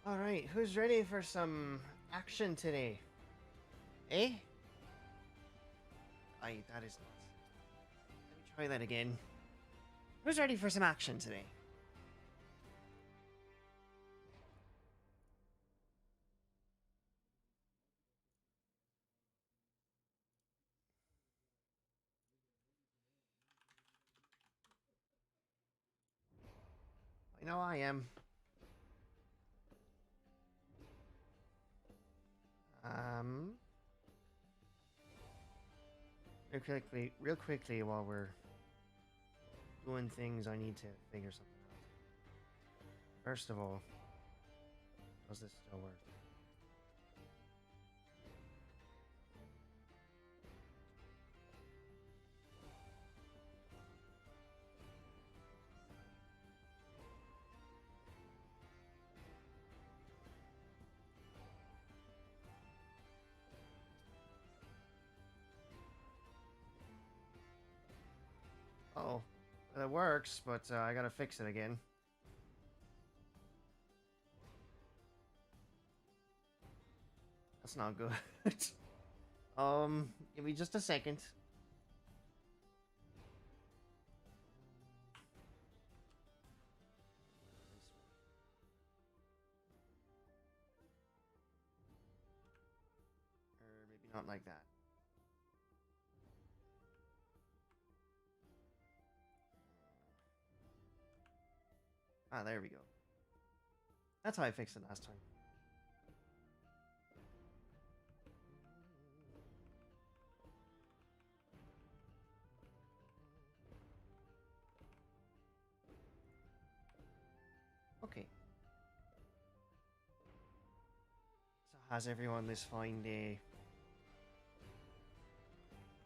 Alright, who's ready for some action today? Eh? Aye, that is not. Let me try that again. Who's ready for some action today? I know I am. Um, real quickly, while we're doing things, I need to figure something out. First of all, does this still work? Oh, well, it works, but I gotta fix it again. That's not good. Give me just a second. Or maybe not like that. Ah, there we go. That's how I fixed it last time. Okay. So how's everyone this fine day?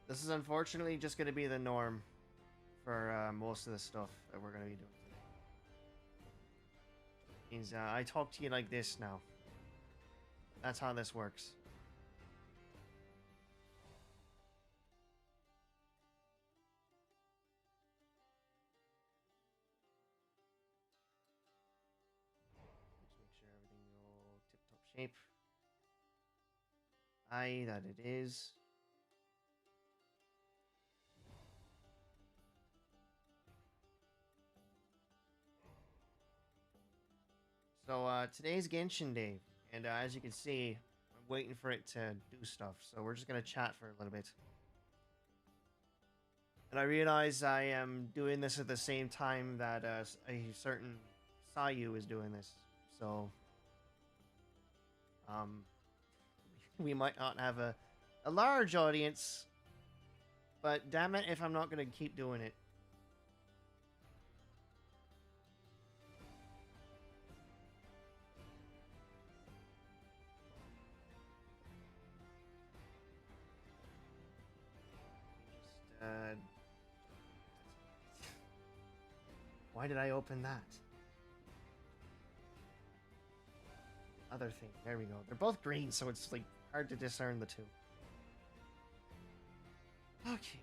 This is unfortunately just going to be the norm for most of the stuff that we're going to be doing today. Means I talk to you like this now. That's how this works. Just make sure everything's all tip-top shape. Aye, that it is. So today's Genshin Day, and as you can see, I'm waiting for it to do stuff. So we're just gonna chat for a little bit. And I realize I am doing this at the same time that a certain Sayu is doing this. So um, we might not have a large audience, but damn it if I'm not gonna keep doing it. Just why did I open that? Other thing. There we go. They're both green, so it's like hard to discern the two. Okay.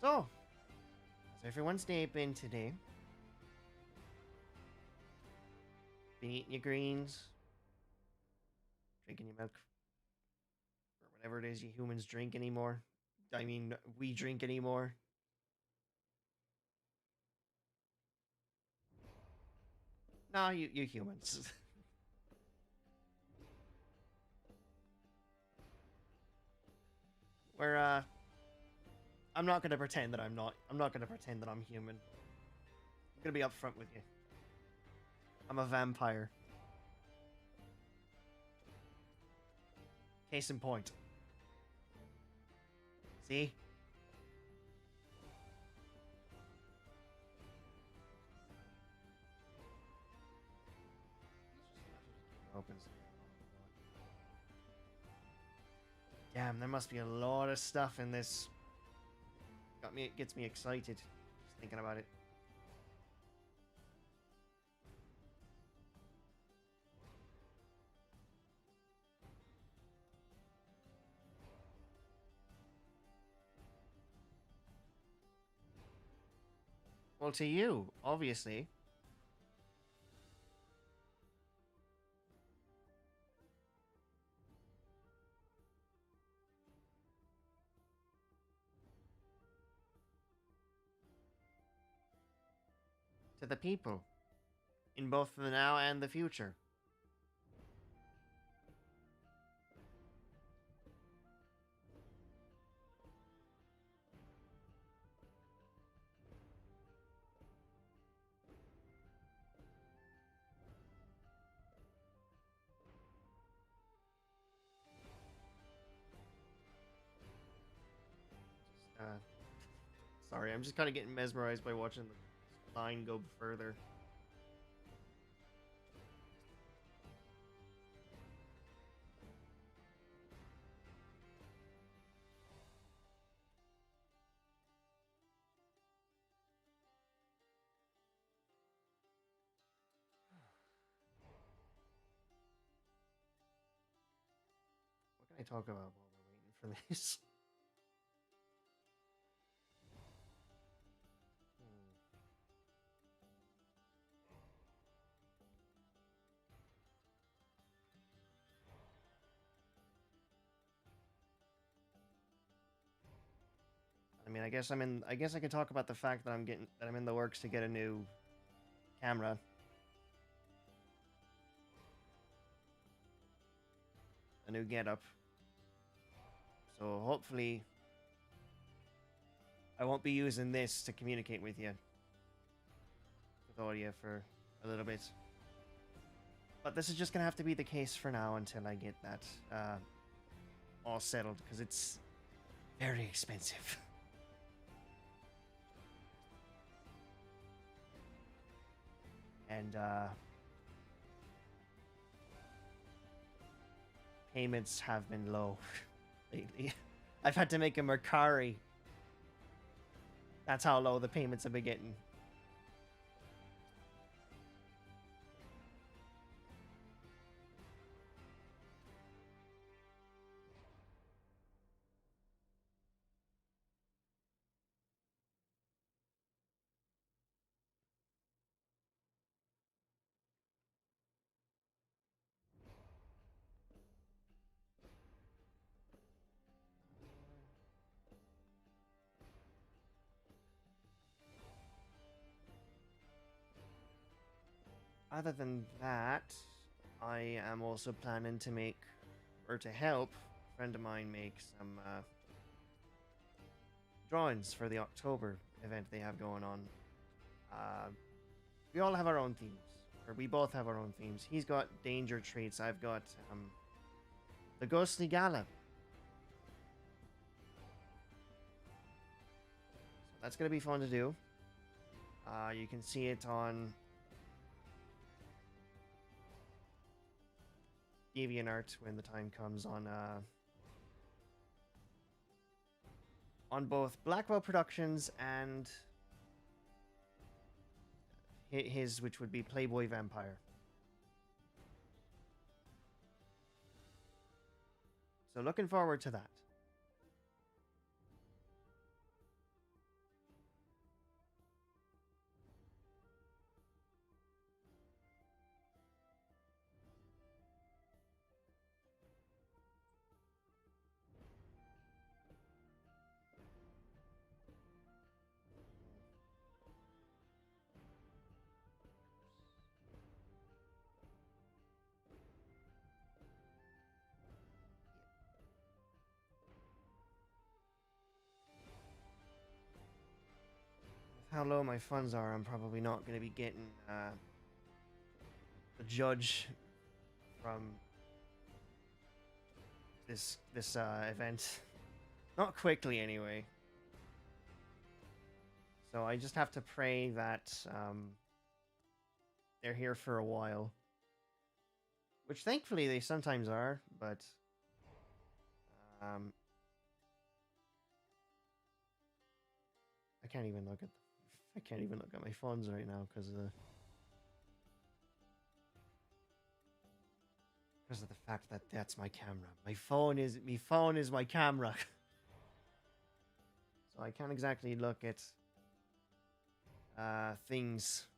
So, how's everyone's day been today? Been eating your greens, drinking your milk, or whatever it is you humans drink anymore. I mean, we drink anymore. No, you humans. We're I'm not gonna pretend that I'm not. I'm not gonna pretend that I'm human. I'm gonna be upfront with you. I'm a vampire. Case in point. See? Opens. Damn, there must be a lot of stuff in this. Got me. It gets me excited just thinking about it. Well, to you, obviously. to the people in both the now and the future. Sorry, I'm just kind of getting mesmerized by watching the line go further. What can I talk about while we're waiting for this? I mean, I guess I'm in. I guess I could talk about the fact that I'm in the works to get a new camera, a new getup. So hopefully, I won't be using this to communicate with you, with audio for a little bit. But this is just gonna have to be the case for now until I get that all settled, because it's very expensive. And payments have been low lately. I've had to make a Mercari. That's how low the payments have been getting. Other than that, I am also planning to make, or to help, a friend of mine make some drawings for the October event they have going on. Uh, we all have our own themes, or we both have our own themes. He's got danger traits. I've got the ghostly gala. So that's gonna be fun to do. You can see it on DeviantArt when the time comes on both Blackwell Productions and his, which would be Playboy Vampire. So looking forward to that. With how low my funds are, I'm probably not going to be getting the judge from this event. Not quickly, anyway. So I just have to pray that they're here for a while. Which thankfully they sometimes are, but I can't even look at I can't even look at my funds right now because of the fact that that's my camera. My phone is my camera. So I can't exactly look at things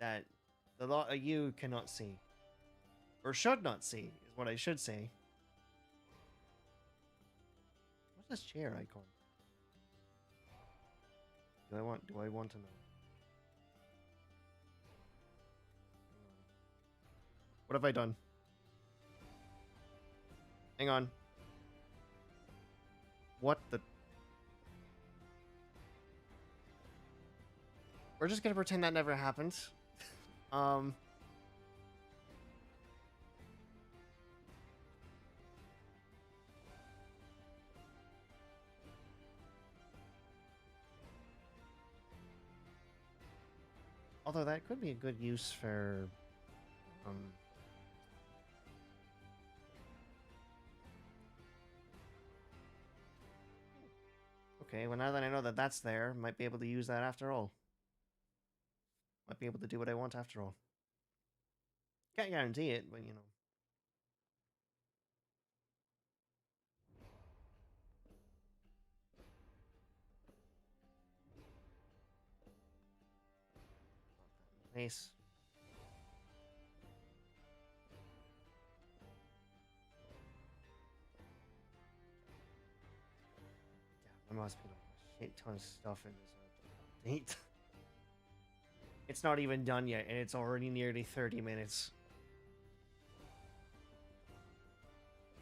that a lot of you cannot see. Or should not see, is what I should say. What's this chair icon? Do I want to know? What have I done? Hang on. What the... We're just gonna pretend that never happened. Um... Although that could be a good use for... Okay, well now that I know that that's there, might be able to use that after all. Might be able to do what I want after all. Can't guarantee it, but you know. Nice. Yeah, there must be like a shit ton of stuff in this update. It's not even done yet, and it's already nearly 30 minutes.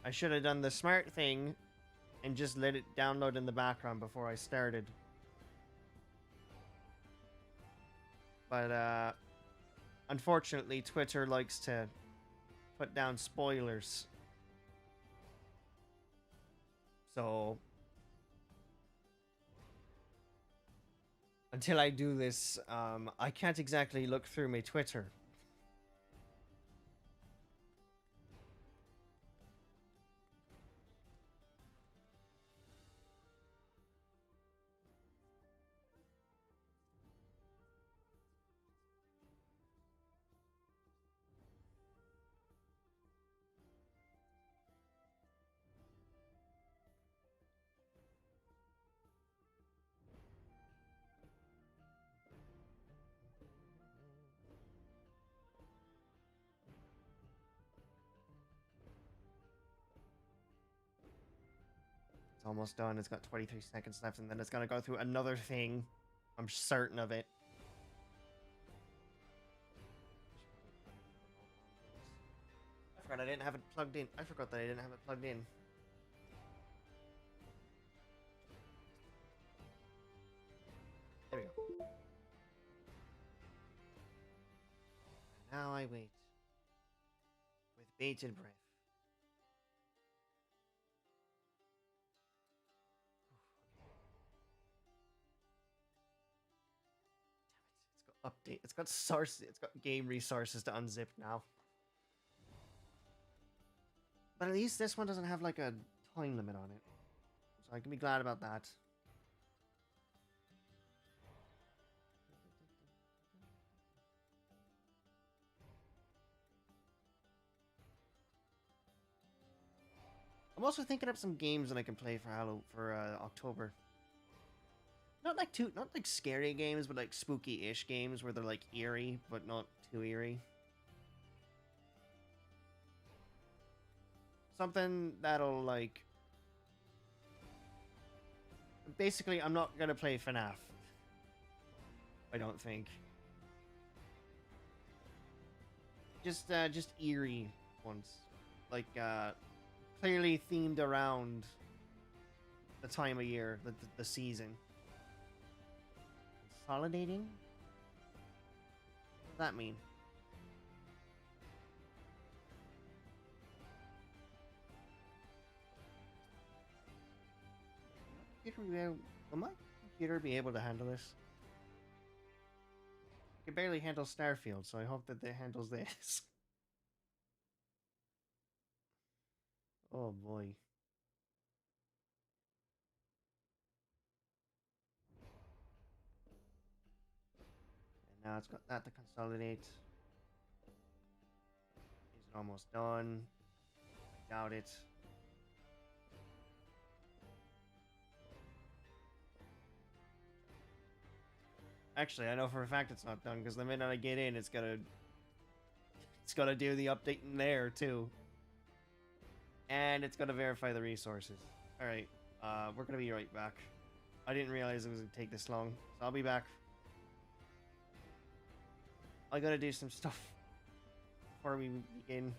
I should have done the smart thing and just let it download in the background before I started. But, unfortunately, Twitter likes to put down spoilers. So... until I do this, I can't exactly look through my Twitter. It's almost done. It's got 23 seconds left, and then it's gonna go through another thing. I'm certain of it. I forgot I didn't have it plugged in. I forgot that I didn't have it plugged in. There we go. Now I wait. With bated breath. Update. It's got source. It's got game resources to unzip now. But at least this one doesn't have like a time limit on it, so I can be glad about that. I'm also thinking up some games that I can play for October. Not like scary games, but like spooky-ish games where they're like eerie, but not too eerie. Something that'll like... Basically, I'm not gonna play FNAF. I don't think. Just eerie ones. Like, clearly themed around the time of year, the season. Consolidating? What does that mean? Will my computer be able to handle this? I can barely handle Starfield, so I hope that it handles this. Oh boy. And now it's got that to consolidate. Is it almost done? I doubt it. Actually, I know for a fact it's not done, because the minute I get in, it's gonna do the update in there too. And it's gonna verify the resources. Alright, we're gonna be right back. I didn't realize it was gonna take this long, so I'll be back. I gotta do some stuff before we begin.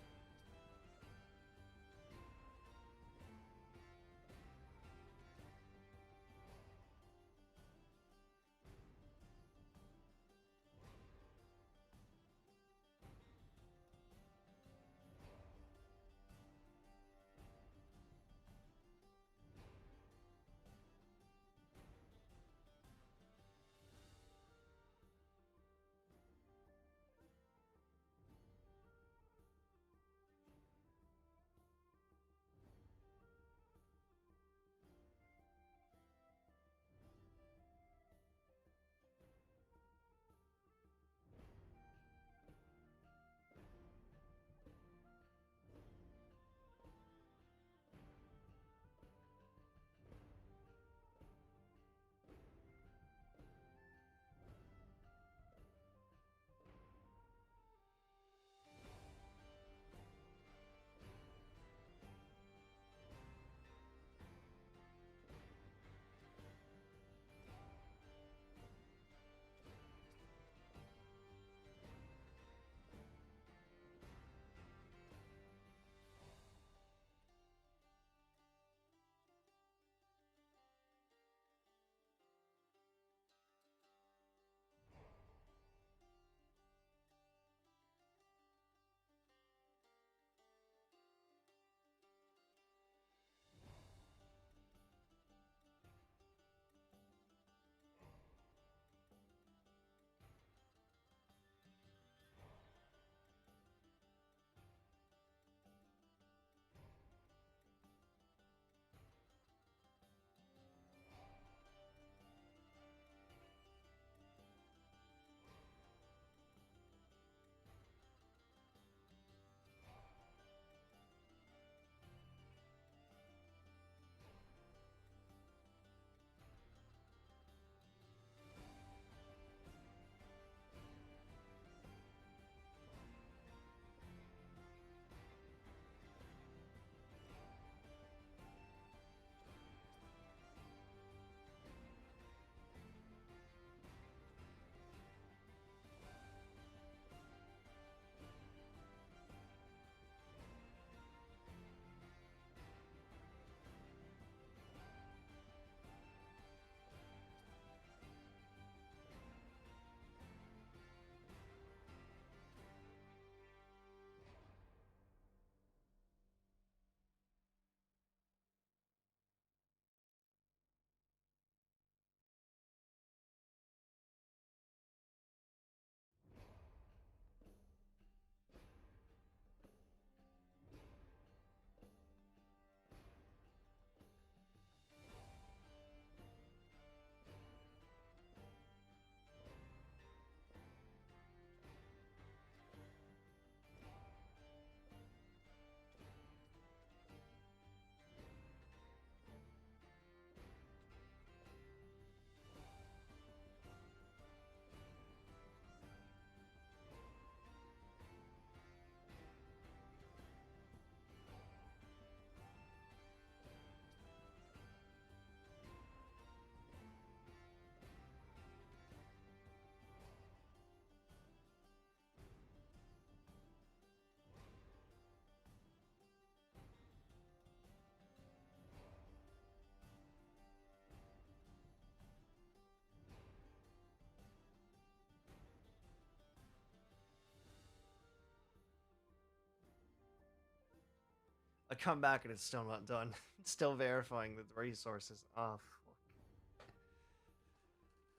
I come back and it's still not done. It's still verifying that the resources. Oh,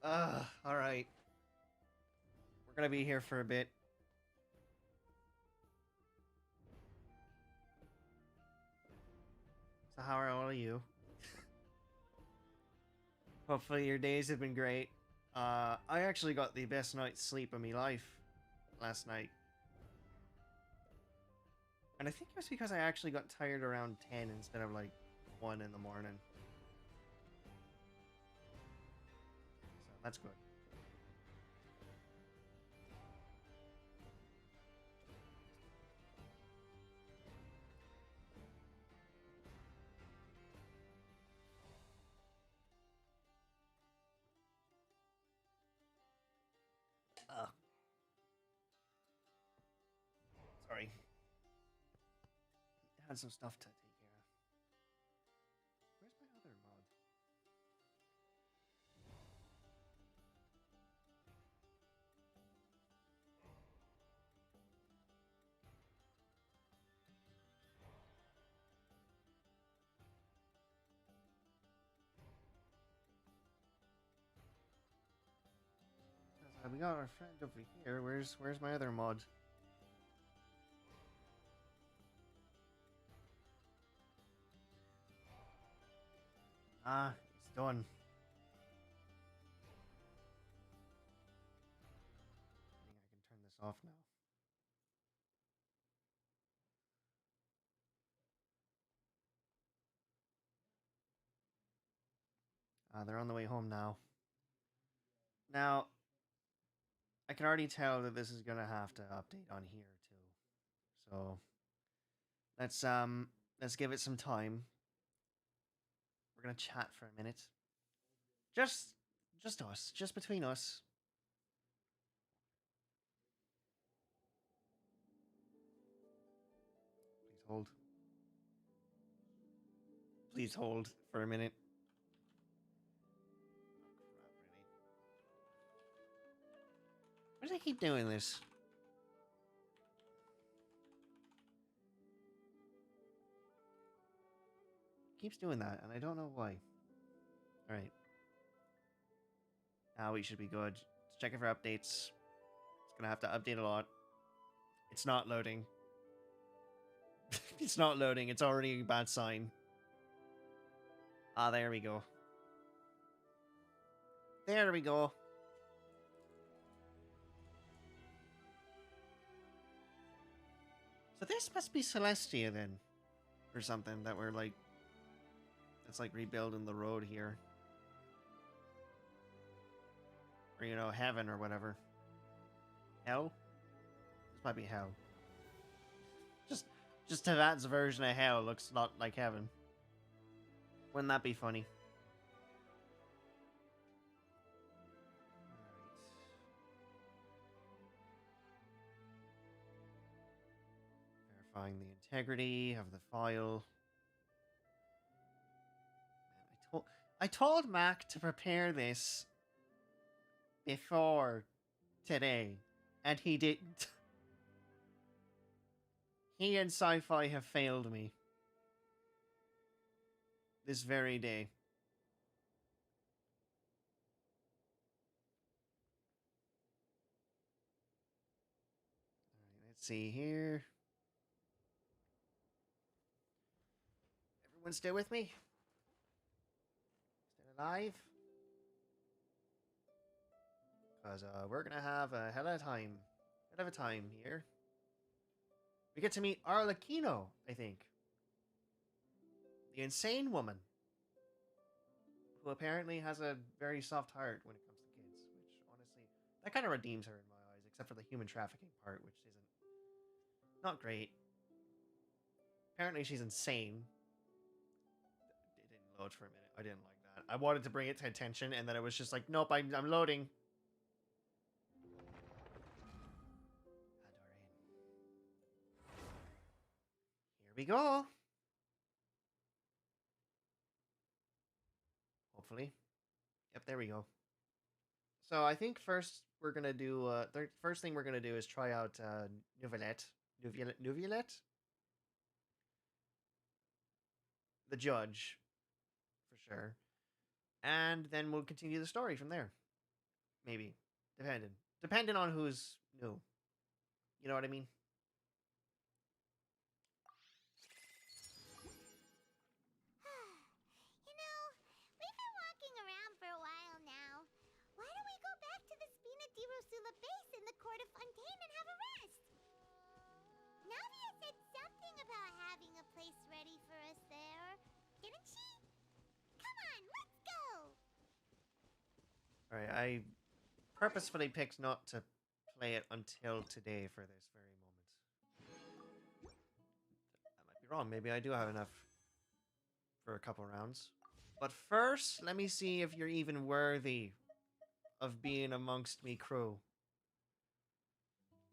all right. We're gonna be here for a bit. So how are all of you? Hopefully your days have been great. I actually got the best night's sleep of my life last night. And I think it was because I actually got tired around 10 instead of like 1 in the morning. So that's good. Sorry. had some stuff to take care of. Where's my other mod? We got our friend over here. Where's my other mod? Ah, it's done. I think I can turn this off now. They're on the way home now. Now, I can already tell that this is gonna have to update on here too. So let's give it some time. We're gonna chat for a minute. Just just us, just between us. Please hold. Please hold for a minute. Why do they keep doing this? Keeps doing that, and I don't know why. Alright. Now we should be good. Let's check it for updates. It's gonna have to update a lot. It's not loading. It's not loading. It's already a bad sign. Ah, there we go. There we go. So this must be Celestia then. Or something that we're like... It's like rebuilding the road here. Or, you know, heaven or whatever. Hell? This might be hell. Just Tavad's version of hell looks not like heaven. Wouldn't that be funny? Verifying the integrity of the file. Man, I told Mac to prepare this before today, and he didn't. He and Sci-Fi have failed me. This very day. Alright, let's see here. Everyone still with me? Still alive? Because we're gonna have a hell of a time. Hell of a time here. We get to meet Arlecchino, I think. The insane woman. Who apparently has a very soft heart when it comes to kids. Which, honestly, that kind of redeems her in my eyes. Except for the human trafficking part, which isn't... Not great. Apparently she's insane. It didn't load for a minute. I didn't like that. I wanted to bring it to attention, and then it was just like, nope, I'm loading. Here we go. Hopefully. Yep, there we go. So I think first we're gonna do the first thing we're gonna do is try out Neuvillette, the judge, for sure, and then we'll continue the story from there. Maybe, depending on who's new. You know what I mean? You know, we've been walking around for a while now. Why don't we go back to the Spina di Rosula base in the court of Fontaine and have a rest? Navia said something about having a place ready for us there, didn't she? Come on, let's go! Alright, I purposefully picked not to play it until today for this very moment. I might be wrong. Maybe I do have enough for a couple rounds. But first, let me see if you're even worthy of being amongst me crew.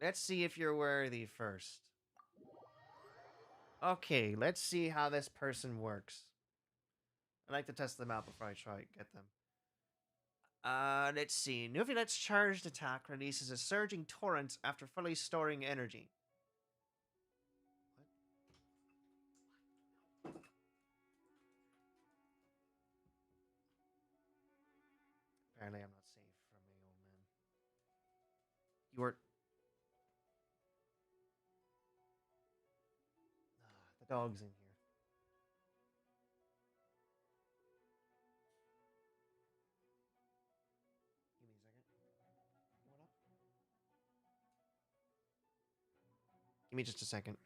Let's see if you're worthy first. Okay, let's see how this person works. I like to test them out before I try to get them. Let's see. Nuvilet's charged attack releases a surging torrent after fully storing energy. Apparently, I'm not safe from my old man. You were. The dog's in here. Give me a second. What up? Give me just a second.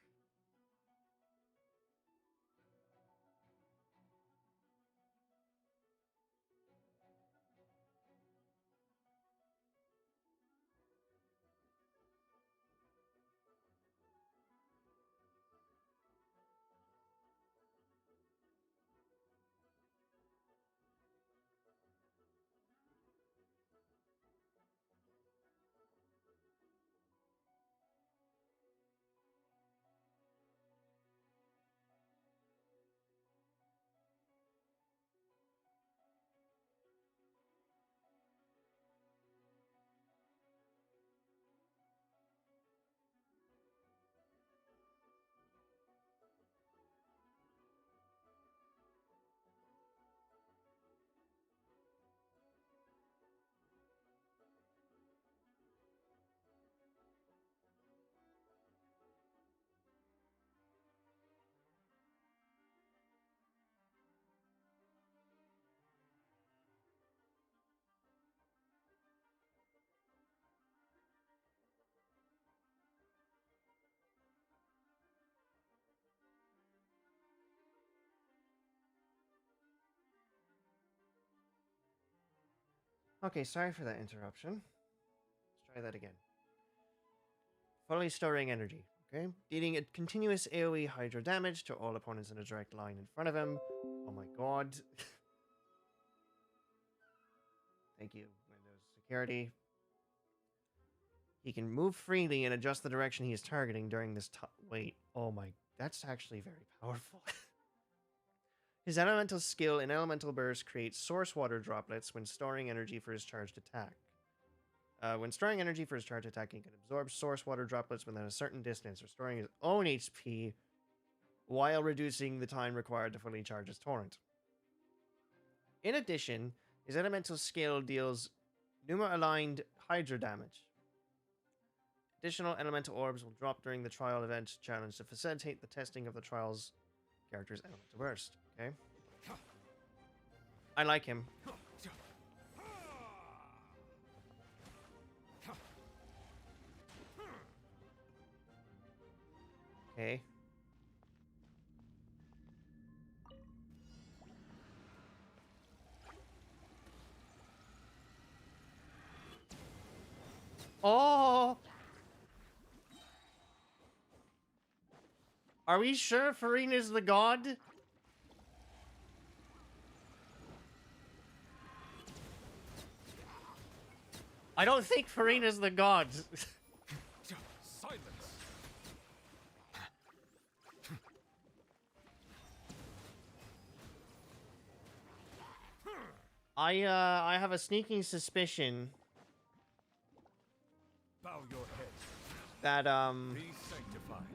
Okay, sorry for that interruption. Let's try that again. Fully storing energy. Okay, dealing a continuous AoE Hydro damage to all opponents in a direct line in front of him. Oh my god. Thank you, Windows Security. He can move freely and adjust the direction he is targeting during this wait, oh my, that's actually very powerful. His elemental skill in Elemental Burst creates source water droplets when storing energy for his charged attack. When storing energy for his charged attack, he can absorb source water droplets within a certain distance, restoring his own HP while reducing the time required to fully charge his torrent. In addition, his elemental skill deals Numa-aligned Hydra damage. Additional elemental orbs will drop during the trial event challenge to facilitate the testing of the trial's character's elemental burst. Okay. I like him. Okay. Oh! Are we sure Farina's the god? I don't think Farina's the god. Silence. I have a sneaking suspicion Bow your head. that Be sanctified.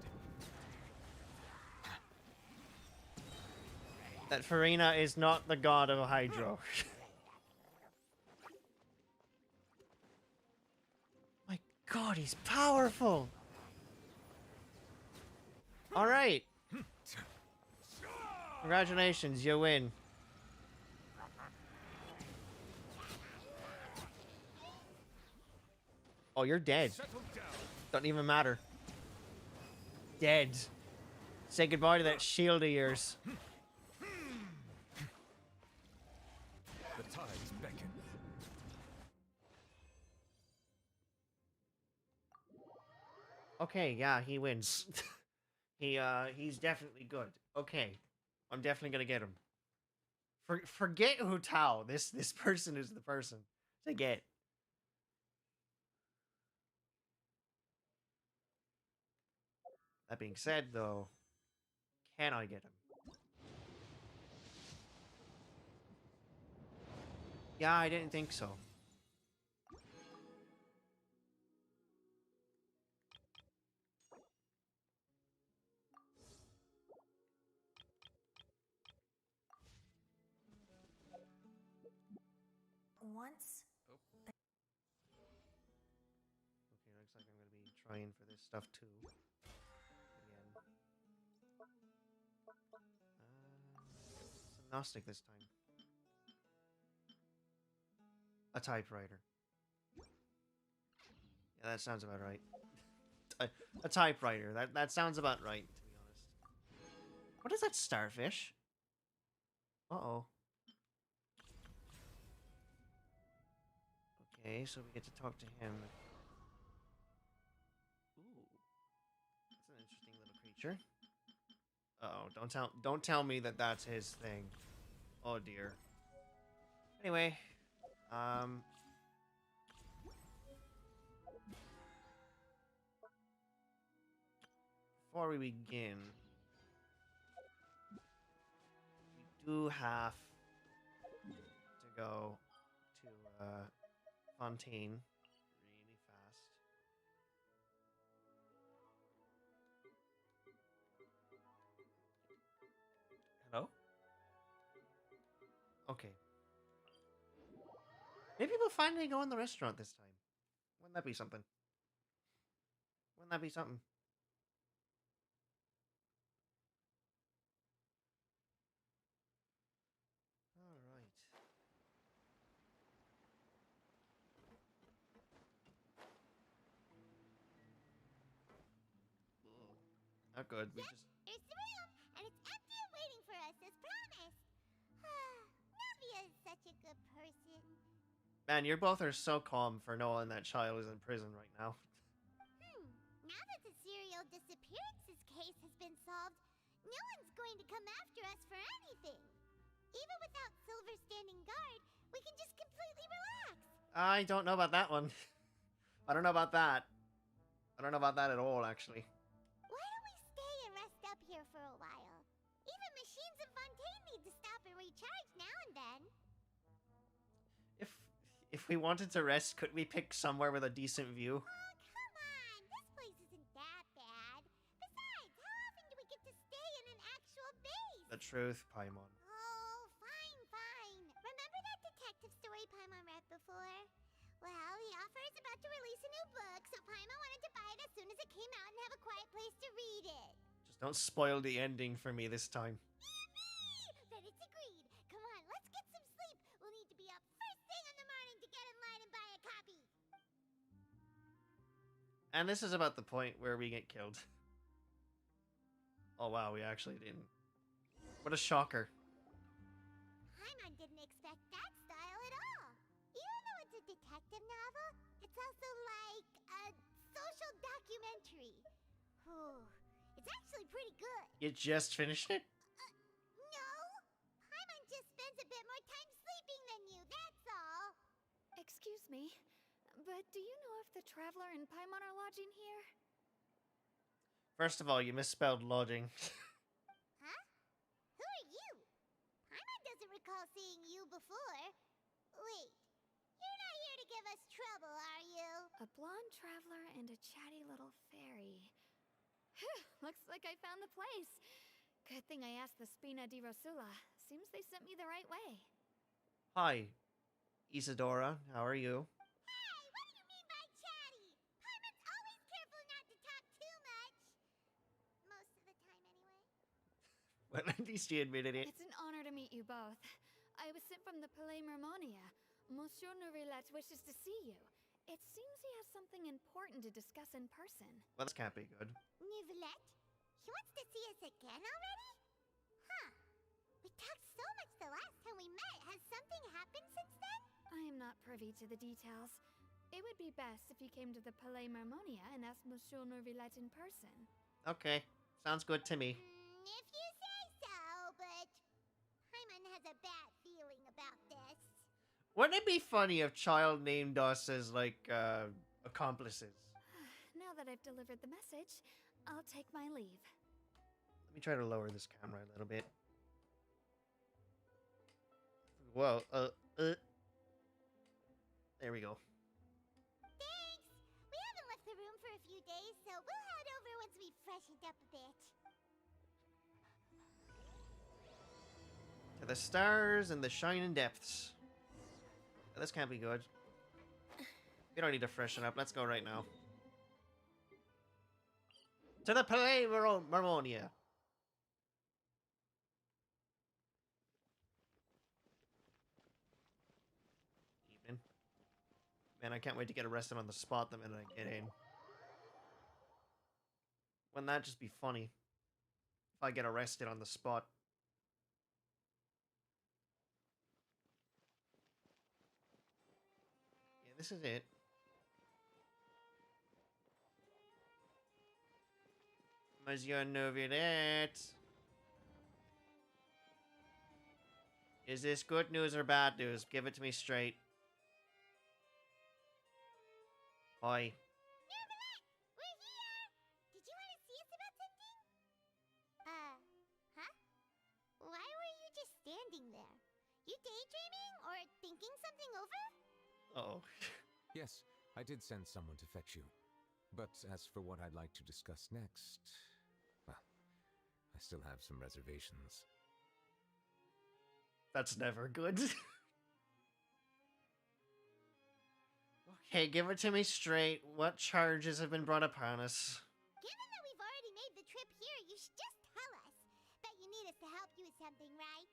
that Farina is not the god of Hydro. My god, he's powerful. All right. Congratulations, you win. Oh, you're dead. Settle down. Doesn't even matter. Dead. Say goodbye to that shield of yours. The tides beckon. Okay, yeah, he wins. He's definitely good. Okay, I'm definitely gonna get him. Forget Hu Tao. This person is the person to get. That being said, though, Can I get him? Yeah, I didn't think so. Once. Okay, looks like I'm gonna be trying for this stuff too. Again. It's a Gnostic this time. A typewriter. Yeah, that sounds about right. A typewriter. That sounds about right, to be honest. What is that starfish? Uh-oh. Okay, so we get to talk to him. Ooh. That's an interesting little creature. Uh-oh, don't tell me that that's his thing. Oh dear. Anyway, before we begin, we do have to go to Fontaine really fast. Hello? Okay. Maybe we'll finally go in the restaurant this time. Wouldn't that be something? Wouldn't that be something? All right. Ugh. Not good. We just Here's the room, and it's empty and waiting for us as promised. Navia is such a good person. Man, you both are so calm for knowing that child is in prison right now. Now that the serial disappearances case has been solved, no one's going to come after us for anything. Even without Silver standing guard, we can just completely relax. I don't know about that one. I don't know about that. I don't know about that at all, actually. Why don't we stay and rest up here for a while? Even machines in Fontaine need to stop and recharge now and then. If we wanted to rest, could we pick somewhere with a decent view? Oh, come on. This place isn't that bad. Besides, how often do we get to stay in an actual base? The truth, Paimon. Oh, fine. Remember that detective story Paimon read before? Well, the author is about to release a new book, so Paimon wanted to buy it as soon as it came out and have a quiet place to read it. Just don't spoil the ending for me this time. Yippee! Then it's agreed. Come on, let's get some sleep. We'll need to be up first thing in the morning to get in line and buy a copy. And this is about the point where we get killed. Oh wow, we actually didn't. What a shocker. Paimon didn't expect that style at all. Even though it's a detective novel, it's also like a social documentary. Whew. It's actually pretty good. You just finished it? No! Paimon just spends a bit more time sleeping than you, that's all. Excuse me, but do you know if the Traveler and Paimon are lodging here? First of all, you misspelled lodging. Huh? Who are you? Paimon doesn't recall seeing you before. Wait, you're not here to give us trouble, are you? A blonde traveler and a chatty little fairy. Phew, looks like I found the place. Good thing I asked the Spina di Rosula. Seems they sent me the right way. Hi, Isadora. How are you? Hey, what do you mean by chatty? Paimon's always careful not to talk too much. Most of the time, anyway. Well, at least you admitted it. It's an honor to meet you both. I was sent from the Palais Mermonia. Monsieur Nourrillet wishes to see you. It seems he has something important to discuss in person. Well, this can't be good. Nivelette? He wants to see us again already? Huh. We talked so much the last time we met. Has something happened since then? I am not privy to the details. It would be best if you came to the Palais Mermonia and asked Monsieur Nourrillet in person. Okay, sounds good to me. If you say so, but Paimon has a bad feeling about this. Wouldn't it be funny if Child named us as, like, accomplices? Now that I've delivered the message, I'll take my leave. Let me try to lower this camera a little bit. Whoa, there we go. Thanks! We haven't left the room for a few days, so we'll head over once we've freshened up a bit. To the stars and the shining depths. This can't be good. We don't need to freshen up. Let's go right now. To the Palais Marmonia. Evening. Man, I can't wait to get arrested on the spot the minute I get in. Wouldn't that just be funny? If I get arrested on the spot. Yeah, this is it. Monsieur Novidette. Is this good news or bad news? Give it to me straight. Hi. Novelet! We're here! Did you want to see us about something? Huh? Why were you just standing there? You daydreaming or thinking something over? Uh-oh. Yes, I did send someone to fetch you. But as for what I'd like to discuss next, well, I still have some reservations. That's never good. Okay, give it to me straight. What charges have been brought upon us? Given that we've already made the trip here, you should just tell us. Bet you need us to help you with something, right?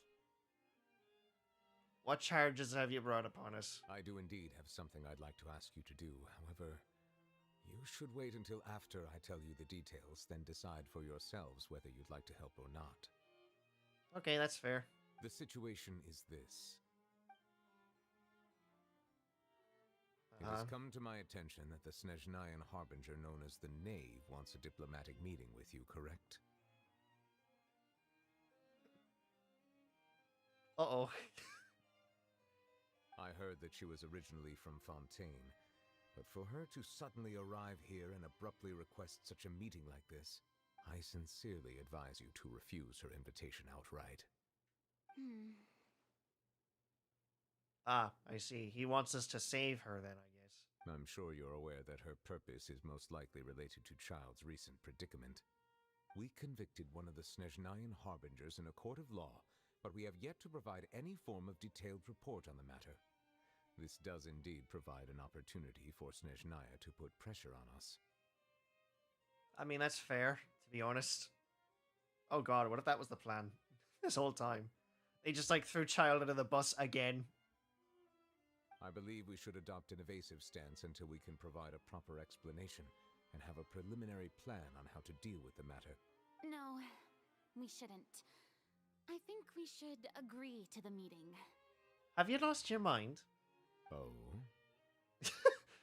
What charges have you brought upon us? I do indeed have something I'd like to ask you to do. However, you should wait until after I tell you the details, then decide for yourselves whether you'd like to help or not. Okay, that's fair. The situation is this. It has come to my attention that the Snezhnayan Harbinger known as the Knave wants a diplomatic meeting with you, correct? Uh-oh. I heard that she was originally from Fontaine, but for her to suddenly arrive here and abruptly request such a meeting like this, I sincerely advise you to refuse her invitation outright. Ah, I see. He wants us to save her then, I guess. I'm sure you're aware that her purpose is most likely related to Child's recent predicament. We convicted one of the Snezhnayan Harbingers in a court of law, but we have yet to provide any form of detailed report on the matter. This does indeed provide an opportunity for Snezhnaya to put pressure on us. I mean, that's fair, to be honest. Oh god, what if that was the plan? This whole time. They just, like, threw Child under the bus again. I believe we should adopt an evasive stance until we can provide a proper explanation and have a preliminary plan on how to deal with the matter. No, we shouldn't. I think we should agree to the meeting. Have you lost your mind? Oh?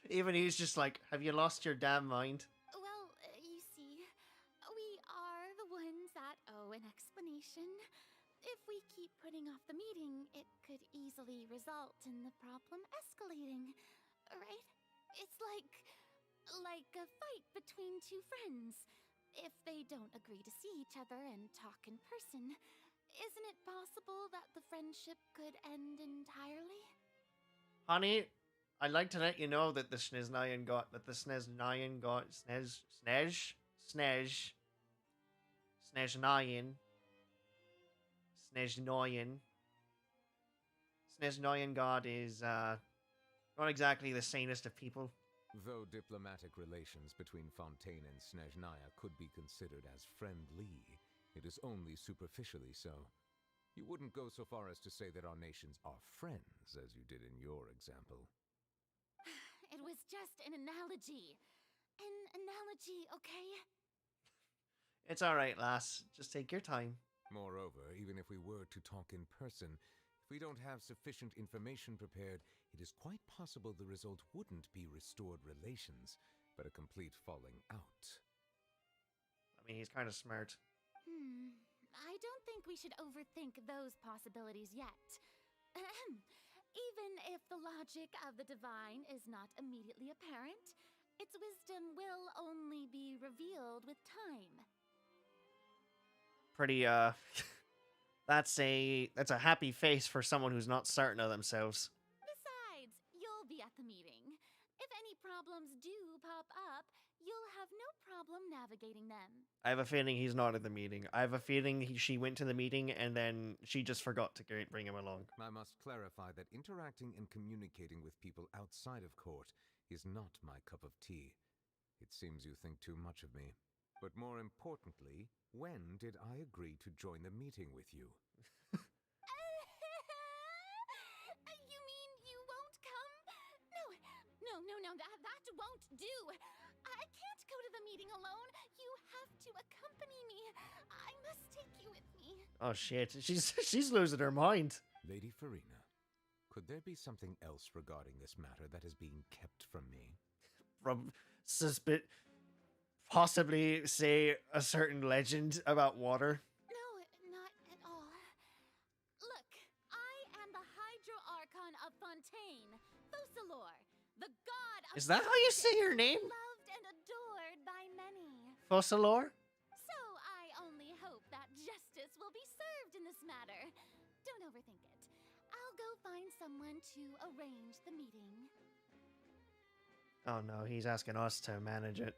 Even he's just like, have you lost your damn mind? Well, you see, we are the ones that owe an explanation. If we keep putting off the meeting, it could easily result in the problem escalating, right? It's like a fight between two friends. If they don't agree to see each other and talk in person, isn't it possible that the friendship could end entirely? Honey, I'd like to let you know that the Snezhnayan God is, not exactly the sanest of people. Though diplomatic relations between Fontaine and Snezhnaya could be considered as friendly, it is only superficially so. You wouldn't go so far as to say that our nations are friends, as you did in your example. It was just an analogy. An analogy, okay? It's alright, lass. Just take your time. Moreover, even if we were to talk in person, if we don't have sufficient information prepared, it is quite possible the result wouldn't be restored relations, but a complete falling out. I mean, he's kind of smart. I don't think we should overthink those possibilities yet. Even if the logic of the divine is not immediately apparent, its wisdom will only be revealed with time. pretty that's a happy face for someone who's not certain of themselves. Besides, you'll be at the meeting. If any problems do pop up, you'll have no problem navigating them. I have a feeling he's not at the meeting. I have a feeling she went to the meeting and then she just forgot to bring him along. I must clarify that interacting and communicating with people outside of court is not my cup of tea. It seems you think too much of me. But more importantly, when did I agree to join the meeting with you? You mean you won't come? No, that won't do. I can't go to the meeting alone. You have to accompany me. I must take you with me. Oh shit, she's losing her mind. Lady Farina, could there be something else regarding this matter that is being kept from me? From possibly say a certain legend about water. No, not at all. Look, I am the Hydro-Archon of Fontaine, Focalor, the god of Is that how you say your name? loved and adored by many. Focalor? So I only hope that justice will be served in this matter. Don't overthink it. I'll go find someone to arrange the meeting. Oh no, he's asking us to manage it.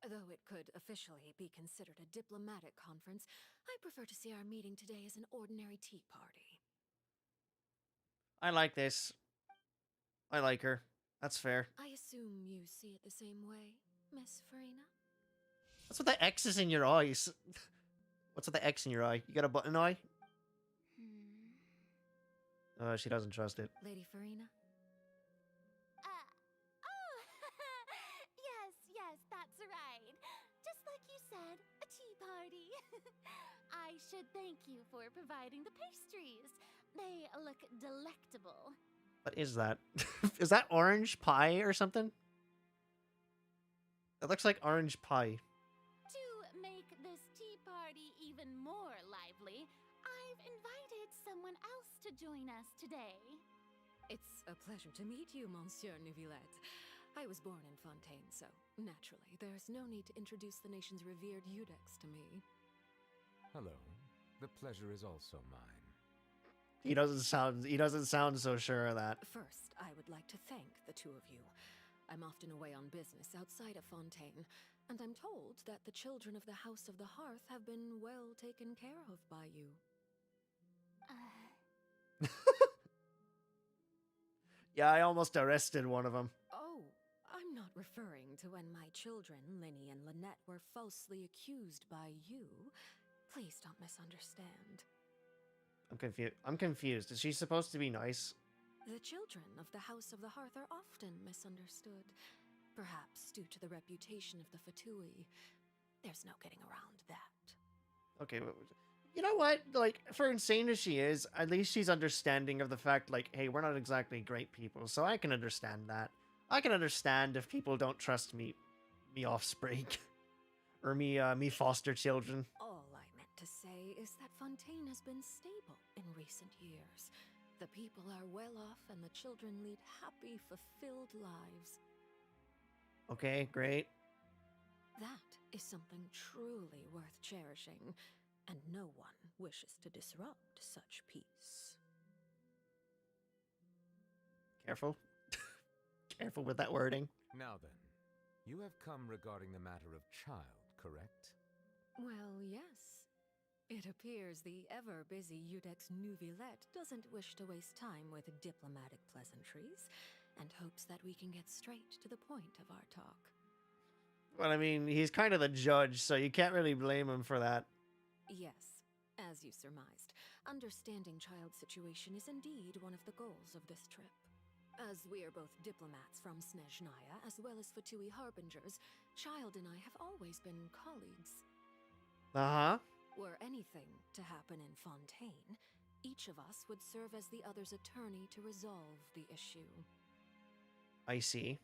Though it could officially be considered a diplomatic conference, I prefer to see our meeting today as an ordinary tea party. I like this. I like her. That's fair. I assume you see it the same way, Miss Farina? What's with the X's in your eyes? What's with the X in your eye? You got a button eye? She doesn't trust it. Lady Farina? Oh, yes, that's right. Just like you said, a tea party. I should thank you for providing the pastries. They look delectable. What is that? Is that orange pie or something? It looks like orange pie. To make this tea party even more lively, I've invited someone else to join us today. It's a pleasure to meet you, Monsieur Neuvillette. I was born in Fontaine, so naturally, there's no need to introduce the nation's revered Eudex to me. Hello. The pleasure is also mine. He doesn't sound so sure of that. First, I would like to thank the two of you. I'm often away on business outside of Fontaine, and I'm told that the children of the House of the Hearth have been well taken care of by you. Yeah, I almost arrested one of them. Oh, I'm not referring to when my children, Linny and Lynette, were falsely accused by you. Please don't misunderstand. I'm confused. Is she supposed to be nice? The children of the House of the Hearth are often misunderstood, perhaps due to the reputation of the Fatui. There's no getting around that. Okay, you know what? Like, for insane as she is, at least she's understanding of the fact, like, hey, we're not exactly great people, so I can understand that. I can understand if people don't trust me offspring, or me foster children. All I meant to say is that Fontaine has been stable in recent years. The people are well off and the children lead happy, fulfilled lives. Okay, great. That is something truly worth cherishing, and no one wishes to disrupt such peace. Careful. Careful with that wording. Now then, you have come regarding the matter of child, correct? Well, yes. It appears the ever-busy Eudex Neuvillette doesn't wish to waste time with diplomatic pleasantries, and hopes that we can get straight to the point of our talk. Well, I mean, he's kind of the judge, so you can't really blame him for that. Yes, as you surmised, understanding child's situation is indeed one of the goals of this trip. As we are both diplomats from Snezhnaya, as well as Fatui harbingers, Child and I have always been colleagues. Uh-huh. Were anything to happen in Fontaine, each of us would serve as the other's attorney to resolve the issue. I see.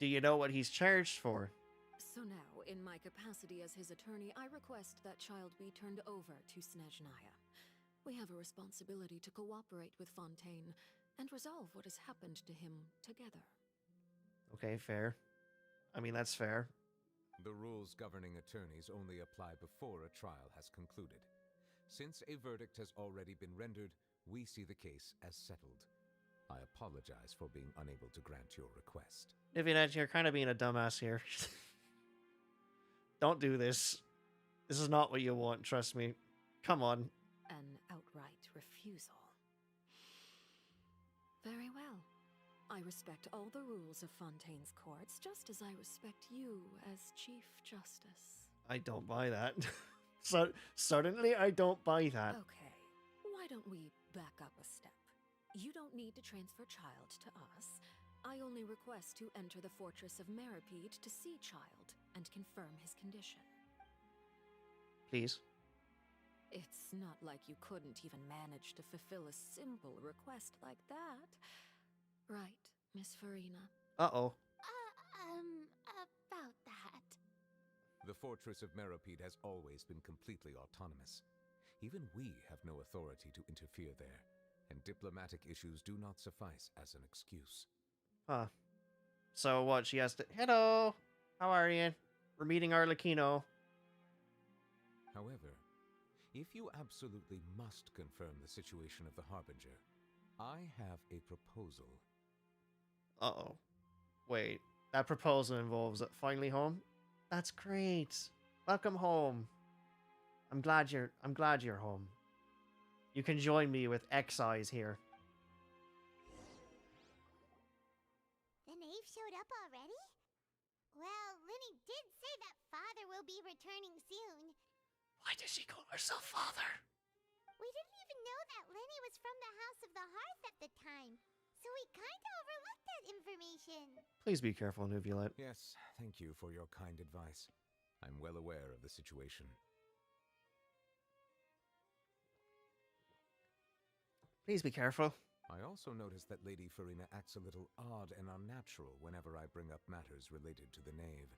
Do you know what he's charged for? So now, in my capacity as his attorney, I request that Child be turned over to Snezhnaya. We have a responsibility to cooperate with Fontaine and resolve what has happened to him together. Okay, fair. I mean, that's fair. The rules governing attorneys only apply before a trial has concluded. Since a verdict has already been rendered, we see the case as settled. I apologize for being unable to grant your request. Nivinet, you're kind of being a dumbass here. Don't do this. This is not what you want, trust me. Come on. An outright refusal. Very well. I respect all the rules of Fontaine's courts, just as I respect you as Chief Justice. I don't buy that. So suddenly I don't buy that. Okay, why don't we back up a step? You don't need to transfer Child to us. I only request to enter the Fortress of Meripede to see Child and confirm his condition. Please. It's not like you couldn't even manage to fulfill a simple request like that. Right, Miss Farina? Uh-oh. About that. The Fortress of Meripede has always been completely autonomous. Even we have no authority to interfere there, and diplomatic issues do not suffice as an excuse. Huh. So what, she has to... Hello! How are you? We're meeting Arlecchino. However, if you absolutely must confirm the situation of the Harbinger, I have a proposal. Uh-oh. Wait, that proposal involves it finally home? That's great. Welcome home. I'm glad you're home. You can join me with X-Eyes here. The knave showed up already? Well, Linny did say that father will be returning soon. Why does she call herself father? We didn't even know that Lenny was from the House of the Hearth at the time, so we kinda overlooked that information. Please be careful, Nuvulet. Yes, thank you for your kind advice. I'm well aware of the situation. Please be careful. I also noticed that Lady Farina acts a little odd and unnatural whenever I bring up matters related to the knave.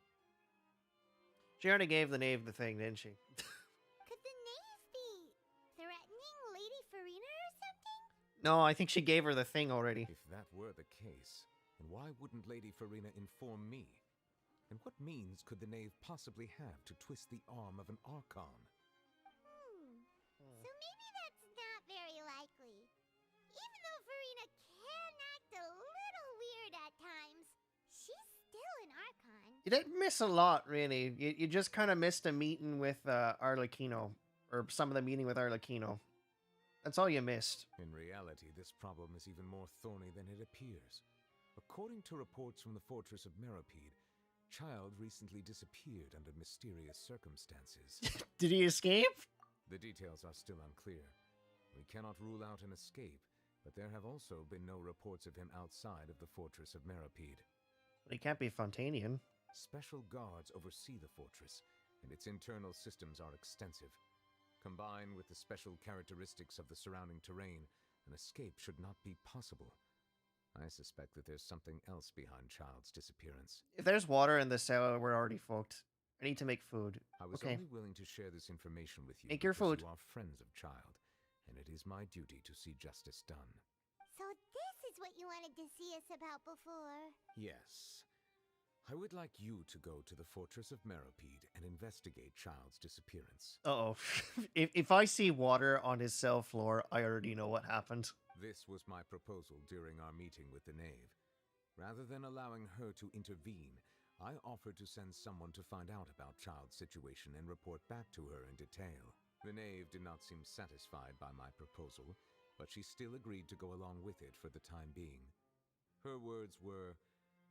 She already gave the knave the thing, didn't she? Could the knave be threatening Lady Farina or something? No, I think she gave her the thing already. If that were the case, then why wouldn't Lady Farina inform me? And what means could the knave possibly have to twist the arm of an Archon? So maybe that's not very likely. Even though Farina can act a little weird at times, she's still an Archon. You didn't miss a lot, really. You just kind of missed a meeting with Arlecchino. Or some of the meeting with Arlecchino. That's all you missed. In reality, this problem is even more thorny than it appears. According to reports from the Fortress of Meripede, Child recently disappeared under mysterious circumstances. Did he escape? The details are still unclear. We cannot rule out an escape, but there have also been no reports of him outside of the Fortress of Meripede. But he can't be Fontanian. Special guards oversee the fortress, and its internal systems are extensive. Combined with the special characteristics of the surrounding terrain, an escape should not be possible. I suspect that there's something else behind Child's disappearance. If there's water in the cellar, we're already fucked. I need to make food. I was Okay. only willing to share this information with you Make your because food. you are friends of Child, and it is my duty to see justice done. So this is what you wanted to see us about before. Yes. I would like you to go to the Fortress of Meripede and investigate Child's disappearance. Uh-oh. If I see water on his cell floor, I already know what happened. This was my proposal during our meeting with the knave. Rather than allowing her to intervene, I offered to send someone to find out about Child's situation and report back to her in detail. The knave did not seem satisfied by my proposal, but she still agreed to go along with it for the time being. Her words were,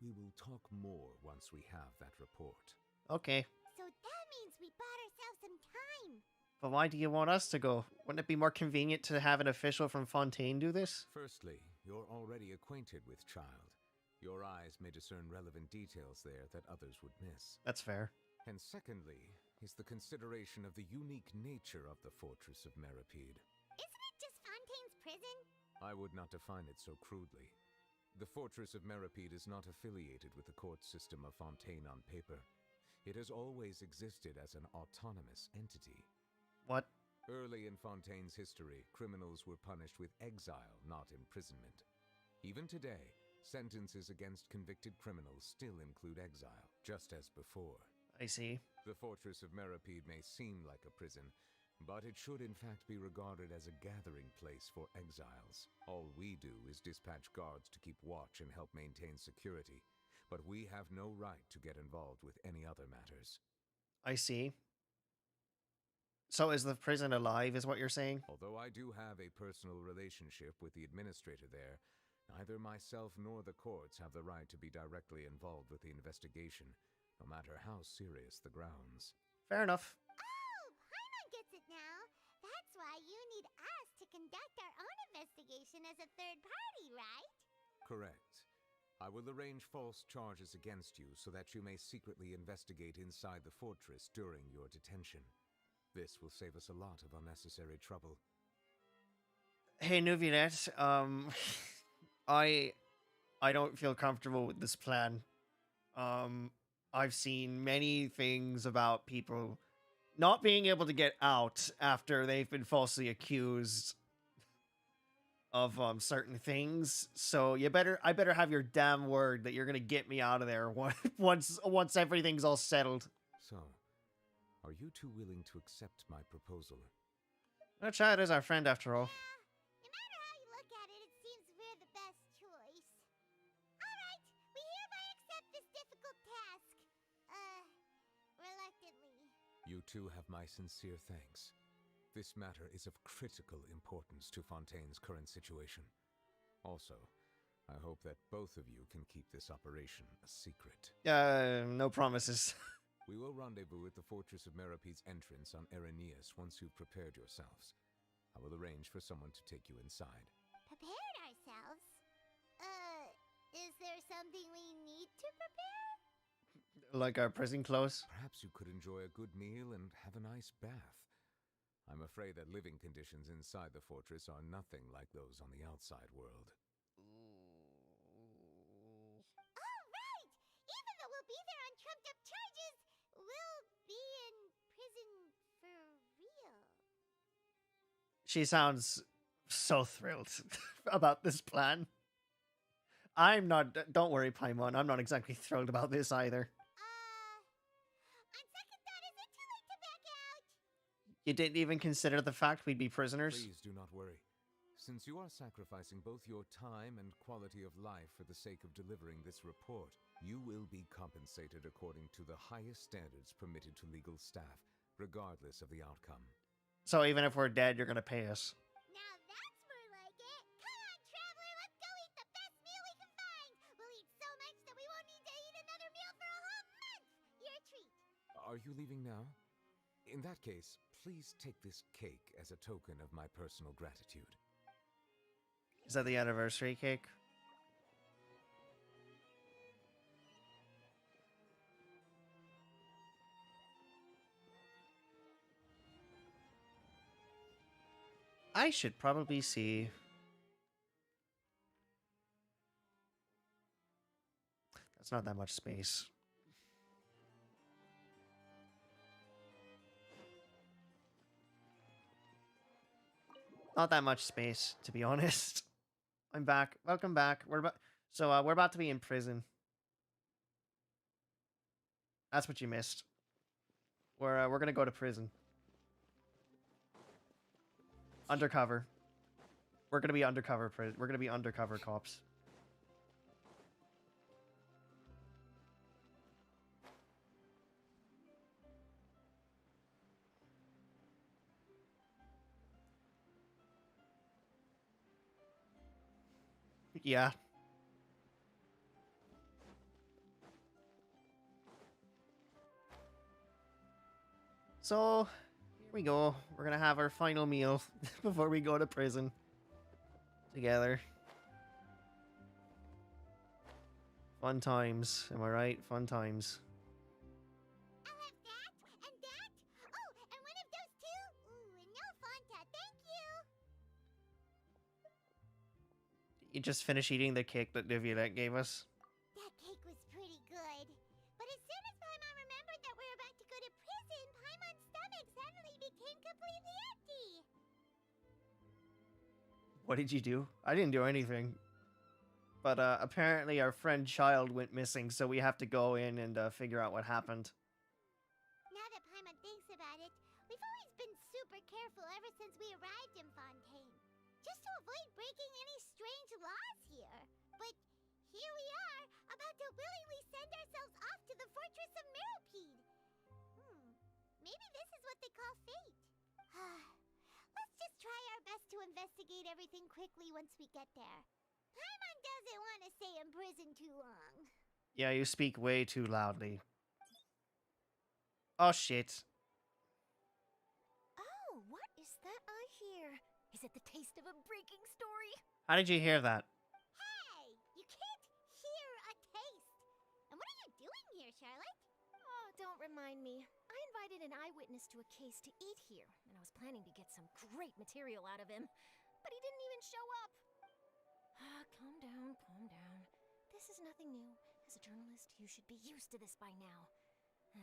"We will talk more once we have that report." Okay. So that means we bought ourselves some time. But why do you want us to go? Wouldn't it be more convenient to have an official from Fontaine do this? Firstly, you're already acquainted with Child. Your eyes may discern relevant details there that others would miss. That's fair. And secondly, is the consideration of the unique nature of the Fortress of Meripede. Isn't it just Fontaine's prison? I would not define it so crudely. The Fortress of Meripede is not affiliated with the court system of Fontaine on paper. It has always existed as an autonomous entity. What? Early in Fontaine's history, criminals were punished with exile, not imprisonment. Even today, Sentences against convicted criminals still include exile, just as before. I see. The fortress of Meripede may seem like a prison, but it should in fact be regarded as a gathering place for exiles. All we do is dispatch guards to keep watch and help maintain security, but we have no right to get involved with any other matters. I see. So is the prison alive, is what you're saying? Although I do have a personal relationship with the administrator there, neither myself nor the courts have the right to be directly involved with the investigation, no matter how serious the grounds. Fair enough. Oh, Paimon gets it now. That's why you need us to conduct our own investigation as a third party, right? Correct. I will arrange false charges against you so that you may secretly investigate inside the fortress during your detention. This will save us a lot of unnecessary trouble. Hey, Nuvinet, I don't feel comfortable with this plan. I've seen many things about people not being able to get out after they've been falsely accused of certain things. So I better have your damn word that you're gonna get me out of there once everything's all settled. So, are you two willing to accept my proposal? Well, Chad is our friend after all. No matter how you look at it, it seems we're the best choice. Alright, we hereby accept this difficult task. Reluctantly. You two have my sincere thanks. This matter is of critical importance to Fontaine's current situation. Also, I hope that both of you can keep this operation a secret. No promises. We will rendezvous at the Fortress of Meripede's entrance on Erinius once you've prepared yourselves. I will arrange for someone to take you inside. Prepared ourselves? Is there something we need to prepare? Like our prison clothes. Perhaps you could enjoy a good meal and have a nice bath. I'm afraid that living conditions inside the fortress are nothing like those on the outside world. Oh, right! Even though we'll be there on trumped-up charges, we'll be in prison for real. She sounds so thrilled about this plan. I'm not. Don't worry, Paimon. I'm not exactly thrilled about this either. On second thought, is it too late to back out? You didn't even consider the fact we'd be prisoners? Please do not worry. Since you are sacrificing both your time and quality of life for the sake of delivering this report, you will be compensated according to the highest standards permitted to legal staff, regardless of the outcome. So even if we're dead, you're gonna pay us. Now that's more like it. Come on, traveler, let's go eat the best meal we can find. We'll eat so much that we won't need to eat another meal for a whole month. Your treat. Are you leaving now? In that case, please take this cake as a token of my personal gratitude. Is that the anniversary cake? I should probably see. That's not that much space. Not that much space, to be honest. I'm back. Welcome back. We're about to be in prison. That's what you missed. We're gonna go to prison. Undercover. We're gonna be undercover. We're gonna be undercover cops. Yeah. So, here we go. We're gonna have our final meal before we go to prison. Together. Fun times. Am I right? Fun times. I'll have that, and that. Oh, and one of those too. Ooh, and no Fanta, thank you. You just finish eating the cake that Diviolette gave us. That cake was pretty good. But as soon as Paimon remembered that we're about to go to prison, Paimon's stomach suddenly became completely empty. What did you do? I didn't do anything. But apparently our friend Child went missing, so we have to go in and figure out what happened. Now that Paimon thinks about it, we've always been super careful ever since we arrived in Fontaine. Just to avoid breaking any strange laws here. But here we are, about to willingly send ourselves off to the Fortress of Meropide. Maybe this is what they call fate. Let's just try our best to investigate everything quickly once we get there. Paimon doesn't want to stay in prison too long. Yeah, you speak way too loudly. Oh, shit. Oh, what is that I hear? Is it the taste of a breaking story? How did you hear that? Hey, you can't hear a taste. And what are you doing here, Charlotte? Oh, don't remind me. I invited an eyewitness to a case to eat here, and I was planning to get some great material out of him. But he didn't even show up. Calm down, calm down. This is nothing new. As a journalist, you should be used to this by now.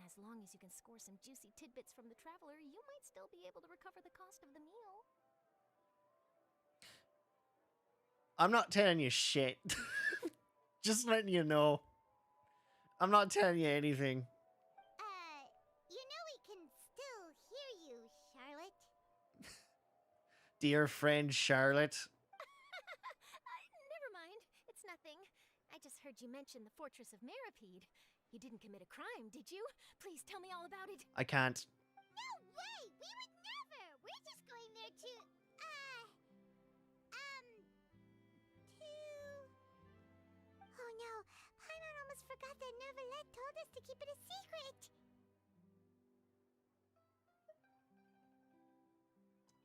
As long as you can score some juicy tidbits from the traveler, you might still be able to recover the cost of the meal. I'm not telling you shit. Just letting you know. I'm not telling you anything. You know we can still hear you, Charlotte. Dear friend Charlotte. Never mind. It's nothing. I just heard you mention the Fortress of Meropide. You didn't commit a crime, did you? Please tell me all about it. I can't. No way! We would never! We're just going there to... Oh no, Paimon almost forgot that Neuvillette told us to keep it a secret!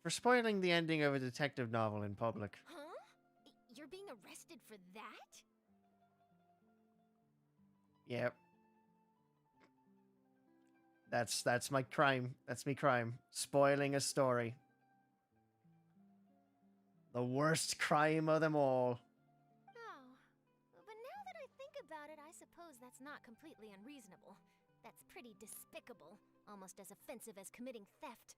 For spoiling the ending of a detective novel in public. Huh? You're being arrested for that? Yep. That's my crime. That's me crime. Spoiling a story. The worst crime of them all. Oh. But now that I think about it, I suppose that's not completely unreasonable. That's pretty despicable. Almost as offensive as committing theft.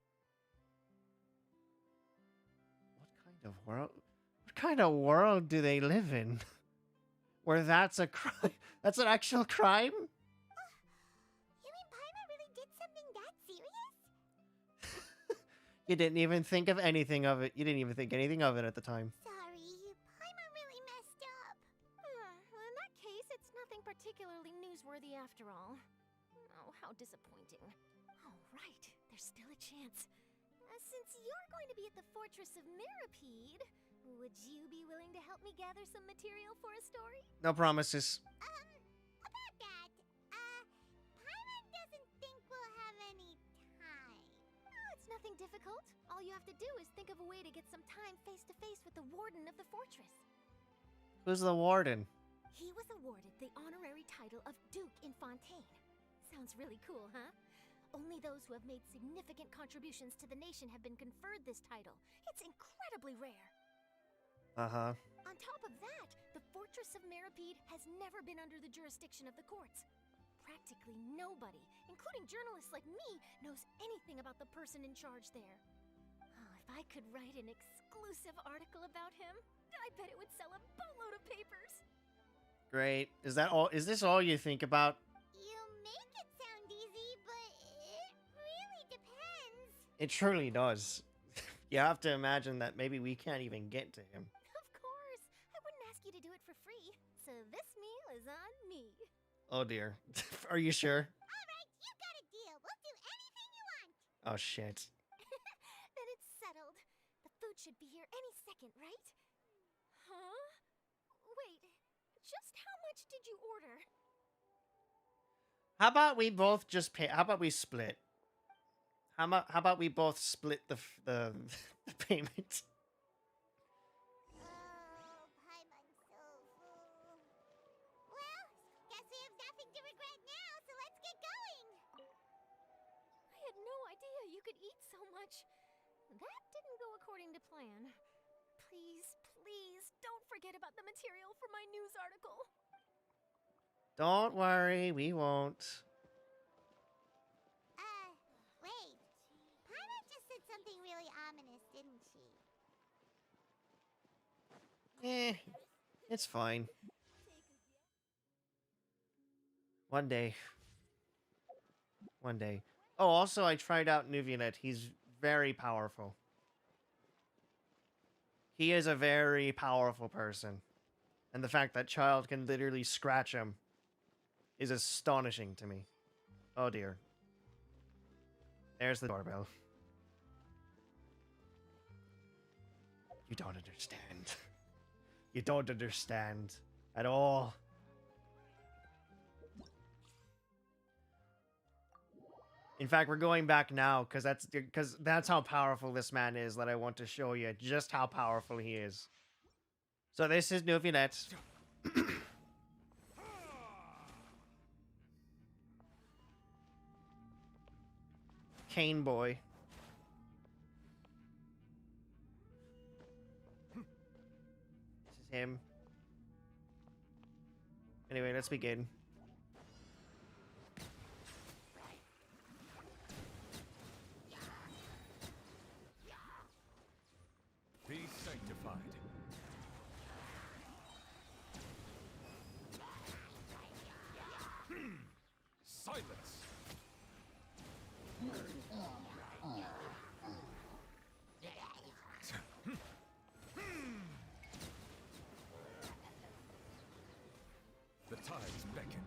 What kind of world do they live in? Where that's a crime? That's an actual crime? You mean Paimon really did something that serious? You didn't even think of anything of it. You didn't even think anything of it at the time. Sorry, Paimon really messed up. Well, in that case, it's nothing particularly newsworthy after all. Oh, how disappointing. Oh, right. There's still a chance. Since you're going to be at the Fortress of Meropide, would you be willing to help me gather some material for a story? No promises. About that, Paimon doesn't think we'll have any time. Oh, it's nothing difficult. All you have to do is think of a way to get some time face-to-face with the warden of the fortress. Who's the warden? He was awarded the honorary title of Duke in Fontaine. Sounds really cool, huh? Only those who have made significant contributions to the nation have been conferred this title. It's incredibly rare. Uh-huh. On top of that, the Fortress of Meropide has never been under the jurisdiction of the courts. Practically nobody, including journalists like me, knows anything about the person in charge there. Oh, if I could write an exclusive article about him, I bet it would sell a boatload of papers. Great. Is that all? Is this all you think about? You make it sound easy, but it really depends. It truly does. You have to imagine that maybe we can't even get to him. Of course. I wouldn't ask you to do it for free. So this meal is on me. Oh dear. Are you sure? Alright, you got a deal. We'll do anything you want. Oh shit. Then it's settled. The food should be here any second, right? Huh? Wait, just how much did you order? How about we both just pay? How about we split? How about we both split the payment? Oh, Paimon's so full. Well, guess we have nothing to regret now, so let's get going. I had no idea you could eat so much. That didn't go according to plan. Please, please, don't forget about the material for my news article. Don't worry, we won't. Wait. Paimon just said something really ominous, didn't she? It's fine. One day. One day. Oh, also, I tried out Nuvianet. He's very powerful. He is a very powerful person. And the fact that Child can literally scratch him is astonishing to me. Oh dear. There's the doorbell. You don't understand. You don't understand at all. In fact, we're going back now because that's how powerful this man is that I want to show you just how powerful he is. So this is Nuvianet. Cane boy. This is him. Anyway, let's begin. Be sanctified. Silence. The tides beckon.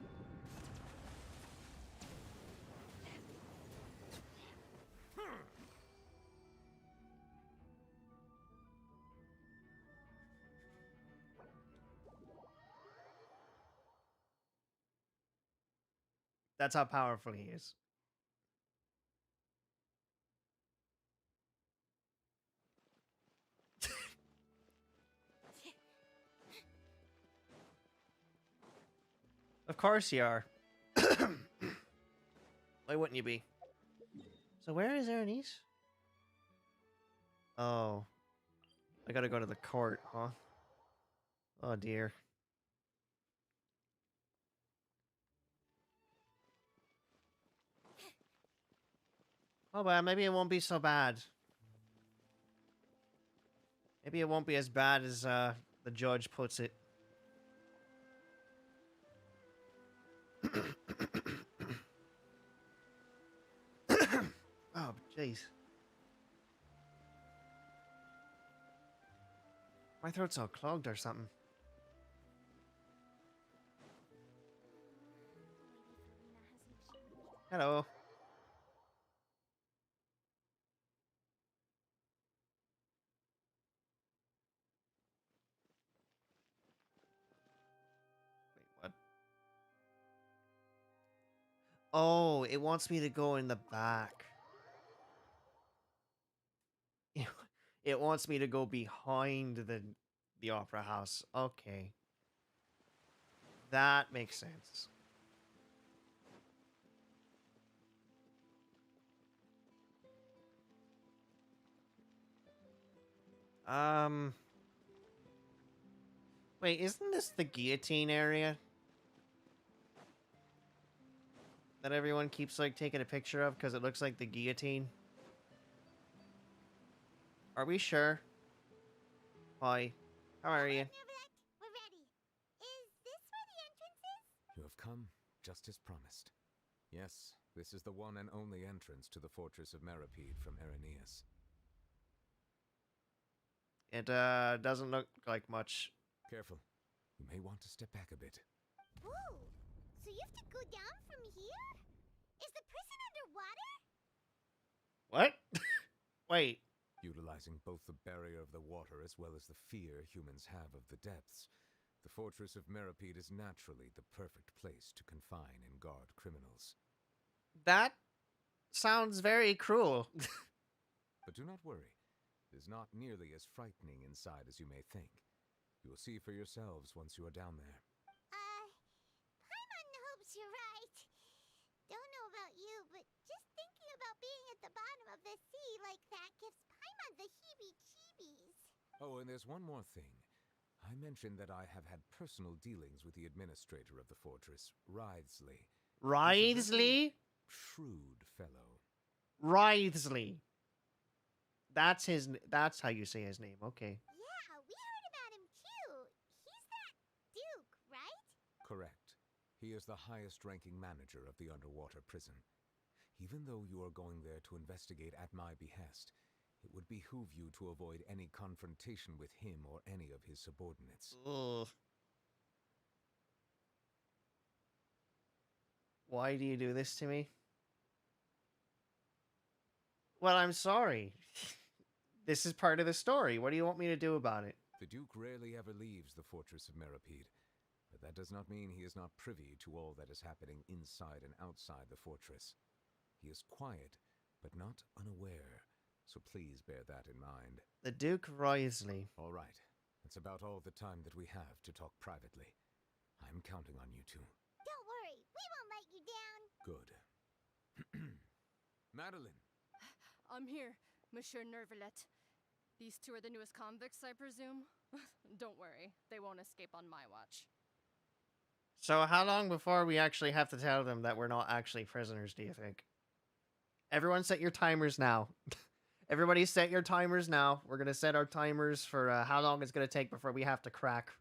That's how powerful he is. Of course you are. Why wouldn't you be? So where is Ernie's? Oh. I gotta go to the court, huh? Oh dear. Oh well, maybe it won't be so bad. Maybe it won't be as bad as the judge puts it. Oh, jeez. My throat's all clogged or something. Hello. Wait, what? Oh, it wants me to go in the back. It wants me to go behind the opera house. Okay. That makes sense. Wait, isn't this the guillotine area? That everyone keeps, like, taking a picture of because it looks like the guillotine? Are we sure? Hi. How are you? We're ready. Is this where the entrance is? You have come, just as promised. Yes, this is the one and only entrance to the fortress of Meripede from Irenaeus. It, doesn't look like much. Careful. You may want to step back a bit. Whoa! So you have to go down from here? Is the prison underwater? What? Wait. Utilizing both the barrier of the water as well as the fear humans have of the depths, the fortress of Meripede is naturally the perfect place to confine and guard criminals. That sounds very cruel. But do not worry. It is not nearly as frightening inside as you may think. You will see for yourselves once you are down there. Paimon hopes you're right. Don't know about you, but just thinking about being at the bottom of the sea like that gives Paimon the heebie-jeebies. Oh, and there's one more thing. I mentioned that I have had personal dealings with the administrator of the fortress, Wriothesley. Wriothesley? Shrewd fellow. Wriothesley. That's how you say his name. Okay. Yeah, we heard about him too. He's that Correct. He is the highest-ranking manager of the underwater prison. Even though you are going there to investigate at my behest, it would behoove you to avoid any confrontation with him or any of his subordinates. Ugh. Why do you do this to me? Well, I'm sorry. This is part of the story. What do you want me to do about it? The Duke rarely ever leaves the fortress of Meripede, but that does not mean he is not privy to all that is happening inside and outside the fortress. He is quiet, but not unaware, so please bear that in mind. The Duke Wriothesley. All right, that's about all the time that we have to talk privately. I'm counting on you two. Don't worry, we won't let you down. Good. Madeline! I'm here, Monsieur Nervalet. These two are the newest convicts, I presume? Don't worry, they won't escape on my watch. So how long before we actually have to tell them that we're not actually prisoners, do you think? Everyone set your timers now. Everybody set your timers now. We're going to set our timers for how long it's going to take before we have to crack.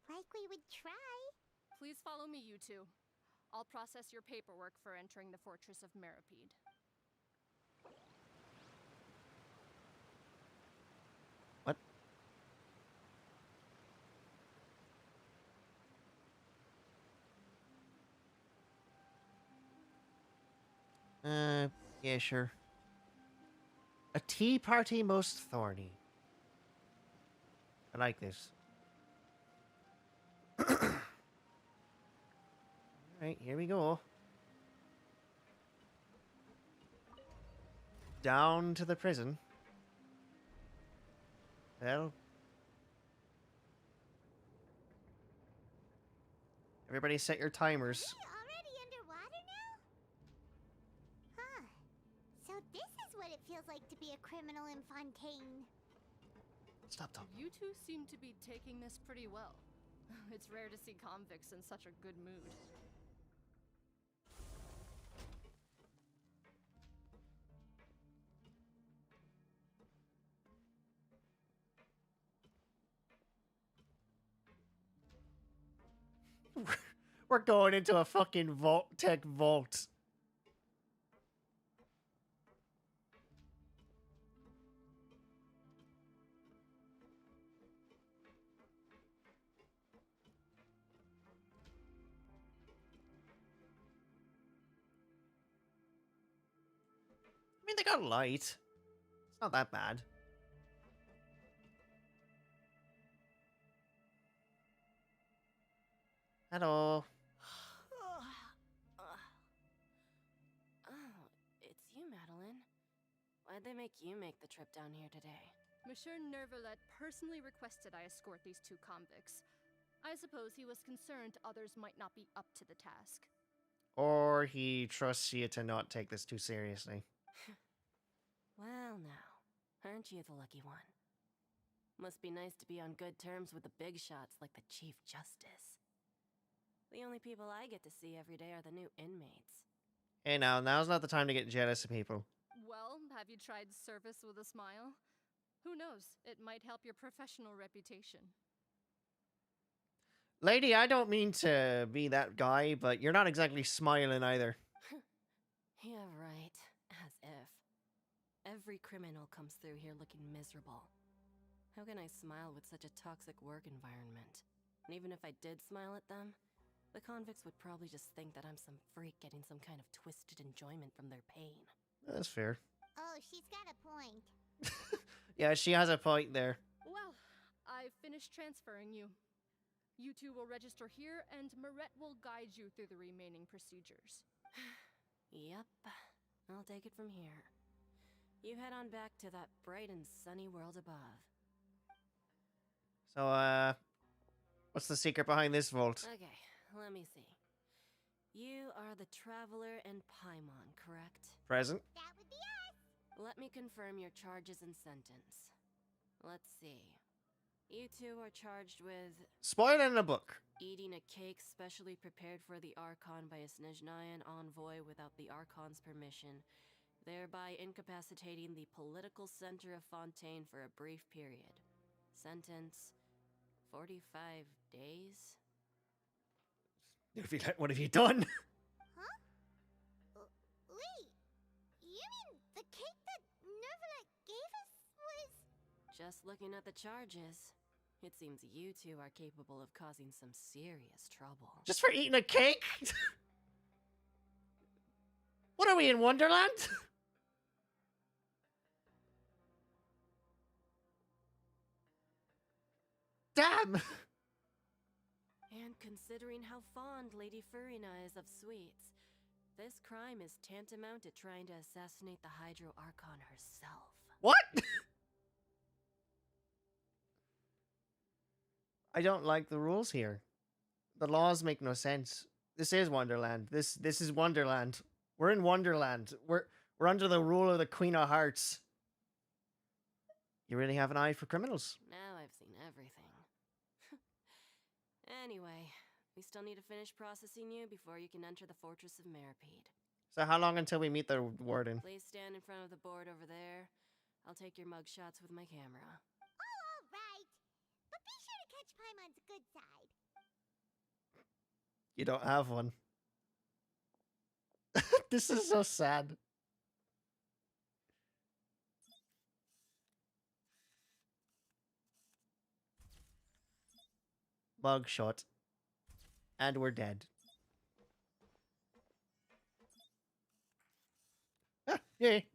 Like we would try. Please follow me, you two. I'll process your paperwork for entering the Fortress of Meripede. What? Yeah, sure. A tea party most thorny. I like this. Alright, here we go. Down to the prison. Well. Everybody set your timers. Are we already underwater now? Huh. So this is what it feels like to be a criminal in Fontaine. Stop talking. You two seem to be taking this pretty well. It's rare to see convicts in such a good mood. We're going into a fucking tech vault. I mean, they got light. It's not that bad. Hello. Oh, it's you, Madeline. Why'd they make you make the trip down here today? Monsieur Nervalet personally requested I escort these two convicts. I suppose he was concerned others might not be up to the task. Or he trusts you to not take this too seriously. Well, now, aren't you the lucky one? Must be nice to be on good terms with the big shots like the Chief Justice. The only people I get to see every day are the new inmates. Hey, now's not the time to get jealous of people. Well, have you tried service with a smile? Who knows, it might help your professional reputation. Lady, I don't mean to be that guy, but you're not exactly smiling either. Yeah, right. As if. Every criminal comes through here looking miserable. How can I smile with such a toxic work environment? And even if I did smile at them, the convicts would probably just think that I'm some freak getting some kind of twisted enjoyment from their pain. That's fair. Oh, she's got a point. Yeah, she has a point there. Well, I've finished transferring you. You two will register here, and Marette will guide you through the remaining procedures. Yep. I'll take it from here. You head on back to that bright and sunny world above. So, what's the secret behind this vault? Okay, let me see. You are the Traveler and Paimon, correct? Present. That would be us. Let me confirm your charges and sentence. Let's see. You two are charged with Spoiled in the book. eating a cake specially prepared for the Archon by a Snezhnayan envoy without the Archon's permission, thereby incapacitating the political center of Fontaine for a brief period. Sentence: 45 days? What have you done? Huh? Wait, you mean the cake that Nervala gave us was... Just looking at the charges, it seems you two are capable of causing some serious trouble. Just for eating a cake? What are we in Wonderland? Damn! And considering how fond Lady Furina is of sweets, this crime is tantamount to trying to assassinate the Hydro Archon herself. What? I don't like the rules here. The laws make no sense. This is Wonderland. This is Wonderland. We're in Wonderland. We're under the rule of the Queen of Hearts. You really have an eye for criminals. Now I've seen everything. Anyway, we still need to finish processing you before you can enter the Fortress of Meripede. So how long until we meet the warden? Please stand in front of the board over there. I'll take your mug shots with my camera. Oh, all right. But be sure to catch Paimon's good side. You don't have one. This is so sad. Mug shot. And we're dead. Ah, yay.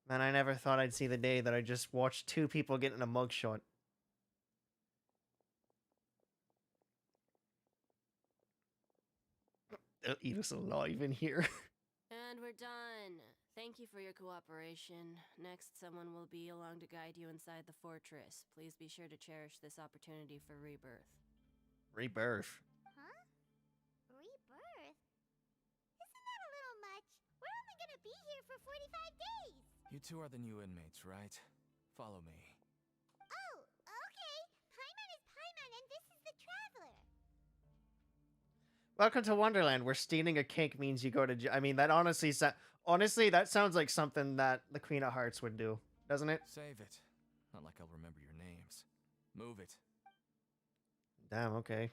Man, I never thought I'd see the day that I just watched 2 people get in a mugshot. They'll eat us alive in here. And we're done. Thank you for your cooperation. Next, someone will be along to guide you inside the fortress. Please be sure to cherish this opportunity for rebirth. Rebirth. Huh? Rebirth? Isn't that a little much? We're only gonna be here for 45 days! You two are the new inmates, right? Follow me. Oh, okay. Paimon is Paimon, and this is the Traveler. Welcome to Wonderland, where stealing a cake means you go to jail. I mean, that honestly that sounds like something that the Queen of Hearts would do, doesn't it? Save it. Not like I'll remember your names. Move it. Damn, okay.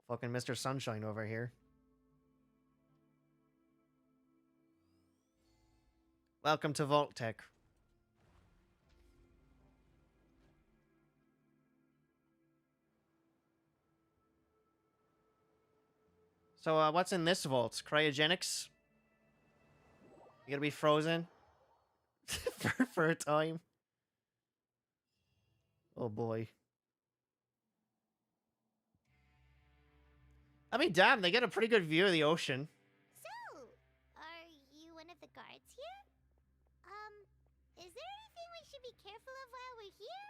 Fucking Mr. Sunshine over here. Welcome to Vault Tech. So, what's in this vault? Cryogenics? You gonna be frozen? for a time? Oh boy. I mean, damn, they get a pretty good view of the ocean. So, are you one of the guards here? Is there anything we should be careful of while we're here?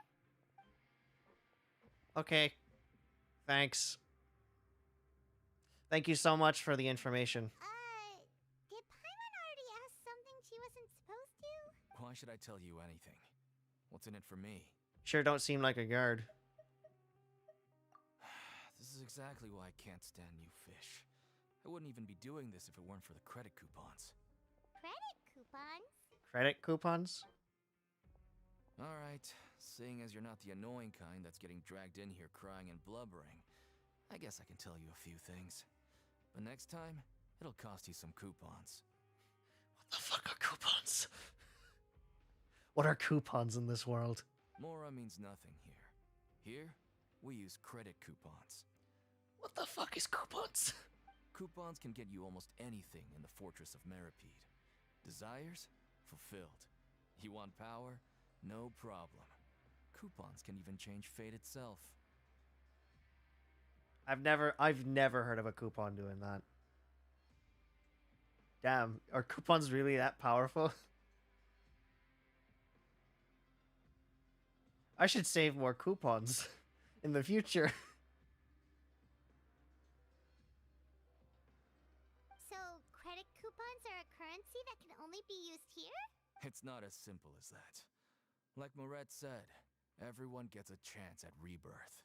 Okay. Thanks. Thank you so much for the information. Did Paimon already ask something she wasn't supposed to? Why should I tell you anything? What's in it for me? Sure don't seem like a guard. This is exactly why I can't stand you fish. I wouldn't even be doing this if it weren't for the credit coupons. Credit coupons? Credit coupons? Alright, seeing as you're not the annoying kind that's getting dragged in here crying and blubbering, I guess I can tell you a few things. But next time, it'll cost you some coupons. What the fuck are coupons? What are coupons in this world? Mora means nothing here. Here, we use credit coupons. What the fuck is coupons? Coupons can get you almost anything in the Fortress of Meripede. Desires? Fulfilled. You want power? No problem. Coupons can even change fate itself. I've never heard of a coupon doing that. Damn, are coupons really that powerful? I should save more coupons in the future. So, credit coupons are a currency that can only be used here? It's not as simple as that. Like Moret said, everyone gets a chance at rebirth.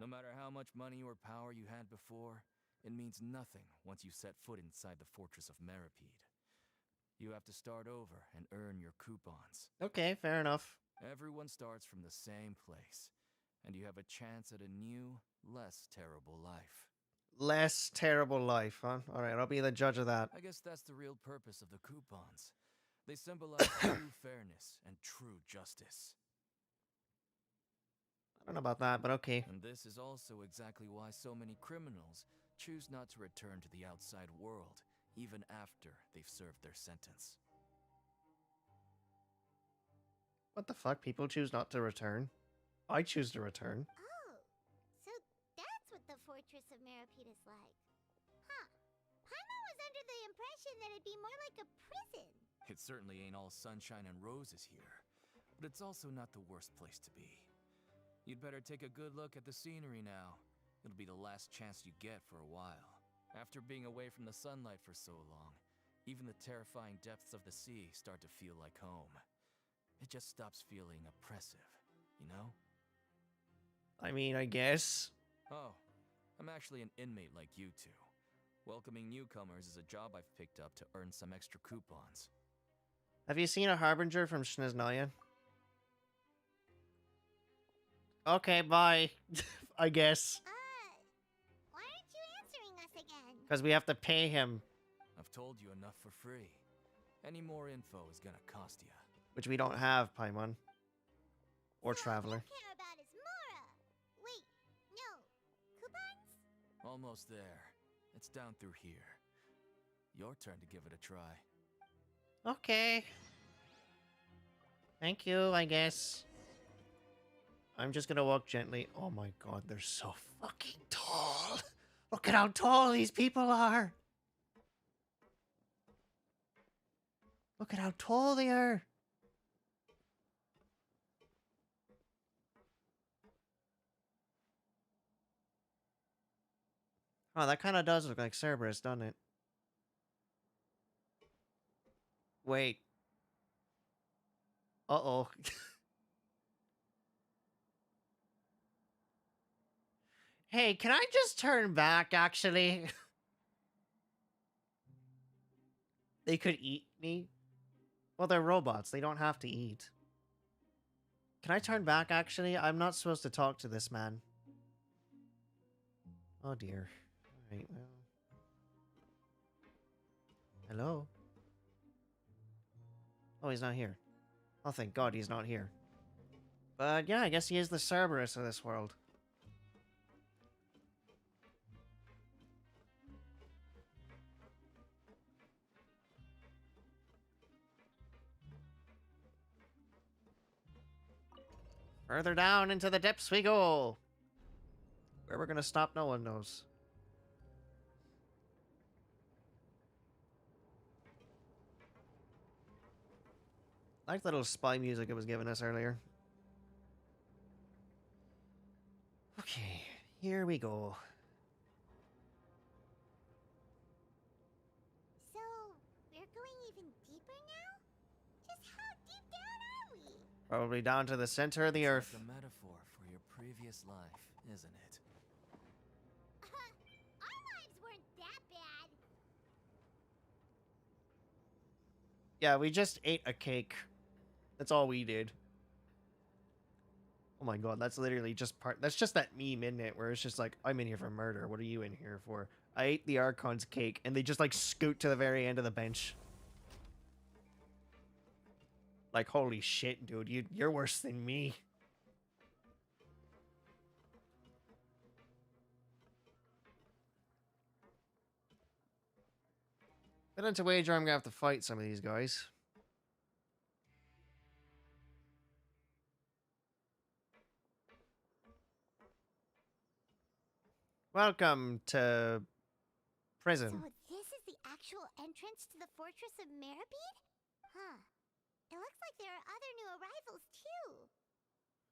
No matter how much money or power you had before, it means nothing once you set foot inside the Fortress of Meripede. You have to start over and earn your coupons. Okay, fair enough. Everyone starts from the same place, and you have a chance at a new, less terrible life. Less terrible life, huh? Alright, I'll be the judge of that. I guess that's the real purpose of the coupons. They symbolize true fairness and true justice. I don't know about that, but okay. And this is also exactly why so many criminals choose not to return to the outside world, even after they've served their sentence. What the fuck? People choose not to return? I choose to return. Oh, so that's what the Fortress of Meripede is like. Huh. Paimon was under the impression that it'd be more like a prison. It certainly ain't all sunshine and roses here, but it's also not the worst place to be. You'd better take a good look at the scenery now. It'll be the last chance you get for a while. After being away from the sunlight for so long, even the terrifying depths of the sea start to feel like home. It just stops feeling oppressive, you know? I mean, I guess. Oh, I'm actually an inmate like you two. Welcoming newcomers is a job I've picked up to earn some extra coupons. Have you seen a Harbinger from Snezhnaya? Okay, bye. I guess. Why aren't you answering us again? Because we have to pay him, I've told you enough for free. Any more info is gonna cost you. which we don't have, Paimon. Or So Traveler. All you care about is Mora. Wait, no. Coupons? Almost there. It's down through here. Your turn to give it a try. Okay. Thank you, I guess. I'm just gonna walk gently. Oh my god, they're so fucking tall. Look at how tall these people are. Look at how tall they are. Oh, that kind of does look like Cerberus, doesn't it? Wait. Uh-oh. Hey, can I just turn back, actually? They could eat me. Well, they're robots. They don't have to eat. Can I turn back, actually? I'm not supposed to talk to this man. Oh, dear. Alright, well. Hello? Oh, he's not here. Oh, thank God he's not here. But yeah, I guess he is the Cerberus of this world. Further down into the depths we go. Where we're gonna stop, no one knows. I like the little spy music it was giving us earlier. Okay, here we go. So, we're going even deeper now? Just how deep down are we? Probably down to the center of the earth. It's like a metaphor for your previous life, isn't it? Our lives weren't that bad. Yeah, we just ate a cake. That's all we did. Oh my god, that's literally just that's just that meme, isn't it? Where it's just like, I'm in here for murder. What are you in here for? I ate the Archon's cake, and they just like scoot to the very end of the bench. Like, holy shit, dude, you're worse than me. But into wager, I'm gonna have to fight some of these guys. Welcome to prison. So this is the actual entrance to the Fortress of Meripede? Huh. It looks like there are other new arrivals, too.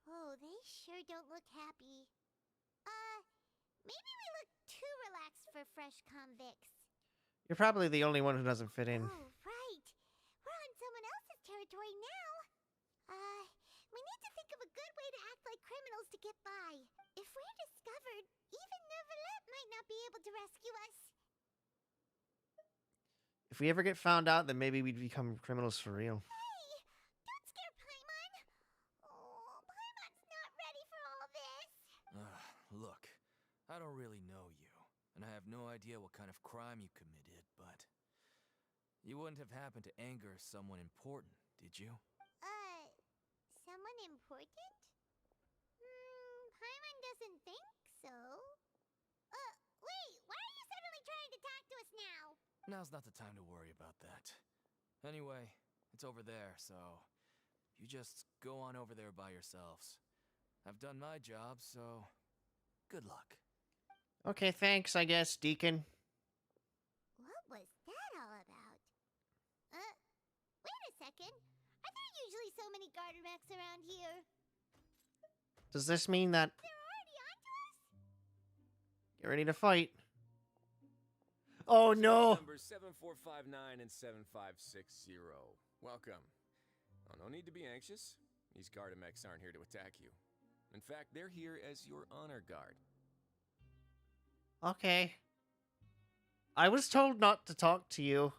Oh, they sure don't look happy. Maybe we look too relaxed for fresh convicts. You're probably the only one who doesn't fit in. Oh, right. We're on someone else's territory now. We need to think of a good way to act like criminals to get by. If we're discovered, even Neuvillette might not be able to rescue us. If we ever get found out, then maybe we'd become criminals for real. Hey! Don't scare Paimon! Oh, Paimon's not ready for all this. I don't really know you, and I have no idea what kind of crime you committed, but you wouldn't have happened to anger someone important, did you? Someone important? Paimon doesn't think so. Wait, why are you suddenly trying to talk to us now? Now's not the time to worry about that. Anyway, it's over there, so you just go on over there by yourselves. I've done my job, so good luck. Okay, thanks, I guess, Deacon. What was that all about? Wait a second. Are there usually so many garter mechs around here? Does this mean that... They're already onto us? Get ready to fight. Oh no! Numbers 7459 and 7560. Welcome. Oh, no need to be anxious. These Gardamex aren't here to attack you. In fact, they're here as your honor guard. Okay. I was told not to talk to you.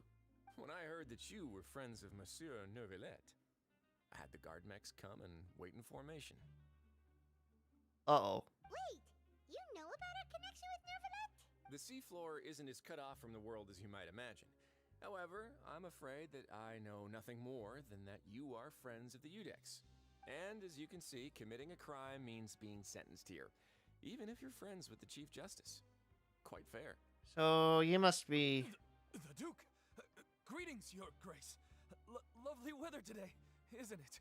When I heard that you were friends of Monsieur Neuvillette, I had the Guardmex come and wait in formation. Uh-oh. Wait, you know about our connection with Neuvillette? The seafloor isn't as cut off from the world as you might imagine. However, I'm afraid that I know nothing more than that you are friends of the Udex. And as you can see, committing a crime means being sentenced here, even if you're friends with the Chief Justice. Quite fair. So, you must be... The Duke! Greetings, Your Grace. Lovely weather today, isn't it?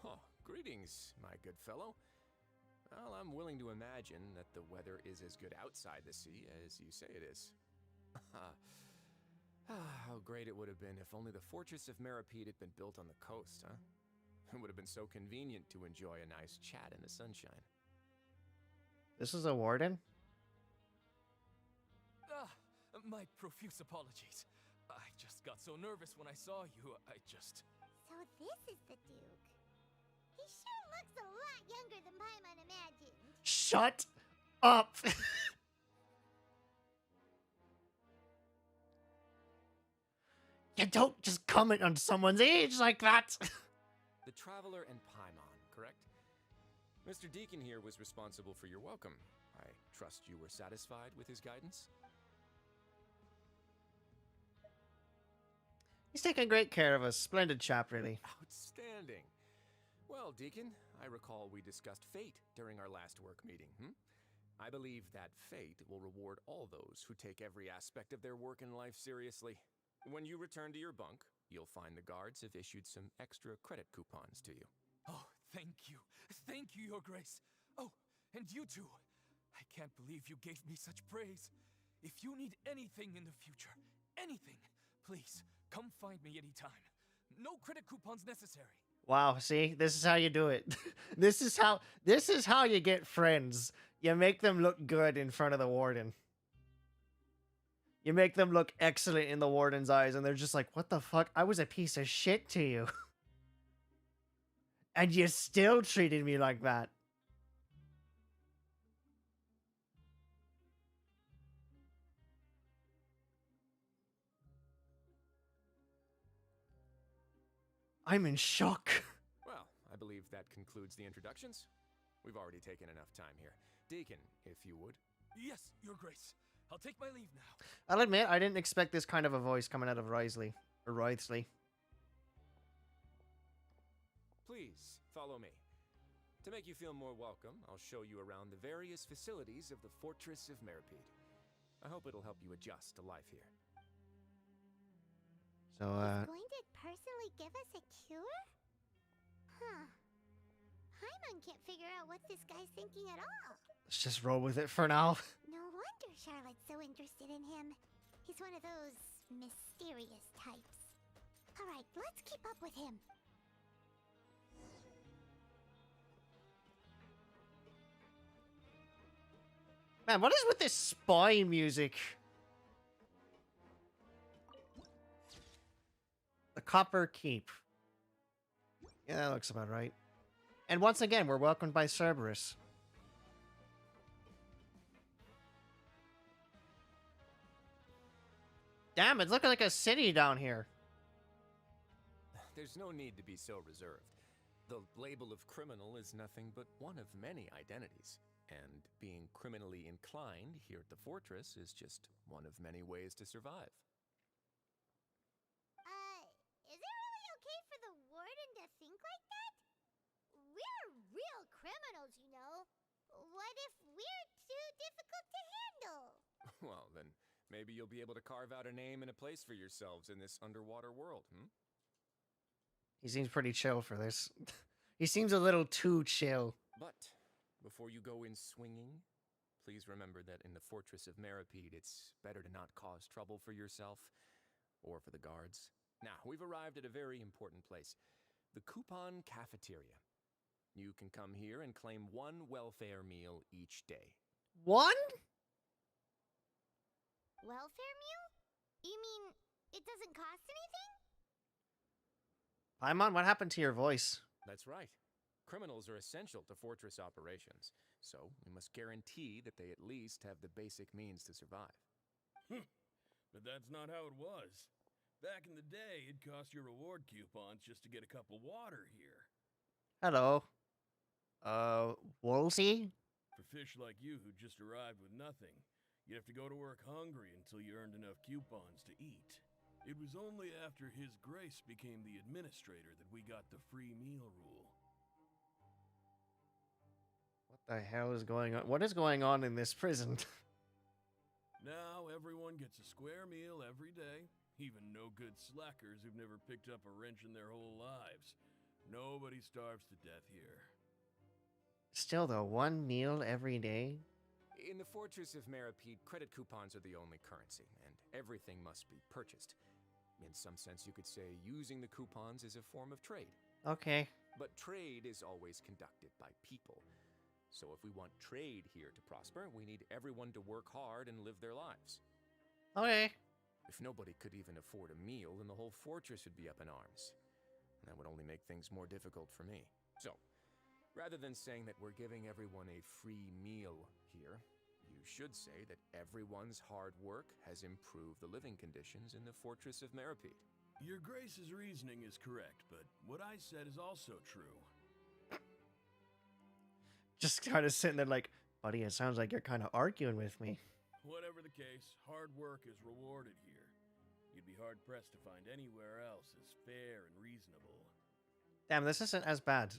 Oh, greetings, my good fellow. Well, I'm willing to imagine that the weather is as good outside the sea as you say it is. How great it would have been if only the Fortress of Meripede had been built on the coast, huh? It would have been so convenient to enjoy a nice chat in the sunshine. This is a warden? My profuse apologies. I just got so nervous when I saw you, So this is the Duke. He sure looks a lot younger than Paimon imagined. Shut up! You don't just comment on someone's age like that! The Traveler and Paimon, correct? Mr. Deacon here was responsible for your welcome. I trust you were satisfied with his guidance? He's taking great care of us. Splendid chap, really. Outstanding. Well, Deacon, I recall we discussed fate during our last work meeting, I believe that fate will reward all those who take every aspect of their work in life seriously. When you return to your bunk, you'll find the guards have issued some extra credit coupons to you. Oh, thank you. Thank you, Your Grace. Oh, and you too. I can't believe you gave me such praise. If you need anything in the future, anything, please, come find me anytime. No credit coupons necessary. Wow, see? This is how you do it. This is how you get friends. You make them look good in front of the warden. You make them look excellent in the warden's eyes, and they're just like, what the fuck? I was a piece of shit to you. And you still treated me like that. I'm in shock. Well, I believe that concludes the introductions. We've already taken enough time here. Deacon, if you would. Yes, Your Grace. I'll take my leave now. I'll admit, I didn't expect this kind of a voice coming out of Wriothesley. Or Wriothesley. Please, follow me. To make you feel more welcome, I'll show you around the various facilities of the Fortress of Meripede. I hope it'll help you adjust to life here. So, He's going to personally give us a cure? Huh. Paimon can't figure out what this guy's thinking at all. let's just roll with it for now. No wonder Charlotte's so interested in him. He's one of those mysterious types. Alright, let's keep up with him. Man, what is with this spy music? The Copper Keep. Yeah, that looks about right. And once again, we're welcomed by Cerberus. Damn, it's looking like a city down here. There's no need to be so reserved. The label of criminal is nothing but one of many identities. And being criminally inclined here at the fortress is just one of many ways to survive. Is it really okay for the warden to think like that? We're real criminals, you know. What if we're too difficult to handle? Well, then maybe you'll be able to carve out a name and a place for yourselves in this underwater world, hmm? He seems pretty chill for this. He seems a little too chill. But before you go in swinging, please remember that in the Fortress of Meripede, it's better to not cause trouble for yourself or for the guards. Now, we've arrived at a very important place, the Coupon Cafeteria. You can come here and claim one welfare meal each day. One? Welfare meal? You mean it doesn't cost anything? Paimon, what happened to your voice? That's right. Criminals are essential to fortress operations, so we must guarantee that they at least have the basic means to survive. But that's not how it was. Back in the day, it cost your reward coupons just to get a cup of water here. Hello. Woolsey? For fish like you who just arrived with nothing, you'd have to go to work hungry until you earned enough coupons to eat. It was only after His Grace became the administrator that we got the free meal rule. What the hell is going on? What is going on in this prison? Now everyone gets a square meal every day, even no-good slackers who've never picked up a wrench in their whole lives. Nobody starves to death here. Still though, one meal every day? In the Fortress of Meripede, credit coupons are the only currency, and everything must be purchased. In some sense, you could say using the coupons is a form of trade. Okay. But trade is always conducted by people. So if we want trade here to prosper, we need everyone to work hard and live their lives. Okay. If nobody could even afford a meal, then the whole fortress would be up in arms. And that would only make things more difficult for me. So, rather than saying that we're giving everyone a free meal here, you should say that everyone's hard work has improved the living conditions in the Fortress of Meripede. Your Grace's reasoning is correct, but what I said is also true. Just kind of sitting there like, buddy, it sounds like you're kind of arguing with me. Whatever the case, hard work is rewarded here. You'd be hard-pressed to find anywhere else as fair and reasonable. Damn, this isn't as bad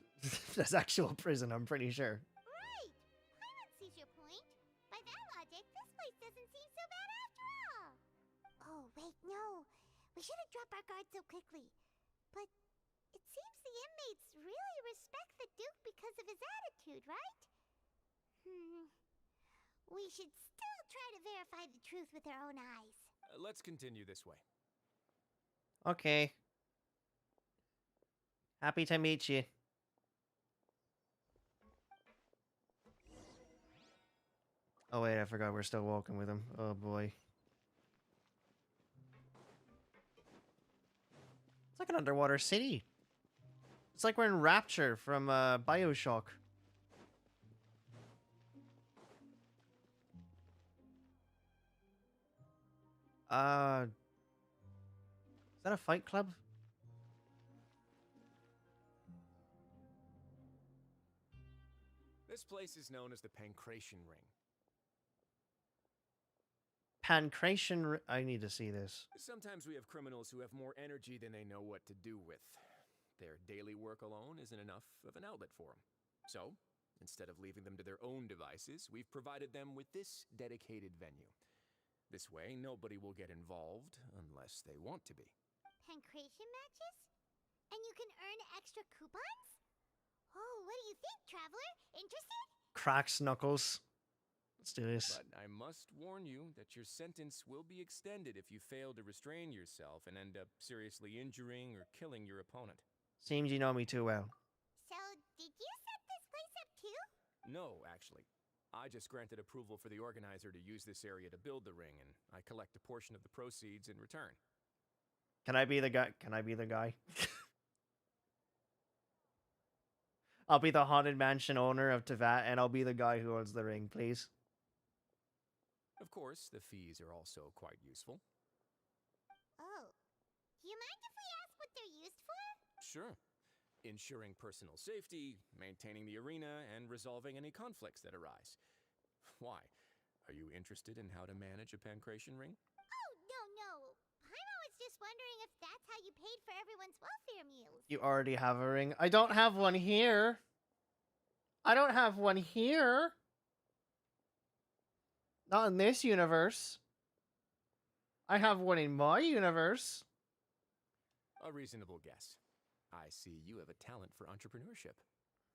as actual prison, I'm pretty sure. Right! Paimon sees your point. By that logic, this place doesn't seem so bad after all. Oh, wait, no. We shouldn't drop our guard so quickly. But it seems the inmates really respect the Duke because of his attitude, right? We should still try to verify the truth with our own eyes. Let's continue this way. Okay. Happy to meet you. Oh wait, I forgot we're still walking with him. Oh boy. It's like an underwater city. It's like we're in Rapture from BioShock. Is that a fight club? This place is known as the Pancration Ring. I need to see this. Sometimes we have criminals who have more energy than they know what to do with. Their daily work alone isn't enough of an outlet for them. So, instead of leaving them to their own devices, we've provided them with this dedicated venue. This way, nobody will get involved unless they want to be. Pancration matches? And you can earn extra coupons? Oh, what do you think, traveler? Interested? Cracks knuckles. Let's do this. But I must warn you that your sentence will be extended if you fail to restrain yourself and end up seriously injuring or killing your opponent. Seems you know me too well. So, did you set this place up too? No, actually. I just granted approval for the organizer to use this area to build the ring, and I collect a portion of the proceeds in return. Can I be the guy? Can I be the guy? I'll be the haunted mansion owner of Tevat, and I'll be the guy who owns the ring, please. Of course, the fees are also quite useful. Oh. Do you mind if we ask what they're used for? Sure. ensuring personal safety, maintaining the arena, and resolving any conflicts that arise. Why? Are you interested in how to manage a pancration ring? Oh, no. Paimon was just wondering if that's how you paid for everyone's welfare meals. You already have a ring. I don't have one here. I don't have one here. Not in this universe. I have one in my universe. A reasonable guess. I see you have a talent for entrepreneurship.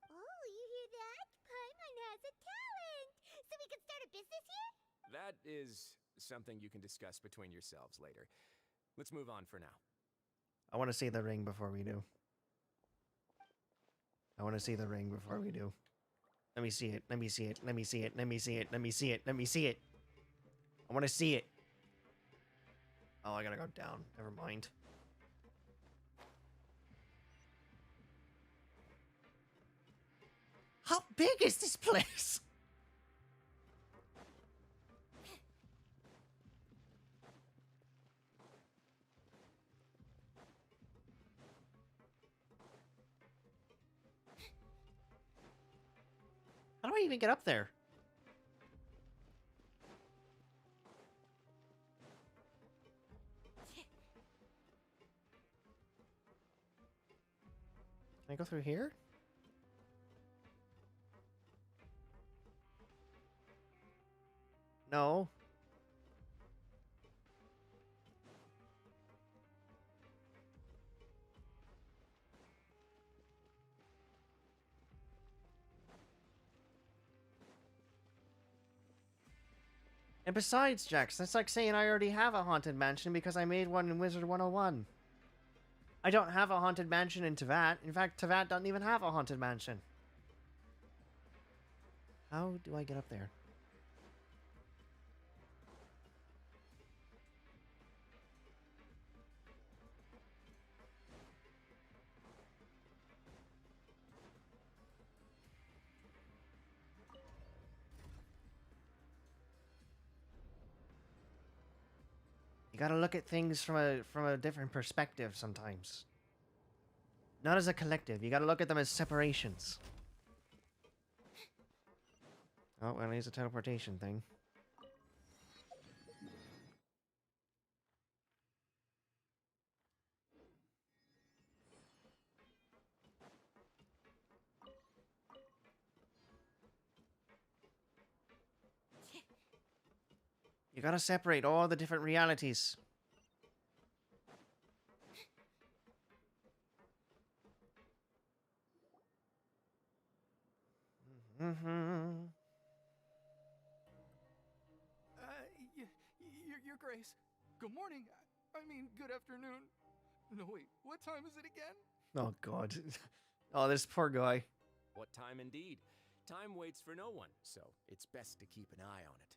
Oh, you hear that? Paimon has a talent! So we can start a business here? That is something you can discuss between yourselves later. Let's move on for now. I want to see the ring before we do. I want to see the ring before we do. Let me see it. Let me see it. Let me see it. Let me see it. Let me see it. Let me see it. I want to see it. Oh, I gotta go down. Never mind. How big is this place? How do I even get up there? Can I go through here? No. And besides, Jax, that's like saying I already have a haunted mansion because I made one in Wizard 101. I don't have a haunted mansion in Teyvat. In fact, Teyvat doesn't even have a haunted mansion. How do I get up there? You gotta look at things from a different perspective sometimes. Not as a collective. You gotta look at them as separations. Oh, well, here's a teleportation thing. You gotta separate all the different realities. Mm-hmm. Your Grace. Good morning. I mean, good afternoon. No, wait, what time is it again? Oh, God. Oh, this poor guy. What time indeed? Time waits for no one, so it's best to keep an eye on it.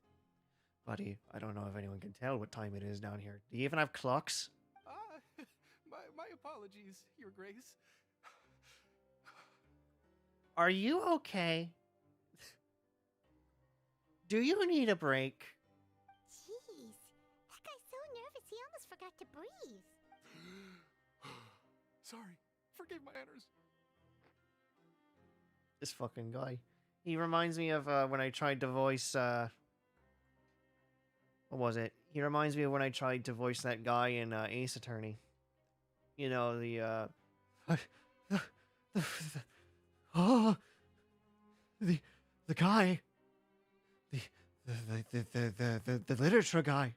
Buddy, I don't know if anyone can tell what time it is down here. Do you even have clocks? My apologies, Your Grace. Are you okay? Do you need a break? Jeez, that guy's so nervous he almost forgot to breathe. Sorry, forgive my manners. This fucking guy. He reminds me of when I tried to voice, what was it? He reminds me of when I tried to voice that guy in Ace Attorney. You know, the guy. The literature guy.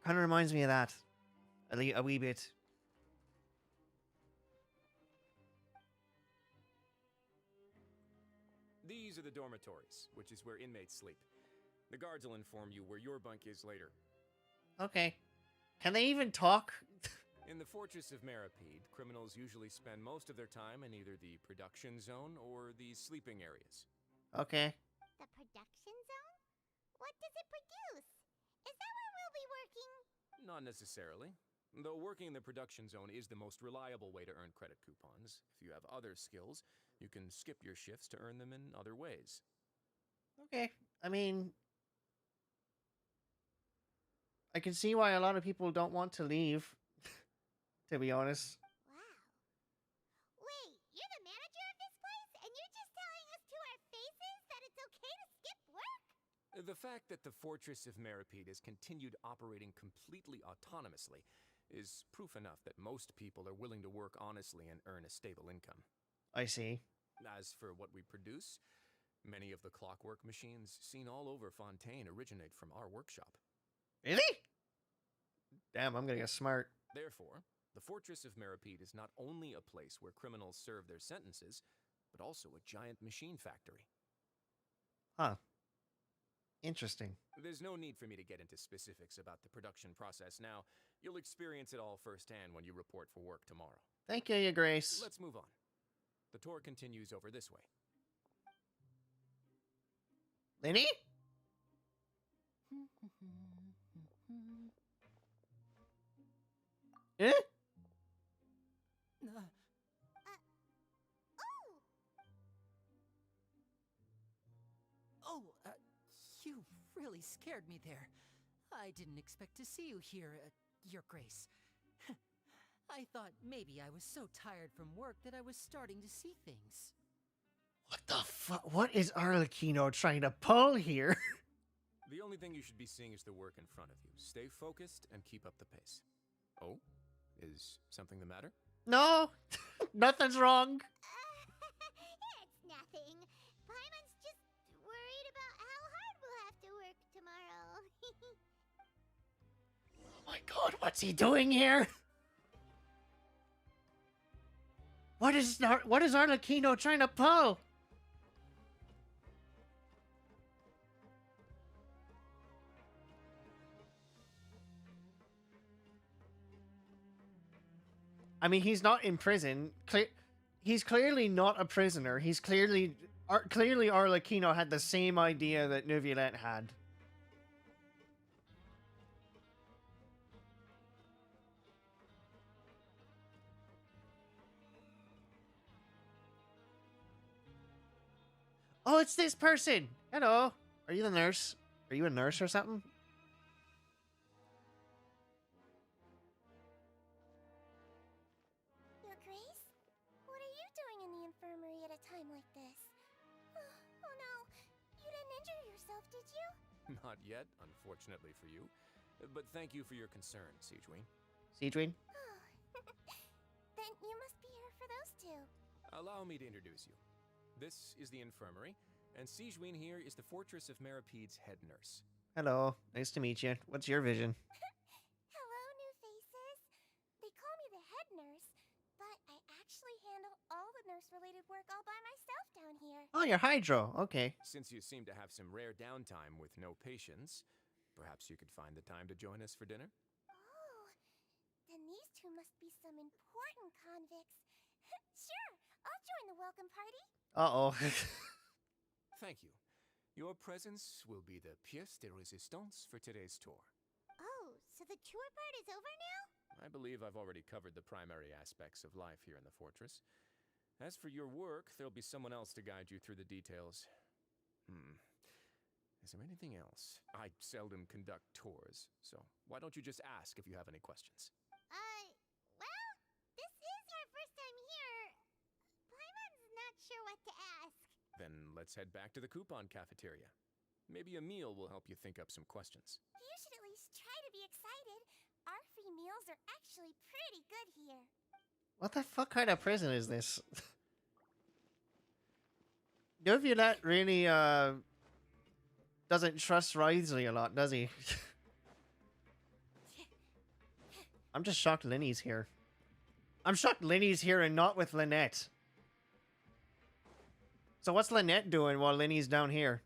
Kind of reminds me of that. A wee bit. These are the dormitories, which is where inmates sleep. The guards will inform you where your bunk is later. Okay. Can they even talk? In the Fortress of Maripede, criminals usually spend most of their time in either the production zone or the sleeping areas. Okay. The production zone? What does it produce? Is that where we'll be working? Not necessarily. Though working in the production zone is the most reliable way to earn credit coupons. If you have other skills, you can skip your shifts to earn them in other ways. Okay. I mean, I can see why a lot of people don't want to leave. to be honest. Wow. Wait, you're the manager of this place, and you're just telling us to our faces that it's okay to skip work? The fact that the Fortress of Meripede has continued operating completely autonomously is proof enough that most people are willing to work honestly and earn a stable income. I see. As for what we produce, many of the clockwork machines seen all over Fontaine originate from our workshop. Really? Damn, I'm gonna get smart. Therefore, the Fortress of Meripede is not only a place where criminals serve their sentences, but also a giant machine factory. Huh. Interesting. There's no need for me to get into specifics about the production process now. You'll experience it all firsthand when you report for work tomorrow. Thank you, Your Grace. Let's move on. The tour continues over this way. Lenny? Eh? Oh! Oh, you really scared me there. I didn't expect to see you here, Your Grace. I thought maybe I was so tired from work that I was starting to see things. What the fuck? What is Arlecchino trying to pull here? The only thing you should be seeing is the work in front of you. Stay focused and keep up the pace. Oh? Is something the matter? No! Nothing's wrong. It's nothing. Paimon's just worried about how hard we'll have to work tomorrow. Oh my god, what's he doing here? What is Arlecchino trying to pull? I mean, he's not in prison. He's clearly not a prisoner. He's clearly Arlecchino had the same idea that Neuvillette had. Oh, it's this person. Hello. Are you the nurse? Are you a nurse or something? Your Grace? What are you doing in the infirmary at a time like this? Oh no, you didn't injure yourself, did you? Not yet, unfortunately for you. But thank you for your concern, Sigewin. Sigewin? Then you must be here for those two. Allow me to introduce you. This is the infirmary, and Sigewin here is the Fortress of Meripede's head nurse. Hello. Nice to meet you. What's your vision? Hello, new faces. They call me the head nurse, but I actually handle all the nurse-related work all by myself down here. Oh, you're Hydro. Okay. Since you seem to have some rare downtime with no patients, perhaps you could find the time to join us for dinner? Oh, then these two must be some important convicts. Sure, I'll join the welcome party. Uh-oh. Thank you. Your presence will be the pièce de résistance for today's tour. Oh, so the tour part is over now? I believe I've already covered the primary aspects of life here in the fortress. As for your work, there'll be someone else to guide you through the details. Is there anything else? I seldom conduct tours, so why don't you just ask if you have any questions? Well, this is our first time here. Paimon's not sure what to ask. Then let's head back to the coupon cafeteria. Maybe a meal will help you think up some questions. You should at least try to be excited. Our free meals are actually pretty good here. What the fuck kind of prison is this? Neuvillette really, doesn't trust Wriothesley a lot, does he? I'm just shocked Linny's here. I'm shocked Linny's here and not with Lynette. So what's Lynette doing while Linny's down here?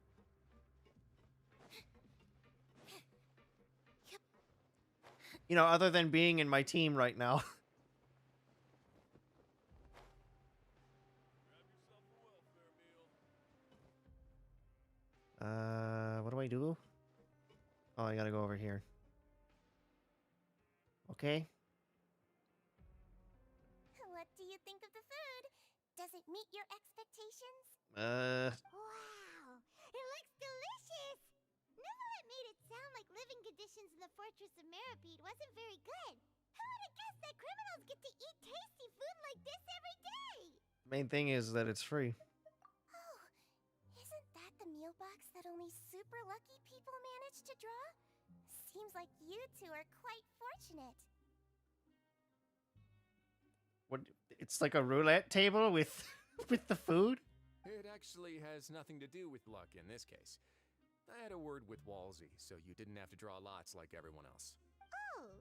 You know, other than being in my team right now. What do I do? Oh, I gotta go over here. Okay. What do you think of the food? Does it meet your expectations? Uh, Wow, it looks delicious! Neuvillette made it sound like living conditions in the Fortress of Meripede wasn't very good. Who would have guessed that criminals get to eat tasty food like this every day? Main thing is that it's free. Oh, isn't that the meal box that only super lucky people manage to draw? Seems like you two are quite fortunate. What? It's like a roulette table with with the food. It actually has nothing to do with luck in this case. I had a word with Walsey, so you didn't have to draw lots like everyone else. Oh,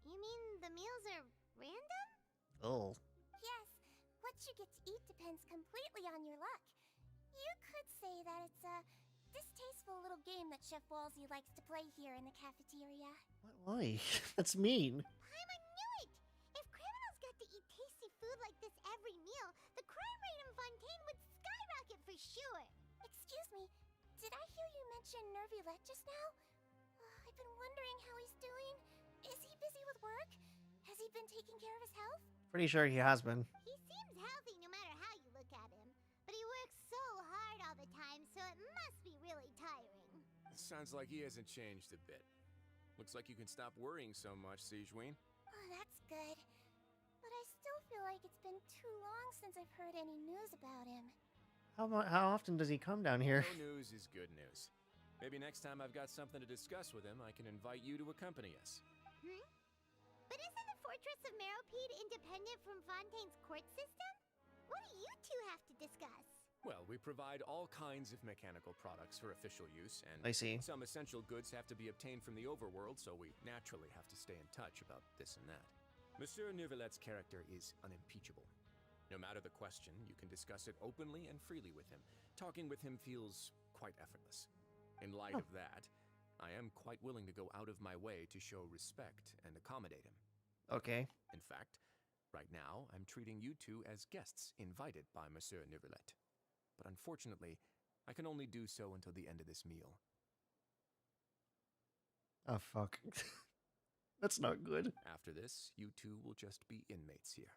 you mean the meals are random? Oh. Yes, what you get to eat depends completely on your luck. You could say that it's a distasteful little game that Chef Walsey likes to play here in the cafeteria. Why? That's mean. Paimon knew it! If criminals got to eat tasty food like this every meal, the crime rate in Fontaine would skyrocket for sure! Excuse me, did I hear you mention Nervulette just now? I've been wondering how he's doing. Is he busy with work? Has he been taking care of his health? Pretty sure he has been. He seems healthy no matter how you look at him, but he works so hard all the time, so it must be really tiring. Sounds like he hasn't changed a bit. Looks like you can stop worrying so much, Sigewin. Oh, that's good. But I still feel like it's been too long since I've heard any news about him. How often does he come down here? No news is good news. Maybe next time I've got something to discuss with him, I can invite you to accompany us. But isn't the Fortress of Meropide independent from Fontaine's court system? What do you two have to discuss? Well, we provide all kinds of mechanical products for official use, and I see. some essential goods have to be obtained from the overworld, so we naturally have to stay in touch about this and that. Monsieur Neuvillette's character is unimpeachable. No matter the question, you can discuss it openly and freely with him. Talking with him feels quite effortless. In light of that, I am quite willing to go out of my way to show respect and accommodate him. Okay. In fact, right now, I'm treating you two as guests invited by Monsieur Neuvillette. But unfortunately, I can only do so until the end of this meal. Oh, fuck. That's not good. After this, you two will just be inmates here.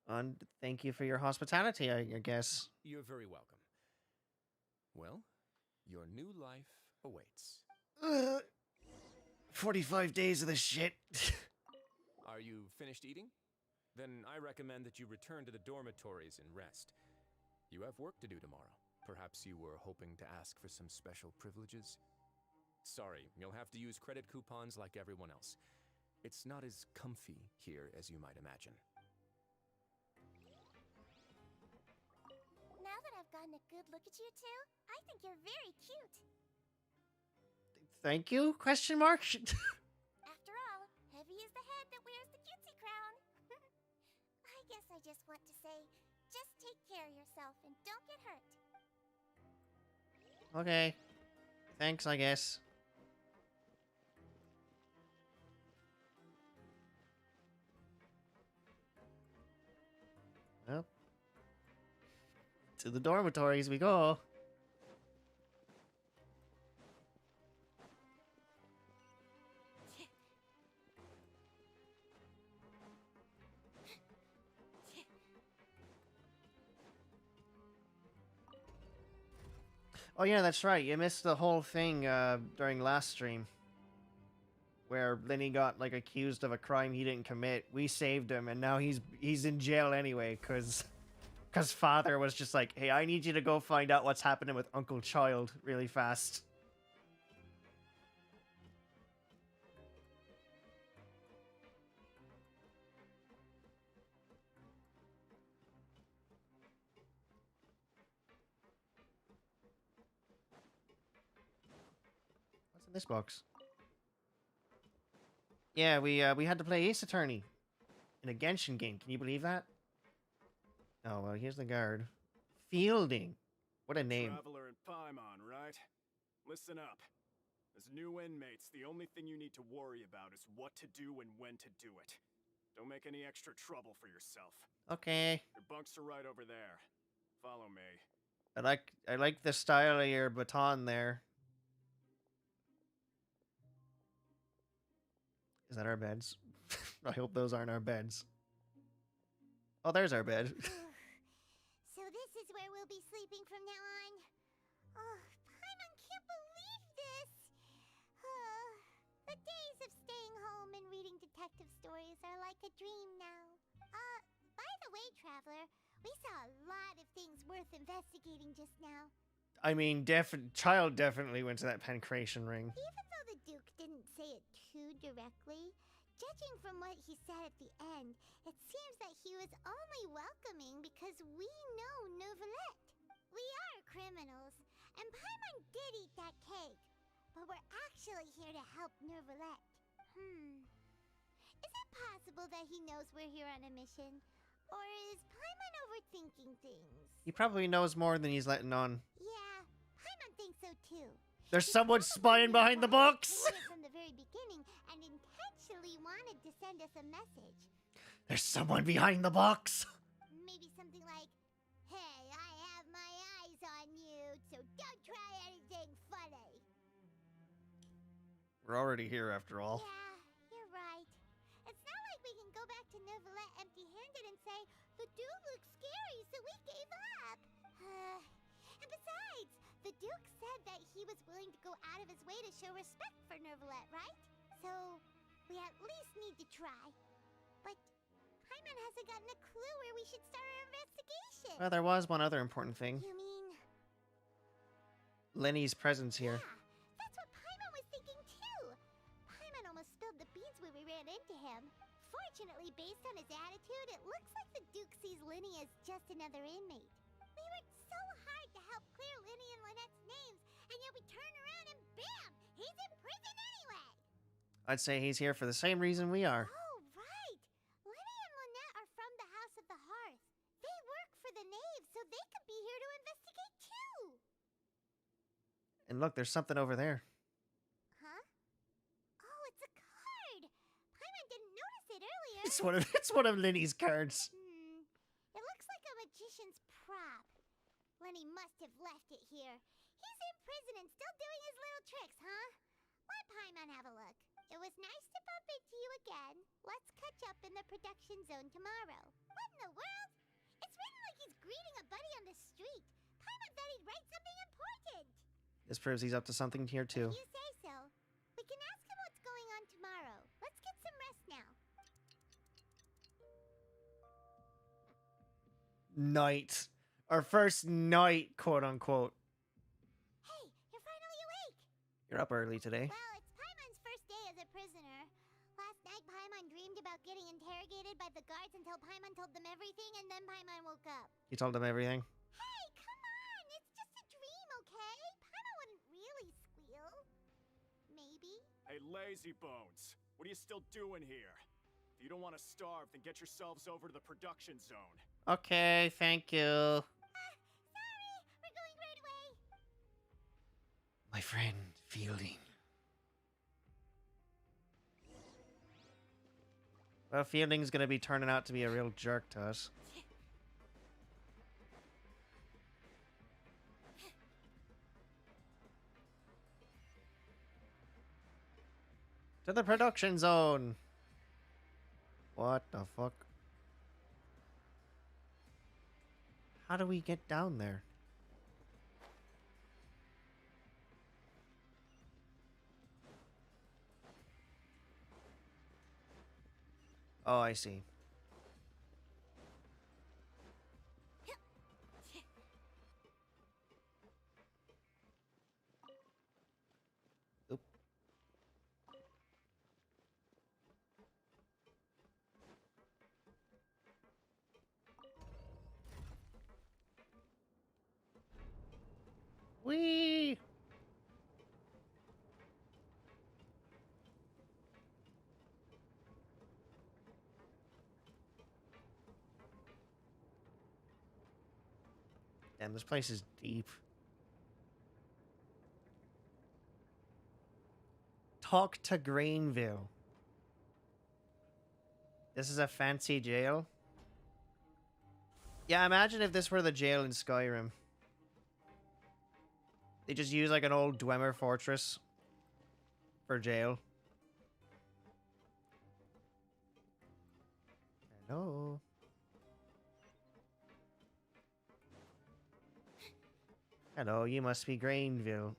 And thank you for your hospitality, I guess. You're very welcome. Well, your new life awaits. 45 days of this shit. Are you finished eating? Then I recommend that you return to the dormitories and rest. You have work to do tomorrow. Perhaps you were hoping to ask for some special privileges? Sorry, you'll have to use credit coupons like everyone else. It's not as comfy here as you might imagine. Now that I've gotten a good look at you two, I think you're very cute. Thank you? Question mark? After all, heavy is the head that wears the cutesy crown. I guess I just want to say, just take care of yourself and don't get hurt. Okay. Thanks, I guess. Well, to the dormitories we go. Oh yeah, that's right. You missed the whole thing during last stream, where Lenny got like accused of a crime he didn't commit. We saved him, and now he's in jail anyway, cause Father was just like, "Hey, I need you to go find out what's happening with Uncle Child really fast." What's in this box? Yeah, we had to play Ace Attorney in a Genshin game. Can you believe that? Oh, well, here's the guard. Fielding. What a name. Traveler in Paimon, right? Listen up. As new inmates, the only thing you need to worry about is what to do and when to do it. Don't make any extra trouble for yourself. Okay. Your bunks are right over there. Follow me. I like the style of your baton there. Is that our beds? I hope those aren't our beds. Oh, there's our bed. So this is where we'll be sleeping from now on. Oh, Paimon can't believe this. The days of staying home and and reading detective stories are like a dream now. By the way, Traveler, we saw a lot of things worth investigating just now. I mean, Child definitely went to that Pancration ring. Even though the Duke didn't say it too directly, judging from what he said at the end, it seems that he was only welcoming because we know Neuvillette. We are criminals, and Paimon did eat that cake, but we're actually here to help Neuvillette. Is it possible that he knows we're here on a mission? Or is Paimon overthinking things? He probably knows more than he's letting on. Yeah, Paimon thinks so too. There's someone spying behind the books! From the very beginning and intentionally wanted to send us a message. There's someone behind the box! Maybe something like, "Hey, I have my eyes on you, so don't try anything funny." We're already here after all. Yeah, you're right. It's not like we can go back to Neuvillette empty-handed and say, "The dude looks scary, so we gave up." And besides, the Duke said that he was willing to go out of his way to show respect for Neuvillette, right? So, we at least need to try. But Paimon hasn't gotten a clue where we should start our investigation. Well, there was one other important thing. You mean... Lenny's presence here. Yeah, that's what Paimon was thinking too. Paimon almost spilled the beans when we ran into him. Fortunately, based on his attitude, it looks like the Duke sees Lenny as just another inmate. We worked so hard to help clear Lenny and Lynette's names, and yet we turn around and bam! He's in prison anyway! I'd say he's here for the same reason we are. Oh, right! Lenny and Lynette are from the House of the Hearth. They work for the Knave, so they could be here to investigate too! And look, there's something over there. Huh? Oh, it's a card! Paimon didn't notice it earlier! It's one of Lenny's cards. It looks like a magician's prop. Lenny must have left it here. He's in prison and still doing his little tricks, huh? Let Paimon have a look. It was nice to bump into you again. Let's catch up in the production zone tomorrow. What in the world? It's written like he's greeting a buddy on the street. Paimon thought he'd write something important. This proves he's up to something here too. You say so. We can ask him what's going on tomorrow. Let's get some rest now. Night. Our first night, quote unquote. Hey, you're finally awake! You're up early today. Well, it's Paimon's first day as a prisoner. Last night, Paimon dreamed about getting interrogated by the guards until Paimon told them everything, and then Paimon woke up. You told him everything? Hey, come on! It's just a dream, okay? Paimon wouldn't really squeal. Maybe? Hey, lazy bones. What are you still doing here? If you don't want to starve, then get yourselves over to the production zone. Okay, thank you. Sorry! We're going right away! My friend, Fielding. Well, Fielding's gonna be turning out to be a real jerk to us. To the production zone! What the fuck? How do we get down there? Oh, I see. Oop. Whee! Damn, this place is deep. Talk to Grainville. This is a fancy jail? Yeah, imagine if this were the jail in Skyrim. They just use like an old Dwemer fortress for jail. Hello? Hello, you must be Grainville.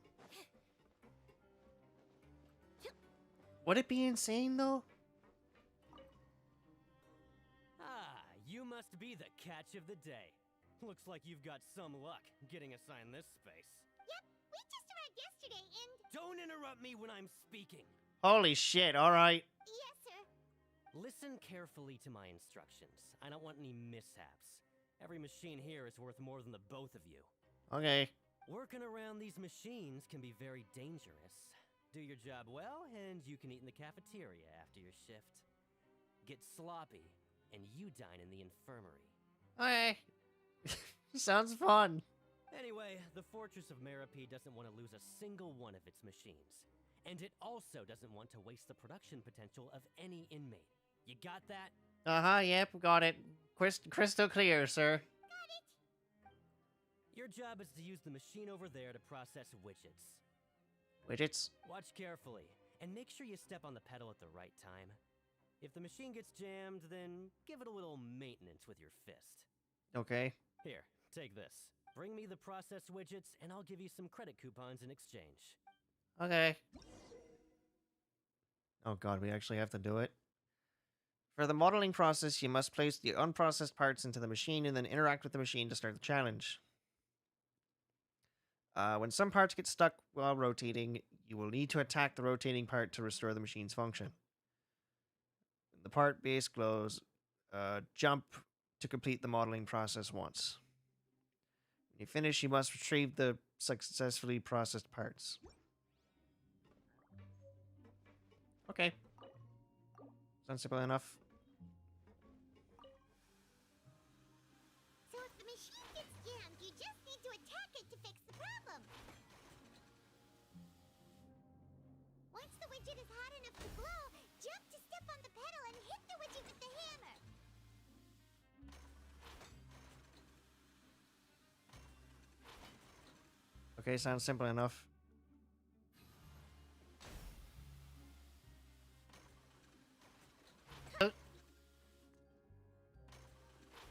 Would it be insane though must be the catch of the day. Looks like you've got some luck getting assigned this space. Yep, we just arrived yesterday and... Don't interrupt me when I'm speaking. Holy shit, alright. Yes, sir. Listen carefully to my instructions. I don't want any mishaps. Every machine here is worth more than the both of you. Okay. Working around these machines can be very dangerous. Do your job well, and you can eat in the cafeteria after your shift. Get sloppy, and you dine in the infirmary. Okay. Sounds fun. Anyway, the Fortress of Meropee doesn't want to lose a single one of its machines. And it also doesn't want to waste the production potential of any inmate. You got that? Uh-huh, yep, got it. Crystal clear, sir. Got it. Your job is to use the machine over there to process widgets. Widgets? Watch carefully, and make sure you step on the pedal at the right time. If the machine gets jammed, then give it a little maintenance with your fist. Okay. Here, take this. Bring me the processed widgets, and I'll give you some credit coupons in exchange. Okay. Oh god, we actually have to do it. For the modeling process, you must place the unprocessed parts into the machine and then interact with the machine to start the challenge. When some parts get stuck while rotating, you will need to attack the rotating part to restore the machine's function. When the part base glows, jump to complete the modeling process once. When you finish, you must retrieve the successfully processed parts. Okay. Sounds simple enough. So if the machine gets jammed, you just need to attack it to fix the problem. Once the widget is hot enough to glow, jump to step on the pedal and hit the widget with the hammer. Okay, sounds simple enough.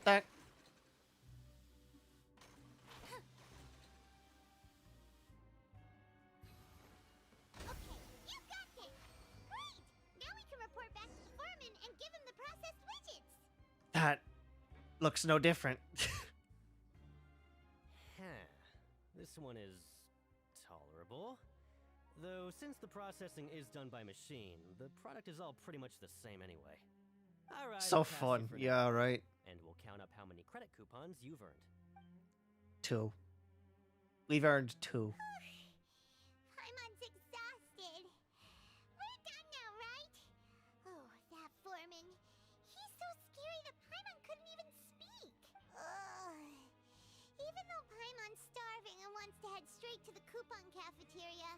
That. Okay, you got this. Great! Now we can report back to the foreman and give him the processed widgets. That looks no different. Huh. This one is tolerable. Though, since the processing is done by machine, the product is all pretty much the same anyway. Alright, So I'll pass you fun. for Yeah, now. right. And we'll count up how many credit coupons you've earned. 2. We've earned 2. Paimon's exhausted. We're done now, right? Oh, that foreman. He's so scary that Paimon couldn't even speak. Ugh. Even though Paimon's starving and wants to head straight to the coupon cafeteria,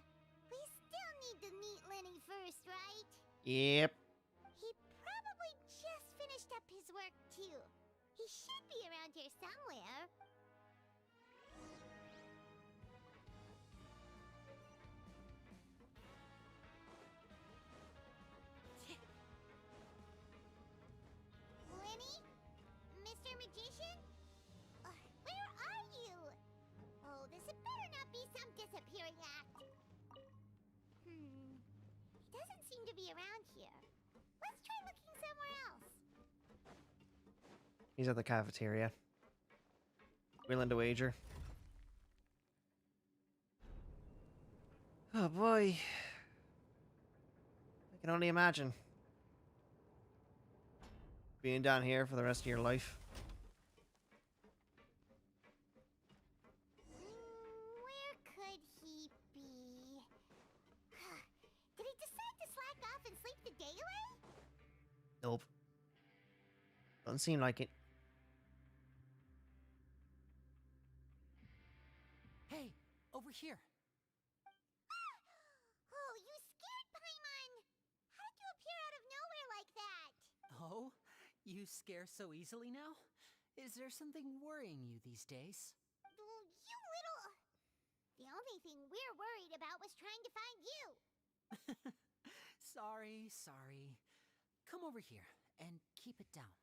we still need to meet Lenny first, right? Yep. He probably just finished up his work, too. He should be around here somewhere. Lenny? Mr. Magician? Where are you? Oh, this had better not be some disappearing act. He doesn't seem to be around here. Let's try looking somewhere else. He's at the cafeteria. Willing to wager. Oh boy. I can only imagine. Being down here for the rest of your life. Where could he be? Did he decide to slack off and sleep the day away? Nope. Doesn't seem like it. Hey, over here. Oh, you scared Paimon! How did you appear out of nowhere like that? Oh, you scare so easily now? Is there something worrying you these days? Oh, you little... The only thing we're worried about was trying to find you. Sorry. Come over here and keep it down.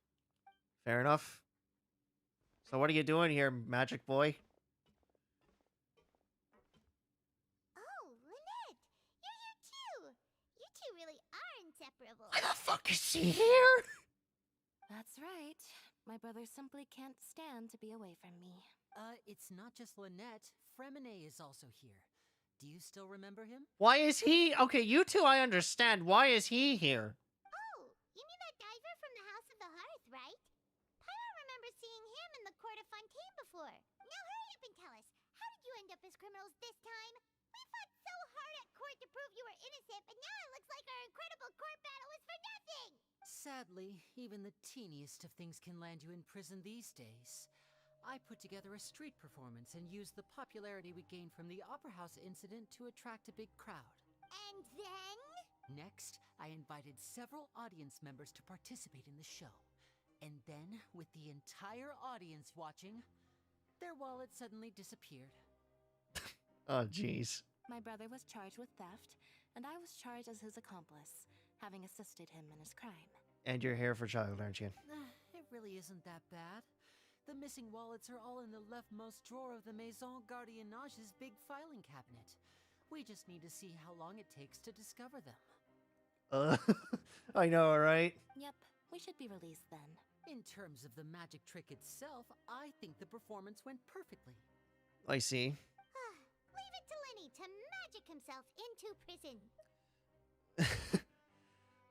Fair enough. So what are you doing here, magic boy? Oh, Lynette! You're here too! You two really are inseparable. Why the fuck is she here? That's right. My brother simply can't stand to be away from me. It's not just Lynette. Fremine is also here. Do you still remember him? Why is he? Okay, you two, I understand. Why is he here? Oh, you mean that diver from the House of the Hearth, right? Paimon remembers seeing him in the Court of Fontaine before. Now hurry up and tell us, how did you end up as criminals this time? We fought so hard at court to prove you were innocent, but now it looks like our incredible court battle was for nothing! Sadly, even the teeniest of things can land you in prison these days. I put together a street performance and used the popularity we gained from the Opera House incident to attract a big crowd. And then? Next, I invited several audience members to participate in the show. And then, with the entire audience watching, their wallet suddenly disappeared. Oh, jeez. My brother was charged with theft, and I was charged as his accomplice, having assisted him in his crime. And you're here for child, aren't you? It really isn't that bad. The missing wallets are all in the leftmost drawer of the Maison Gardiennage's big filing cabinet. We just need to see how long it takes to discover them. I know, right? Yep, we should be released then. In terms of the magic trick itself, I think the performance went perfectly. I see. Leave it to Lenny to magic himself into prison.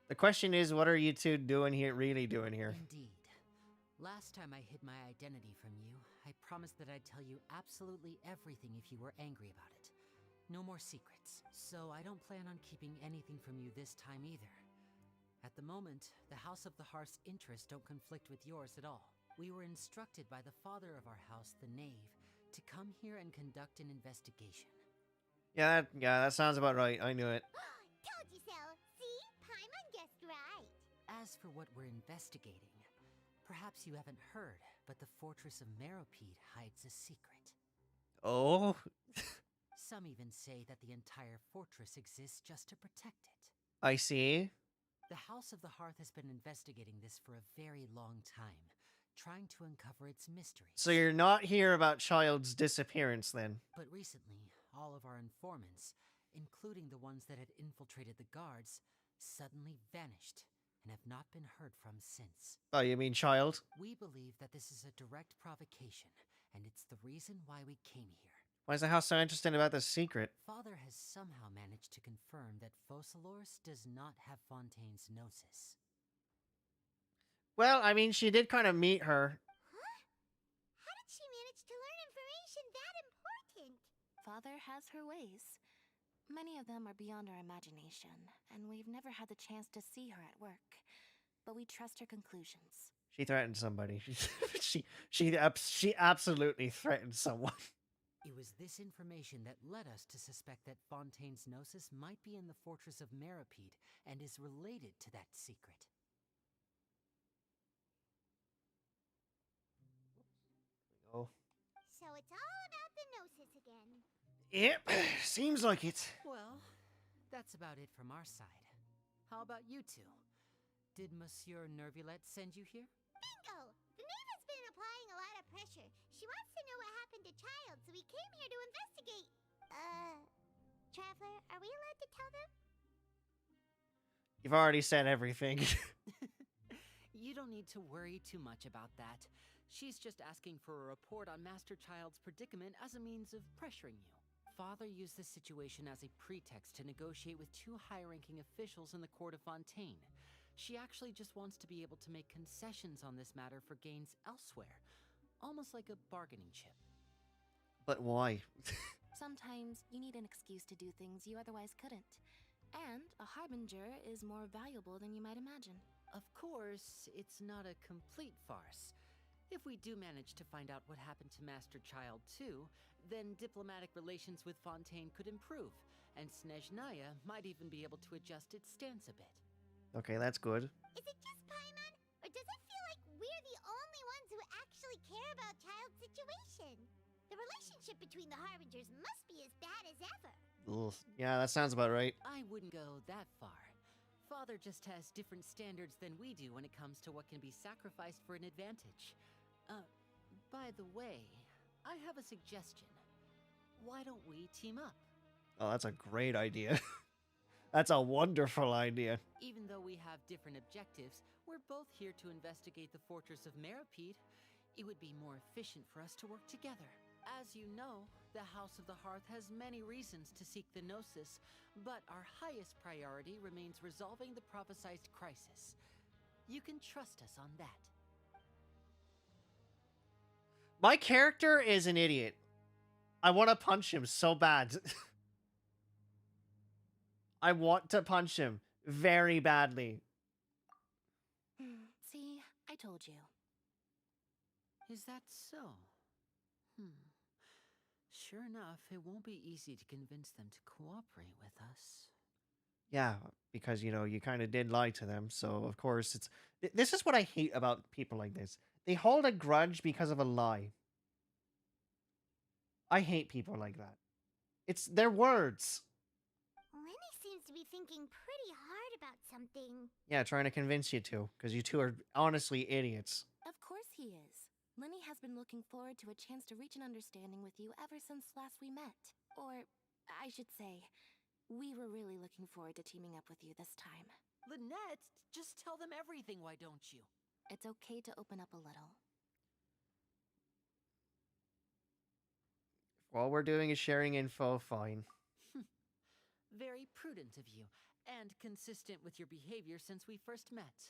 The question is, what are you two doing here, really doing here? Indeed. Last time I hid my identity from you, I promised that I'd tell you absolutely everything if you were angry about it. No more secrets. So I don't plan on keeping anything from you this time either. At the moment, the House of the Hearth's interests don't conflict with yours at all. We were instructed by the father of our house, the Knave, to come here and conduct an investigation. Yeah, that sounds about right. I knew it. Told you so. See? Paimon guessed right. As for what we're investigating, perhaps you haven't heard, but the fortress of Meropide hides a secret. Oh? Some even say that the entire fortress exists just to protect it. I see. The House of the Hearth has been investigating this for a very long time, trying to uncover its mysteries. So you're not here about Child's disappearance, then? But recently, all of our informants, including the ones that had infiltrated the guards, suddenly vanished and have not been heard from since. Oh, you mean Child? We believe that this is a direct provocation, and it's the reason why we came here. Why is the house so interested about this secret? Father has somehow managed to confirm that Focalors does not have Fontaine's gnosis. Well, I mean, she did kind of meet her. Huh? How did she manage to learn information that important? Father has her ways. Many of them are beyond our imagination, and we've never had the chance to see her at work. But we trust her conclusions. She threatened somebody. she absolutely threatened someone. It was this information that led us to suspect that Fontaine's gnosis might be in the fortress of Meropide and is related to that secret. Oh. So it's all about the gnosis again. Yep, seems like it. Well, that's about it from our side. How about you two? Did Monsieur Nervulette send you here? Bingo! The Knave has been applying a lot of pressure. She wants to know what happened to Child, so we came here to investigate. Traveler, are we allowed to tell them? You've already said everything. You don't need to worry too much about that. She's just asking for a report on Master Child's predicament as a means of pressuring you. Father used this situation as a pretext to negotiate with two high-ranking officials in the court of Fontaine. She actually just wants to be able to make concessions on this matter for gains elsewhere. Almost like a bargaining chip. But why? Sometimes you need an excuse to do things you otherwise couldn't. And a harbinger is more valuable than you might imagine. Of course, it's not a complete farce. If we do manage to find out what happened to Master Child too, then diplomatic relations with Fontaine could improve, and Snezhnaya might even be able to adjust its stance a bit. Okay, that's good. Is it just Paimon? Or does it feel like we're the only ones who actually care about Child's situation? The relationship between the Harbingers must be as bad as ever. Ugh. Yeah, that sounds about right. I wouldn't go that far. Father just has different standards than we do when it comes to what can be sacrificed for an advantage. By the way, I have a suggestion. Why don't we team up? Oh, that's a great idea. That's a wonderful idea. Even though we have different objectives, we're both here to investigate the fortress of Meripede. It would be more efficient for us to work together. As you know, the House of the Hearth has many reasons to seek the Gnosis, but our highest priority remains resolving the prophesized crisis. You can trust us on that. My character is an idiot. I want to punch him so bad. I want to punch him very badly. See, I told you. Is that so? Sure enough, it won't be easy to convince them to cooperate with us. Yeah, because, you know, you kind of did lie to them. So, of course, it's... This is what I hate about people like this. They hold a grudge because of a lie. I hate people like that. It's their words. Lenny seems to be thinking pretty hard about something. Yeah, trying to convince you to, because you two are honestly idiots. Of course he is. Lenny has been looking forward to a chance to reach an understanding with you ever since last we met. Or, I should say, we were really looking forward to teaming up with you this time. Lynette, just tell them everything, why don't you? It's okay to open up a little. If all we're doing is sharing info, fine. Very prudent of you, and consistent with your behavior since we first met.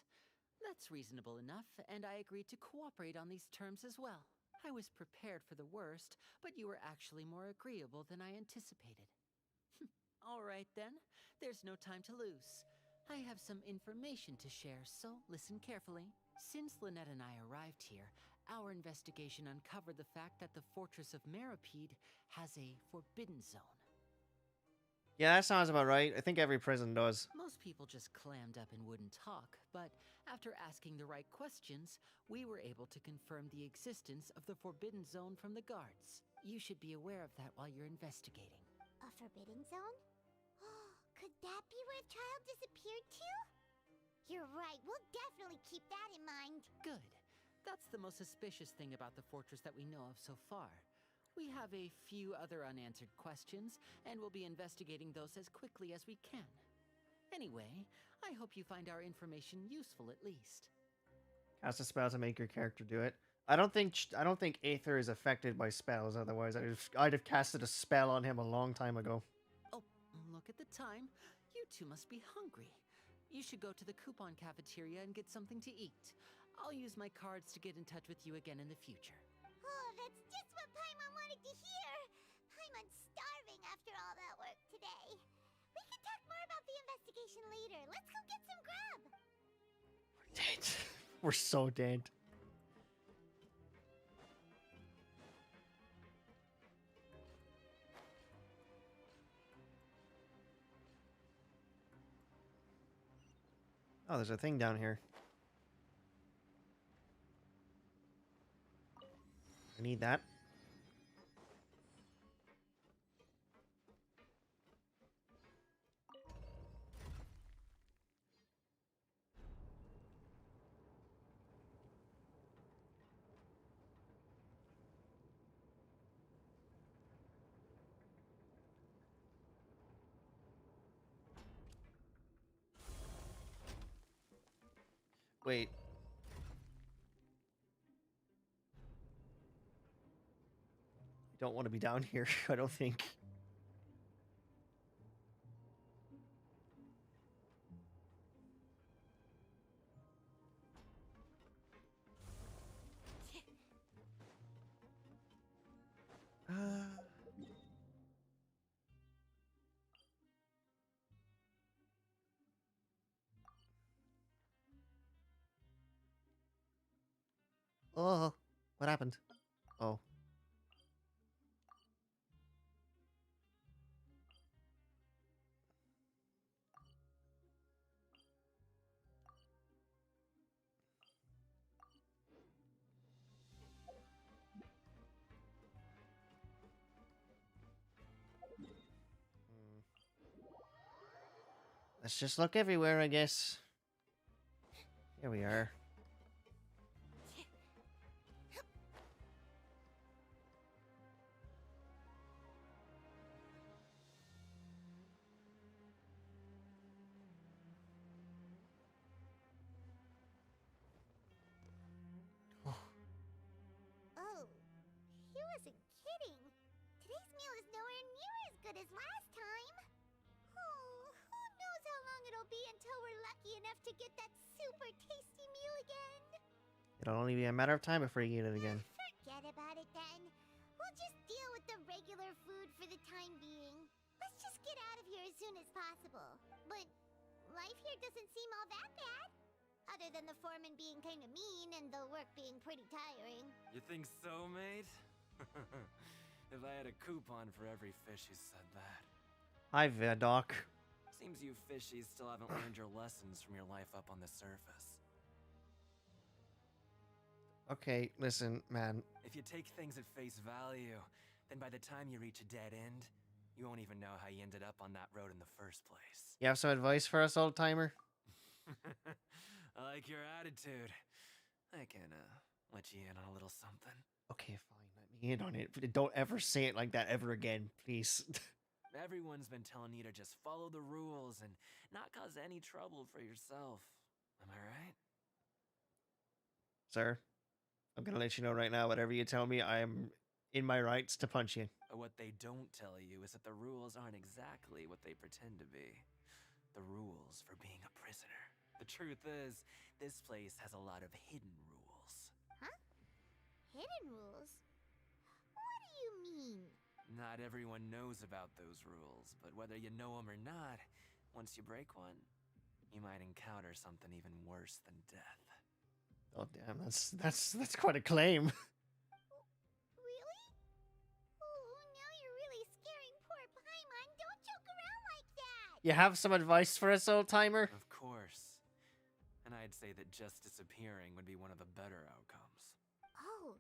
That's reasonable enough, and I agreed to cooperate on these terms as well. I was prepared for the worst, but you were actually more agreeable than I anticipated. All right then, there's no time to lose. I have some information to share, so listen carefully. Since Lynette and I arrived here, our investigation uncovered the fact that the Fortress of Meripede has a forbidden zone. Yeah, that sounds about right. I think every prison does. Most people just clammed up and wouldn't talk, but after asking the right questions, we were able to confirm the existence of the Forbidden Zone from the guards. You should be aware of that while you're investigating. A forbidden zone? Could that be where Child disappeared to? You're right, we'll definitely keep that in mind. Good. That's the most suspicious thing about the fortress that we know of so far. We have a few other unanswered questions, and we'll be investigating those as quickly as we can. Anyway, I hope you find our information useful at least. Cast a spell to make your character do it. I don't think Aether is affected by spells. Otherwise, I'd have casted a spell on him a long time ago. Oh, look at the time. You two must be hungry. You should go to the coupon cafeteria and get something to eat. I'll use my cards to get in touch with you again in the future. Oh, that's just what Paimon wanted to hear. Paimon's starving after all that work today. We can talk more about the investigation later. Let's go get some grub. We're dead. We're so dead. Oh, there's a thing down here. I need that. Wait. I don't want to be down here, I don't think. Oh, what happened? Oh. Let's just look everywhere, I guess. Here we are. wasn't kidding. Today's meal is nowhere near as good as last time. Oh, who knows how long it'll be until we're lucky enough to get that super tasty meal again. It'll only be a matter of time before you get it again. Forget about it then. We'll just deal with the regular food for the time being. Let's just get out of here as soon as possible. But life here doesn't seem all that bad. Other than the foreman being kind of mean and the work being pretty tiring. You think so, mate? If I had a coupon for every fish who said that. Hi, Vidoc. Seems you fishies still haven't learned your lessons from your life up on the surface. Okay, listen, man. If you take things at face value, then by the time you reach a dead end, you won't even know how you ended up on that road in the first place. You have some advice for us, old timer? I like your attitude. I can, let you in on a little something. Okay, fine. Let me in on it. But don't ever say it like that ever again, please. Everyone's been telling you to just follow the rules and not cause any trouble for yourself. Am I right? Sir, I'm gonna let you know right now, whatever you tell me, I am in my rights to punch you. But what they don't tell you is that the rules aren't exactly what they pretend to be. The rules for being a prisoner. The truth is, this place has a lot of hidden rules. Huh? Hidden rules? What do you mean? Not everyone knows about those rules, but whether you know them or not, once you break one, you might encounter something even worse than death. Oh damn, that's quite a claim. Really? Oh, now you're really scaring poor Paimon. Don't joke around like that. You have some advice for us, old timer? Of course. And I'd say that just disappearing would be one of the better outcomes. Oh,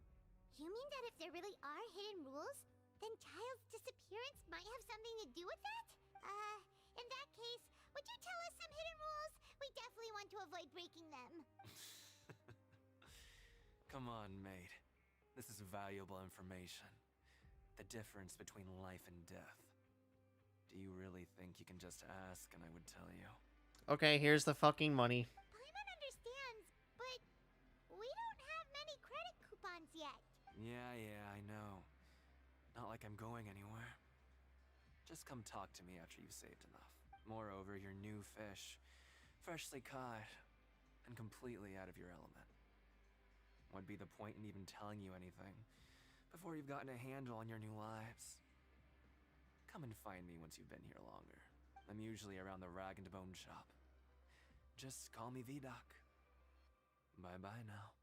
you mean that if there really are hidden rules, then Child's disappearance might have something to do with that? In that case, would you tell us some hidden rules? We definitely want to avoid breaking them. Come on, mate. This is valuable information. The difference between life and death. Do you really think you can just ask and I would tell you? Okay, here's the fucking money. Paimon understands, but we don't have many credit coupons yet. Yeah, I know. Not like I'm going anywhere. Just come talk to me after you've saved enough. Moreover, you're new fish, freshly caught, and completely out of your element. What'd be the point in even telling you anything before you've gotten a handle on your new lives? Come and find me once you've been here longer. I'm usually around the rag and bone shop. Just call me Vidoc. Bye-bye now.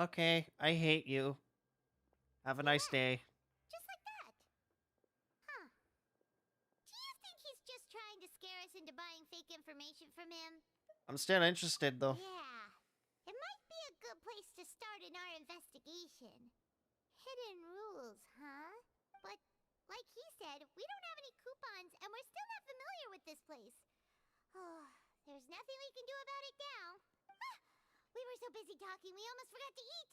Okay, I hate you. Have a nice day. Just like that. Huh. Do you think he's just trying to scare us into buying fake information from him? I'm still interested, though. Yeah. It might be a good place to start in our investigation. Hidden rules, huh? But, like he said, we don't have any coupons, and we're still not familiar with this place. Oh, there's nothing we can do about it now. Ah, we were so busy talking, we almost forgot to eat.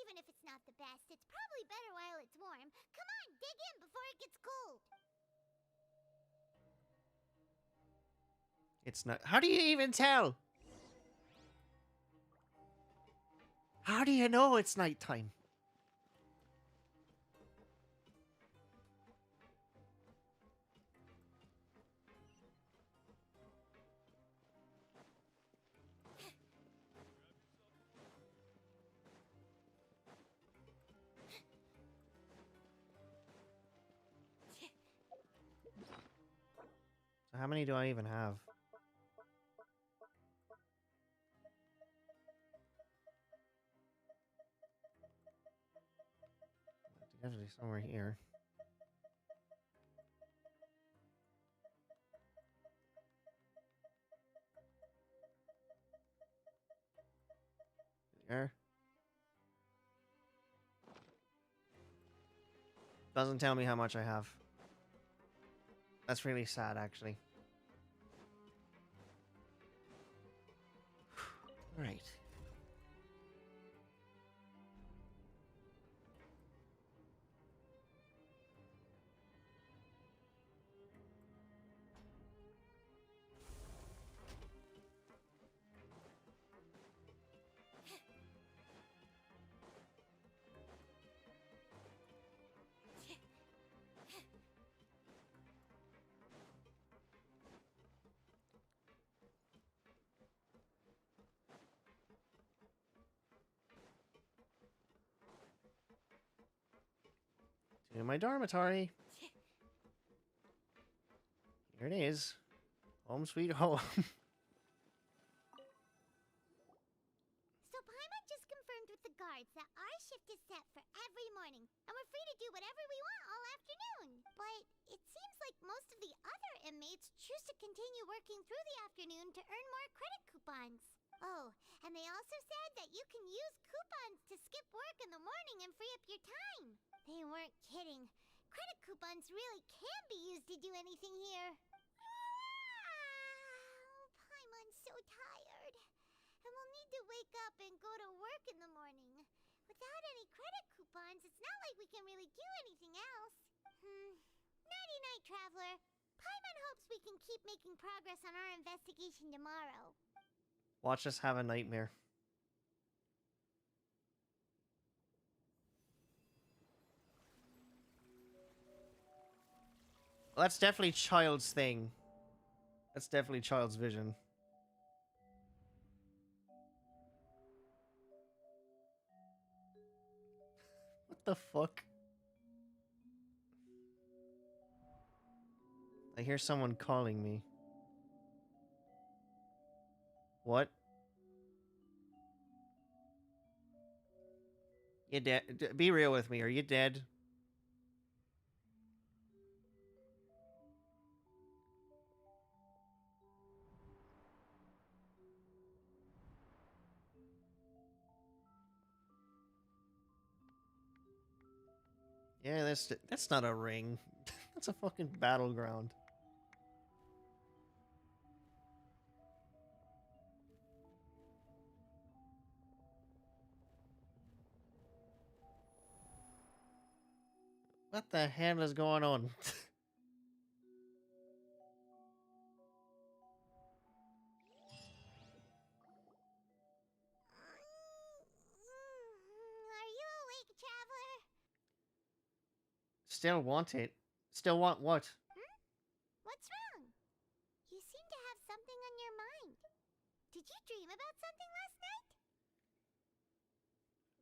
Even if it's not the best, it's probably better while it's warm. Come on, dig in before it gets cold. It's not. How do you even tell? How do you know it's nighttime? So how many do I even have? Definitely somewhere here. There. Doesn't tell me how much I have. That's really sad, actually. Right. In my dormitory. Here it is. Home sweet home. So Paimon just confirmed with the guards that our shift is set for every morning, and we're free to do whatever we want all afternoon. But it seems like most of the other inmates choose to continue working through the afternoon to earn more credit coupons. Oh, and they also said that you can use coupons to skip work in the morning and free up your time. They weren't kidding. Credit coupons really can be used to do anything here. Paimon's so tired. And we'll need to wake up and go to work in the morning. Without any credit coupons, it's not like we can really do anything else. Nighty-night, Traveler. Paimon hopes we can keep making progress on our investigation tomorrow. Watch us have a nightmare. Well, that's definitely Child's thing. That's definitely Child's vision. What the fuck? I hear someone calling me. What? You dead? Be real with me. Are you dead? Yeah, that's not a ring. That's a fucking battleground. What the hell is going on? Are you awake, Traveler? Still want it. Still want what? What's wrong? You seem to have something on your mind. Did you dream about something last night?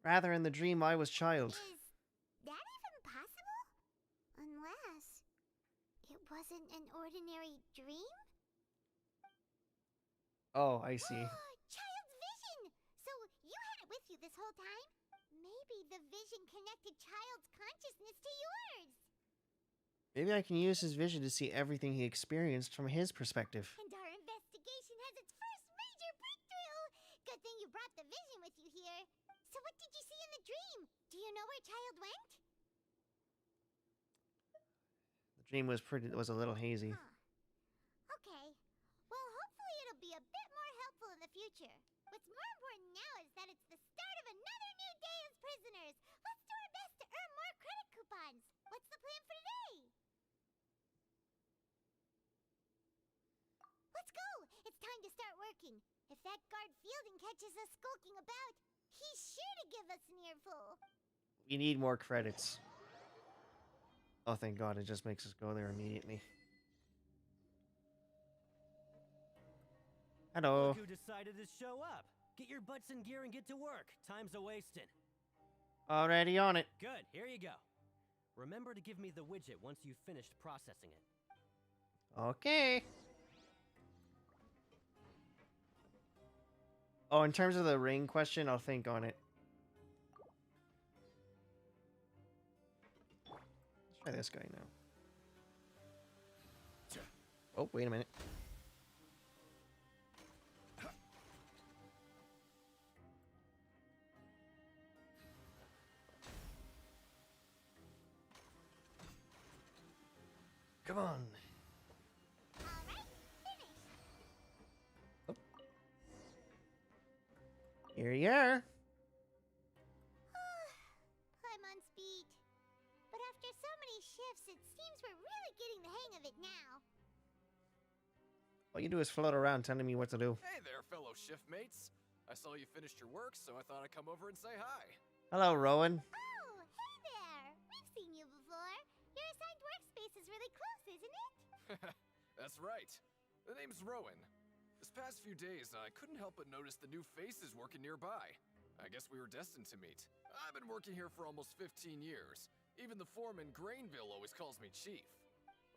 Rather, in the dream, I was Child. Is that even possible? Unless it wasn't an ordinary dream? Oh, I see. Child's vision! So you had it with you this whole time? Maybe the vision connected Child's consciousness to yours. Maybe I can use his vision to see everything he experienced from his perspective. And our investigation has its first major breakthrough! Good thing you brought the vision with you here. So what did you see in the dream? Do you know where Child went? The dream was a little hazy. Okay. Well, hopefully it'll be a bit more helpful in the future. What's more important now is that it's the start of another new day as prisoners. Let's do our best to earn more credit coupons. What's the plan for today? Let's go! It's time to start working. If that guard Fielding catches us skulking about, he's sure to give us an earful. We need more credits. Oh, thank God, it just makes us go there immediately. Hello. Look who decided to show up. Get your butts in gear and get to work. Time's a-wasting. Already on it. Good, here you go. Remember to give me the widget once you've finished processing it. Okay. Oh, in terms of the ring question, I'll think on it. Let's try this guy now. Oh, wait a minute. Come on. Oh. Here you are. Paimon's beat. But after so many shifts, it seems we're really getting the hang of it now. All you do is float around telling me what to do. Hey there, fellow shiftmates. I saw you finished your work, so I thought I'd come over and say hi. Hello, Rowan. Oh, hey there! We've seen you before. Your assigned workspace is really close, isn't it? That's right. The name's Rowan. This past few days, I couldn't help but notice the new faces working nearby. I guess we were destined to meet. I've been working here for almost 15 years. Even the foreman, Grainville, always calls me Chief.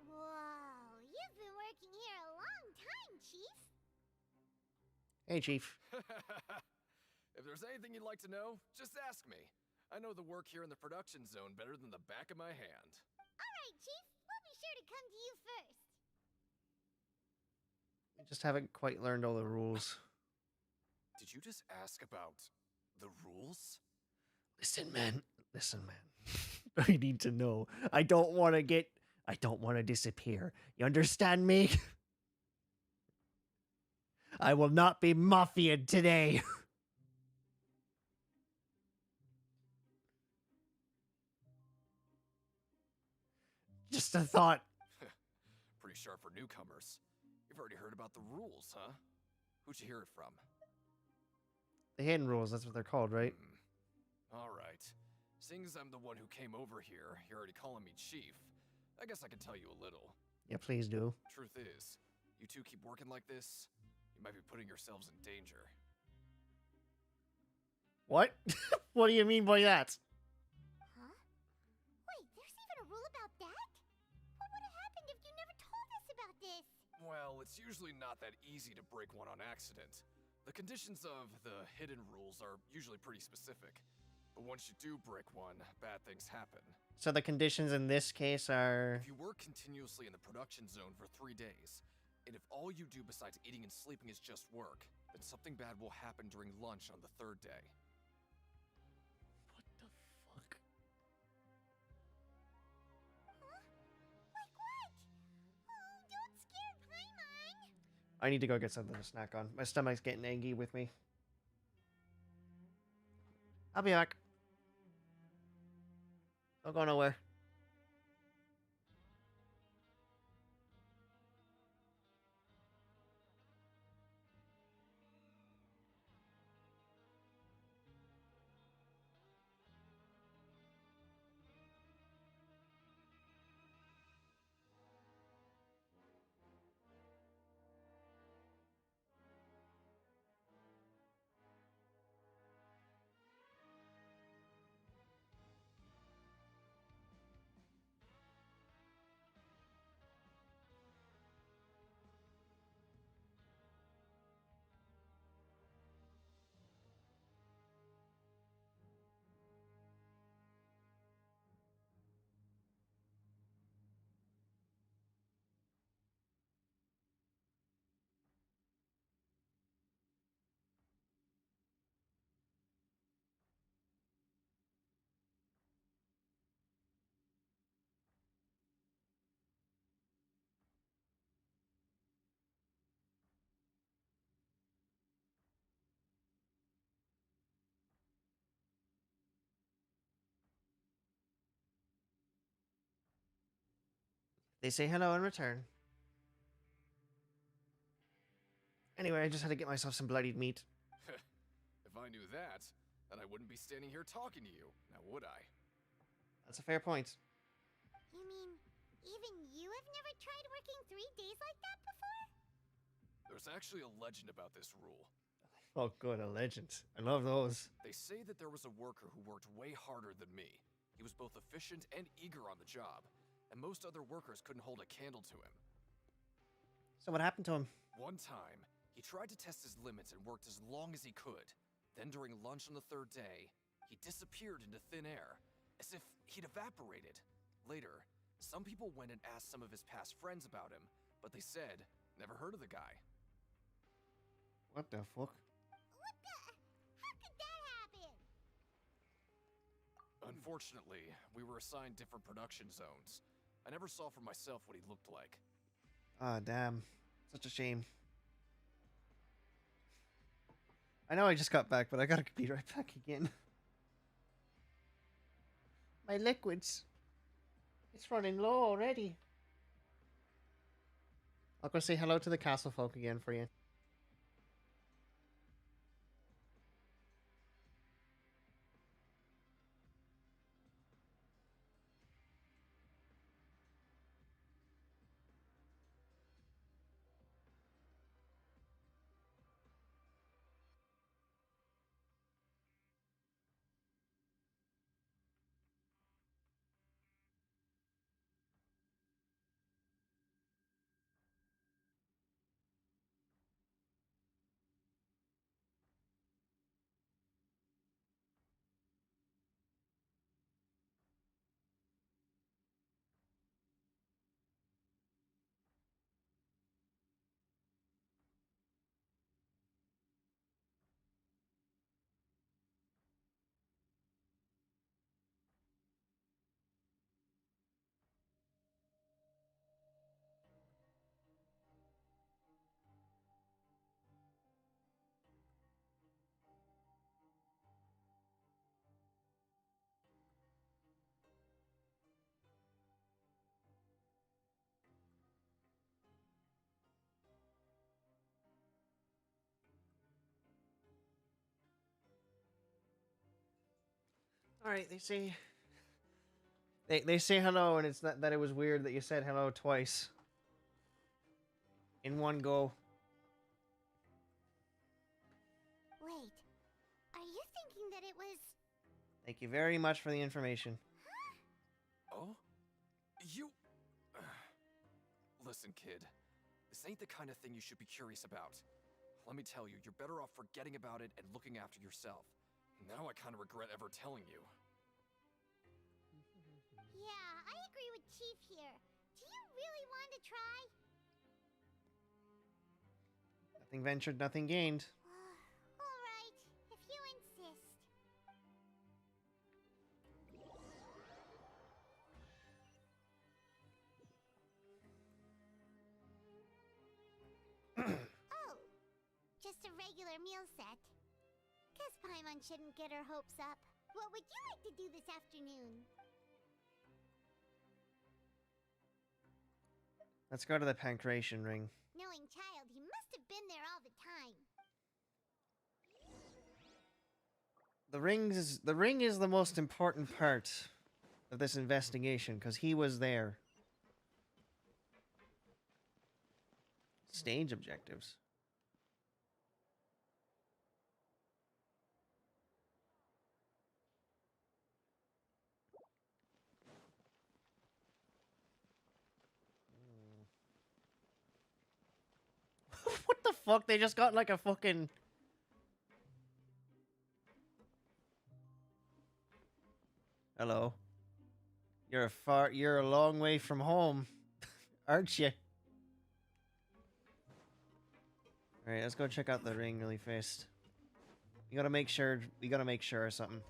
Whoa, you've been working here a long time, Chief. Hey, Chief. If there's anything you'd like to know, just ask me. I know the work here in the production zone better than the back of my hand. All right, Chief. We'll be sure to come to you first. We just haven't quite learned all the rules. Did you just ask about the rules? Listen, man. Listen, man. I need to know. I don't want to disappear. You understand me? I will not be mafia'd today. Just a thought. Pretty sharp for newcomers. You've already heard about the rules, huh? Who'd you hear it from? The hidden rules, that's what they're called, right? All right. Seeing as I'm the one who came over here, you're already calling me Chief. I guess I can tell you a little. Yeah, please do. Truth is, you two keep working like this, you might be putting yourselves in danger. What? What do you mean by that? Huh? Wait, there's even a rule about that? What would have happened if you never told us about this? Well, it's usually not that easy to break one on accident. The conditions of the hidden rules are usually pretty specific. But once you do break one, bad things happen. So the conditions in this case are... If you work continuously in the production zone for 3 days, and if all you do besides eating and sleeping is just work, then something bad will happen during lunch on the 3rd day. What the fuck? Huh? Like what? Oh, don't scare Paimon. I need to go get something to snack on. My stomach's getting angry with me. I'll be back. Don't go nowhere. They say hello in return. Anyway, I just had to get myself some bloodied meat. If I knew that, then I wouldn't be standing here talking to you, now would I? That's a fair point. You mean, even you have never tried working 3 days like that before? There's actually a legend about this rule. Oh, good, a legend. I love those. They say that there was a worker who worked way harder than me. He was both efficient and eager on the job, and most other workers couldn't hold a candle to him. So what happened to him? One time, he tried to test his limits and worked as long as he could. Then during lunch on the 3rd day, he disappeared into thin air, as if he'd evaporated. Later, some people went and asked some of his past friends about him, but they said, never heard of the guy. What the fuck? What the? How could that happen? Unfortunately, we were assigned different production zones. I never saw for myself what he looked like. Ah, damn. Such a shame. I know I just got back, but I gotta be right back again. My liquids. It's running low already. I'll go say hello to the castle folk again for you. All right, they say they say hello, and it's not that it was weird that you said hello twice in one go. Wait, are you thinking that it was... Thank you very much for the information. Oh? You... Listen, kid. This ain't the kind of thing you should be curious about. Let me tell you, you're better off forgetting about it and looking after yourself. Now I kind of regret ever telling you. Yeah, I agree with Chief here. Do you really want to try? Nothing ventured, nothing gained. All right, if you insist. Oh, just a regular meal set. Guess Paimon shouldn't get her hopes up. What would you like to do this afternoon? Let's go to the pancreation ring. Knowing Child, he must have been there all the time. The ring is the most important part of this investigation because he was there. Stage objectives. What the fuck? They just got like a fucking... Hello. You're a long way from home, aren't you? Alright, let's go check out the ring really fast. We gotta make sure of something.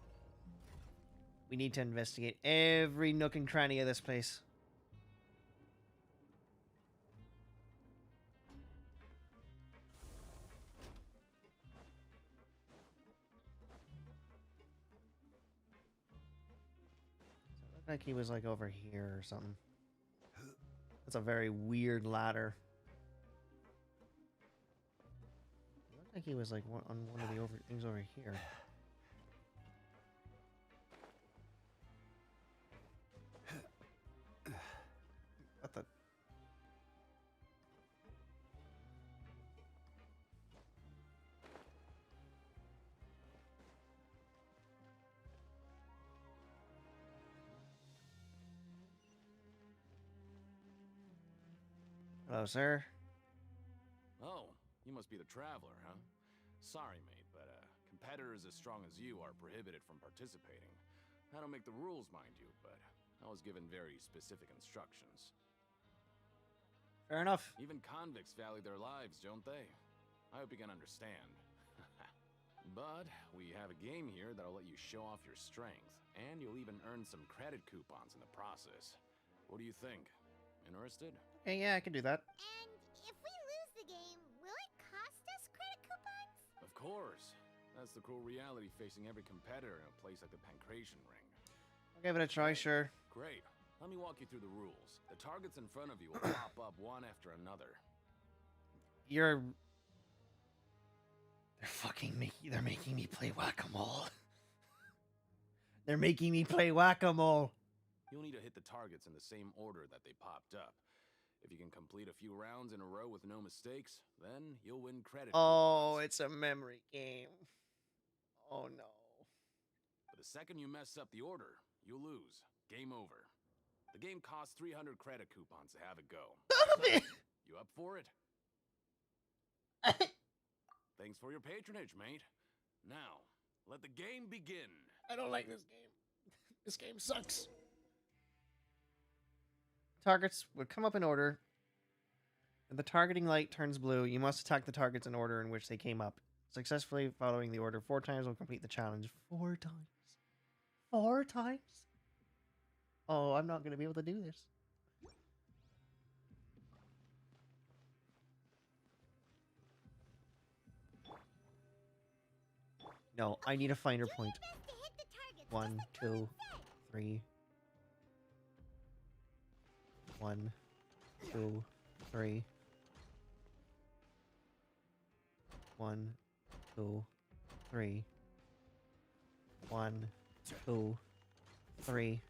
We need to investigate every nook and cranny of this place. So it looked like he was like over here or something. That's a very weird ladder. It looked like he was like on one of the things over here. What the? Hello, sir. Oh, you must be the traveler, huh? Sorry, mate, but competitors as strong as you are prohibited from participating. I don't make the rules, mind you, but I was given very specific instructions. Fair enough. Even convicts value their lives, don't they? I hope you can understand. But we have a game here that'll let you show off your strength, and you'll even earn some credit coupons in the process. What do you think? Interested? Okay, yeah, I can do that. And if we lose the game, will it cost us credit coupons? Of course. That's the cruel reality facing every competitor in a place like the Pancration Ring. I'll give it a try, sure. Great. Let me walk you through the rules. The targets in front of you will pop up one after another. They're making me play whack-a-mole. They're making me play whack-a-mole. You'll need to hit the targets in the same order that they popped up. If you can complete a few rounds in a row with no mistakes, then you'll win credit. Oh, it's a memory game. Oh no. But the second you mess up the order, you'll lose. Game over. The game costs 300 credit coupons to have it go. You up for it? Thanks for your patronage, mate. Now, let the game begin. I don't like this game. This game sucks. Targets would come up in order. If the targeting light turns blue, you must attack the targets in order in which they came up. Successfully following the order 4 times will complete the challenge. 4 times. 4 times? Oh, I'm not going to be able to do this. No, I need a finer point. 1, 2, 3. 1, 2, 3. 1, 2, 3. 1, 2, 3.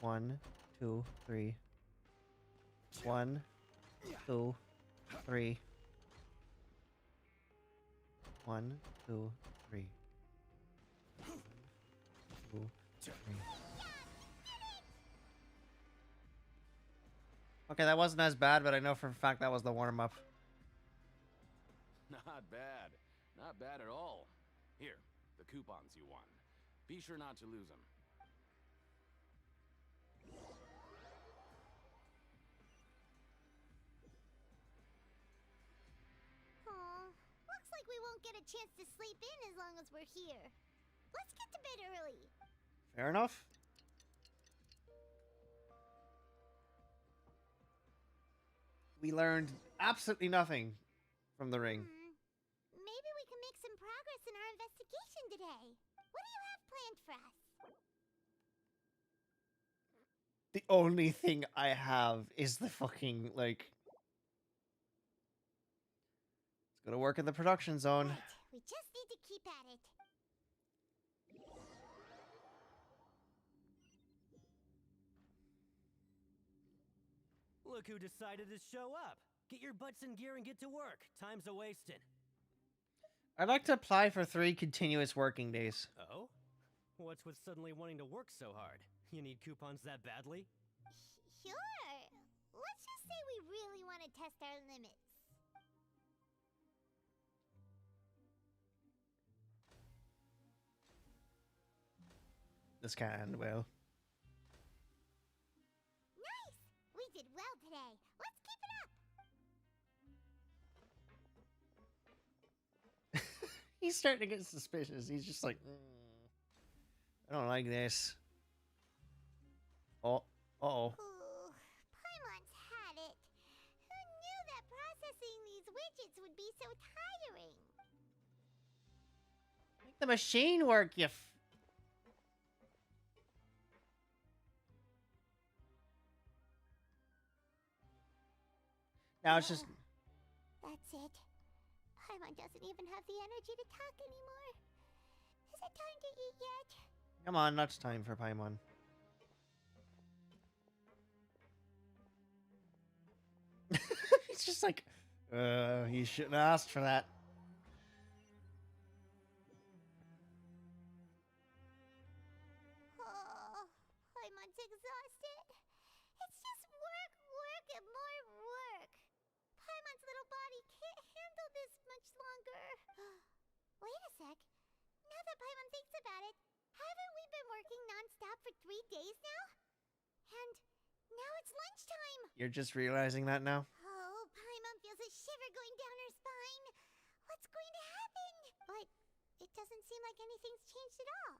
1, 2, 3. 1, 2, 3. 1, 2, 3. 2, 3. Okay, that wasn't as bad, but I know for a fact that was the warm-up. Not bad. Not bad at all. Here, the coupons you won. Be sure not to lose them. Aw, looks like we won't get a chance to sleep in as long as we're here. Let's get to bed early. Fair enough. We learned absolutely nothing from the ring. Maybe we can make some progress in our investigation today. What do you have planned for us? The only thing I have is the fucking, like... It's gonna work in the production zone. Right. We just need to keep at it. Look who decided to show up. Get your butts in gear and get to work. Time's a-wasting. I'd like to apply for 3 continuous working days. Oh? What's with suddenly wanting to work so hard? You need coupons that badly? Sure. Let's just say we really want to test our limits. This can't end well. Nice! We did well today. Let's keep it up. He's starting to get suspicious. He's just like, I don't like this. Oh, uh-oh. Ooh, Paimon's had it. Who knew that processing these widgets would be so tiring? Make the machine work, you Now it's just... That's it. Paimon doesn't even have the energy to talk anymore. Is it time to eat yet? Come on, not time for Paimon. He's just like, you shouldn't have asked for that. Oh, Paimon's exhausted. It's just work, work, and more work. Paimon's little body can't handle this much longer. Wait a sec. Now that Paimon thinks about it, haven't we been working non-stop for 3 days now? And now it's lunchtime. You're just realizing that now? Oh, Paimon feels a shiver going down her spine. What's going to happen? But it doesn't seem like anything's changed at all.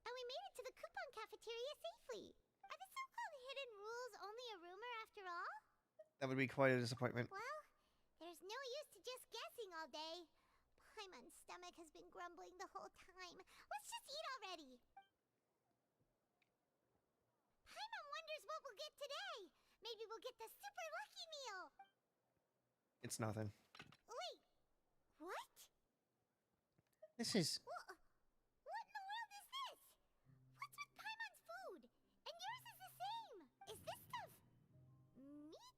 And we made it to the coupon cafeteria safely. Are the so-called hidden rules only a rumor after all? That would be quite a disappointment. Well, there's no use to just guessing all day. Paimon's stomach has been grumbling the whole time. Let's just eat already. Paimon wonders what we'll get today. Maybe we'll get the super lucky meal. It's nothing. Wait, what? This is... What in the world is this? What's with Paimon's food? And yours is the same. Is this stuff meat?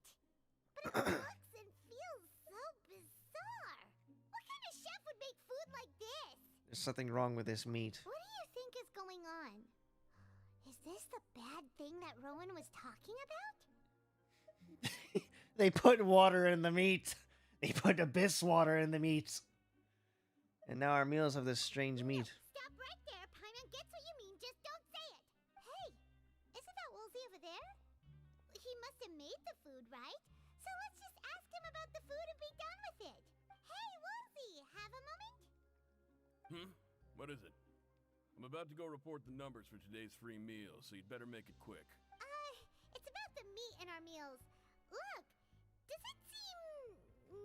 But it looks and feels so bizarre. What kind of chef would make food like this? There's something wrong with this meat. What do you think is going on? Is this the bad thing that Rowan was talking about? They put water in the meat. They put abyss water in the meat. And now our meals have this strange meat. Stop right there. Paimon gets what you mean. Just don't say it. Hey, isn't that Woolsey over there? He must have made the food, right? So let's just ask him about the food and be done with it. Hey, Woolsey, have a moment? What is it? I'm about to go report the numbers for today's free meal, so you'd better make it quick. It's about the meat in our meals. Look, does it seem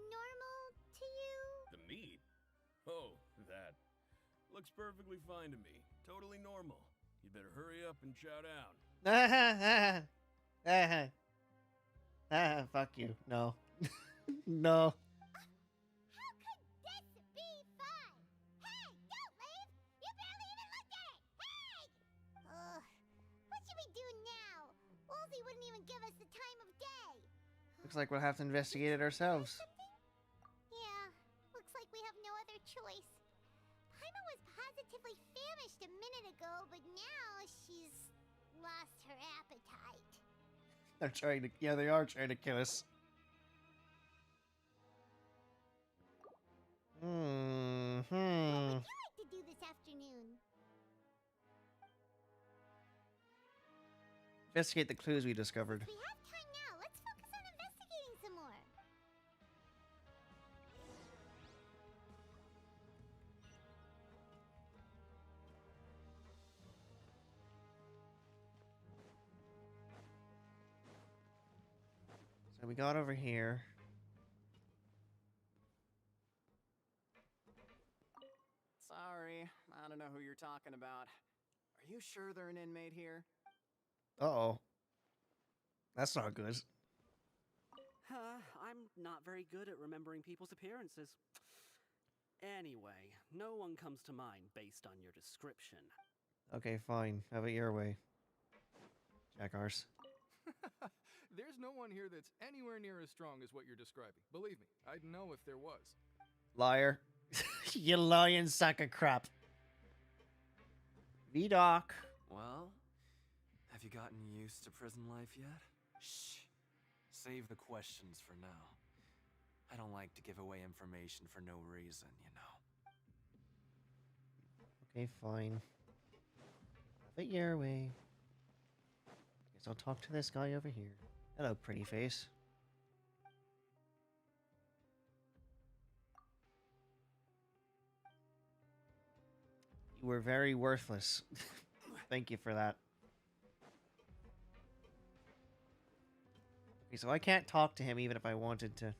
normal to you? The meat? Oh, that. Looks perfectly fine to me. Totally normal. You'd better hurry up and chow down. Fuck you. No. No. How could this be fine? Hey, don't leave! You barely even looked at it! Hey! even give us the time of day. Looks like we'll have to investigate it ourselves. Yeah, looks like we have no other choice. Paima was positively famished a minute ago, but now she's lost her appetite. They're trying to, yeah, they are trying to kill us. What would you like to do this afternoon? Investigate the clues we discovered. We have time now. Let's focus on investigating some more. So we got over here. Sorry, I don't know who you're talking about. Are you sure they're an inmate here? Uh-oh. That's not good. I'm not very good at remembering people's appearances. Anyway, no one comes to mind based on your description. Okay, fine. Have it your way. Jackass. There's no one here that's anywhere near as strong as what you're describing. Believe me, I'd know if there was. Liar. You lying sack of crap. V-Doc. Well, have you gotten used to prison life yet? Shh. Save the questions for now. I don't like to give away information for no reason, you know. Okay, fine. Have it your way. Guess I'll talk to this guy over here. Hello, pretty face. You were very worthless. Thank you for that. Okay, so I can't talk to him even if I wanted to.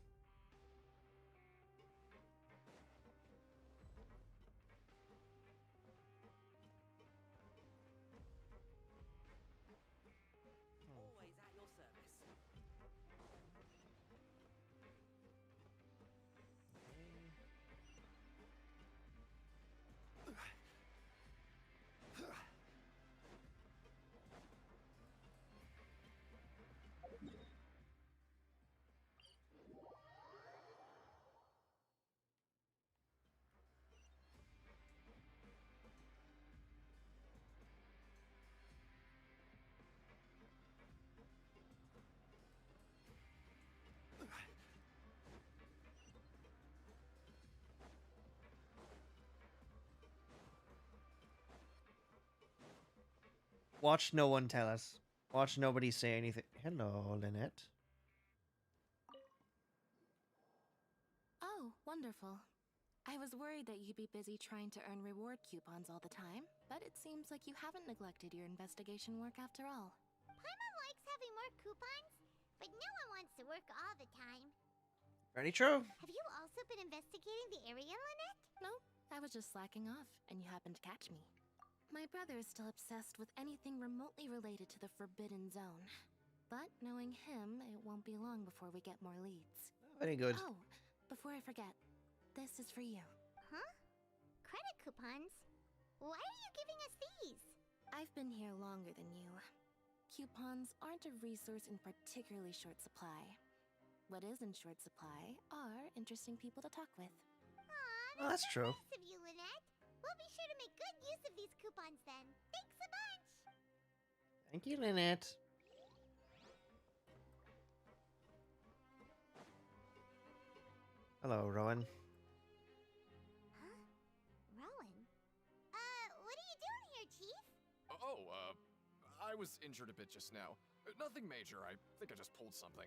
Always at your service. Watch no one tell us. Watch nobody say anything. Hello, Lynette. Oh, wonderful. I was worried that you'd be busy trying to earn reward coupons all the time, but it seems like you haven't neglected your investigation work after all. Paima likes having more coupons, but no one wants to work all the time. Very true. Have you also been investigating the area, Lynette? No, I was just slacking off, and you happened to catch me. My brother is still obsessed with anything remotely related to the Forbidden Zone. But knowing him, it won't be long before we get more leads. Very good. Oh, before I forget, this is for you. Huh? Credit coupons? Why are you giving us these? I've been here longer than you. Coupons aren't a resource in particularly short supply. What is in short supply are interesting people to talk with. Aw, Well, that's true. nice of you, Lynette. We'll be sure to make good use of these coupons then. Thanks a bunch! Thank you, Lynette. Hello, Rowan. Huh? Rowan? What are you doing here, Chief? I was injured a bit just now. Nothing major, I think I just pulled something.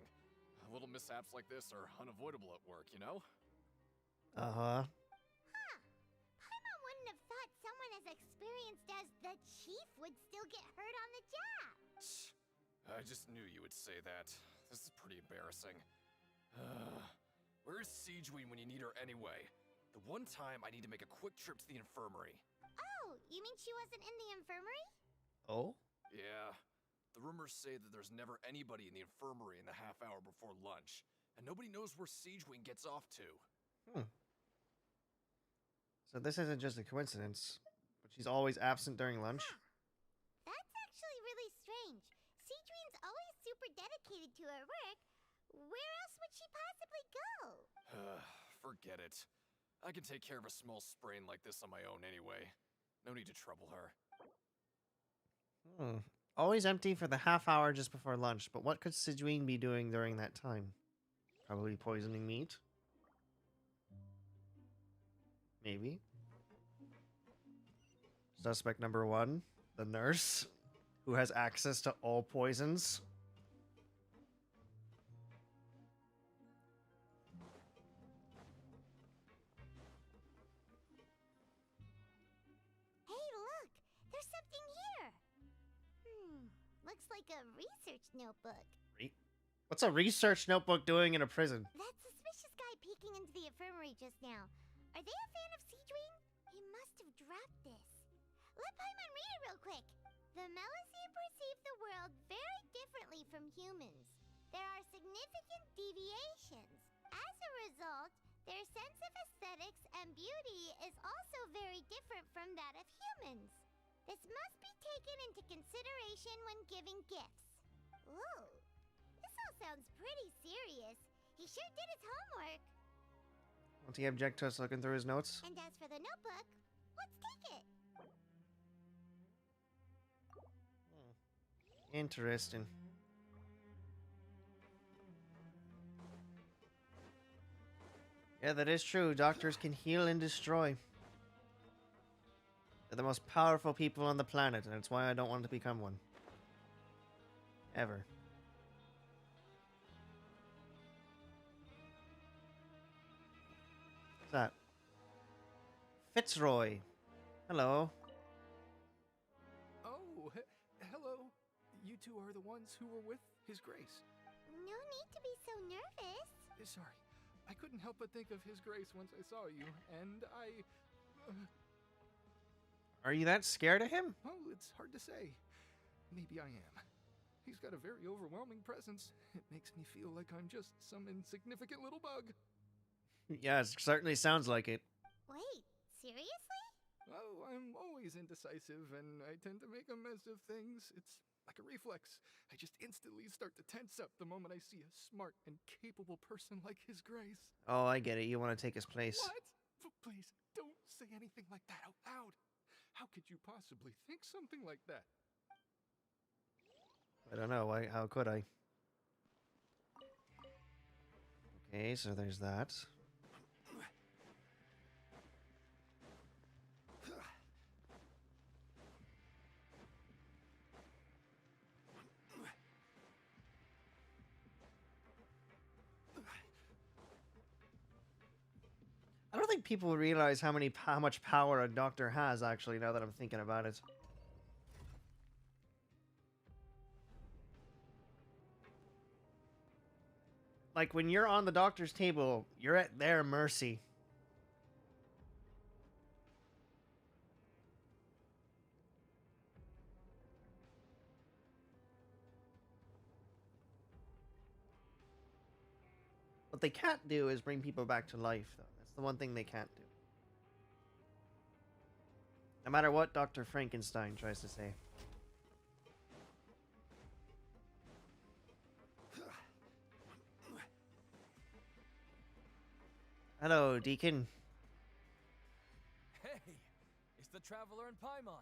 Little mishaps like this are unavoidable at work, you know? Uh-huh. Huh. Paima wouldn't have thought someone as experienced as the Chief would still get hurt on the job. I just knew you would say that. This is pretty embarrassing. Where's GOIN when you need her anyway? The one time I need to make a quick trip to the infirmary. Oh, you mean she wasn't in the infirmary? Oh? Yeah. The rumors say that there's never anybody in the infirmary in the half hour before lunch, and nobody knows where GOIN gets off to. So this isn't just a coincidence, but she's always absent during lunch? Huh. That's actually really strange. GOIN's always super dedicated to her work, where else would she possibly go? Forget it. I can take care of a small sprain like this on my own anyway. No need to trouble her. Always empty for the half hour just before lunch, but what could Sigewin be doing during that time? Probably poisoning meat? Maybe. Suspect number 1, the nurse, who has access to all poisons. Hey, look! There's something here! Looks like a research notebook. What's a research notebook doing in a prison? That suspicious guy peeking into the infirmary just now. Are they a fan of Sigewin? He must have dropped this. Let Paimon read it real quick. The Melusine perceive the world very differently from humans. There are significant deviations. As a result, their sense of aesthetics and beauty is also very different from that of humans. This must be taken into consideration when giving gifts. Ooh, this all sounds pretty serious. He sure did his homework. Won't he object to us looking through his notes? And as for the notebook, let's take it. Interesting. Yeah, that is true. Doctors can heal and destroy. They're the most powerful people on the planet, and it's why I don't want to become one. Ever. What's that? Fitzroy. Hello. Oh, hello. You two are the ones who were with His Grace. No need to be so nervous. Sorry. I couldn't help but think of His Grace once I saw you, and I... Are you that scared of him? Oh, it's hard to say. Maybe I am. He's got a very overwhelming presence. It makes me feel like I'm just some insignificant little bug. Yeah, it certainly sounds like it. Wait, seriously? Oh, I'm always indecisive, and I tend to make a mess of things. It's like a reflex. I just instantly start to tense up the moment I see a smart and capable person like His Grace. Oh, I get it. You want to take his place. What? Please, don't say anything like that out loud. How could you possibly think something like that? I don't know. How could I? Okay, so there's that. I don't think people realize how much power a doctor has, actually, now that I'm thinking about it. Like, when you're on the doctor's table, you're at their mercy. What they can't do is bring people back to life, though. That's the one thing they can't do. No matter what Dr. Frankenstein tries to say. Hello, Deacon. Hey, it's the Traveler and Paimon.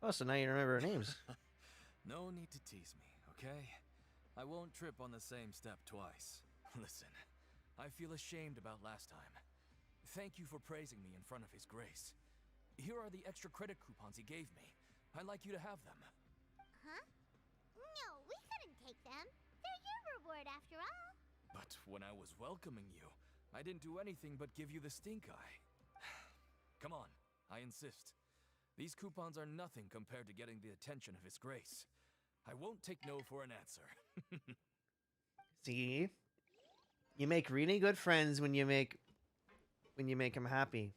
Oh, so now you remember our names. No need to tease me, okay? I won't trip on the same step twice. Listen, I feel ashamed about last time. Thank you for praising me in front of His Grace. Here are the extra credit coupons he gave me. I'd like you to have them. Huh? No, we couldn't take them. They're your reward after all. But when I was welcoming you, I didn't do anything but give you the stink eye. Come on, I insist. These coupons are nothing compared to getting the attention of His Grace. I won't take no for an answer. See? You make really good friends when you make them happy.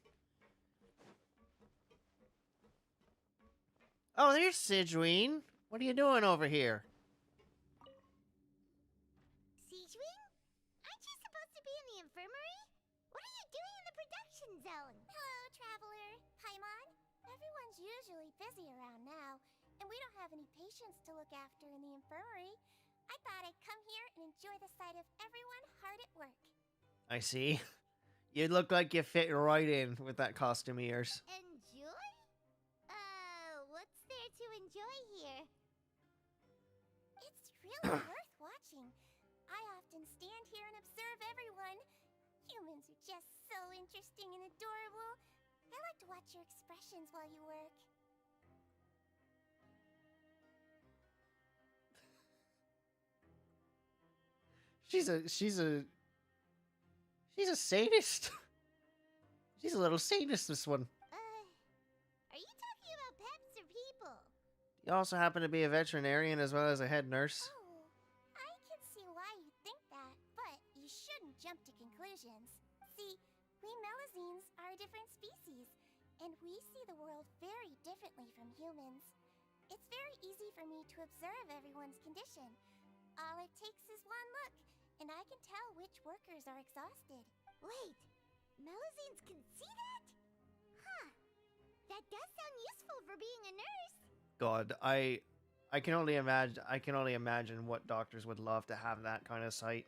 Oh, there's Sigewin. What are you doing over here? Sigewin? Aren't you supposed to be in the infirmary? What are you doing in the production zone? Hello, Traveler. Paimon. Everyone's usually busy around now, and we don't have any patients to look after in the infirmary. I thought I'd come here and enjoy the sight of everyone hard at work. I see. You look like you fit right in with that costume of yours. Enjoy? What's there to enjoy here? It's really worth watching. I often stand here and observe everyone. Humans are just so interesting and adorable. I like to watch your expressions while you work. She's a sadist. She's a little sadist, this one. Are you talking about pets or people? You also happen to be a veterinarian as well as a head nurse. Oh, I can see why you think that, but you shouldn't jump to conclusions. See, we Melazines are a different species, and we see the world very differently from humans. It's very easy for me to observe everyone's condition. All it takes is one look, and I can tell which workers are exhausted. Wait, Melazines can see that? Huh. That does sound useful for being a nurse. God, I can only imagine what doctors would love to have that kind of sight.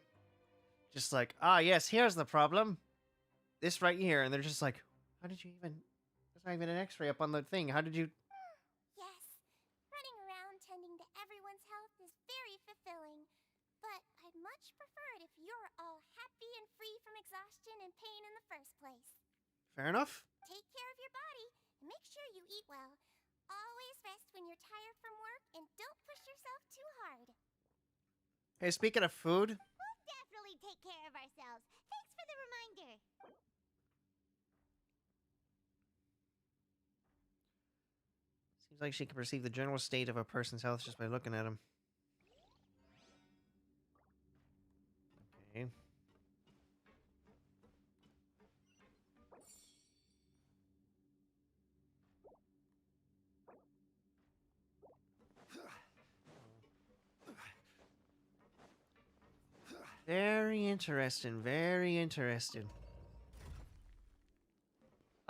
Just like, yes, here's the problem. This right here, and they're just like, how did you even? There's not even an X-ray up on the thing. How did you? Yes, running around tending to everyone's health is very fulfilling. But I'd much prefer it if you're all happy and free from exhaustion and pain in the first place. Fair enough. Take care of your body and make sure you eat well. Always rest when you're tired from work and don't push yourself too hard. Hey, speaking of food. We'll definitely take care of ourselves. Thanks for the reminder. Seems like she can perceive the general state of a person's health just by looking at him. Okay. Very interesting, very interesting.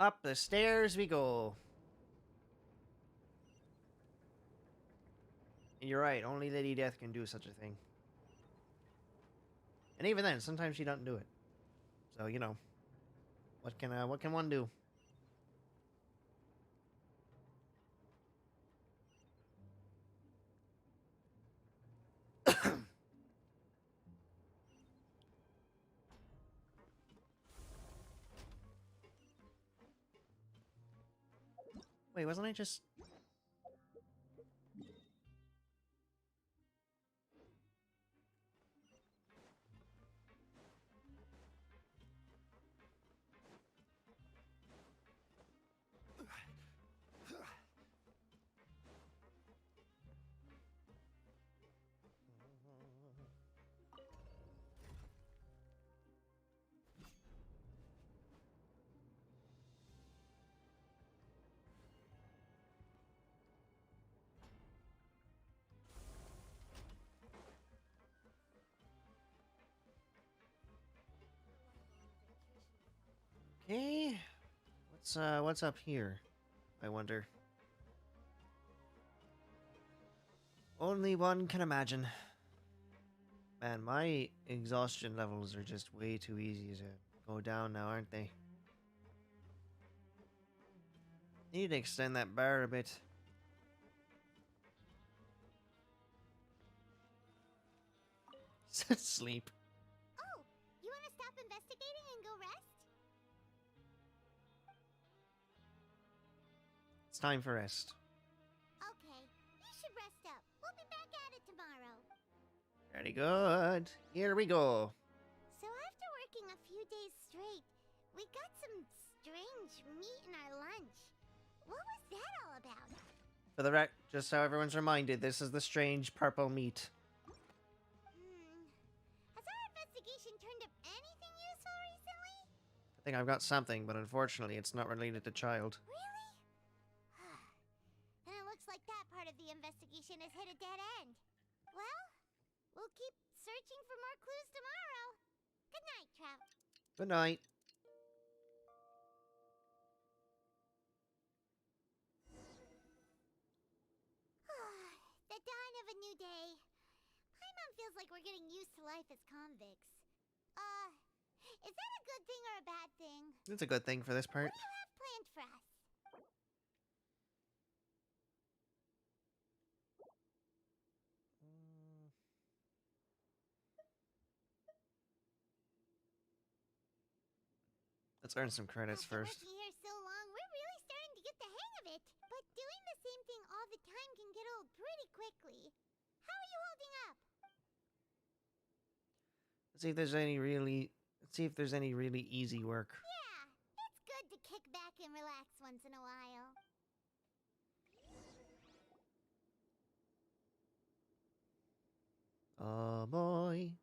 Up the stairs we go. And you're right, only Lady Death can do such a thing. And even then, sometimes she doesn't do it. So, you know, what can one do? Wait, wasn't I just... Okay, what's up here? I wonder. Only one can imagine. Man, my exhaustion levels are just way too easy to go down now, aren't they? Need to extend that bar a bit. Sleep. Oh, you want to stop investigating and go rest? It's time for rest. Okay, you should rest up. We'll be back at it tomorrow. Very good. Here we go. So after working a few days straight, we got some strange meat in our lunch. What was that all about? For the just so everyone's reminded, this is the strange purple meat. Has our investigation turned up anything useful recently? I think I've got something, but unfortunately it's not related to child. Really? And it looks like that part of the investigation has hit a dead end. Well, we'll keep searching for more clues tomorrow. Good night, Trout. Good night. The dawn of a new day. Paimon feels like we're getting used to life as convicts. Is that a good thing or a bad thing? It's a good thing for this part. What do you have planned for us? Let's earn some credits After first. working here so long, we're really starting to get the hang of it. But doing the same thing all the time can get old pretty quickly. How are you holding up? Let's see if there's any really. Let's see if there's any really easy work. Yeah, it's good to kick back and relax once in a while. Oh boy.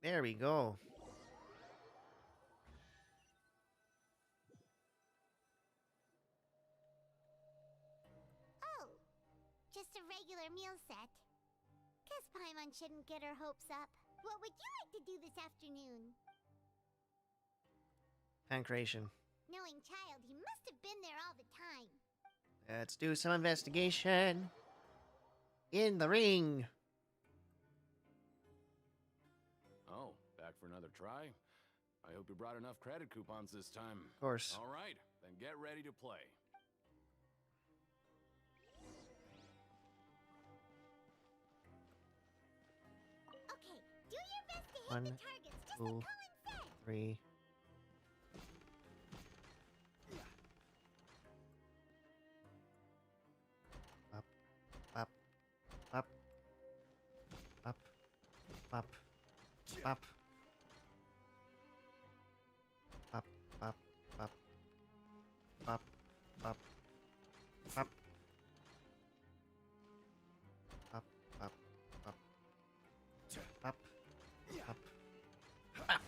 There we go. Oh, just a regular meal set. Guess Paimon shouldn't get her hopes up. What would you like to do this afternoon? Pancration. Knowing Child, he must have been there all the time. Let's do some investigation. In the ring. Oh, back for another try? I hope you brought enough credit coupons this time. Of course. All right, then get ready to play. Okay, do your best to hit One, the targets, just two, like Colin said. 3. Up, up, up, up, up, up, up, up, up, up, up, up, up, up, up, up, up, up.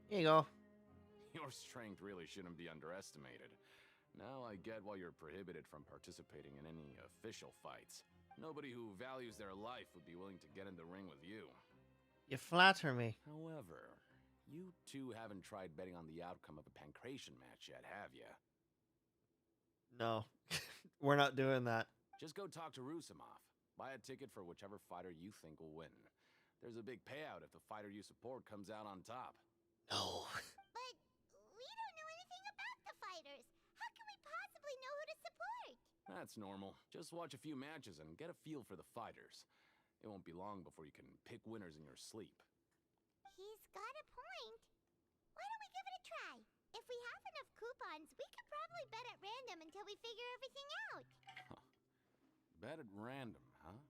Here you go. Your strength really shouldn't be underestimated. Now I get why you're prohibited from participating in any official fights. Nobody who values their life would be willing to get in the ring with you. You flatter me. However, you two haven't tried betting on the outcome of a pancration match yet, have you? No, we're not doing that. Just go talk to Rusimov. Buy a ticket for whichever fighter you think will win. There's a big payout if the fighter you support comes out on top. No. But we don't know anything about the fighters. How can we possibly know who to support? That's normal. Just watch a few matches and get a feel for the fighters. It won't be long before you can pick winners in your sleep. He's got a point. Why don't we give it a try? If we have enough coupons, we could probably bet at random until we figure everything out. Bet at random, huh?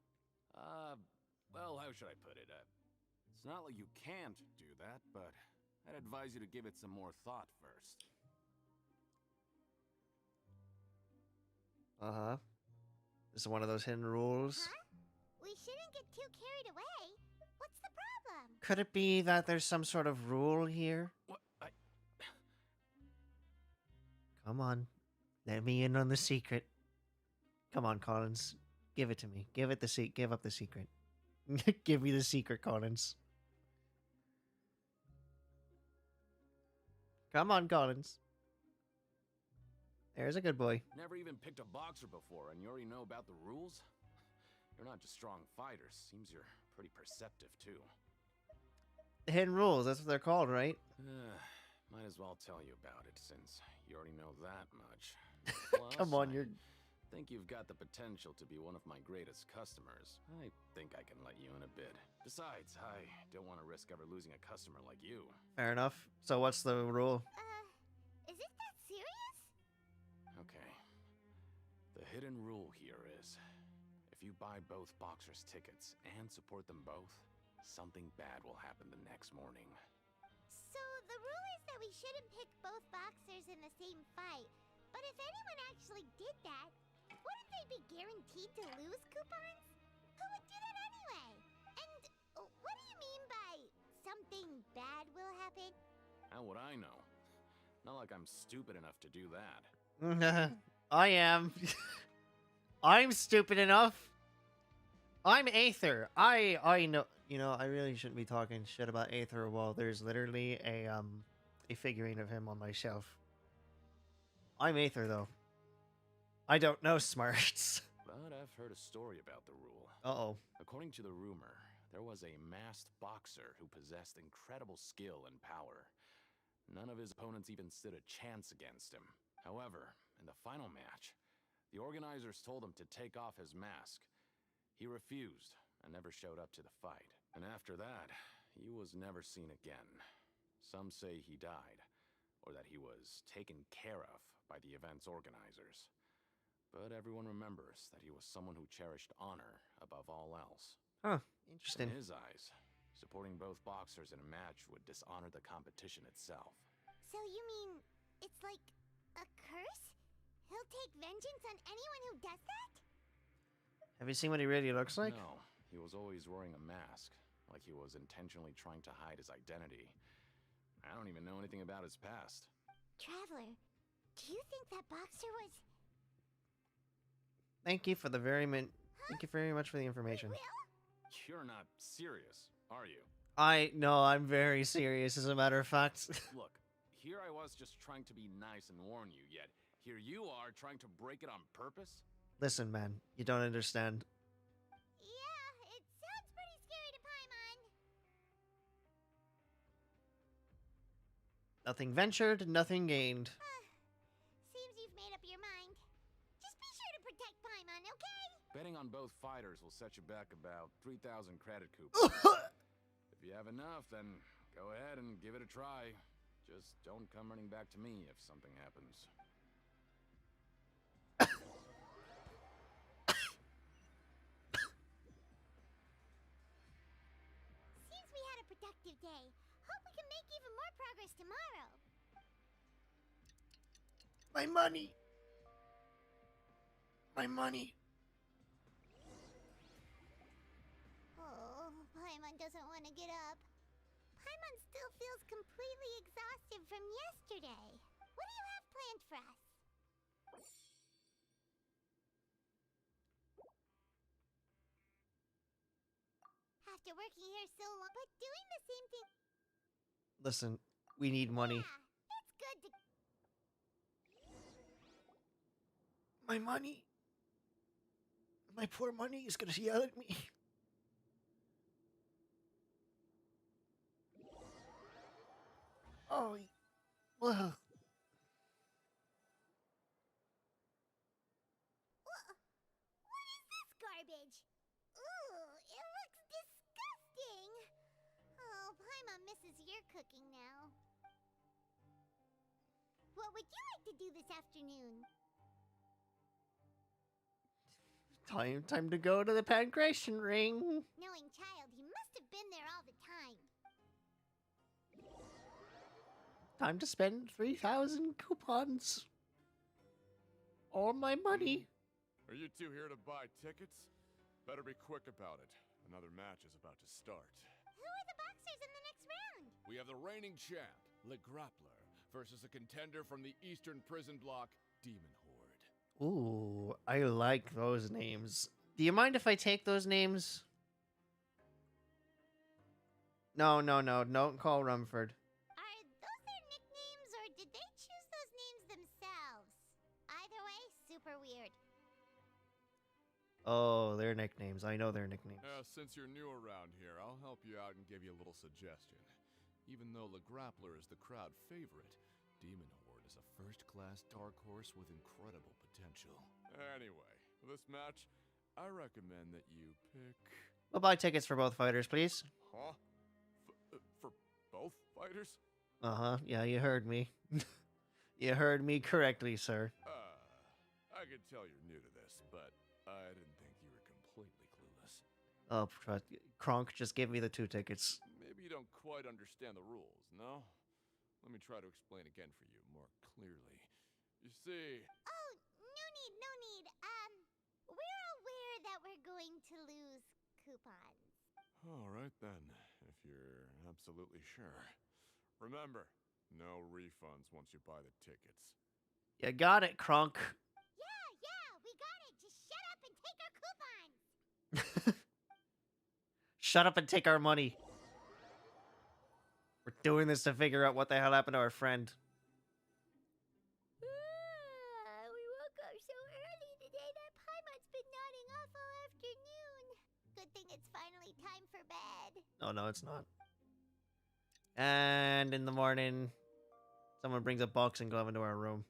Well, how should I put it? It's not like you can't do that, but I'd advise you to give it some more thought first. Uh-huh. This is one of those hidden rules. Huh? We shouldn't get too carried away. What's the problem? Could it be that there's some sort of rule here? What? Come on. Let me in on the secret. Come on, Collins. Give it to me. Give up the secret. Give me the secret, Collins. Come on, Collins. There's a good boy. Never even picked a boxer before, and you already know about the rules? You're not just strong fighters. Seems you're pretty perceptive, too. Hidden rules, that's what they're called, right? Might as well tell you about it, since you already know that much. Come on, you're... I think you've got the potential to be one of my greatest customers. I think I can let you in a bit. Besides, I don't want to risk ever losing a customer like you. Fair enough. So what's the rule? Is it that serious? Okay. The hidden rule here is, if you buy both boxers' tickets and support them both, something bad will happen the next morning. So the rule is that we shouldn't pick both boxers in the same fight. But if anyone actually did that, wouldn't they be guaranteed to lose coupons? Who would do that anyway? And what do you mean by something bad will happen? How would I know? Not like I'm stupid enough to do that. I am. I'm stupid enough. I'm Aether. I know. You know, I really shouldn't be talking shit about Aether while there's literally a figurine of him on my shelf. I'm Aether, though. I don't know smarts. But I've heard a story about the rule. Uh-oh. According to the rumor, there was a masked boxer who possessed incredible skill and power. None of his opponents even stood a chance against him. However, in the final match, the organizers told him to take off his mask. He refused and never showed up to the fight. And after that, he was never seen again. Some say he died, or that he was taken care of by the event's organizers. But everyone remembers that he was someone who cherished honor above all else. Huh, interesting. In his eyes, supporting both boxers in a match would dishonor the competition itself. So you mean it's like a curse? He'll take vengeance on anyone who does that? Have you seen what he really looks like? No, he was always wearing a mask, like he was intentionally trying to hide his identity. I don't even know anything about his past. Traveler, do you think that boxer was... Thank you Thank you very much for the information. You're not serious, are you? I'm very serious, as a matter of fact. Look, here I was just trying to be nice and warn you, yet here you are trying to break it on purpose? Listen, man, you don't understand. Yeah, it sounds pretty scary to Paimon. Nothing ventured, nothing gained. Seems you've made up your mind. Just be sure to protect Paimon, okay? Betting on both fighters will set you back about 3,000 credit coupons. If you have enough, then go ahead and give it a try. Just don't come running back to me if something happens. Seems we had a productive day. Hope we can make even more progress tomorrow. My money! My money! Oh, Paimon doesn't want to get up. Paimon still feels completely exhausted from yesterday. What do you have planned for us? After working here so long, but doing the same thing... Listen, we need money. Yeah, it's good to... My money! My poor money is gonna yell at me. Oh, well. What is this garbage? Ooh, it looks disgusting. Oh, Paimon misses your cooking now. What would you like to do this afternoon? Time to go to the pancreation ring. Knowing child, he must have been there all the time. Time to spend 3,000 coupons. All my money. Are you two here to buy tickets? Better be quick about it. Another match is about to start. Who are the boxers in the next round? We have the reigning champ, Le Grappler, versus a contender from the Eastern Prison Block, Demon Horde. Ooh, I like those names. Do you mind if I take those names? No, don't call Rumford. Are those their nicknames, or did they choose those names themselves? Either way, super weird. Oh, their nicknames. I know their nicknames. Since you're new around here, I'll help you out and give you a little suggestion. Even though Le Grappler is the crowd favorite, Demon Horde is a first-class dark horse with incredible potential. Anyway, for this match, I recommend that you pick... We'll buy tickets for both fighters, please. Huh? For both fighters? Uh-huh. Yeah, you heard me. You heard me correctly, sir. I can tell you're new to this, but I didn't think you were completely clueless. Oh, Kronk just gave me the 2 tickets. Maybe you don't quite understand the rules, no? Let me try to explain again for you more clearly. You see... Oh, no need. We're aware that we're going to lose coupons. Alright then, if you're absolutely sure. Remember, no refunds once you buy the tickets. You got it, Kronk. Yeah, we got it. Just shut up and take our coupons. Shut up and take our money. We're doing this to figure out what the hell happened to our friend. Oh, no, it's not. And in the morning, someone brings a boxing glove into our room.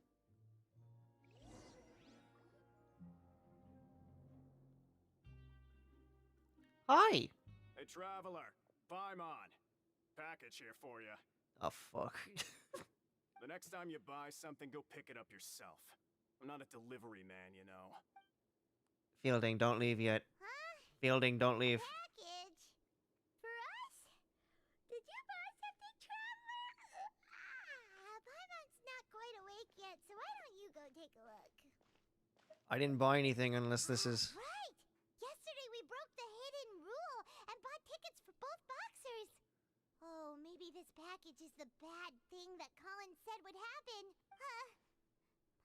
Hi! Hey, traveler. Paimon. Package here for you. Oh, fuck. The next time you buy something, go pick it up yourself. I'm not a delivery man, you know. Fielding, don't leave yet. Fielding, don't leave. Package? For us? Did you buy something, traveler? Paimon's not quite awake yet, so why don't you go take a look? I didn't buy anything unless this is... Right! Yesterday we broke the hidden rule and bought tickets for both boxers. Oh, maybe this package is the bad thing that Colin said would happen.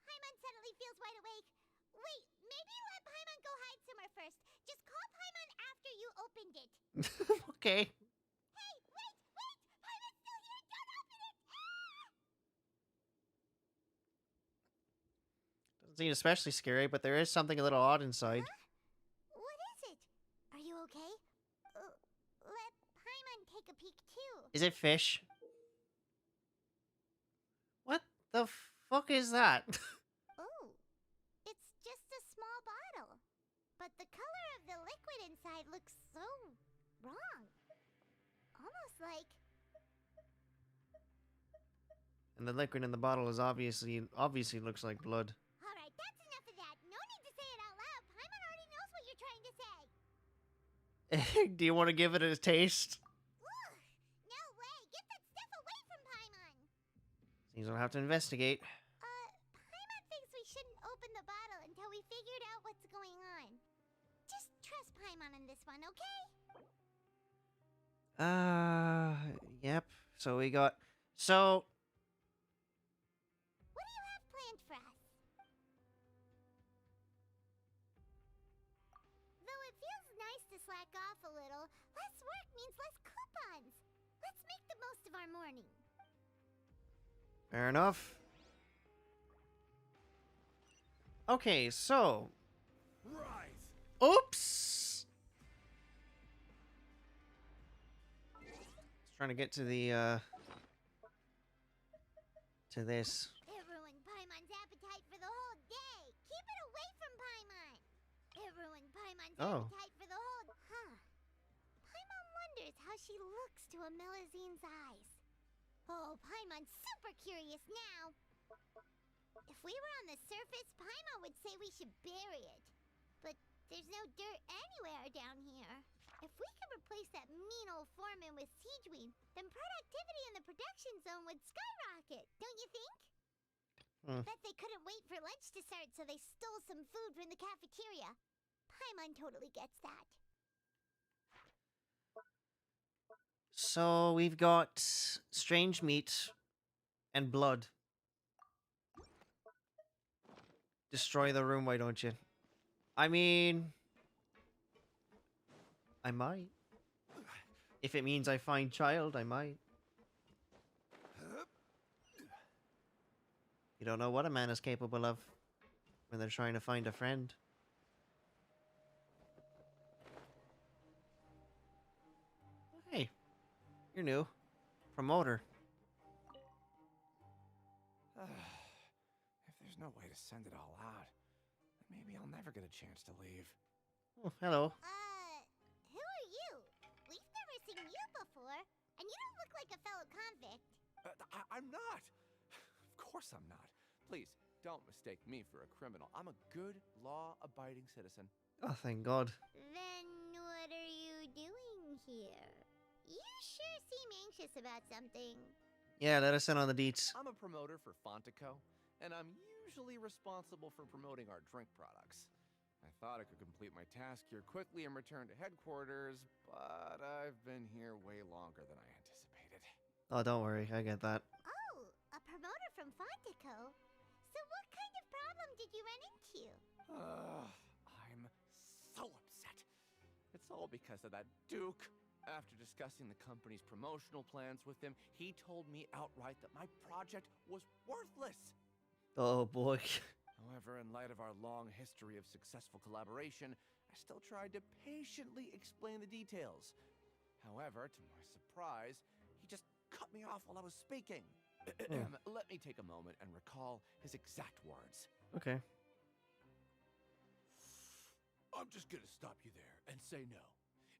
Paimon suddenly feels wide awake. Wait, maybe let Paimon go hide somewhere first. Just call Paimon after you opened it. Okay. Hey, wait! Paimon's still here! Don't open it! Doesn't seem especially scary, but there is something a little odd inside. What is it? Are you okay? Let Paimon take a peek too. Is it fish? What the fuck is that? Oh, it's just a small bottle. But the color of the liquid inside looks so wrong. Almost like... And the liquid in the bottle is obviously looks like blood. Alright, that's enough of that. No need to say it out loud. Paimon already knows what you're trying to say. Do you want to give it a taste? Ugh, no way. Get that stuff away from Paimon. Seems we'll have to investigate. Paimon thinks we shouldn't open the bottle until we figured out what's going on. Just trust Paimon on this one, okay? Yep. So we got... So... What do you have planned for us? Though it feels nice to slack off a little, less work means less coupons. Let's make the most of our morning. Fair enough. Okay, so... Rise! Oops! Just trying to get to the, to this. It ruined Paimon's appetite for the whole day. Keep it away from Paimon. It ruined Paimon's appetite for the whole... Paimon wonders how she looks to a Melusine's eyes. Oh, Paimon's super curious now. If we were on the surface, Paimon would say we should bury it. But there's no dirt anywhere down here. If we could replace that mean old foreman with Siegeween, then productivity in the production zone would skyrocket, don't you think? Bet they couldn't wait for lunch to start, so they stole some food from the cafeteria. Paimon totally gets that. So we've got strange meat and blood. Destroy the room, why don't you? I mean... I might. If it means I find child, I might. You don't know what a man is capable of when they're trying to find a friend. Hey, you're new. Promoter. If there's no way to send it all out, then maybe I'll never get a chance to leave. Oh, hello. Who are you? We've never seen you before, and you don't look like a fellow convict. I'm not! Of course I'm not. Please, don't mistake me for a criminal. I'm a good, law-abiding citizen. Oh, thank God. Then what are you doing here? You sure seem anxious about something. Yeah, let us in on the deets. I'm a promoter for Fontico, and I'm usually responsible for promoting our drink products. I thought I could complete my task here quickly and return to headquarters, but I've been here way longer than I anticipated. Oh, don't worry, I get that. Oh, a promoter from Fontico? So what kind of problem did you run into? I'm so upset. It's all because of that Duke. After discussing the company's promotional plans with him, he told me outright that my project was worthless. Oh, boy. However, in light of our long history of successful collaboration, I still tried to patiently explain the details. However, to my surprise, he just cut me off while I was speaking. Let me take a moment and recall his exact words. Okay. I'm just gonna stop you there and say no.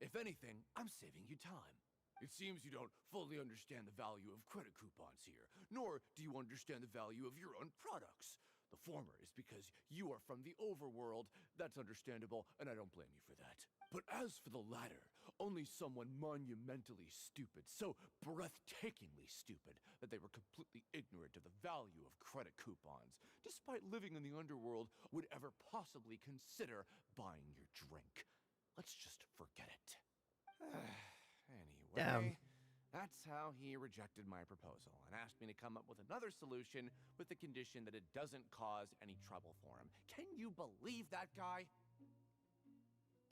If anything, I'm saving you time. It seems you don't fully understand the value of credit coupons here, nor do you understand the value of your own products. The former is because you are from the overworld. That's understandable, and I don't blame you for that. But as for the latter, only someone monumentally stupid, so breathtakingly stupid, that they were completely ignorant of the value of credit coupons, despite living in the underworld, would ever possibly consider buying your drink. Let's just forget it. Anyway, Damn. that's how he rejected my proposal and asked me to come up with another solution with the condition that it doesn't cause any trouble for him. Can you believe that guy?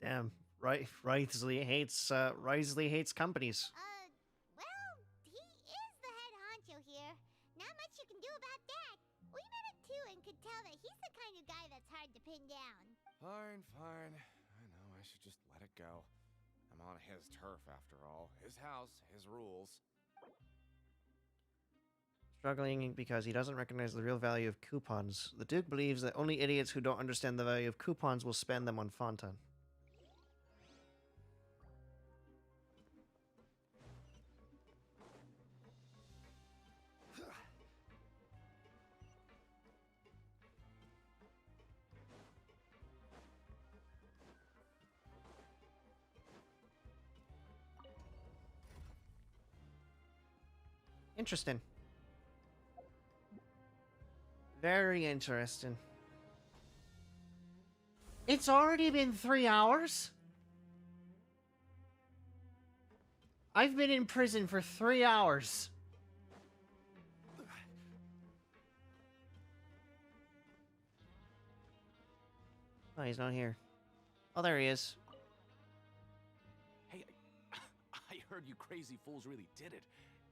Damn. Wriothesley hates companies. Well, he is the head honcho here. Not much you can do about that. We met him too and could tell that he's the kind of guy that's hard to pin down. Fine. I know, I should just let it go. I'm on his turf, after all. His house, his rules. Struggling because he doesn't recognize the real value of coupons. The Duke believes that only idiots who don't understand the value of coupons will spend them on Fontaine. Interesting. Very interesting. It's already been 3 hours? I've been in prison for 3 hours. Oh, he's not here. Oh, there he is. Hey, I heard you crazy fools really did it.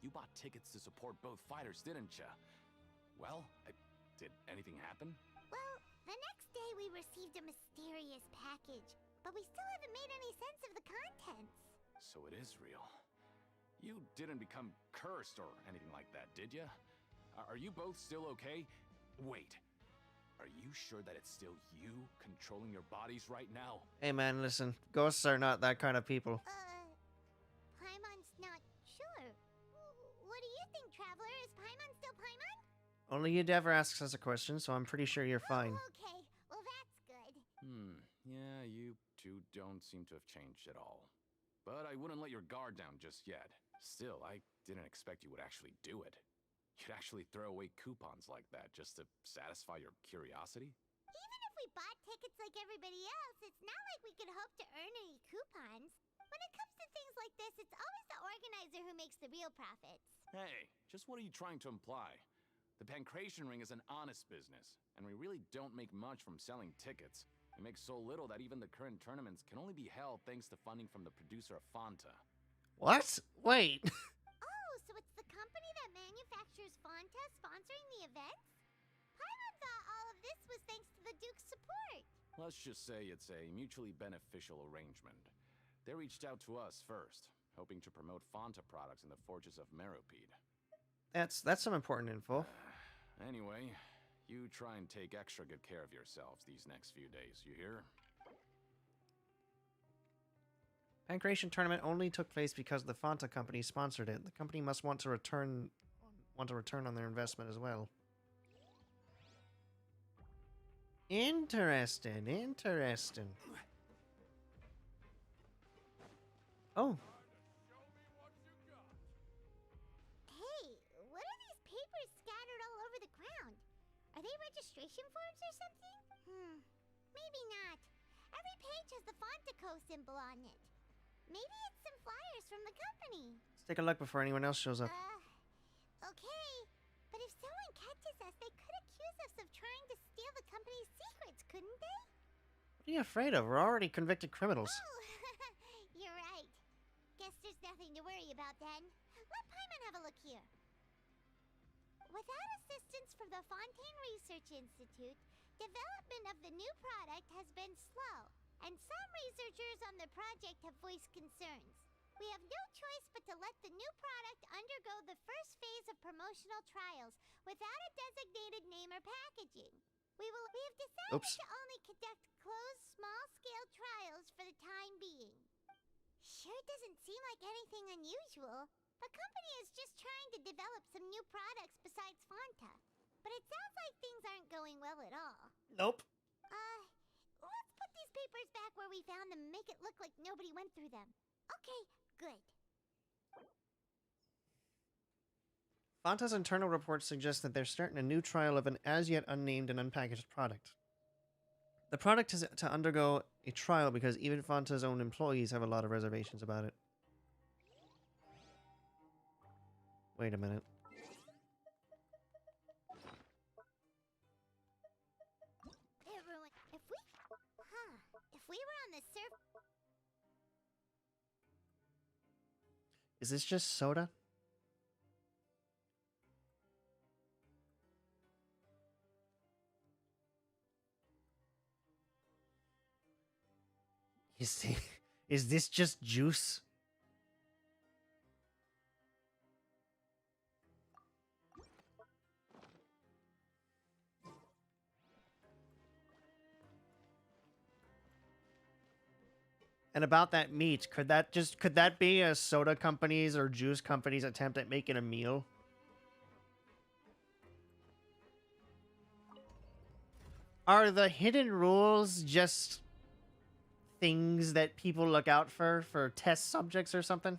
You bought tickets to support both fighters, didn't ya? Well, did anything happen? Well, the next day we received a mysterious package, but we still haven't made any sense of the contents. So it is real. You didn't become cursed or anything like that, did ya? Are you both still okay? Wait. Are you sure that it's still you controlling your bodies right now? Hey man, listen. Ghosts are not that kind of people. Paimon's not sure. What do you think, Traveler? Is Paimon still Paimon? Only Endeavor asks us a question, so I'm pretty sure you're fine. Okay, well that's good. Yeah, you two don't seem to have changed at all. But I wouldn't let your guard down just yet. Still, I didn't expect you would actually do it. You'd actually throw away coupons like that just to satisfy your curiosity? Even if we bought tickets like everybody else, it's not like we could hope to earn any coupons. When it comes to things like this, it's always the organizer who makes the real profits. Hey, just what are you trying to imply? The Pancration Ring is an honest business, and we really don't make much from selling tickets. We make so little that even the current tournaments can only be held thanks to funding from the producer of Fanta. What? Wait. Oh, so it's the company that manufactures Fanta sponsoring the events? Paimon thought all of this was thanks to the Duke's support. Let's just say it's a mutually beneficial arrangement. They reached out to us first, hoping to promote Fanta products in the Forges of Meropide. That's some important info. Anyway, you try and take extra good care of yourselves these next few days, you hear? Pancration tournament only took place because the Fanta company sponsored it. The company must want a return on their investment as well. Interesting. Oh. Hey, what are these papers scattered all over the ground? Are they registration forms or something? Maybe not. Every page has the Fontaco symbol on it. Maybe it's some flyers from the company. Let's take a look before anyone else shows up. Okay. But if someone catches us, they could accuse us of trying to steal the company's secrets, couldn't they? What are you afraid of? We're already convicted criminals. Oh, you're right. Guess there's nothing to worry about then. Let Paimon have a look here. Without assistance from the Fontaine Research Institute, development of the new product has been slow, and some researchers on the project have voiced concerns. we have no choice but to let the new product undergo the first phase of promotional trials without a designated name or packaging. We have decided to only conduct closed, small-scale trials for the time being. Sure doesn't seem like anything unusual. The company is just trying to develop some new products besides Fanta. But it sounds like things aren't going well at all. Nope. Let's put these papers back where we found them and make it look like nobody went through them. Okay, good. Fanta's internal reports suggest that they're starting a new trial of an as-yet unnamed and unpackaged product. The product is to undergo a trial because even Fanta's own employees have a lot of reservations about it. Wait a minute. If we were on the surf... Is this just soda? Is this just juice? And about that meat, could that be a soda company's or juice company's attempt at making a meal? Are the hidden rules just things that people look out for test subjects or something?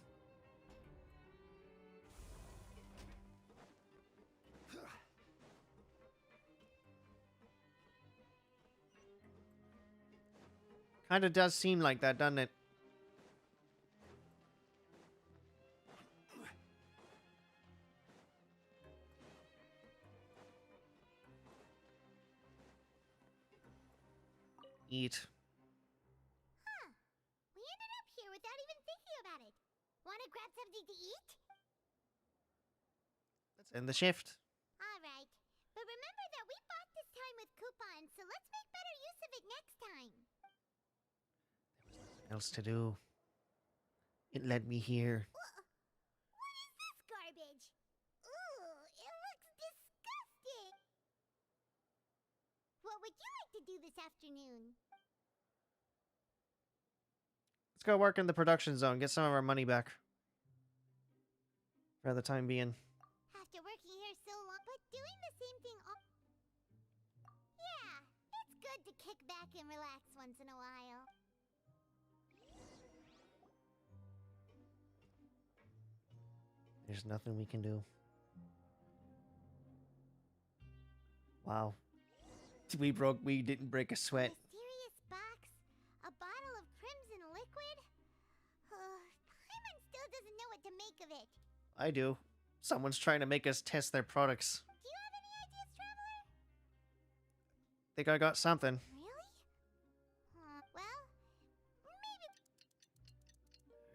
Kind of does seem like that, doesn't it? Eat. We ended up here without even thinking about it. Want to grab something to eat? Let's end the shift. Alright. But remember that we bought this time with coupons, so let's make better use of it next time. Else to do. It led me here. What is this garbage? Ooh, it looks disgusting. What would you like to do this afternoon? Let's go work in the production zone. Get some of our money back. For the time being. After working here so long, but doing the same thing all... Yeah, it's good to kick back and relax once in a while. There's nothing we can do. Wow. We didn't break a sweat. Mysterious box? A bottle of crimson liquid? Paimon still doesn't know what to make of it. I do. Someone's trying to make us test their products. Do you have any ideas, Traveler? Think I got something. Really? Well, maybe...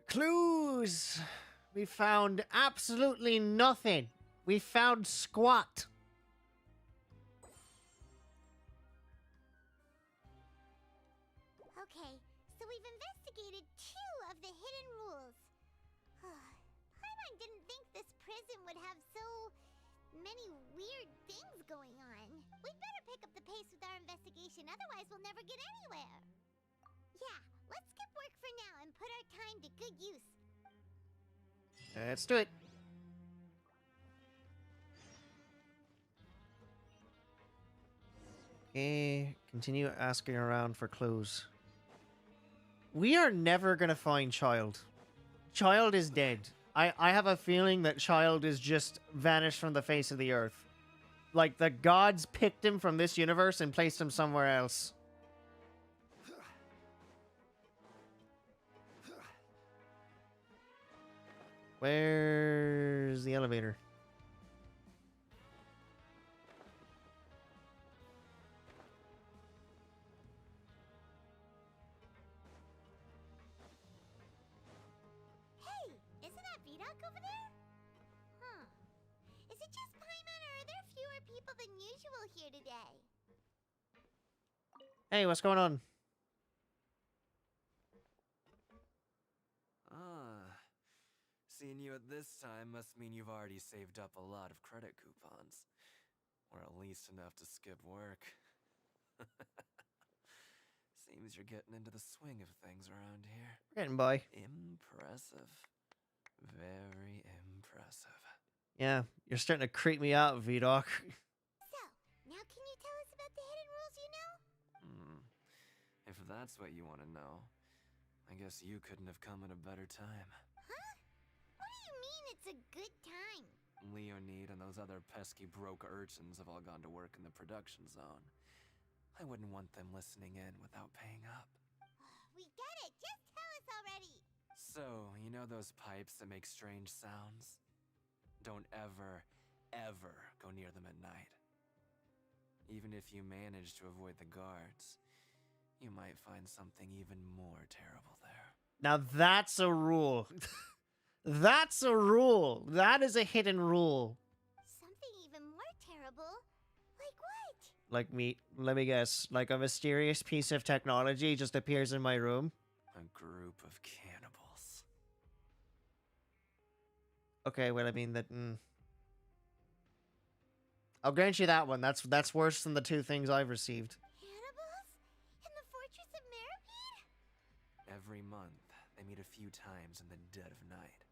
Clues! We found absolutely nothing. We found squat. Okay, so we've investigated 2 of the hidden rules. Paimon didn't think this prison would have so many weird things going on. We'd better pick up the pace with our investigation, otherwise we'll never get anywhere. Yeah, let's skip work for now and put our time to good use. Let's do it. Okay, continue asking around for clues. We are never gonna find Child. Child is dead. I have a feeling that Child is just vanished from the face of the earth. Like the gods picked him from this universe and placed him somewhere else. Where's the elevator? Hey, isn't that Vidoc over there? Huh. Is it just Paimon, or are there fewer people than usual here today? Hey, what's going on? Seeing you at this time must mean you've already saved up a lot of credit coupons. Or at least enough to skip work. Seems you're getting into the swing of things around here. Getting by. Impressive. Very impressive. Yeah, you're starting to creep me out, V-Doc. So, now can you tell us about the hidden rules you know? If that's what you want to know, I guess you couldn't have come at a better time. Huh? What do you mean it's a good time? Leonid and those other pesky broke urchins have all gone to work in the production zone. I wouldn't want them listening in without paying up. We get it! Just tell us already! So, you know those pipes that make strange sounds? Don't ever, ever go near them at night. Even if you manage to avoid the guards, you might find something even more terrible there. Now that's a rule. That's a rule. That is a hidden rule. Something even more terrible? Like what? Like let me guess, like a mysterious piece of technology just appears in my room. A group of cannibals. Okay, well, I mean that. I'll grant you that one. That's worse than the two things I've received. Cannibals? In the Fortress of Meripede? Every month, they meet a few times in the dead of night.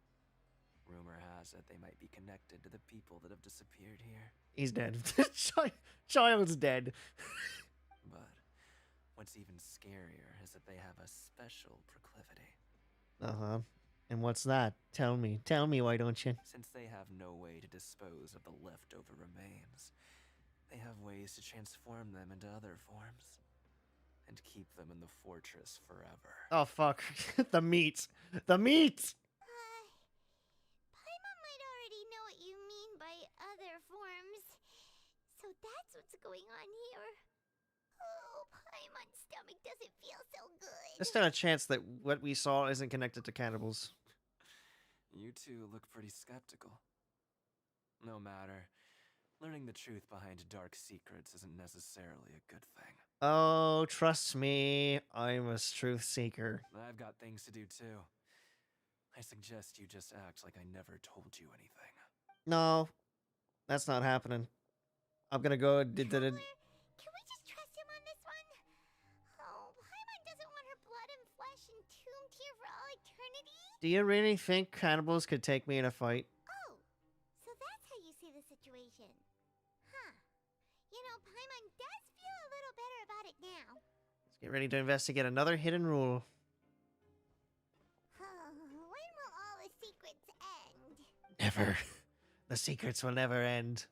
Rumor has it they might be connected to the people that have disappeared here. He's dead. Child's dead. But what's even scarier is that they have a special proclivity. Uh-huh. And what's that? Tell me, why don't you? Since they have no way to dispose of the leftover remains, they have ways to transform them into other forms and keep them in the fortress forever. Oh, fuck. The meat. The meat! Paimon might already know what you mean by other forms. So that's what's going on here. Oh, Paimon's stomach doesn't feel so good. There's still a chance that what we saw isn't connected to cannibals. You two look pretty skeptical. No matter. Learning the truth behind dark secrets isn't necessarily a good thing. Oh, trust me. I'm a truth seeker. I've got things to do too. I suggest you just act like I never told you anything. No, that's not happening. I'm gonna go. Can we just trust him on this one? Oh, Paimon doesn't want her blood and flesh entombed here for all eternity. Do you really think cannibals could take me in a fight? Oh, so that's how you see the situation. Huh. You know, Paimon does feel a little better about it now. Let's get ready to investigate another hidden rule. When will all the secrets end? Never. The secrets will never end.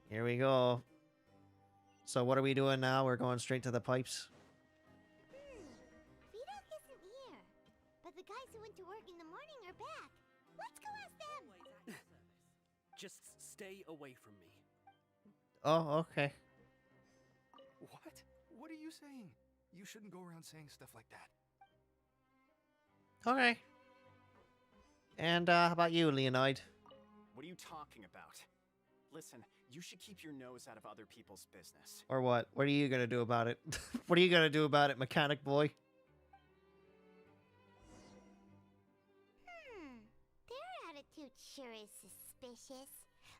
Here we go. So what are we doing now? We're going straight to the pipes. V-Doc isn't here. But the guys who went to work in the morning are back. Let's go ask them. Just stay away from me. Oh, okay. What? What are you saying? You shouldn't go around saying stuff like that. Okay. And how about you, Leonid? What are you talking about? Listen, you should keep your nose out of other people's business. Or what? What are you gonna do about it? What are you gonna do about it, mechanic boy? Their attitude sure is suspicious.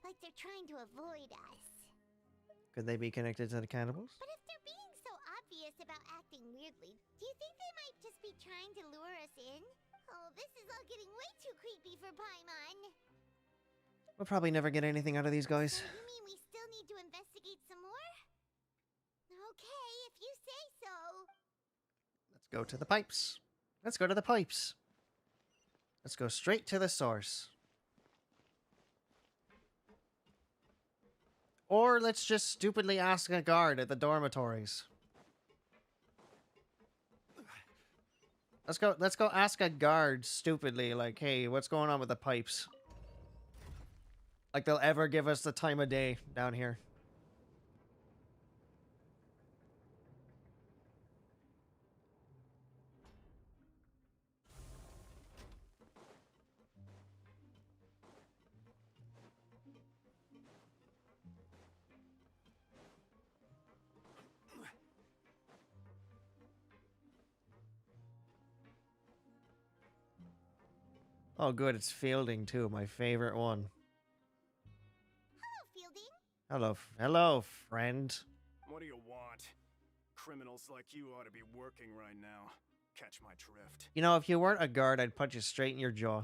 Like they're trying to avoid us. Could they be connected to the cannibals? But if they're being so obvious about acting weirdly, do you think they might just be trying to lure us in? Oh, this is all getting way too creepy for Paimon. We'll probably never get anything out of these guys. So you mean we still need to investigate some more? Okay, if you say so. Let's go to the pipes. Let's go to the pipes. Let's go straight to the source. Or let's just stupidly ask a guard at the dormitories. Let's go ask a guard stupidly, like, hey, what's going on with the pipes? Like they'll ever give us the time of day down here. Oh, good. It's Fielding, too. My favorite one. Hello, Fielding. Hello, friend. What do you want? Criminals like you ought to be working right now. Catch my drift. You know, if you weren't a guard, I'd punch you straight in your jaw.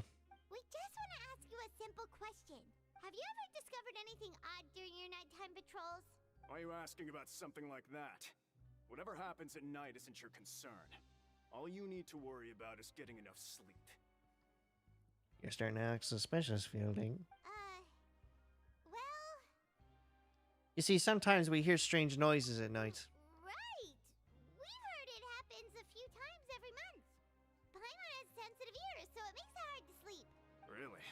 We just want to ask you a simple question. Have you ever discovered anything odd during your nighttime patrols? Why are you asking about something like that? Whatever happens at night isn't your concern. All you need to worry about is getting enough sleep. You're starting to act suspicious, Fielding. Well... You see, sometimes we hear strange noises at night. Right! We've heard it happens a few times every month. Paimon has sensitive ears, so it makes it hard to sleep. Really?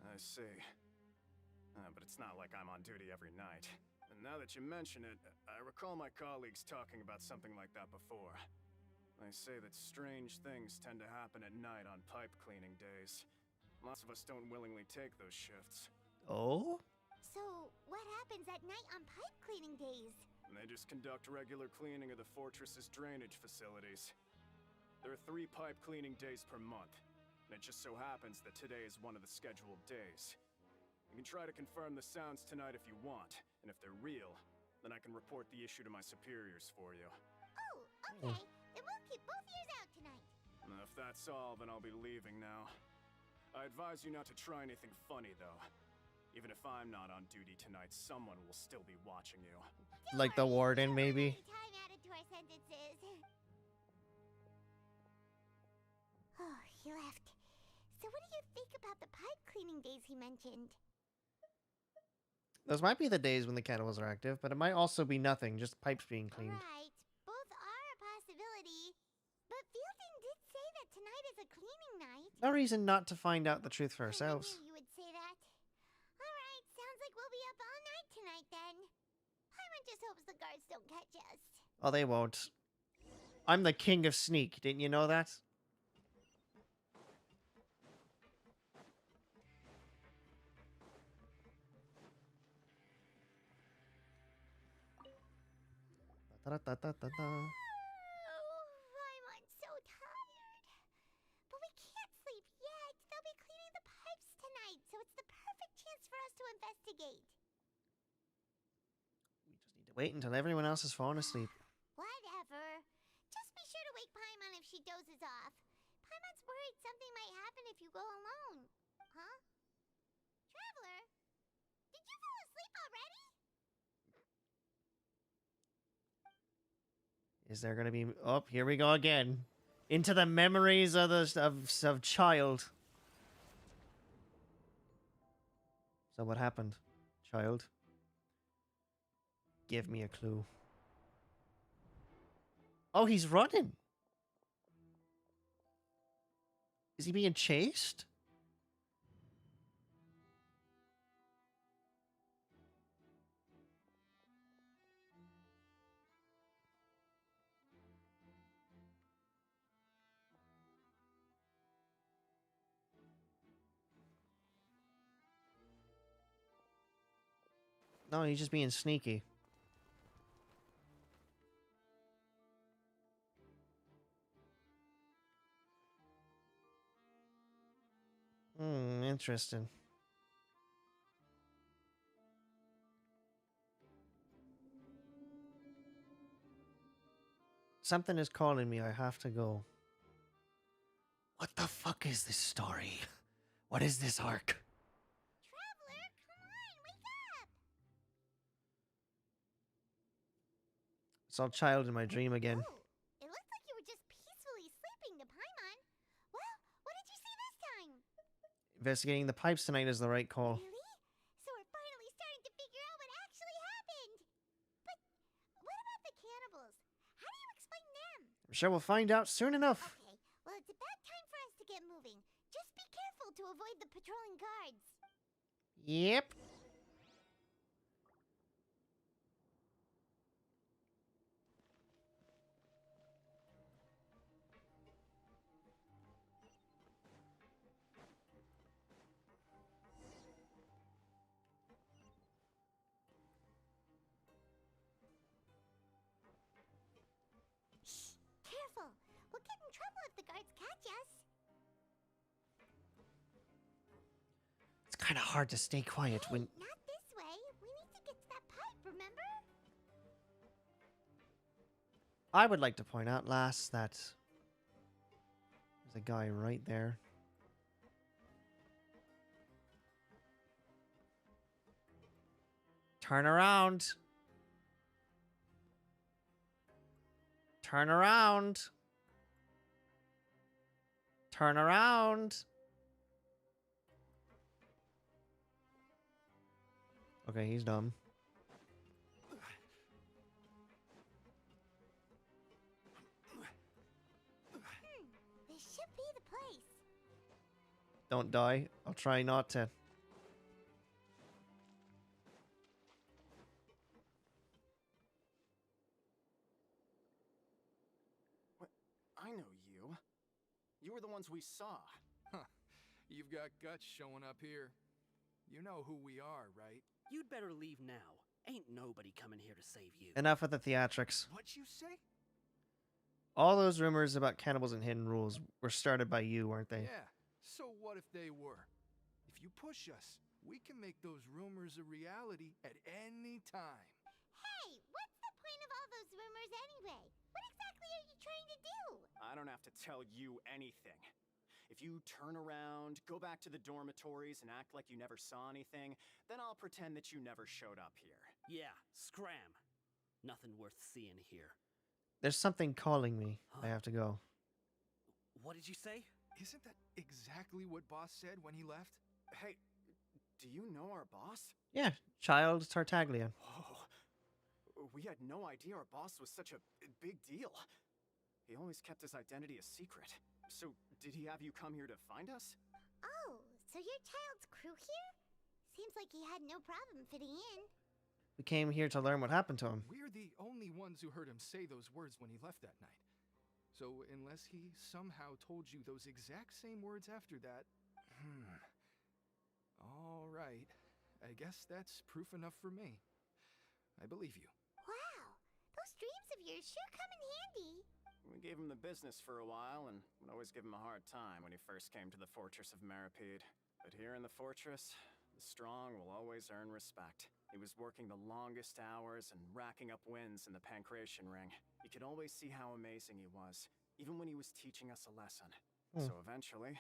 I see. But it's not like I'm on duty every night. And now that you mention it, I recall my colleagues talking about something like that before. They say that strange things tend to happen at night on pipe cleaning days. Lots of us don't willingly take those shifts. Oh? So, what happens at night on pipe cleaning days? They just conduct regular cleaning of the fortress's drainage facilities. There are 3 pipe cleaning days per month, and it just so happens that today is one of the scheduled days. You can try to confirm the sounds tonight if you want, and if they're real, then I can report the issue to my superiors for you. Oh, okay. Then we'll keep both ears out tonight. If that's all, then I'll be leaving now. I advise you not to try anything funny, though. Even if I'm not on duty tonight, someone will still be watching you. Like the warden, maybe? Time added to our sentences. Oh, he left. So what do you think about the pipe cleaning days he mentioned? Those might be the days when the cannibals are active, but it might also be nothing, just pipes being cleaned. Right. Both are a possibility. But Fielding did say that tonight is a cleaning night. No reason not to find out the truth for ourselves. I knew you would say that. Alright, sounds like we'll be up all night tonight then. Paimon just hopes the guards don't catch us. Oh, they won't. I'm the king of sneak, didn't you know that? Da-da-da-da-da-da. Oh, Paimon's so tired. But we can't sleep yet. They'll be cleaning the pipes tonight, so it's the perfect chance for us to investigate. Wait until everyone else has fallen asleep. Whatever. Just be sure to wake Paimon if she dozes off. Paimon's worried something might happen if you go alone. Huh? Traveler? Did you fall asleep already? Is there gonna be... Oh, here we go again. Into the memories of of child. So what happened, child? Give me a clue. Oh, he's running. Is he being chased? No, he's just being sneaky. Interesting. Something is calling me. I have to go. What the fuck is this story? What is this arc? Traveler, come on, wake up! Saw child in my dream again. Oh, it looked like you were just peacefully sleeping to Paimon. Well, what did you see this time? Investigating the pipes tonight is the right call. Really? So we're finally starting to figure out what actually happened. But what about the cannibals? How do you explain them? I'm sure we'll find out soon enough. Okay, well, it's about time for us to get moving. Just be careful to avoid the patrolling guards. Yep. Shh, careful. We'll get in trouble if the guards catch us. kind of hard to stay quiet when. Not this way. We need to get to that pipe, remember? I would like to point out, lass, that there's a guy right there. Turn around. Turn around. Turn around. Okay, he's dumb. This should be the place. Don't die. I'll try not to. What? I know you. You were the ones we saw. Huh. You've got guts showing up here. You know who we are, right? You'd better leave now. Ain't nobody coming here to save you. Enough with the theatrics. What'd you say? All those rumors about cannibals and hidden rules were started by you, weren't they? Yeah. So what if they were? If you push us, we can make those rumors a reality at any time. Hey, what's the point of all those rumors anyway? What exactly are you trying to do? I don't have to tell you anything. If you turn around, go back to the dormitories, and act like you never saw anything, then I'll pretend that you never showed up here. Yeah, scram. Nothing worth seeing here. There's something calling me. I have to go. What did you say? Isn't that exactly what Boss said when he left? Hey, do you know our boss? Yeah, Child Tartaglia. Oh, we had no idea our boss was such a big deal. He always kept his identity a secret. So, did he have you come here to find us? Oh, so you're Child's crew here? Seems like he had no problem fitting in. We came here to learn what happened to him. We're the only ones who heard him say those words when he left that night. So, unless he somehow told you those exact same words after that... All right. I guess that's proof enough for me. I believe you. Wow, those dreams of yours sure come in handy. We gave him the business for a while, and would always give him a hard time when he first came to the Fortress of Meripede. But here in the fortress, the strong will always earn respect. He was working the longest hours and racking up wins in the Pancration Ring. You could always see how amazing he was, even when he was teaching us a lesson. So eventually,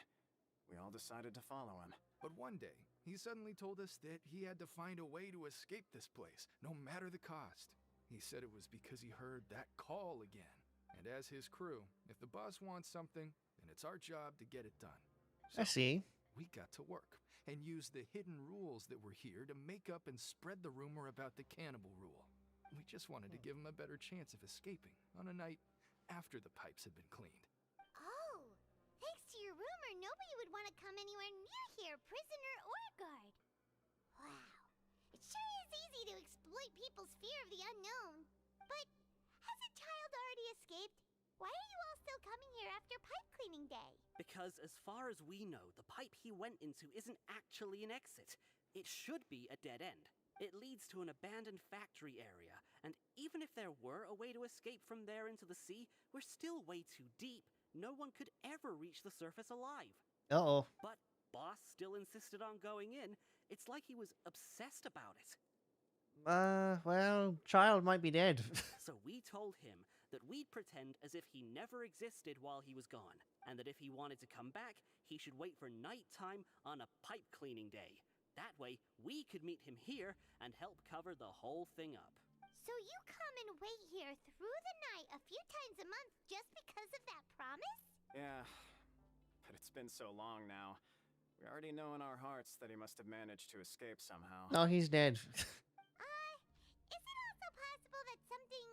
we all decided to follow him. But one day, he suddenly told us that he had to find a way to escape this place, no matter the cost. He said it was because he heard that call again. And as his crew, if the boss wants something, then it's our job to get it done. So, I see. We got to work and used the hidden rules that were here to make up and spread the rumor about the cannibal rule. We just wanted to give him a better chance of escaping on a night after the pipes had been cleaned. Oh, thanks to your rumor, nobody would want to come anywhere near here, prisoner or guard. Wow, it sure is easy to exploit people's fear of the unknown. But hasn't Child already escaped? Why are you all still coming here after pipe cleaning day? Because as far as we know, the pipe he went into isn't actually an exit. It should be a dead end. It leads to an abandoned factory area, and even if there were a way to escape from there into the sea, we're still way too deep. No one could ever reach the surface alive. Uh-oh. But Boss still insisted on going in. It's like he was obsessed about it. Well, Child might be dead. So we told him that we'd pretend as if he never existed while he was gone, and that if he wanted to come back, he should wait for nighttime on a pipe cleaning day. That way, we could meet him here and help cover the whole thing up. So you come and wait here through the night a few times a month just because of that promise? Yeah, but it's been so long now. We already know in our hearts that he must have managed to escape somehow. No, he's dead. Is it also possible that something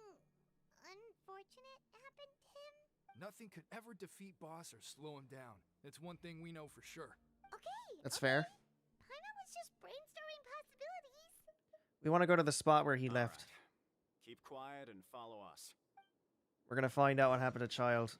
unfortunate happened to him? Nothing could ever defeat Boss or slow him down. It's one thing we know for sure. Okay. That's fair. Paimon was just brainstorming possibilities. We want to go to the spot where he left. Right. Keep quiet and follow us. We're going to find out what happened to Child.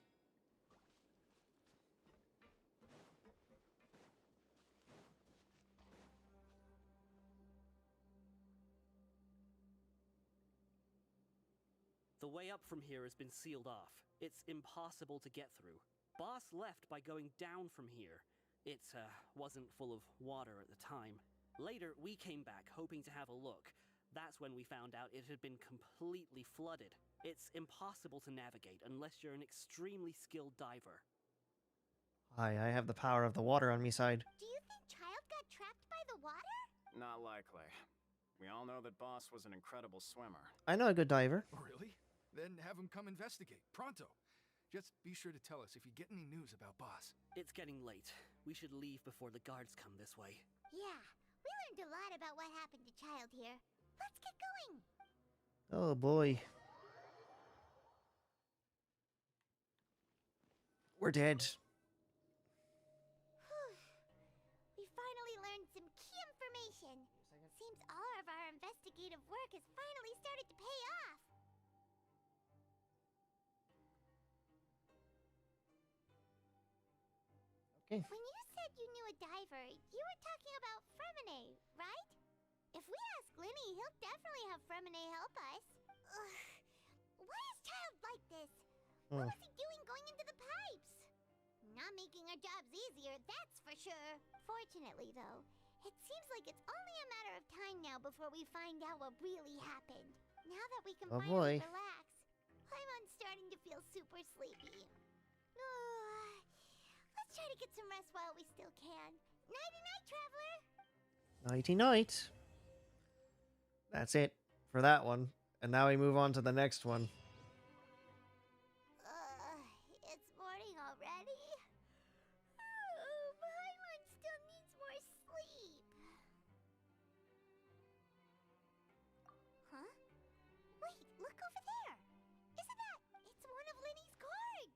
The way up from here has been sealed off. It's impossible to get through. Boss left by going down from here. It wasn't full of water at the time. Later, we came back hoping to have a look. That's when we found out it had been completely flooded. It's impossible to navigate unless you're an extremely skilled diver. I have the power of the water on me side. Do you think Child got trapped by the water? Not likely. We all know that Boss was an incredible swimmer. I know a good diver. Really? Then have him come investigate. Pronto. Just be sure to tell us if you get any news about Boss. It's getting late. We should leave before the guards come this way. Yeah, we learned a lot about what happened to Child here. Let's get going. Oh boy. We're dead. We finally learned some key information. Seems all of our investigative work has finally started to pay off. Okay. When you said you knew a diver, you were talking about Fremine, right? If we ask Linny, he'll definitely have Fremine help us. Ugh. Why is Child like this? What was he doing going into the pipes? Not making our jobs easier, that's for sure. Fortunately, though, it seems like it's only a matter of time now before we find out what really happened. Now that we can finally relax, I'm starting to feel super sleepy. Let's try to get some rest while we still can. Nighty-night, traveler! Nighty-night. That's it for that one. And now we move on to the next one. It's morning already? Oh, Paimon still needs more sleep. Huh? Wait, look over there! Isn't that... It's one of Linny's cards!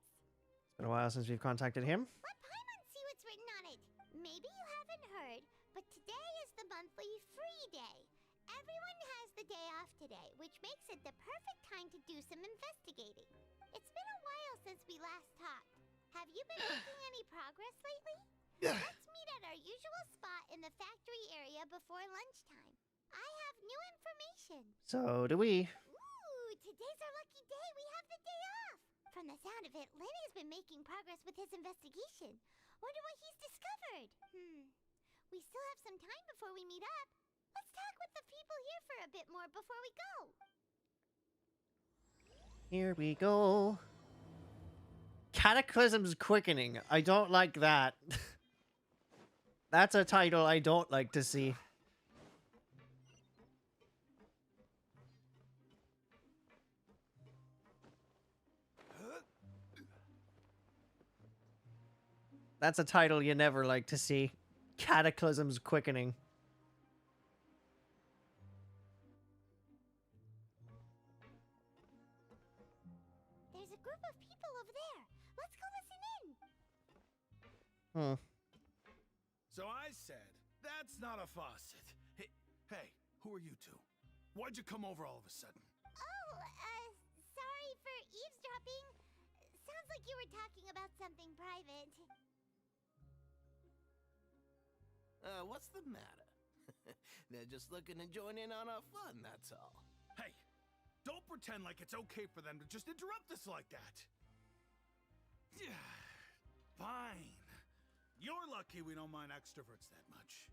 It's been a while since we've contacted him. Let Paimon see what's written on it. Maybe you haven't heard, but today is the monthly free day. Everyone has the day off today, which makes it the perfect time to do some investigating. It's been a while since we last talked. Have you been making any progress lately? Let's meet at our usual spot in the factory area before lunchtime. I have new information. So do we. Ooh, today's our lucky day. We have the day off. From the sound of it, Lenny's been making progress with his investigation. Wonder what he's discovered. We still have some time before we meet up. Let's talk with the people here for a bit more before we go. Here we go. Cataclysm's Quickening. I don't like that. That's a title I don't like to see. That's a title you never like to see. Cataclysm's Quickening. There's a group of people over there. Let's go listen in. So I said, that's not a faucet. Hey, who are you two? Why'd you come over all of a sudden? Oh, sorry for eavesdropping. Sounds like you were talking about something private. What's the matter? They're just looking to join in on our fun, that's all. Hey, don't pretend like it's okay for them to just interrupt us like that. Fine. You're lucky we don't mind extroverts that much.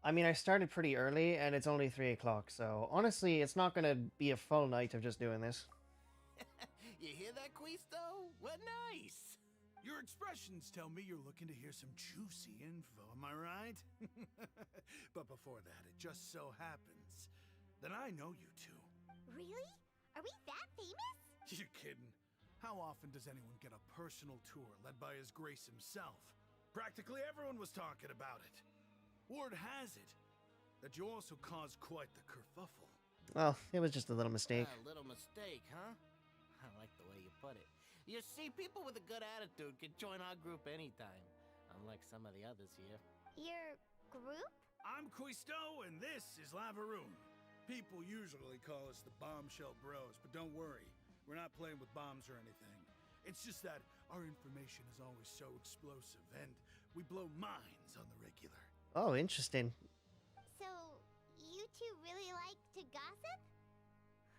I mean, I started pretty early, and it's only 3 o'clock, so honestly, it's not going to be a full night of just doing this. You hear that, Quisto? What nice! Your expressions tell me you're looking to hear some juicy info, am I right? But before that, it just so happens that I know you two. Really? Are we that famous? You're kidding. How often does anyone get a personal tour led by His Grace himself? Practically everyone was talking about it. Word has it that you also caused quite the kerfuffle. Well, it was just a little mistake. A little mistake, huh? I like the way you put it. You see, people with a good attitude can join our group anytime, unlike some of the others here. Your group? I'm Quisto, and this is Lavaroon. People usually call us the Bombshell Bros, but don't worry. We're not playing with bombs or anything. It's just that our information is always so explosive, and we blow minds on the regular. Oh, interesting. So, you two really like to gossip?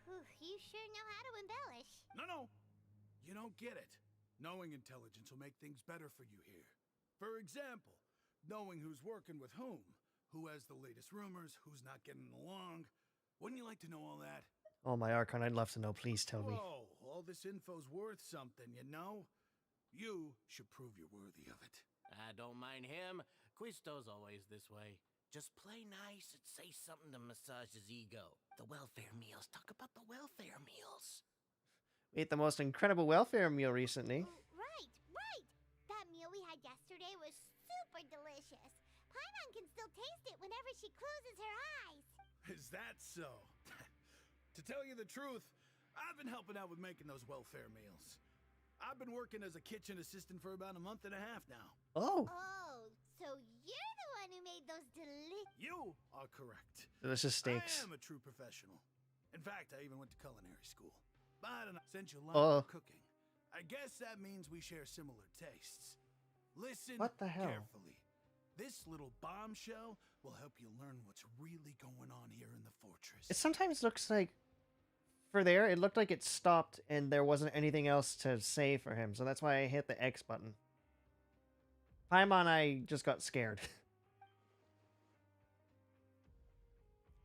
Whew, you sure know how to embellish. No. You don't get it. Knowing intelligence will make things better for you here. For example, knowing who's working with whom, who has the latest rumors, who's not getting along. Wouldn't you like to know all that? Oh, my Archon, I'd love to know. Please tell me. Whoa, all this info's worth something, you know? You should prove you're worthy of it. I don't mind him. Quisto's always this way. Just play nice and say something to massage his ego. The welfare meals. Talk about the welfare meals. We ate the most incredible welfare meal recently. Right. That meal we had yesterday was super delicious. Paimon can still taste it whenever she closes her eyes. Is that so? To tell you the truth, I've been helping out with making those welfare meals. I've been working as a kitchen assistant for about a month and a half now. Oh. Oh, so you're the one who made those delicious... You are correct. Delicious steaks. I am a true professional. In fact, I even went to culinary school. But I don't know, since you like cooking, I guess that means we share similar tastes. Listen What the hell? carefully. This little bombshell will help you learn what's really going on here in the fortress. It sometimes looks like, for there, it looked like it stopped and there wasn't anything else to say for him. So that's why I hit the X button. Paimon, I just got scared.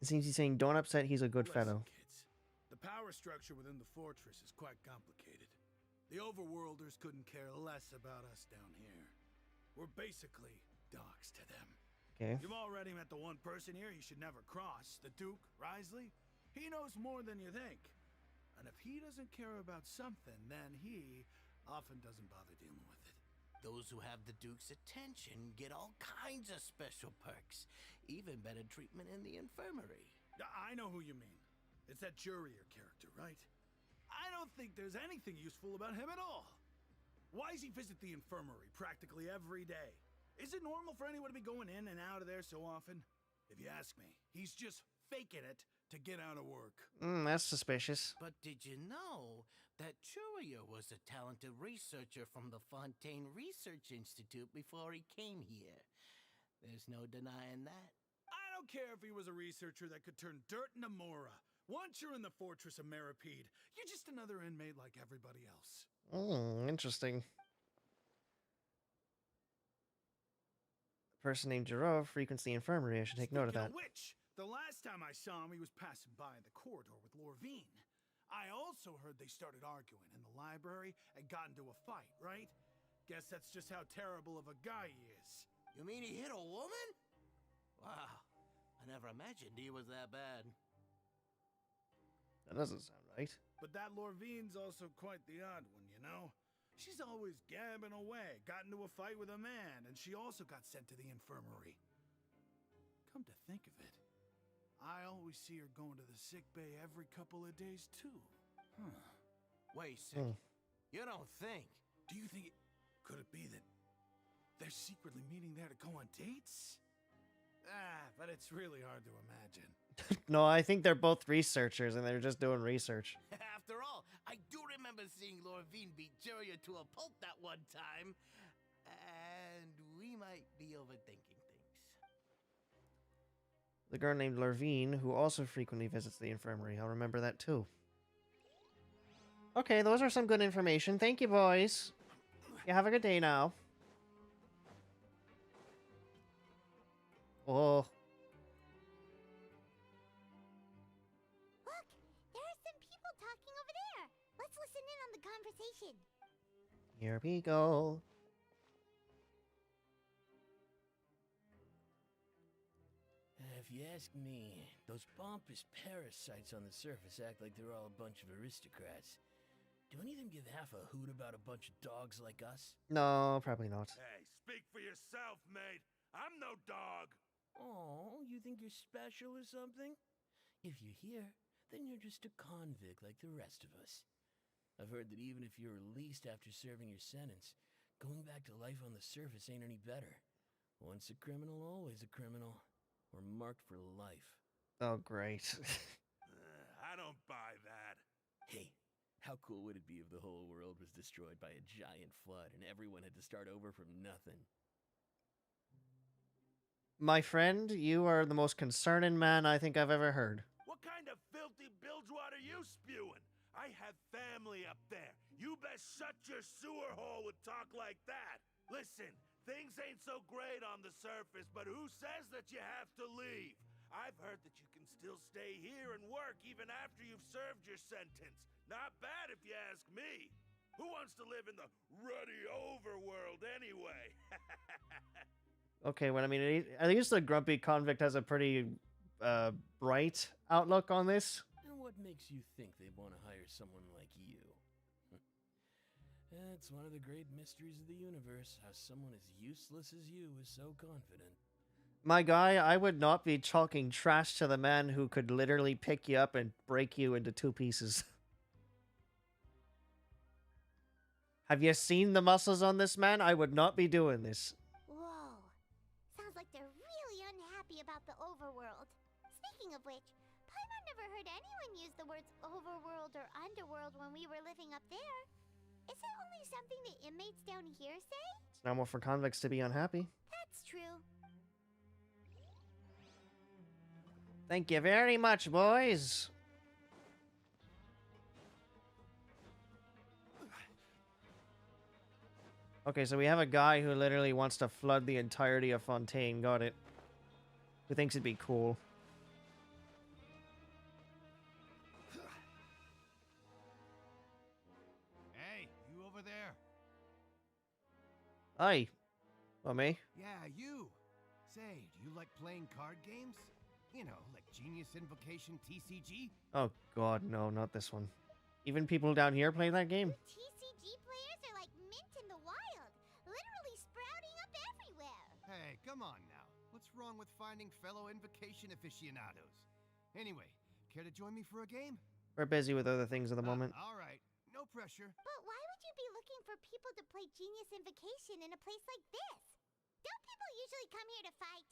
It seems he's saying, don't upset, he's a good fellow. Kids. The power structure within the fortress is quite complicated. The overworlders couldn't care less about us down here. We're basically dogs to them. Okay. You've already met the one person here you should never cross, the Duke, Risley. He knows more than you think. And if he doesn't care about something, then he often doesn't bother dealing with it. Those who have the Duke's attention get all kinds of special perks. Even better treatment in the infirmary. I know who you mean. It's that Jurier character, right? I don't think there's anything useful about him at all. Why does he visit the infirmary practically every day? Is it normal for anyone to be going in and out of there so often? If you ask me, he's just faking it to get out of work. That's suspicious. But did you know that Jurier was a talented researcher from the Fontaine Research Institute before he came here? There's no denying that. I don't care if he was a researcher that could turn dirt into Mora. Once you're in the fortress of Meripede, you're just another inmate like everybody else. Interesting. A person named Jiro frequents the infirmary. I should take note of that. Which, the last time I saw him, he was passing by in the corridor with Lorvine. I also heard they started arguing in the library and got into a fight, right? Guess that's just how terrible of a guy he is. You mean he hit a woman? Wow, I never imagined he was that bad. That doesn't sound right. But that Lorvine's also quite the odd one, you know? She's always gabbing away, got into a fight with a man, and she also got sent to the infirmary. Come to think of it, I always see her going to the sick bay every couple of days, too. Wait a second. You don't think? Do you think could it be that they're secretly meeting there to go on dates? But it's really hard to imagine. No, I think they're both researchers and they're just doing research. After all, I do remember seeing Lorvine beat Jurier to a pulp that one time. And we might be overthinking things. The girl named Lorvine, who also frequently visits the infirmary. I'll remember that too. Okay, those are some good information. Thank you, boys. You have a good day now. Oh. Look, there are some people talking over there. Let's listen in on the conversation. Here we go. If you ask me, those pompous parasites on the surface act like they're all a bunch of aristocrats. Do any of them give half a hoot about a bunch of dogs like us? No, probably not. Hey, speak for yourself, mate. I'm no dog. Oh, you think you're special or something? If you're here, then you're just a convict like the rest of us. I've heard that even if you're released after serving your sentence, going back to life on the surface ain't any better. Once a criminal, always a criminal. Or marked for life. Oh, great. I don't buy that. Hey, how cool would it be if the whole world was destroyed by a giant flood and everyone had to start over from nothing? My friend, you are the most concerning man I think I've ever heard. What kind of filthy bilge water you spewing? I have family up there. You best shut your sewer hole with talk like that. Listen, Things ain't so great on the surface, but who says that you have to leave? I've heard that you can still stay here and work even after you've served your sentence. Not bad if you ask me. Who wants to live in the ruddy overworld anyway? Okay, well, I mean, at least the grumpy convict has a pretty bright outlook on this. And what makes you think they'd want to hire someone like you? That's one of the great mysteries of the universe, how someone as useless as you is so confident. My guy, I would not be talking trash to the man who could literally pick you up and break you into 2 pieces. Have you seen the muscles on this man? I would not be doing this. Whoa. Sounds like they're really unhappy about the overworld. Speaking of which, Paimon never heard anyone use the words overworld or underworld when we were living up there. Is it only something the inmates down here say? It's normal for convicts to be unhappy. That's true. Thank you very much, boys. Okay, so we have a guy who literally wants to flood the entirety of Fontaine. Got it. Who thinks it'd be cool. Hey, you over there? Hi. Oh, me? Yeah, you. Say, do you like playing card games? You know, like Genius Invocation TCG? Oh, God, no, not this one. Even people down here play that game? TCG players are like mint in the wild, literally sprouting up everywhere. Hey, come on now. What's wrong with finding fellow Invocation aficionados? Anyway, care to join me for a game? We're busy with other things at the moment. All right, no pressure. But why would you be looking for people to play Genius Invocation in a place like this? Don't people usually come here to fight?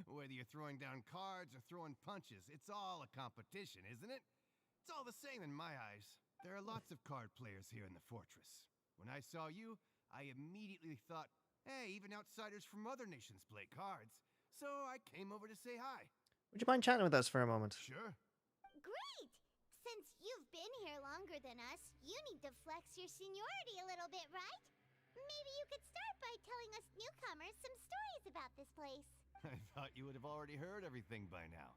Whether you're throwing down cards or throwing punches, it's all a competition, isn't it? It's all the same in my eyes. There are lots of card players here in the fortress. When I saw you, I immediately thought, hey, even outsiders from other nations play cards. So I came over to say hi. Would you mind chatting with us for a moment? Sure. Great! Since you've been here longer than us, you need to flex your seniority a little bit, right? Maybe you could start by telling us newcomers some stories about this place. I thought you would have already heard everything by now.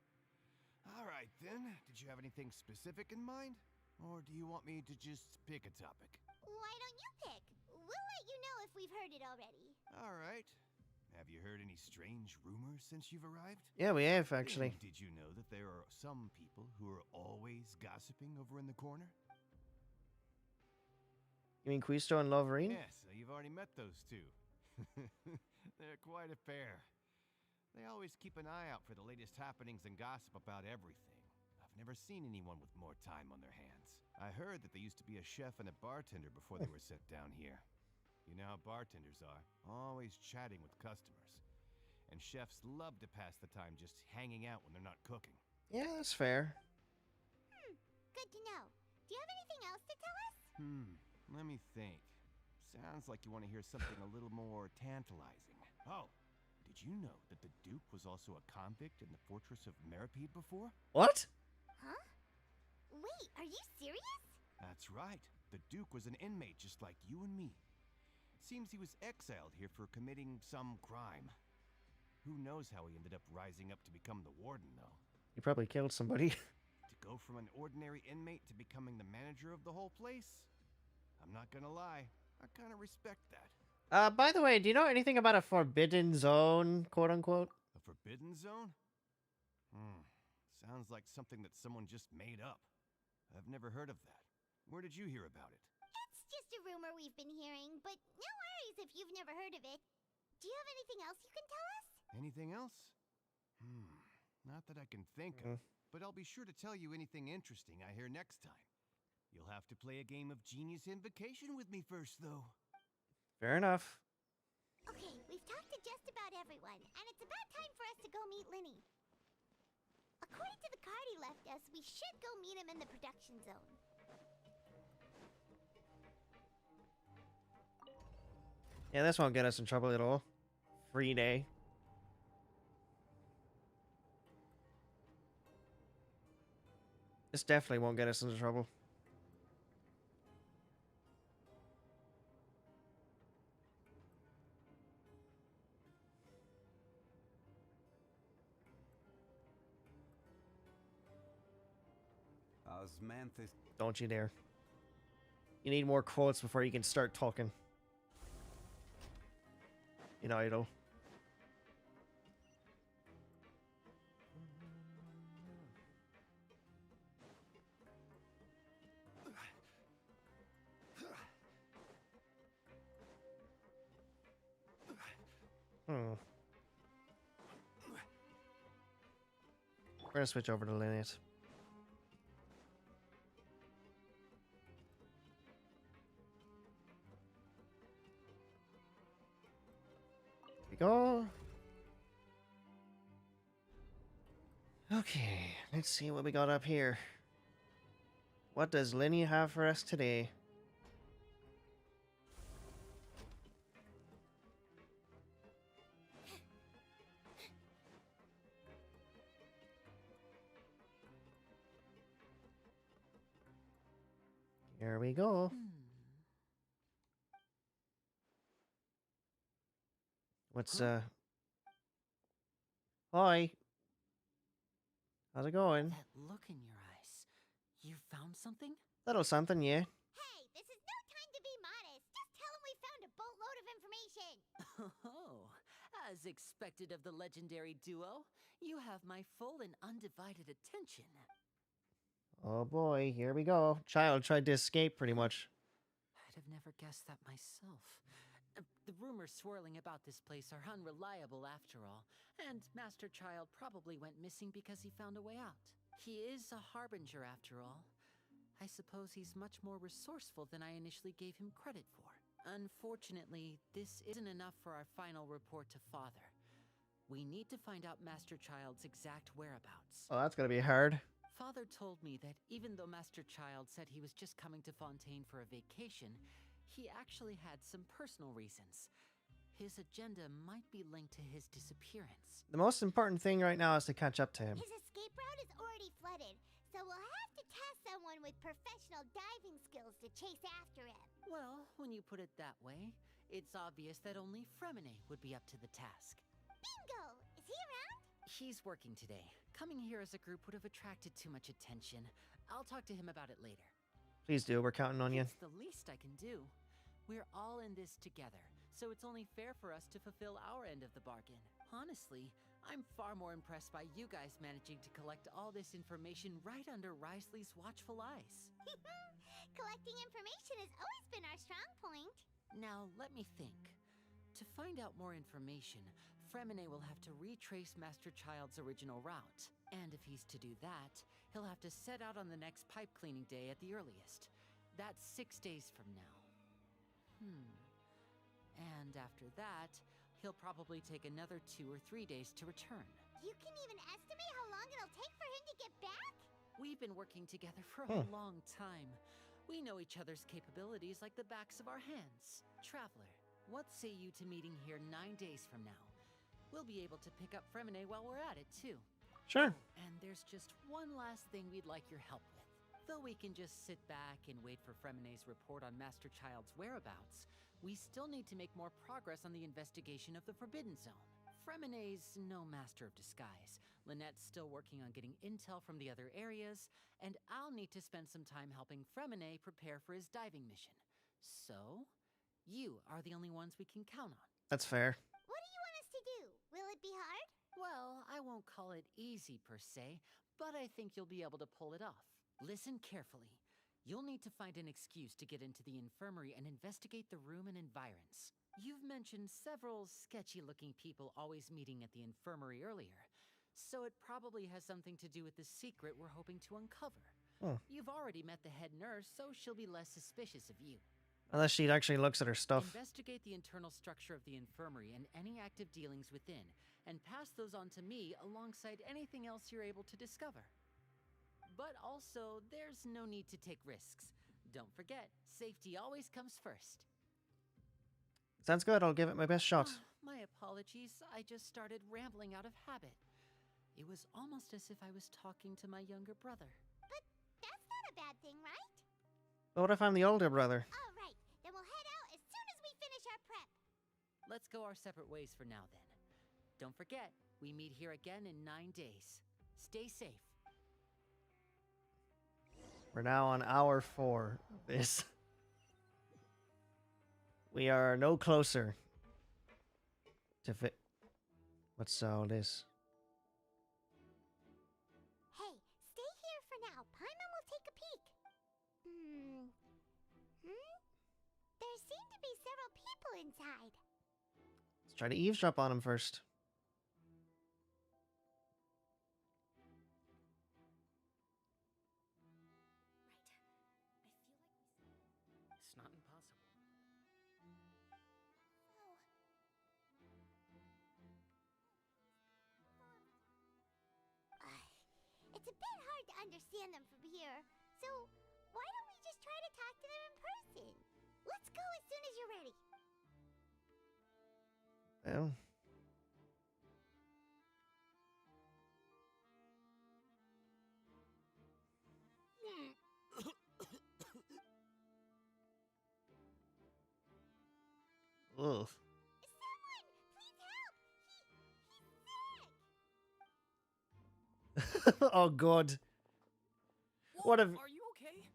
All right, then. Did you have anything specific in mind? Or do you want me to just pick a topic? Why don't you pick? We'll let you know if we've heard it already. All right. Have you heard any strange rumors since you've arrived? Yeah, we have, actually. Did you know that there are some people who are always gossiping over in the corner? You mean Quisto and Loverine? Yes, you've already met those two. They're quite a pair. They always keep an eye out for the latest happenings and gossip about everything. I've never seen anyone with more time on their hands. I heard that they used to be a chef and a bartender before they were sent down here. You know how bartenders are, always chatting with customers. And chefs love to pass the time just hanging out when they're not cooking. Yeah, that's fair. Good to know. Do you have anything else to tell us? Let me think. Sounds like you want to hear something a little more tantalizing. Oh, did you know that the Duke was also a convict in the fortress of Meripede before? What? Huh? Wait, are you serious? That's right. The Duke was an inmate just like you and me. Seems he was exiled here for committing some crime. Who knows how he ended up rising up to become the warden, though. You probably killed somebody. To go from an ordinary inmate to becoming the manager of the whole place? I'm not gonna lie, I kind of respect that. By the way, do you know anything about a forbidden zone, quote unquote? A forbidden zone? Sounds like something that someone just made up. I've never heard of that. Where did you hear about it? It's just a rumor we've been hearing, but no worries if you've never heard of it. Do you have anything else you can tell us? Anything else? Not that I can think of, but I'll be sure to tell you anything interesting I hear next time. You'll have to play a game of Genius Invocation with me first, though. Fair enough. Okay, we've talked to just about everyone, and it's about time for us to go meet Linny. According to the card he left us, we should go meet him in the production zone. Yeah, this won't get us in trouble at all. Free day. This definitely won't get us into trouble. Osmanthus. Don't you dare. You need more quotes before you can start talking. You know, idol. Hmm. We're gonna switch over to Lynette. Here we go. Okay, let's see what we got up here. What does Lenny have for us today? Here we go. What's Hi. How's it going? That look in your eyes. You found something? Little something, yeah. Hey, this is no time to be modest. Just tell him we found a boatload of information. Oh, as expected of the legendary duo, you have my full and undivided attention. Oh boy, here we go. Child tried to escape pretty much. I'd have never guessed that myself. The rumors swirling about this place are unreliable after all, and Master Child probably went missing because he found a way out. He is a harbinger after all. I suppose he's much more resourceful than I initially gave him credit for. Unfortunately, this isn't enough for our final report to Father. We need to find out Master Child's exact whereabouts. Oh, that's gonna be hard. Father told me that even though Master Child said he was just coming to Fontaine for a vacation, he actually had some personal reasons. His agenda might be linked to his disappearance. The most important thing right now is to catch up to him. His escape route is already flooded, so we'll have to task someone with professional diving skills to chase after him. Well, when you put it that way, it's obvious that only Fremine would be up to the task. Bingo! Is he around? He's working today. Coming here as a group would have attracted too much attention. I'll talk to him about it later. Please do, we're counting on you. It's the least I can do. We're all in this together, so it's only fair for us to fulfill our end of the bargain. Honestly, I'm far more impressed by you guys managing to collect all this information right under Risley's watchful eyes. Collecting information has always been our strong point. Now, let me think. To find out more information, Fremine will have to retrace Master Child's original route. And if he's to do that, he'll have to set out on the next pipe cleaning day at the earliest. That's 6 days from now. And after that, he'll probably take another 2 or 3 days to return. You can even estimate how long it'll take for him to get back? We've been working together for Hmm. a long time. We know each other's capabilities like the backs of our hands. Traveler, what say you to meeting here 9 days from now? We'll be able to pick up Fremine while we're at it, too. Sure. And there's just one last thing we'd like your help with. Though we can just sit back and wait for Fremine's report on Master Child's whereabouts, we still need to make more progress on the investigation of the Forbidden Zone. Fremine's no master of disguise. Lynette's still working on getting intel from the other areas, and I'll need to spend some time helping Fremine prepare for his diving mission. So, you are the only ones we can count on. That's fair. What do you want us to do? Will it be hard? Well, I won't call it easy per se, but I think you'll be able to pull it off. Listen carefully. You'll need to find an excuse to get into the infirmary and investigate the room and environs. You've mentioned several sketchy-looking people always meeting at the infirmary earlier, so it probably has something to do with the secret we're hoping to uncover. You've already met the head nurse, so she'll be less suspicious of you. Unless she actually looks at her stuff. Investigate the internal structure of the infirmary and any active dealings within, and pass those on to me alongside anything else you're able to discover. But also, there's no need to take risks. Don't forget, safety always comes first. Sounds good, I'll give it my best shot. My apologies, I just started rambling out of habit. It was almost as if I was talking to my younger brother. But that's not a bad thing, right? But what if I'm the older brother? All right, then we'll head out as soon as we finish our prep. Let's go our separate ways for now, then. Don't forget, we meet here again in 9 days. Stay safe. We're now on hour 4 of this. We are no closer to fit. What's all this? Hey, stay here for now. Paimon will take a peek. There seem to be several people inside. Let's try to eavesdrop on him first. It's not impossible. It's a bit hard to understand them from here, so why don't we just try to talk to them in person? Let's go as soon as you're ready. Well. Ugh. Someone, please help! He's sick! Oh god. What a... Are you okay?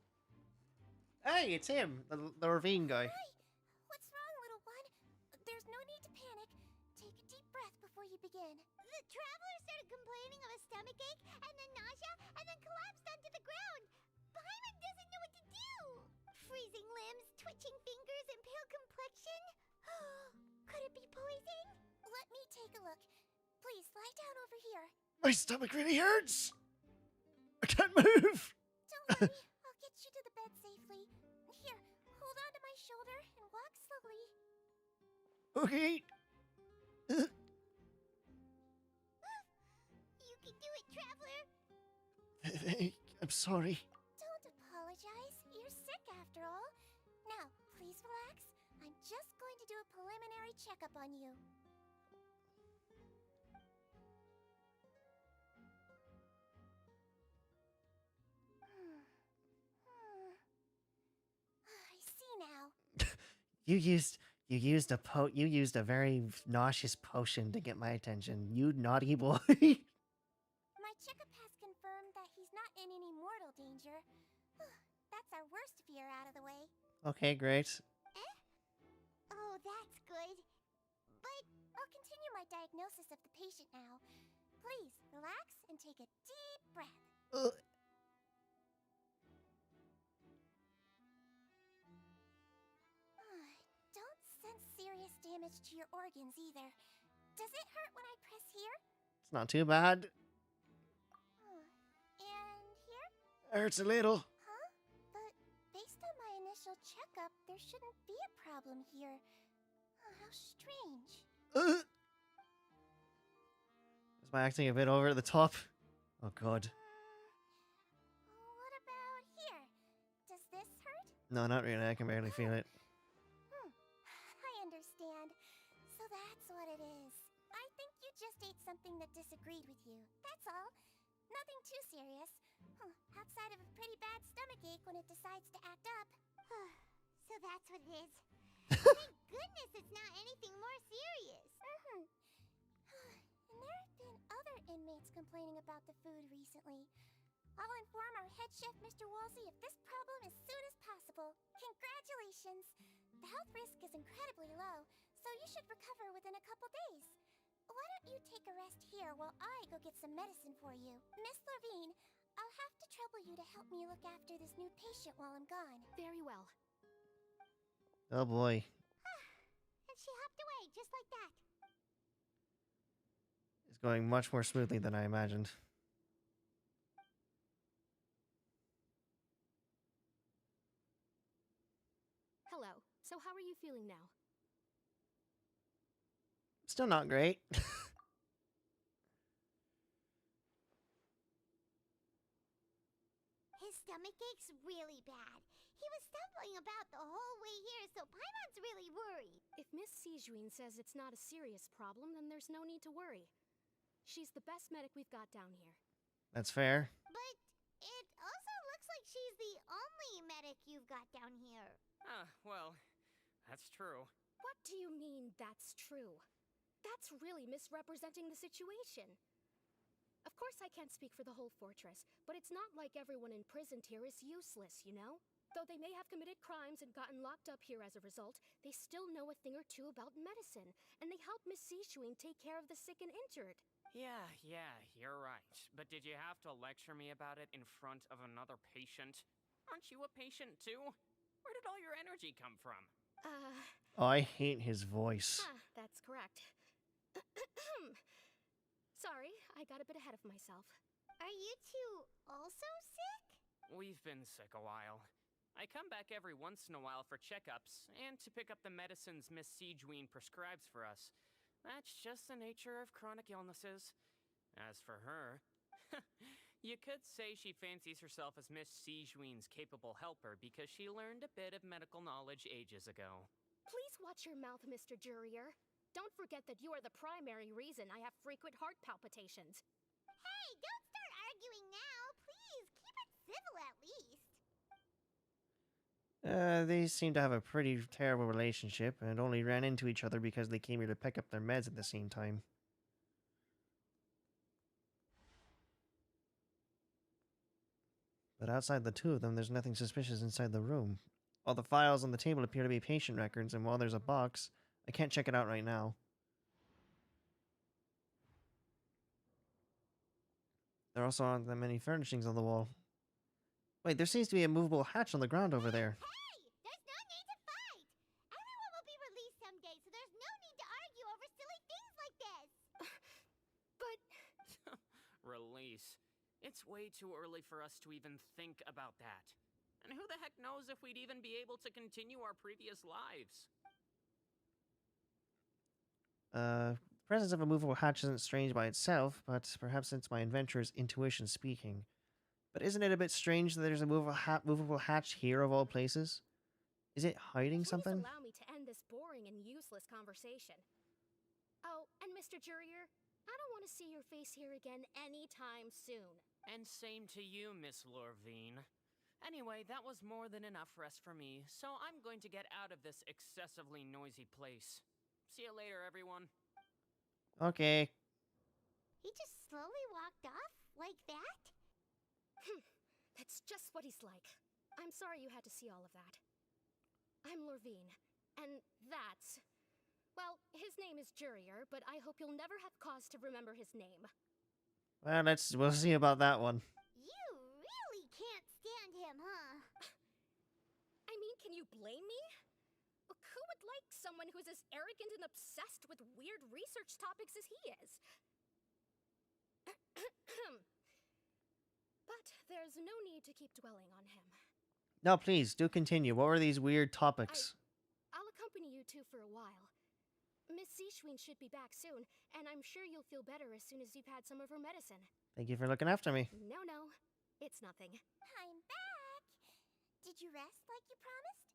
Hey, it's him, the ravine guy. What's wrong, little one? There's no need to panic. Take a deep breath before you begin. The traveler started complaining of a stomachache, and then nausea, and then collapsed onto the ground. Paimon doesn't know what to do. Freezing limbs, twitching fingers, and pale complexion. Could it be poison? Let me take a look. Please lie down over here. My stomach really hurts. I can't move. Don't worry, I'll get you to the bed safely. Here, hold on to my shoulder and walk slowly. Okay. You can do it, traveler. I'm sorry. Don't apologize. You're sick after all. Now, please relax. I'm just going to do a preliminary checkup on you. I see now. You used a very nauseous potion to get my attention. You naughty boy. My checkup has confirmed that he's not in any mortal danger. That's our worst fear out of the way. Okay, great. Oh, that's good. But I'll continue my diagnosis of the patient now. Please, relax and take a deep breath. Don't sense serious damage to your organs either. Does it hurt when I press here? It's not too bad. And here? Hurts a little. Huh? But based on my initial checkup, there shouldn't be a problem here. How strange. Is my acting a bit over the top? Oh god. What about here? Does this hurt? No, not really. I can barely feel it. I understand. So that's what it is. I think you just ate something that disagreed with you. That's all. Nothing too serious. Outside of a pretty bad stomachache when it decides to act up. So that's what it is. Thank goodness it's not anything more serious. And there have been other inmates complaining about the food recently. I'll inform our head chef, Mr. Wolsey, of this problem as soon as possible. Congratulations! The health risk is incredibly low, so you should recover within a couple days. Why don't you take a rest here while I go get some medicine for you? Miss Levine, I'll have to trouble you to help me look after this new patient while I'm gone. Very well. Oh boy. And she hopped away just like that. It's going much more smoothly than I imagined. Hello. So how are you feeling now? Still not great. His stomach ache's really bad. He was stumbling about the whole way here, so Paimon's really worried. If Miss Sijuin says it's not a serious problem, then there's no need to worry. She's the best medic we've got down here. That's fair. But it also looks like she's the only medic you've got down here. Well, that's true. What do you mean, that's true? That's really misrepresenting the situation. Of course I can't speak for the whole fortress, but it's not like everyone imprisoned here is useless, you know? Though they may have committed crimes and gotten locked up here as a result, they still know a thing or two about medicine, and they help Miss Sishuin take care of the sick and injured. Yeah, you're right. But did you have to lecture me about it in front of another patient? Aren't you a patient too? Where did all your energy come from? Oh, I hate his voice. That's correct. Sorry, I got a bit ahead of myself. Are you two also sick? We've been sick a while. I come back every once in a while for checkups, and to pick up the medicines Miss Sijween prescribes for us. That's just the nature of chronic illnesses. As for her, you could say she fancies herself as Miss Sijween's capable helper because she learned a bit of medical knowledge ages ago. Please watch your mouth, Mr. Jurier. Don't forget that you are the primary reason I have frequent heart palpitations. Hey, don't start arguing now. Please, keep it civil at least. They seem to have a pretty terrible relationship and only ran into each other because they came here to pick up their meds at the same time. But outside the two of them, there's nothing suspicious inside the room. All the files on the table appear to be patient records, and while there's a box, I can't check it out right now. There also aren't that many furnishings on the wall. Wait, there seems to be a movable hatch on the ground over there. Hey, there's no need to fight. Everyone will be released someday, so there's no need to argue over silly things like this. But... Release. It's way too early for us to even think about that. And who the heck knows if we'd even be able to continue our previous lives? The presence of a movable hatch isn't strange by itself, but perhaps it's my adventurer's intuition speaking. But isn't it a bit strange that there's a movable hatch here of all places? Is it hiding something? Please allow me to end this boring and useless conversation. Oh, and Mr. Jurier, I don't want to see your face here again anytime soon. And same to you, Miss Lorvine. Anyway, that was more than enough rest for me, so I'm going to get out of this excessively noisy place. See you later, everyone. Okay. He just slowly walked off like that? That's just what he's like. I'm sorry you had to see all of that. I'm Lorvine, and that's... Well, his name is Jurier, but I hope you'll never have cause to remember his name. Well, we'll see about that one. You really can't stand him, huh? I mean, can you blame me? Who would like someone who's as arrogant and obsessed with weird research topics as he is? But there's no need to keep dwelling on him. No, please, do continue. What were these weird topics? I'll accompany you two for a while. Miss Sishween should be back soon, and I'm sure you'll feel better as soon as you've had some of her medicine. Thank you for looking after me. No, it's nothing. I'm back! Did you rest like you promised?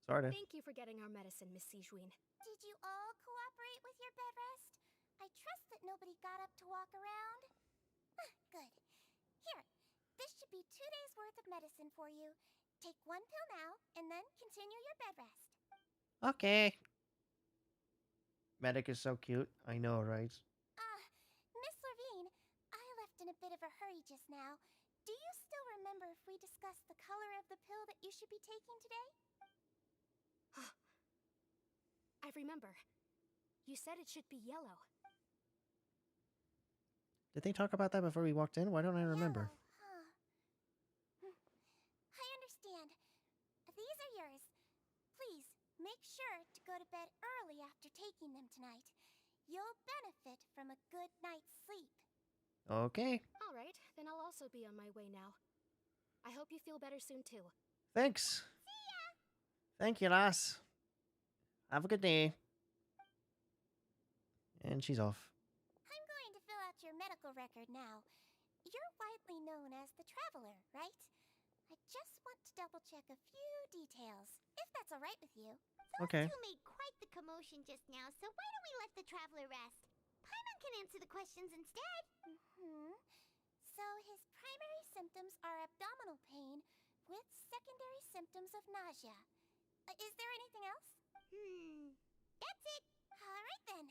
Sorta. Thank you for getting our medicine, Miss Sijween. Did you all cooperate with your bed rest? I trust that nobody got up to walk around. Good. Here, this should be 2 days' worth of medicine for you. Take 1 pill now, and then continue your bed rest. Okay. Medic is so cute. I know, right? Miss Levine, I left in a bit of a hurry just now. Do you still remember if we discussed the color of the pill that you should be taking today? I remember. You said it should be yellow. Did they talk about that before we walked in? Why don't I remember? I understand. These are yours. Please, make sure to go to bed early after taking them tonight. You'll benefit from a good night's sleep. Okay. All right, then I'll also be on my way now. I hope you feel better soon, too. Thanks. See ya! Thank you, lass. Have a good day. And she's off. I'm going to fill out your medical record now. You're widely known as the Traveler, right? I just want to double-check a few details, if that's all right with you. Okay. Those two made quite the commotion just now, so why don't we let the Traveler rest? Paimon can answer the questions instead. So his primary symptoms are abdominal pain with secondary symptoms of nausea. Is there anything else? That's it. All right then.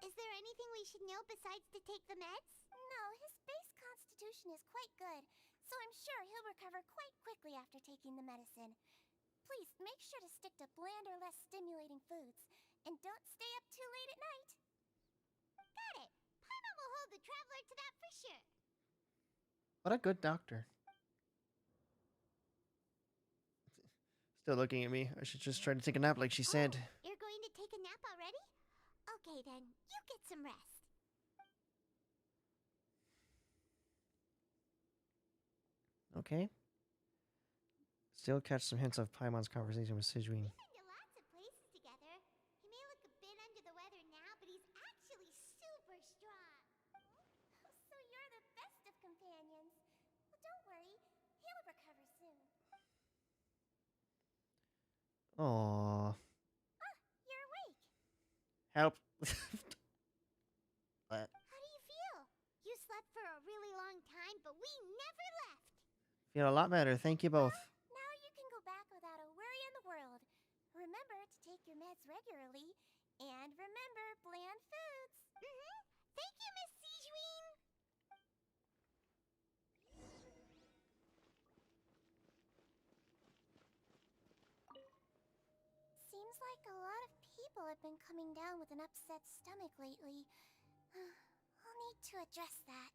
Is there anything we should know besides to take the meds? No, his base constitution is quite good, so I'm sure he'll recover quite quickly after taking the medicine. Please make sure to stick to bland or less stimulating foods, and don't stay up too late at night. Got it! Paimon will hold the traveler to that for sure. What a good doctor. Still looking at me. I should just try to take a nap like she said. You're going to take a nap already? Okay then, you get some rest. Okay. Still catch some hints of Paimon's conversation with Sigewin. We've been to lots of places together. He may look a bit under the weather now, but he's actually super strong. So you're the best of companions. Well, don't worry, he'll recover soon. Aww. You're awake. Help. What? How do you feel? You slept for a really long time, but we never left. Feel a lot better. Thank you both. Now you can go back without a worry in the world. Remember to take your meds regularly, and remember bland foods. Thank you, Miss Sigewin. Seems like a lot of people have been coming down with an upset stomach lately. I'll need to address that.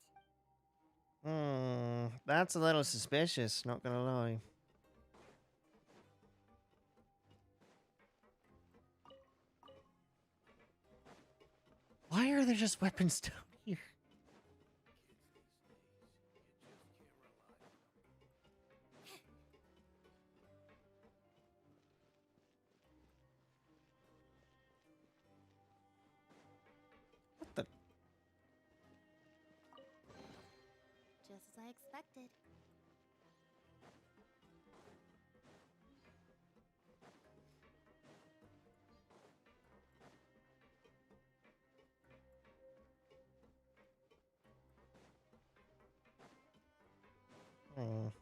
That's a little suspicious, not gonna lie. Why are there just weapons down here? What the? Just as I expected. Oh.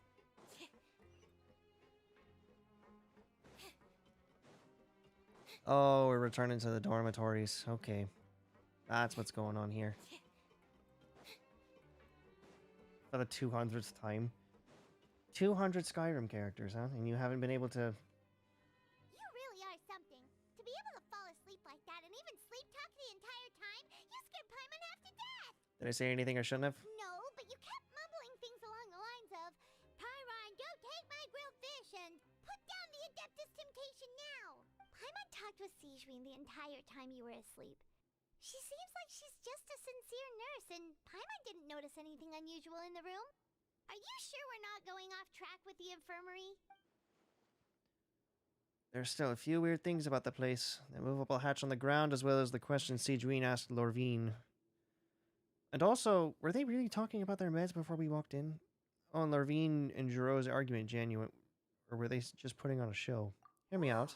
Oh, we're returning to the dormitories. Okay. That's what's going on here. For the 200th time. 200 Skyrim characters, huh? And you haven't been able to... You really are something. To be able to fall asleep like that and even sleep talk the entire time, you scared Paimon half to death. Did I say anything I shouldn't have? No, but you kept mumbling things along the lines of, Pyron, go take my grilled fish and put down the Adeptus Temptation now. Paimon talked with Sigewin the entire time you were asleep. She seems like she's just a sincere nurse, and Paimon didn't notice anything unusual in the room. Are you sure we're not going off track with the infirmary? There's still a few weird things about the place. The movable hatch on the ground, as well as the questions Sigewin asked Lorvine. And also, were they really talking about their meds before we walked in? Oh, and Lorvine and Giroux's argument genuine, or were they just putting on a show? Hear me out.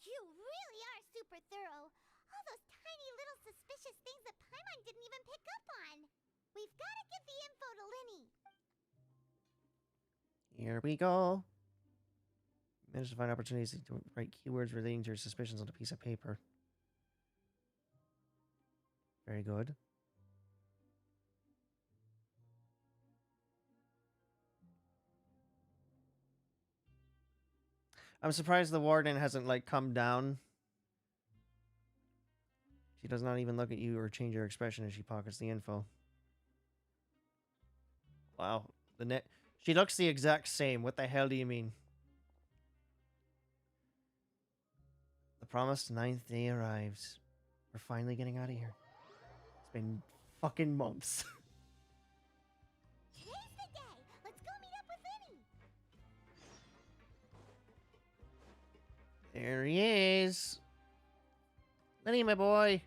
You really are super thorough. All those tiny little suspicious things that Paimon didn't even pick up on. We've got to give the info to Linny. Here we go. Managed to find opportunities to write keywords relating to your suspicions on a piece of paper. Very good. I'm surprised the warden hasn't, like, come down. She does not even look at you or change her expression as she pockets the info. Wow. She looks the exact same. What the hell do you mean? The promised 9th day arrives. We're finally getting out of here. It's been fucking months. Today's the day. Let's go meet up with Linny. There he is. Lenny, my boy.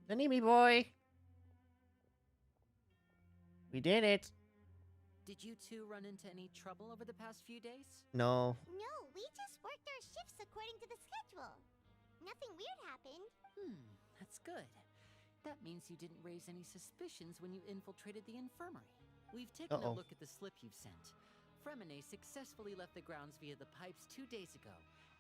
Lenny, me boy. We did it. Did you two run into any trouble over the past few days? No. No, we just worked our shifts according to the schedule. Nothing weird happened. That's good. That means you didn't raise any suspicions when you infiltrated the infirmary. We've taken a look at the slip you've sent. Fremine successfully left the grounds via the pipes 2 days ago.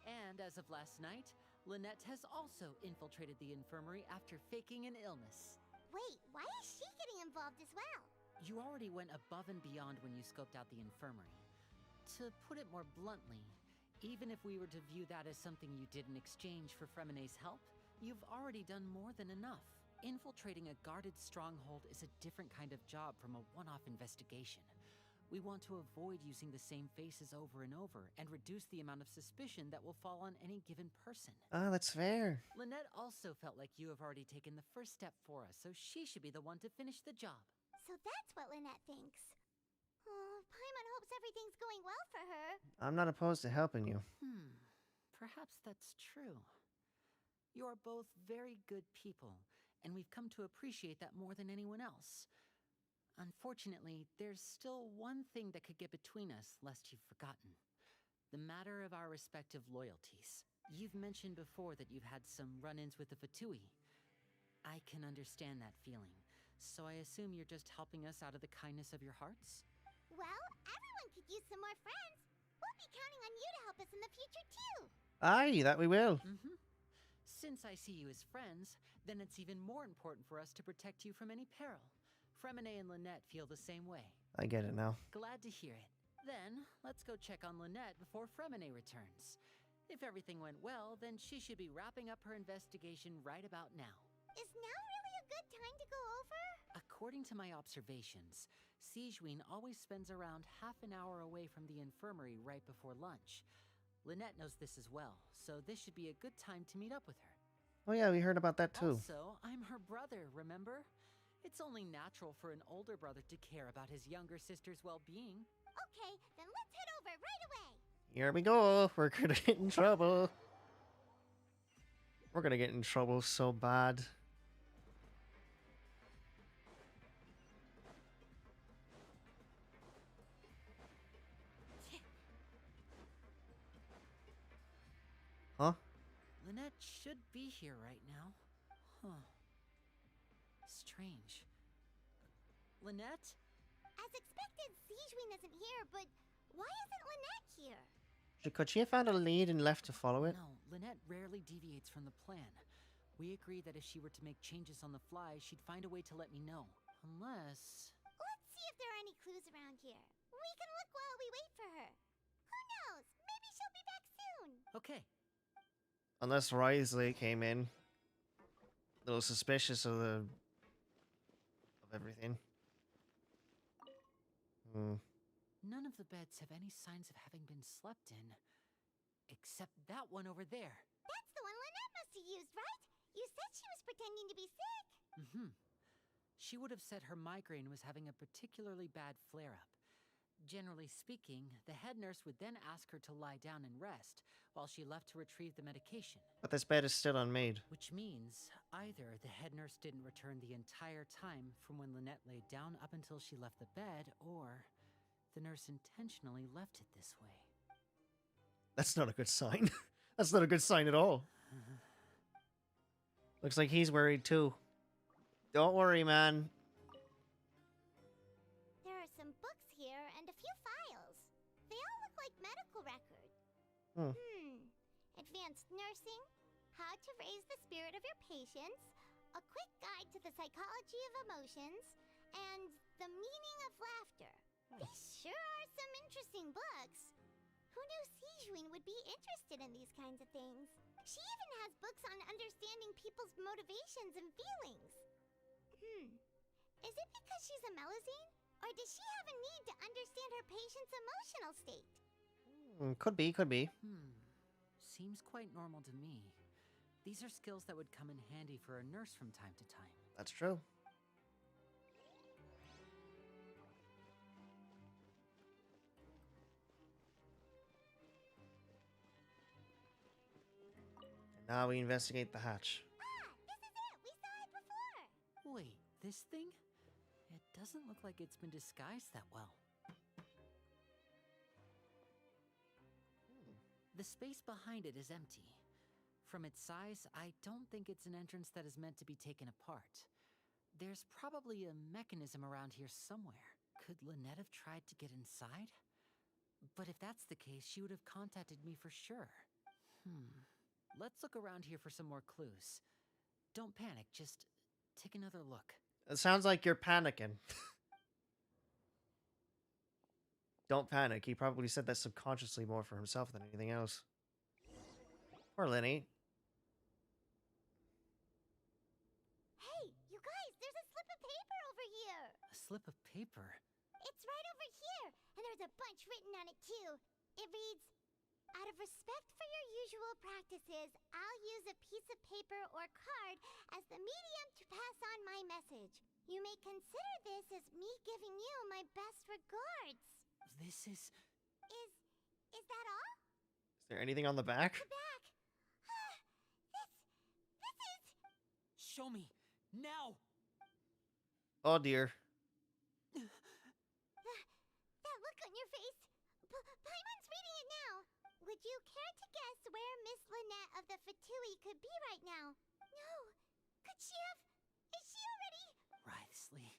And as of last night, Lynette has also infiltrated the infirmary after faking an illness. Wait, why is she getting involved as well? You already went above and beyond when you scoped out the infirmary. To put it more bluntly, even if we were to view that as something you did in exchange for Fremine's help, you've already done more than enough. Infiltrating a guarded stronghold is a different kind of job from a one-off investigation. We want to avoid using the same faces over and over and reduce the amount of suspicion that will fall on any given person. Ah, that's fair. Lynette also felt like you have already taken the first step for us, so she should be the one to finish the job. So that's what Lynette thinks. Oh, Paimon hopes everything's going well for her. I'm not opposed to helping you. Perhaps that's true. You are both very good people, and we've come to appreciate that more than anyone else. Unfortunately, there's still one thing that could get between us, lest you've forgotten. The matter of our respective loyalties. You've mentioned before that you've had some run-ins with the Fatui. I can understand that feeling, so I assume you're just helping us out of the kindness of your hearts? Well, everyone could use some more friends. We'll be counting on you to help us in the future, too. Aye, that we will. Since I see you as friends, then it's even more important for us to protect you from any peril. Fremine and Lynette feel the same way. I get it now. Glad to hear it. Then, let's go check on Lynette before Fremine returns. If everything went well, then she should be wrapping up her investigation right about now. Is now really a good time to go over? According to my observations, Sigewinne always spends around half an hour away from the infirmary right before lunch. Lynette knows this as well, so this should be a good time to meet up with her. Oh yeah, we heard about that too. Also, I'm her brother, remember? It's only natural for an older brother to care about his younger sister's well-being. Okay, then let's head over right away. Here we go. We're gonna get in trouble. We're gonna get in trouble so bad. Huh? Lynette should be here right now. Huh. Strange. Lynette? As expected, Sigewinne isn't here, but why isn't Lynette here? Could she have found a lead and left to follow it? No, Lynette rarely deviates from the plan. We agreed that if she were to make changes on the fly, she'd find a way to let me know. Unless... Let's see if there are any clues around here. We can look while we wait for her. Who knows? Maybe she'll be back soon. Okay. Unless Risley came in. A little suspicious of everything. None of the beds have any signs of having been slept in. Except that one over there. That's the one Lynette must have used, right? You said she was pretending to be sick. She would have said her migraine was having a particularly bad flare-up. Generally speaking, the head nurse would then ask her to lie down and rest, while she left to retrieve the medication. But this bed is still unmade. Which means, either the head nurse didn't return the entire time from when Lynette laid down up until she left the bed, or the nurse intentionally left it this way. That's not a good sign. That's not a good sign at all. Looks like he's worried too. Don't worry, man. There are some books here and a few files. They all look like medical records. Advanced nursing, how to raise the spirit of your patients, a quick guide to the psychology of emotions, and the meaning of laughter. These sure are some interesting books. Who knew Sigewinne would be interested in these kinds of things? She even has books on understanding people's motivations and feelings. Is it because she's a Melusine? Or does she have a need to understand her patient's emotional state? Could be, could be. Seems quite normal to me. These are skills that would come in handy for a nurse from time to time. That's true. Now we investigate the hatch. Ah, this is it! We saw it before! Wait, this thing? It doesn't look like it's been disguised that well. The space behind it is empty. From its size, I don't think it's an entrance that is meant to be taken apart. There's probably a mechanism around here somewhere. Could Lynette have tried to get inside? But if that's the case, she would have contacted me for sure. Let's look around here for some more clues. Don't panic, just take another look. It sounds like you're panicking. Don't panic. He probably said that subconsciously more for himself than anything else. Poor Lenny. Hey, you guys, there's a slip of paper over here. A slip of paper? It's right over here, and there's a bunch written on it too. It reads, out of respect for your usual practices, I'll use a piece of paper or card as the medium to pass on my message. You may consider this as me giving you my best regards. This is... Is that all? Is there anything on the back? The back. This is... Show me. Now! Oh dear. That look on your face. Paimon's reading it now. Would you care to guess where Miss Lynette of the Fatui could be right now? No. Could she have... Is she already... Wriothesley.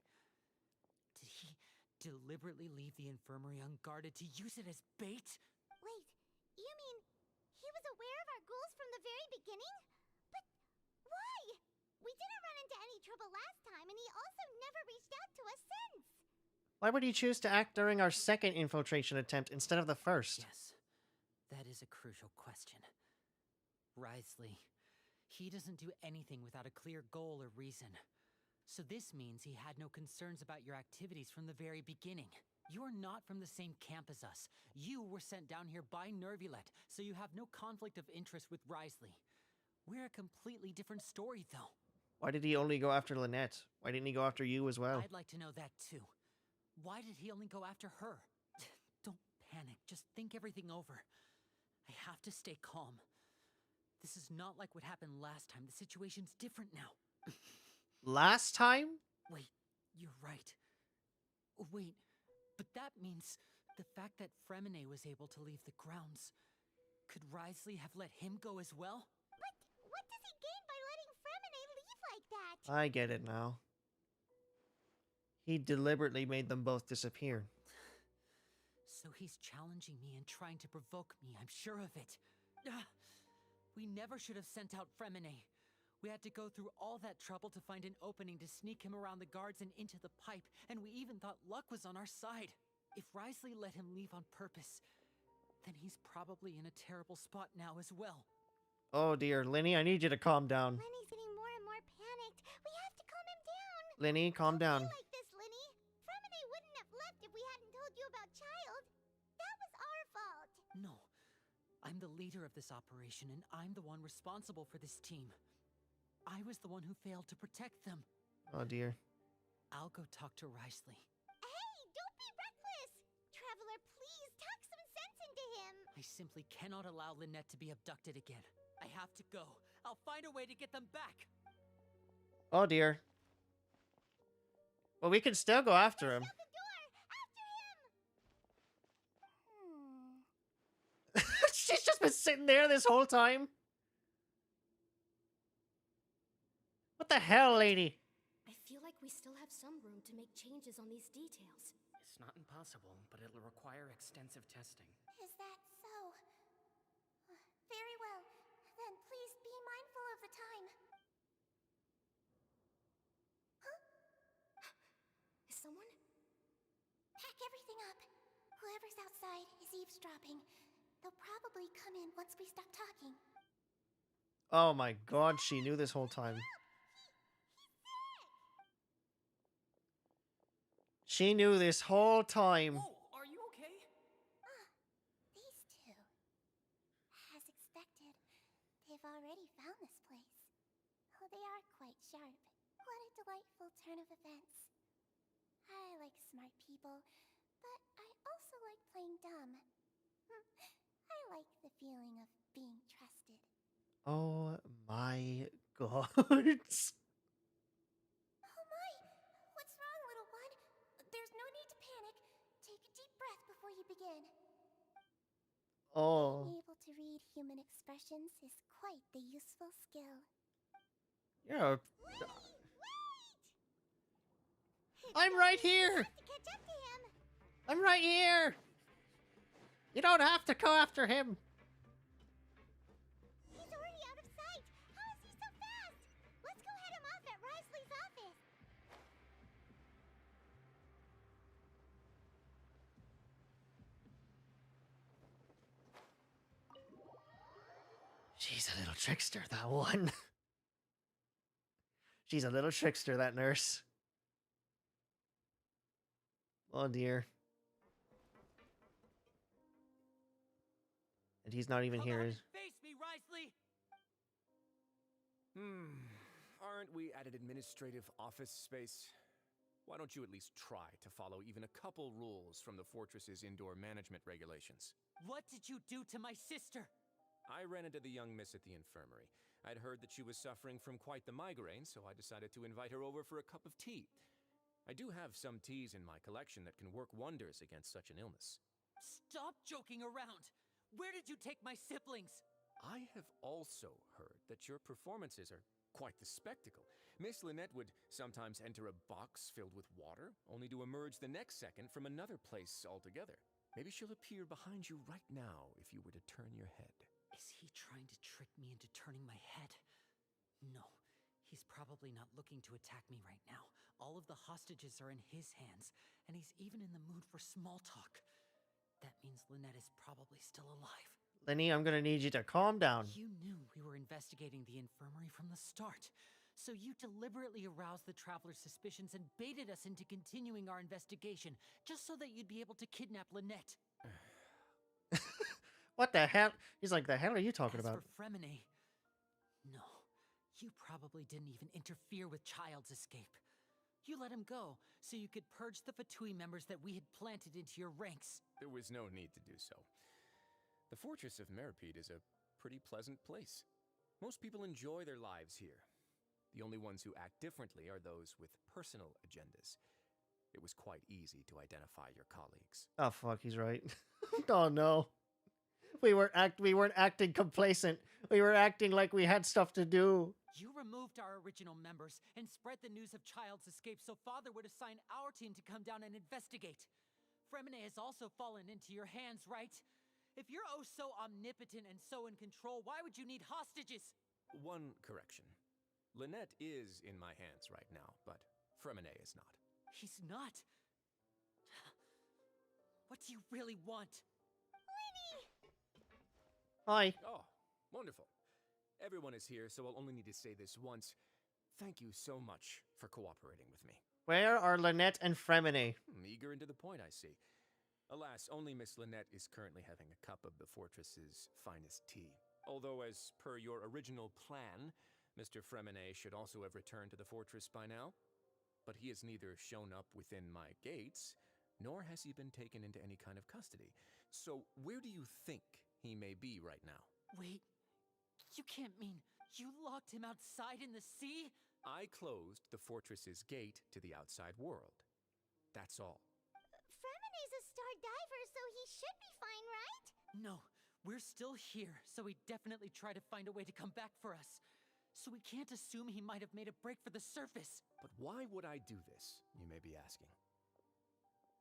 Did he deliberately leave the infirmary unguarded to use it as bait? Wait, you mean he was aware of our goals from the very beginning? But why? We didn't run into any trouble last time, and he also never reached out to us since. Why would he choose to act during our second infiltration attempt instead of the first? Yes, that is a crucial question. Wriothesley, he doesn't do anything without a clear goal or reason. So this means he had no concerns about your activities from the very beginning. You're not from the same camp as us. You were sent down here by Nervulet, so you have no conflict of interest with Wriothesley. We're a completely different story, though. Why did he only go after Lynette? Why didn't he go after you as well? I'd like to know that, too. Why did he only go after her? Don't panic. Just think everything over. I have to stay calm. This is not like what happened last time. The situation's different now. Last time? Wait, you're right. Wait, but that means the fact that Fremine was able to leave the grounds. Could Wriothesley have let him go as well? But what does he gain by letting Fremine leave like that? I get it now. He deliberately made them both disappear. So he's challenging me and trying to provoke me, I'm sure of it. We never should have sent out Fremine. We had to go through all that trouble to find an opening to sneak him around the guards and into the pipe, and we even thought luck was on our side. If Wriothesley let him leave on purpose, then he's probably in a terrible spot now as well. Oh dear, Linny, I need you to calm down. Lenny's getting more and more panicked. We have to calm him down. Linny, calm down. Don't be like this, Lenny. Fremine wouldn't have left if we hadn't told you about Child. That was our fault. No. I'm the leader of this operation, and I'm the one responsible for this team. I was the one who failed to protect them. Oh dear. I'll go talk to Wriothesley. Hey, don't be reckless! Traveler, please talk some sense into him. I simply cannot allow Lynette to be abducted again. I have to go. I'll find a way to get them back. Oh dear. Well, we can still go after him. Out the door! After him! She's just been sitting there this whole time. What the hell, lady? I feel like we still have some room to make changes on these details. It's not impossible, but it'll require extensive testing. Is that so? Very well. Then please be mindful of the time. Huh? Is someone? Pack everything up. Whoever's outside is eavesdropping. They'll probably come in once we stop talking. Oh my god, she knew this whole time. She knew this whole time. Oh, are you okay? These two. As expected, they've already found this place. Oh, they are quite sharp. What a delightful turn of events. I like smart people, but I also like playing dumb. I like the feeling of being trusted. Oh my god. Oh my! What's wrong, little one? There's no need to panic. Take a deep breath before you begin. Oh. Being able to to read human expressions is quite the useful skill. Yeah. Wait! I'm right here! To catch up to him! I'm right here! You don't have to go after him! He's already out of sight! How is he so fast? Let's go head him off at Risley's office! She's a little trickster, that one. She's a little trickster, that nurse. Oh dear. And he's not even here. Face me, Risley! Aren't we at an administrative office space? Why don't you at least try to follow even a couple rules from the fortress's indoor management regulations? What did you do to my sister? I ran into the young miss at the infirmary. I'd heard that she was suffering from quite the migraine, so I decided to invite her over for a cup of tea. I do have some teas in my collection that can work wonders against such an illness. Stop joking around! Where did you take my siblings? I have also heard that your performances are quite the spectacle. Miss Lynette would sometimes enter a box filled with water, only to emerge the next second from another place altogether. Maybe she'll appear behind you right now if you were to turn your head. Is he trying to trick me into turning my head? No, he's probably not looking to attack me right now. All of the hostages are in his hands, and he's even in the mood for small talk. That means Lynette is probably still alive. Lenny, I'm gonna need you to calm down. You knew we were investigating the infirmary from the start, so you deliberately aroused the traveler's suspicions and baited us into continuing our investigation, just so that you'd be able to kidnap Lynette. What the hell? He's like, the hell are you talking As about? for Fremine, no, you probably didn't even interfere with Child's escape. You let him go, so you could purge the Fatui members that we had planted into your ranks. There was no need to do so. The Fortress of Meripede is a pretty pleasant place. Most people enjoy their lives here. The only ones who act differently are those with personal agendas. It was quite easy to identify your colleagues. Oh fuck, he's right. Oh no. We weren't acting complacent. We were acting like we had stuff to do. You removed our original members and spread the news of Child's escape so Father would assign our team to come down and investigate. Fremine has also fallen into your hands, right? If you're oh so omnipotent and so in control, why would you need hostages? One correction. Lynette is in my hands right now, but Fremine is not. He's not. What do you really want? Hi. Oh, wonderful. Everyone is here, so I'll only need to say this once. Thank you so much for cooperating with me. Where are Lynette and Fremine? Eager and to the point, I see. Alas, only Miss Lynette is currently having a cup of the fortress's finest tea. Although, as per your original plan, Mr. Fremine should also have returned to the fortress by now. But he has neither shown up within my gates, nor has he been taken into any kind of custody. So, where do you think he may be right now? Wait, you can't mean you locked him outside in the sea? I closed the fortress's gate to the outside world. That's all. Fremine's a star diver, so he should be fine, right? No, we're still here, so he'd definitely try to find a way to come back for us. So we can't assume he might have made a break for the surface. But why would I do this, you may be asking?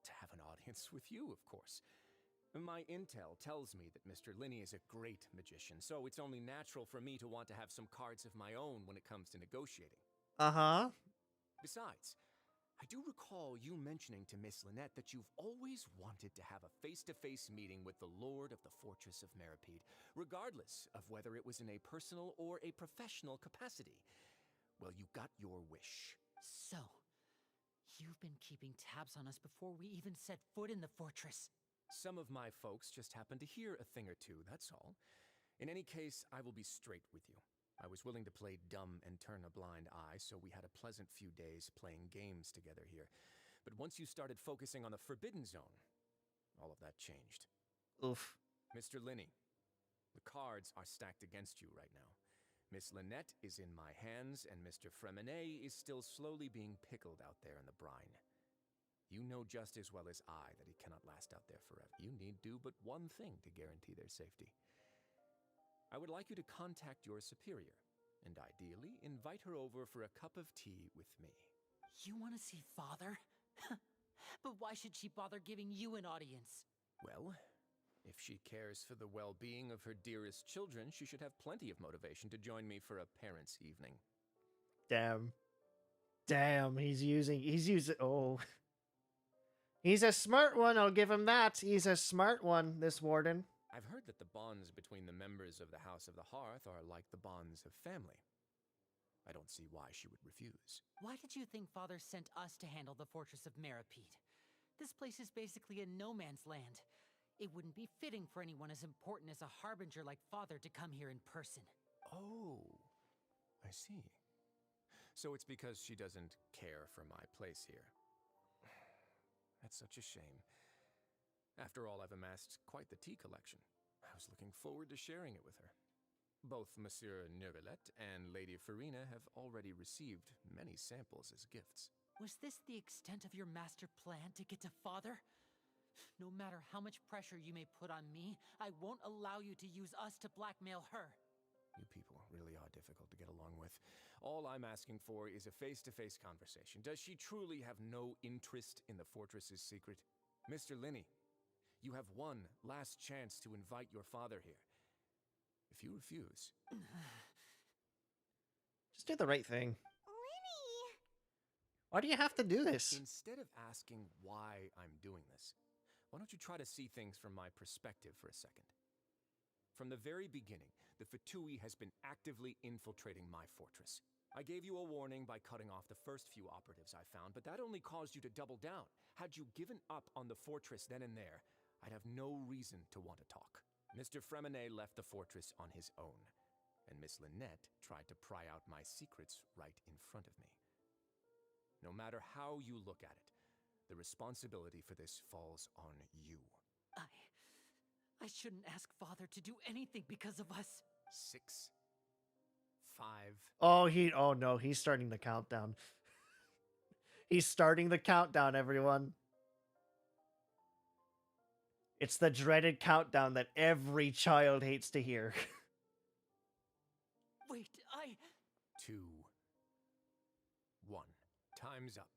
To have an audience with you, of course. My intel tells me that Mr. Linney is a great magician, so it's only natural for me to want to have some cards of my own when it comes to negotiating. Uh-huh. Besides, I do recall you mentioning to Miss Lynette that you've always wanted to have a face-to-face meeting with the Lord of the Fortress of Meripede, regardless of whether it was in a personal or a professional capacity. Well, you got your wish. So, you've been keeping tabs on us before we even set foot in the fortress. Some of my folks just happened to hear a thing or two, that's all. In any case, I will be straight with you. I was willing to play dumb and turn a blind eye, so we had a pleasant few days playing games together here. But once you started focusing on the Forbidden Zone, all of that changed. Oof. Mr. Linney, the cards are stacked against you right now. Miss Lynette is in my hands, and Mr. Fremine is still slowly being pickled out there in the brine. You know just as well as I that he cannot last out there forever. You need do but one thing to guarantee their safety. I would like you to contact your superior, and ideally invite her over for a cup of tea with me. You want to see Father? But why should she bother giving you an audience? Well, if she cares for the well-being of her dearest children, she should have plenty of motivation to join me for a parents' evening. Damn. Damn, he's using, oh. He's a smart one, I'll give him that. He's a smart one, this warden. I've heard that the bonds between the members of the House of the Hearth are like the bonds of family. I don't see why she would refuse. Why did you think Father sent us to handle the Fortress of Meripede? This place is basically a no-man's land. It wouldn't be fitting for anyone as important as a harbinger like Father to come here in person. Oh, I see. So it's because she doesn't care for my place here. That's such a shame. After all, I've amassed quite the tea collection. I was looking forward to sharing it with her. Both Monsieur Neuvillette and Lady Farina have already received many samples as gifts. Was this the extent of your master plan to get to Father? No matter how much pressure you may put on me, I won't allow you to use us to blackmail her. You people really are difficult to get along with. All I'm asking for is a face-to-face conversation. Does she truly have no interest in the fortress's secret? Mr. Linney, you have one last chance to invite your father here. If you refuse... Just do the right thing. Linny! Why do you have to do this? Instead of asking why I'm doing this, why don't you try to see things from my perspective for a second? From the very beginning, the Fatui has been actively infiltrating my fortress. I gave you a warning by cutting off the first few operatives I found, but that only caused you to double down. Had you given up on the fortress then and there, I'd have no reason to want to talk. Mr. Fremenet left the fortress on his own, and Miss Lynette tried to pry out my secrets right in front of me. No matter how you look at it, the responsibility for this falls on you. I shouldn't ask Father to do anything because of us. 6, 5... Oh no, he's starting the countdown. He's starting the countdown, everyone. It's the dreaded countdown that every child hates to hear. Wait, 2, 1. Time's up.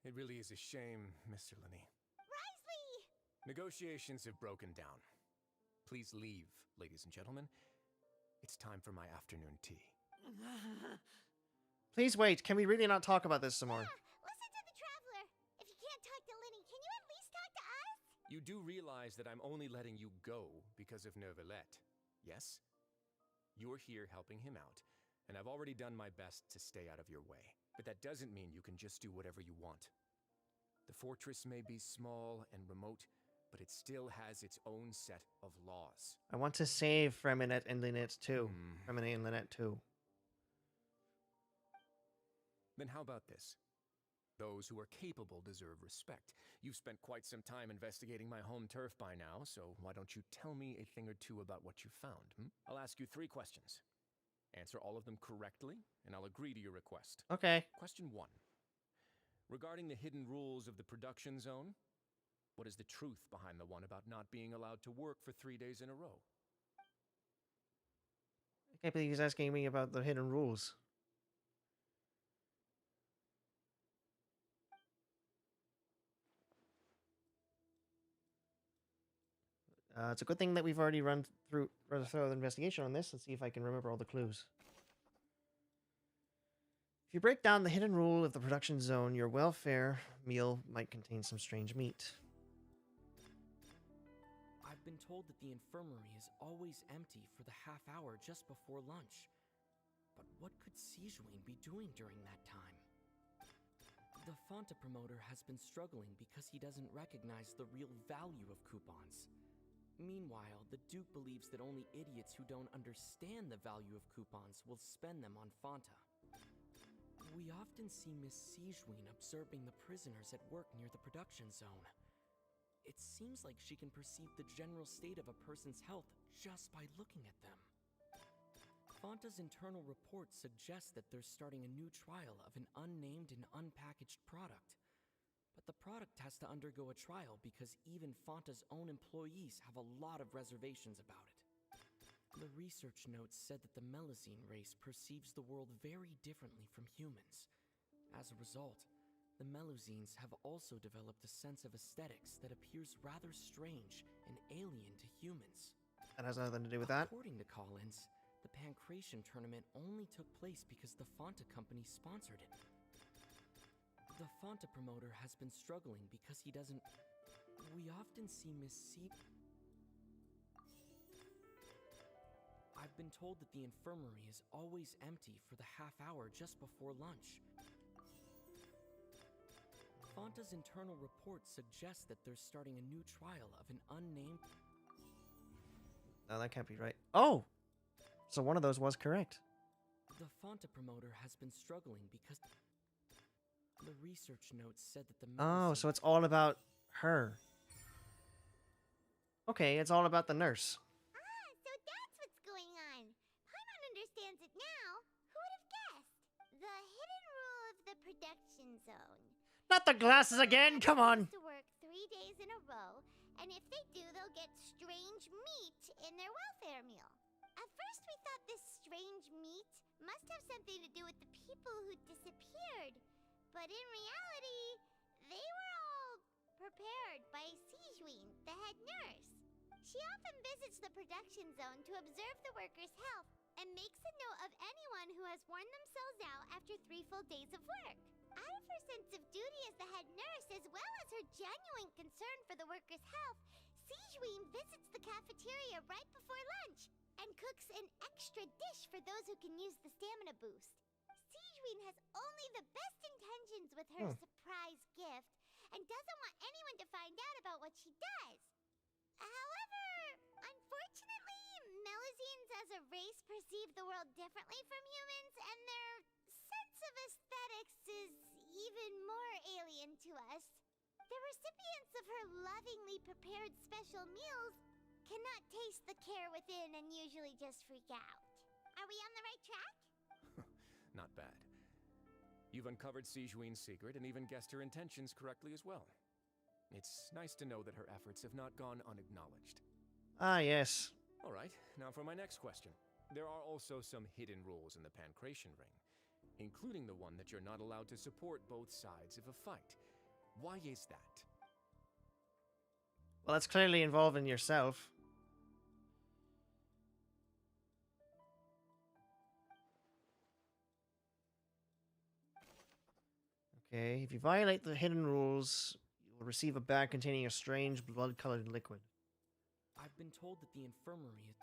It really is a shame, Mr. Linney. Negotiations have broken down. Please leave, ladies and gentlemen. It's time for my afternoon tea. Please wait. Can we really not talk about this some more? Listen to the Traveler. If you can't talk to Linny, can you at least talk to us? You do realize that I'm only letting you go because of Neuvillette, yes? You're here helping him out, and I've already done my best to stay out of your way. But that doesn't mean you can just do whatever you want. The fortress may be small and remote, but it still has its own set of laws. I want to save Fremenet and Lynette too. Fremenet and Lynette too. Then how about this? Those who are capable deserve respect. You've spent quite some time investigating my home turf by now, so why don't you tell me a thing or two about what you found? I'll ask you 3 questions. Answer all of them correctly, and I'll agree to your request. Okay. Question 1. Regarding the hidden rules of the production zone, what is the truth behind the one about not being allowed to work for 3 days in a row? I can't believe he's asking me about the hidden rules. It's a good thing that we've already run through a thorough investigation on this. Let's see if I can remember all the clues. If you break down the hidden rule of the production zone, your welfare meal might contain some strange meat. I've been told that the infirmary is always empty for the half hour just before lunch. But what could Sijuin be doing during that time? The Fonta promoter has been struggling because he doesn't recognize the real value of coupons. Meanwhile, the Duke believes that only idiots who don't understand the value of coupons will spend them on Fonta. We often see Miss Sijuin observing the prisoners at work near the production zone. It seems like she can perceive the general state of a person's health just by looking at them. Fonta's internal reports suggest that they're starting a new trial of an unnamed and unpackaged product. But the product has to undergo a trial because even Fonta's own employees have a lot of reservations about it. The research notes said that the Melazine race perceives the world very differently from humans. As a result, the Melazines have also developed a sense of aesthetics that appears rather strange and alien to humans. That has nothing to do with that. According to Collins, the Pancration tournament only took place because the Fonta company sponsored it. The Fonta promoter has been struggling because he doesn't... We often see Miss C... I've been told that the infirmary is always empty for the half hour just before lunch. Fonta's internal report suggests that they're starting a new trial of an unnamed... No, that can't be right. Oh! So one of those was correct. The Fonta promoter has been struggling because... The research notes said that the... Oh, so it's all about her. Okay, it's all about the nurse. Ah, so that's what's going on. Paimon understands it now. Who would have guessed? The hidden rule of the production zone. Not the glasses again, come on! To work 3 days in a row, and if they do, they'll get strange meat in their welfare meal. At first we thought this strange meat must have something to do with the people who disappeared. But in reality, they were all prepared by Sijuin, the head nurse. She often visits the production zone to observe the workers' health and makes a note of anyone who has worn themselves out after 3 full days of work. Out of her sense of duty as the head nurse, as well as her genuine concern for the workers' health, Sijuin visits the cafeteria right before lunch and cooks an extra dish for those who can use the stamina boost. Sijuin has only the best intentions with her surprise gift and doesn't want anyone to find out about what she does. However, unfortunately, Melazines as a race perceive the world differently from humans, and their sense of aesthetics is even more alien to us. The recipients of her lovingly prepared special meals cannot taste the care within and usually just freak out. Are we on the right track? Not bad. You've uncovered Sijuin's secret and even guessed her intentions correctly as well. It's nice to know that her efforts have not gone unacknowledged. Ah, yes. All right, now for my next question. There are also some hidden rules in the Pancration Ring, including the one that you're not allowed to support both sides of a fight. Why is that? Well, that's clearly involving yourself. Okay, if you violate the hidden rules, you will receive a bag containing a strange blood-colored liquid. I've been told that the infirmary is...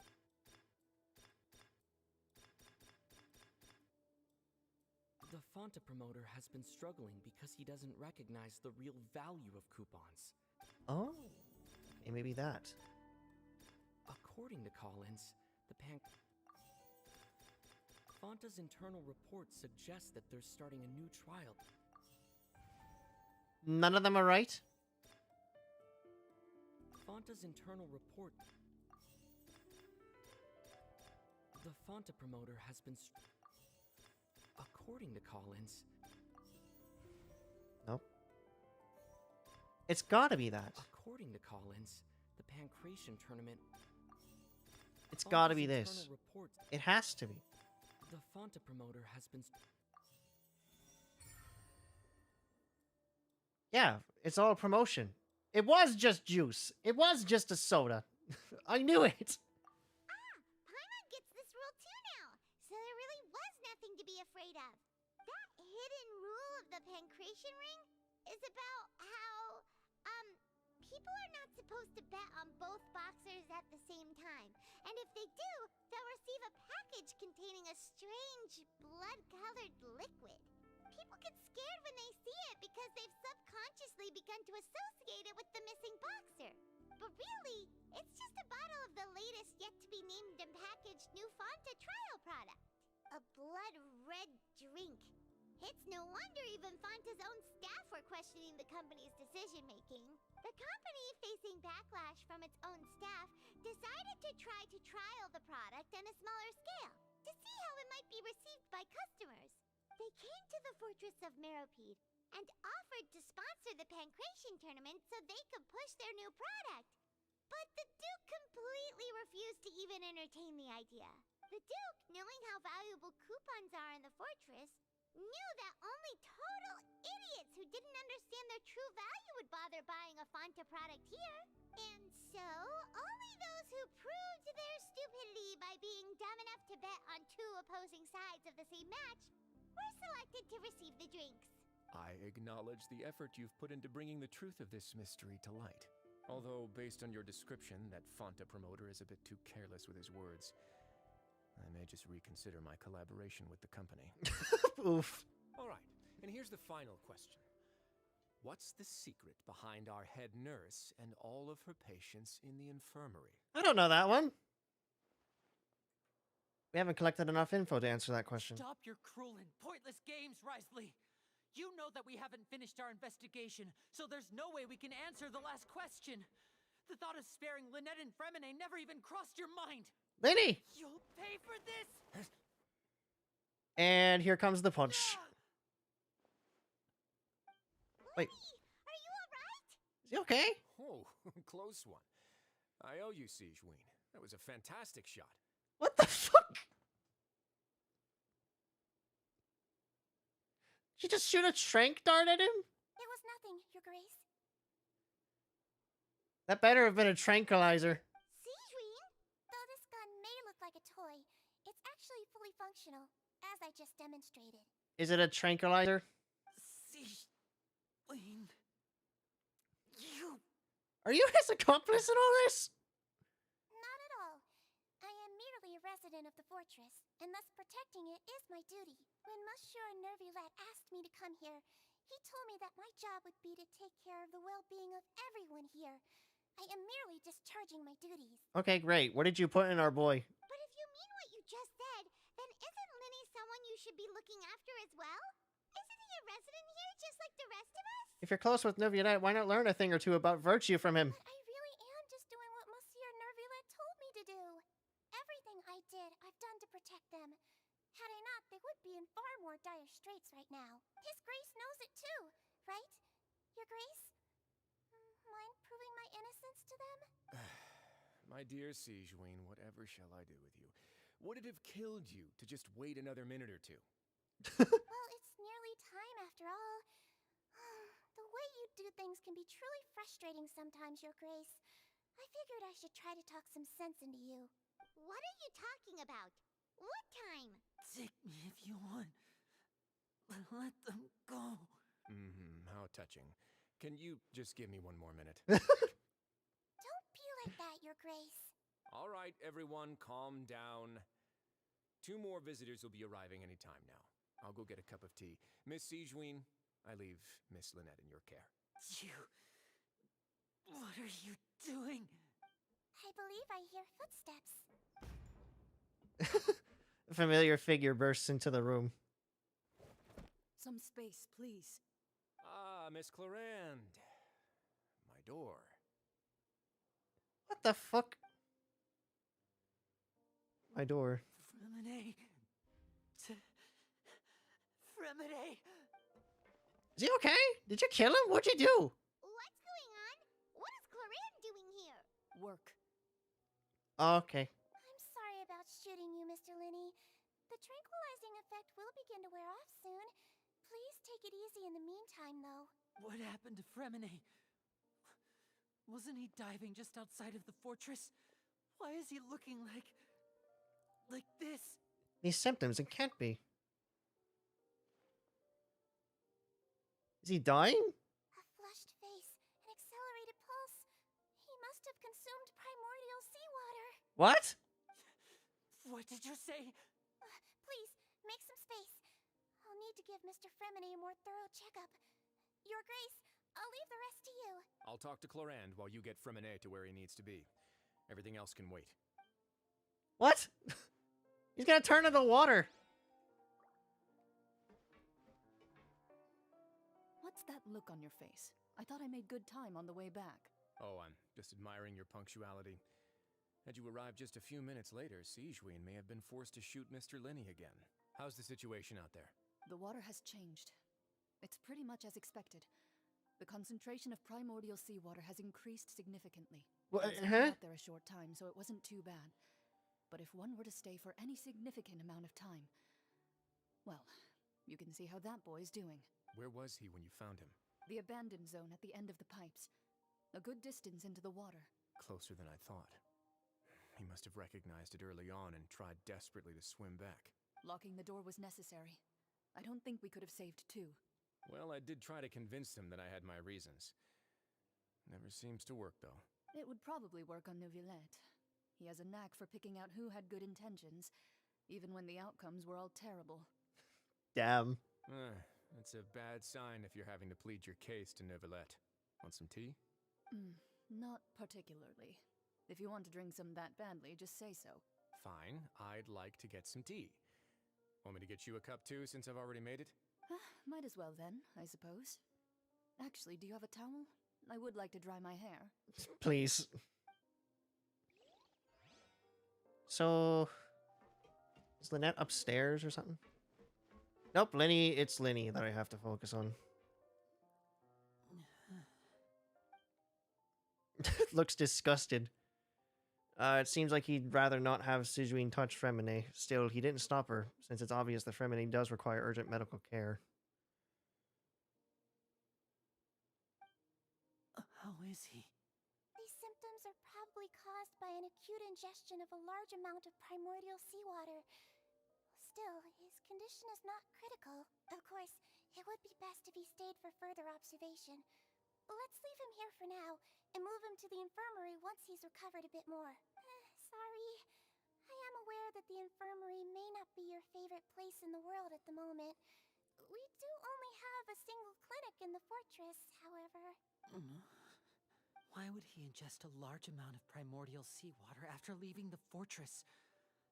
The Fonta promoter has been struggling because he doesn't recognize the real value of coupons. Oh, okay, maybe that. According to Collins, the Fonta's internal report suggests that they're starting a new trial. None of them are right? Fonta's internal report... The Fonta promoter has been... According to Collins... Nope. It's gotta be that. According to Collins, the Pancration tournament... It's gotta be this. It has to be. The Fonta promoter has been... Yeah, it's all promotion. It was just juice. It was just a soda. I knew it. Paimon gets this rule too now, so there really was nothing to be afraid of. That hidden rule of the Pancration Ring is about how, people are not supposed to bet on both boxers at the same time. And if they do, they'll receive a package containing a strange blood-colored liquid. People get scared when they see it because they've subconsciously begun to associate it with the missing boxer. But really, it's just a bottle of the latest yet-to-be-named and packaged new Fonta trial product. A blood-red drink. It's no wonder even Fonta's own staff were questioning the company's decision-making. The company, facing backlash from its own staff, decided to try to trial the product on a smaller scale to see how it might be received by customers. They came to the fortress of Meropide and offered to sponsor the Pancration tournament so they could push their new product. But the Duke completely completely refused to even entertain the idea. The Duke, knowing how valuable coupons are in the fortress, knew that only total idiots who didn't understand their true value would bother buying a Fanta product here. And so, only those who proved their stupidity by being dumb enough to bet on two opposing sides of the same match were selected to receive the drinks. I acknowledge the effort you've put into bringing the truth of this mystery to light. Although, based on your description, that Fanta promoter is a bit too careless with his words. I may just reconsider my collaboration with the company. Oof. All right, and here's the final question. What's the secret behind our head nurse and all of her patients in the infirmary? I don't know that one. We haven't collected enough info to answer that question. Stop your cruel and pointless games, Risley. You know that we haven't finished our investigation, so there's no way we can answer the last question. The thought of sparing Lynette and Fremine never even crossed your mind. Lenny! You'll pay for this! And here comes the punch. Wait. Are you alright? Is he okay? Oh, close one. I owe you, Sigewin. That was a fantastic shot. What the fuck? Did you just shoot a trank dart at him? It was nothing, Your Grace. That better have been a tranquilizer. Sigewin? Though this gun may look like a toy, it's actually fully functional, as I just demonstrated. Is it a tranquilizer? Sigewin. You... Are you his accomplice in all this? Not at all. I am merely a resident of the fortress, and thus protecting it is my duty. When Monsieur Nervulette asked me to come here, he told me that my job would be to take care of the well-being of everyone here. I am merely discharging my duties. Okay, great. What did you put in our boy? But if you mean what you just said, then isn't Linny someone you should be looking after as well? Isn't he a resident here just like the rest of us? If you're close with Nervulette, why not learn a thing or two about virtue from him? But I really am just doing what Monsieur Nervulette told me to do. Everything I did, I've done to protect them. Had I not, they would be in far more dire straits right now. His Grace knows it too, right? Your Grace? Mind proving my innocence to them? My dear Sigewin, whatever shall I do with you? Would it have killed you to just wait another minute or two? Well, it's nearly time after all. The way you do things can be truly frustrating sometimes, Your Grace. I figured I should try to talk some sense into you. What are you talking about? What time? Take me if you want. Let them go. How touching. Can you just give me one more minute? Don't be like that, Your Grace. All right, everyone, calm down. 2 more visitors will be arriving any time now. I'll go get a cup of tea. Miss Sigewin, I leave Miss Lynette in your care. You... What are you doing? I believe I hear footsteps. A familiar figure bursts into the room. Some space, please. Ah, Miss Clarand. My door. What the fuck? My door. Fremine. Fremine. Is he okay? Did you kill him? What'd you do? What's going on? What is Clarand doing here? Work. Okay. I'm sorry about shooting you, Mr. Linny. The tranquilizing effect will begin to wear off soon. Please take it easy in the meantime, though. What happened to Fremine? Wasn't he diving just outside of the fortress? Why is he looking like this? These symptoms, it can't be. Is he dying? A flushed face, an accelerated pulse. He must have consumed primordial seawater. What? What did you say? Please, make some space. I'll need to give Mr. Fremine a more thorough checkup. Your Grace, I'll leave the rest to you. I'll talk to Clarand while you get Fremine to where he needs to be. Everything else can wait. What? He's gonna turn into water. What's that look on your face? I thought I made good time on the way back. Oh, I'm just admiring your punctuality. Had you arrived just a few minutes later, Sigewin may have been forced to shoot Mr. Linny again. How's the situation out there? The water has changed. It's pretty much as expected. The concentration of primordial seawater has increased significantly. What, I was only out there a short time, so it wasn't too bad. But if one were to stay for any significant amount of time, well, you can see how that boy's doing. Where was he when you found him? The abandoned zone at the end of the pipes. A good distance into the water. Closer than I thought. He must have recognized it early on and tried desperately to swim back. Locking the door was necessary. I don't think we could have saved two. Well, I did try to convince him that I had my reasons. Never seems to work, though. It would probably work on Neuvillette. He has a knack for picking out who had good intentions, even when the outcomes were all terrible. Damn. That's a bad sign if you're having to plead your case to Neuvillette. Want some tea? Not particularly. If you want to drink some that badly, just say so. Fine, I'd like to get some tea. Want me to get you a cup too, since I've already made it? Might as well then, I suppose. Actually, do you have a towel? I would like to dry my hair. Please. So... is Lynette upstairs or something? Nope, Lenny, it's Lenny that I have to focus on. Looks disgusted. It seems like he'd rather not have Sigewinne touch Fremine. Still, he didn't stop her, since it's obvious that Fremine does require urgent medical care. How is he? These symptoms are probably caused by an acute ingestion of a large amount of primordial seawater. Still, his condition is not critical. Of course, it would be best if he stayed for further observation. Let's leave him here for now, and move him to the infirmary once he's recovered a bit more. Sorry. I am aware that the infirmary may not be your favorite place in the world at the moment. We do only have a single clinic in the fortress, however. Why would he ingest a large amount of primordial seawater after leaving the fortress?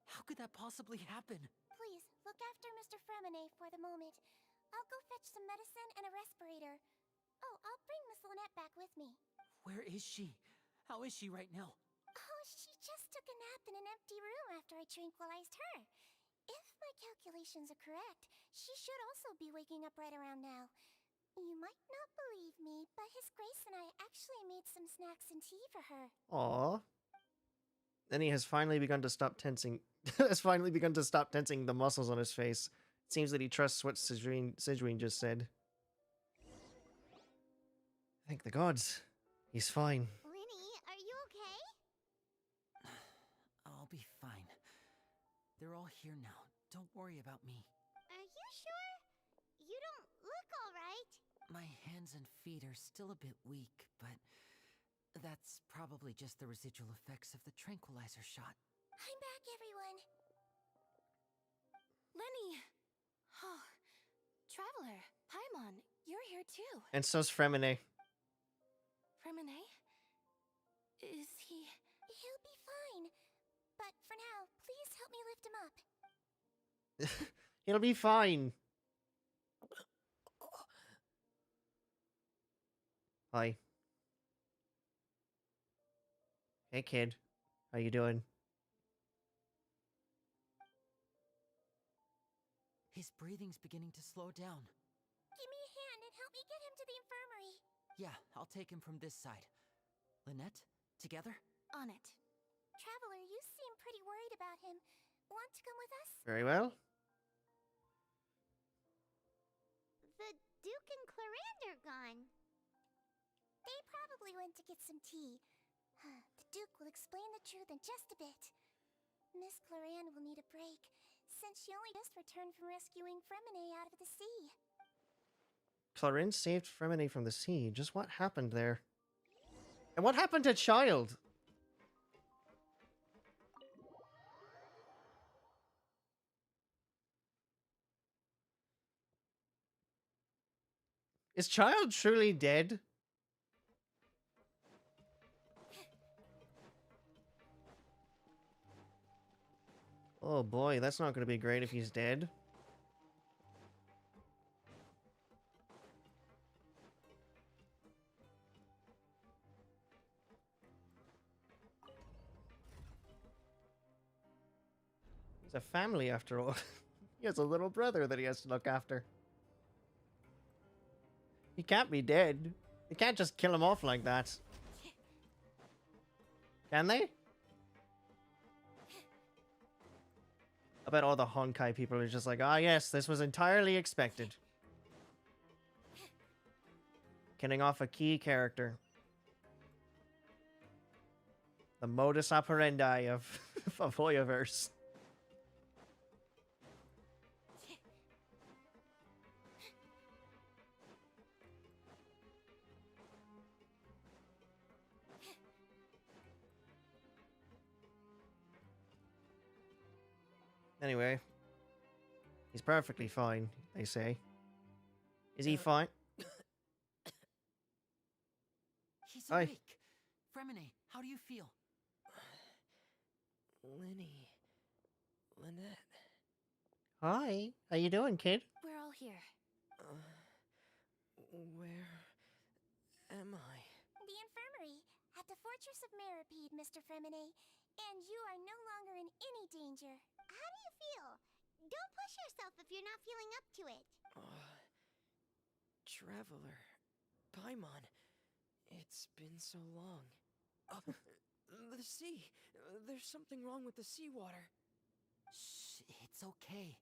How could that possibly happen? Please, look after Mr. Fremine for the moment. I'll go fetch some medicine and a respirator. Oh, I'll bring Miss Lynette back with me. Where is she? How is she right now? Oh, she just took a nap in an empty room after I tranquilized her. If my calculations are correct, she should also be waking up right around now. You might not believe me, but His Grace and I actually made some snacks and tea for her. Aww. Then he has finally begun to stop tensing. The muscles on his face. It seems that he trusts what Sigewinne just said. Thank the gods. He's fine. Linny, are you okay? I'll be fine. They're all here now. Don't worry about me. Are you sure? You don't look all right. My hands and feet are still a bit weak, but that's probably just the residual effects of the tranquilizer shot. I'm back, everyone. Lenny! Oh, Traveler, Paimon, you're here too. And so's Fremine. Fremine? Is he... He'll be fine. But for now, please help me lift him up. It'll be fine. Hi. Hey, kid. How you doing? His breathing's beginning to slow down. Give me a hand and help me get him to the infirmary. Yeah, I'll take him from this side. Lynette, together? On it. Traveler, you seem pretty worried about him. Want to come with us? Very well. The Duke and Clarande are gone. They probably went to get some tea. The Duke will explain the truth in just a bit. Miss Clarande will need a break, since she only just returned from rescuing Fremine out of the sea. Clarinde saved Fremine from the sea. Just what happened there? And what happened to Child? Is Child truly dead? Oh boy, that's not going to be great if he's dead. He's a family after all. He has a little brother that he has to look after. He can't be dead. You can't just kill him off like that. Can they? I bet all the Honkai people are just like, ah, yes, this was entirely expected. Killing off a key character. The modus operandi of Hoyoverse. Anyway, he's perfectly fine, they say. Is he fine? He's Hi. awake. Fremine, how do you feel? Lenny. Lynette. Hi. How you doing, kid? We're all here. Where am I? The infirmary at the Fortress of Meripede, Mr. Fremine. And you are no longer in any danger. How do you feel? Don't push yourself if you're not feeling up to it. Traveler. Paimon. It's been so long. The sea. There's something wrong with the seawater. Shh, it's okay.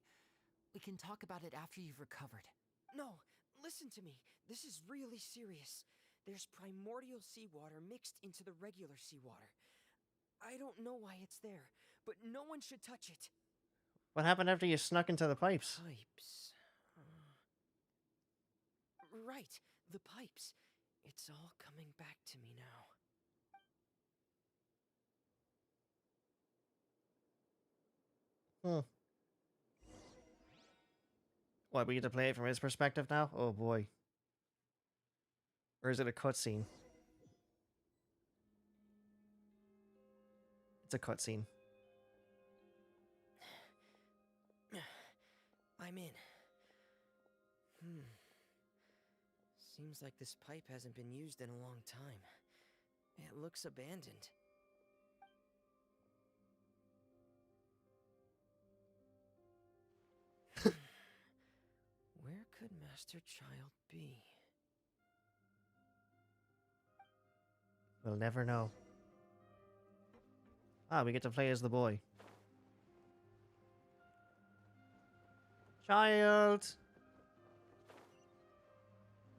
We can talk about it after you've recovered. No, listen to me. This is really serious. There's primordial seawater mixed into the regular seawater. I don't know why it's there, but no one should touch it. What happened after you snuck into the pipes? Pipes. Right, the pipes. It's all coming back to me now. What, we get to play it from his perspective now? Oh boy. Or is it a cutscene? It's a cutscene. I'm in. Seems like this pipe hasn't been used in a long time. It looks abandoned. Where could Master Child be? We'll never know. Ah, we get to play as the boy. Child!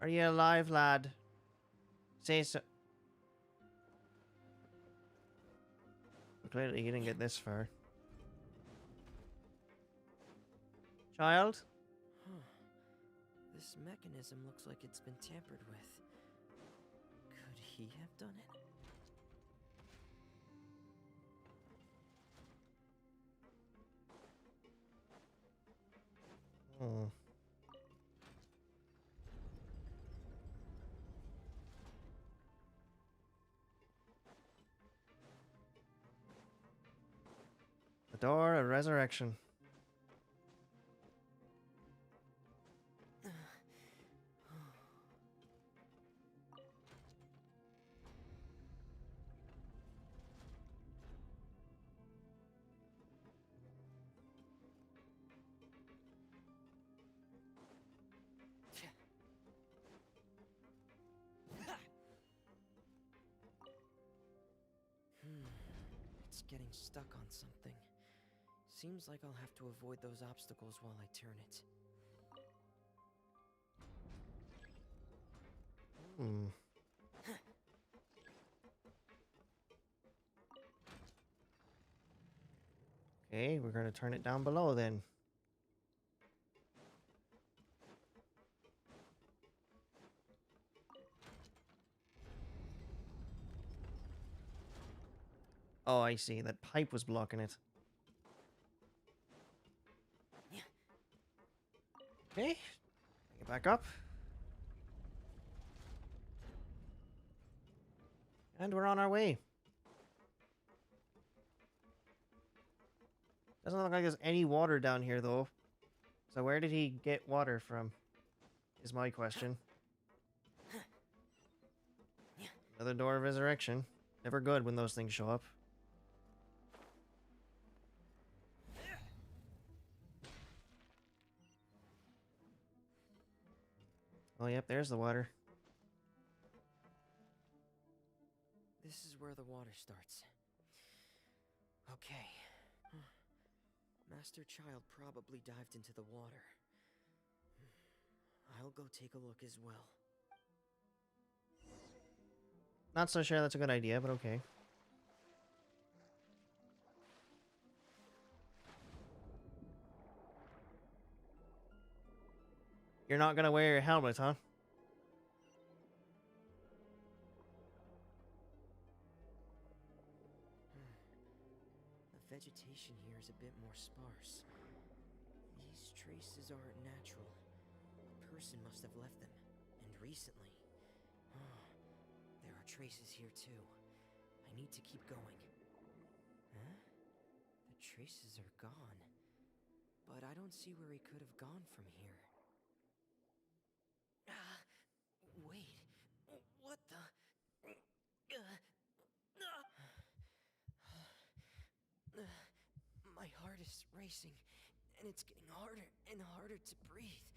Are you alive, lad? Say so. Clearly, you didn't get this far. Child? This mechanism looks like it's been tampered with. Could he have done it? Oh. The door of resurrection. It's getting stuck on something. Seems like I'll have to avoid those obstacles while I turn it. Okay, we're gonna turn it down below then. Oh, I see. That pipe was blocking it. Okay. Get back up. And we're on our way. Doesn't look like there's any water down here, though. So where did he get water from? Is my question. Another door of resurrection. Never good when those things show up. Oh, yep, there's the water. This is where the water starts. Okay. Master Child probably dived into the water. I'll go take a look as well. Not so sure that's a good idea, but okay. You're not gonna wear your helmet, huh? The vegetation here is a bit more sparse. These traces aren't natural. A person must have left them, and recently. There are traces here too. I need to keep going. Huh? The traces are gone. But I don't see where he could have gone from here. Wait. What the? My heart is racing, and it's getting harder and harder to breathe.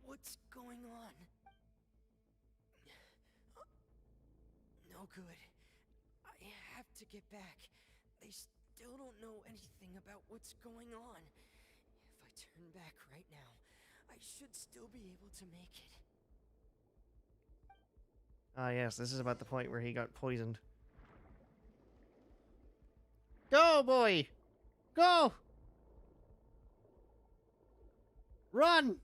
What's going on? No good. I have to get back. They still don't know anything about what's going on. If I turn back right now, I should still be able to make it. Ah, yes, this is about the point where he got poisoned. Go, boy! Go! Run!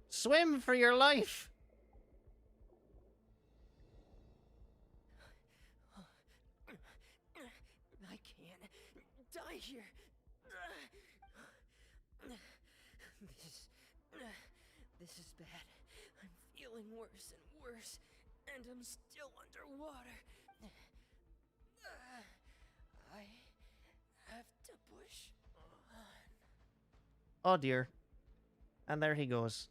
Swim for your life! I can't die here. This is bad. I'm feeling worse and worse, and I'm still underwater. I have to push on. Oh dear. And there he goes.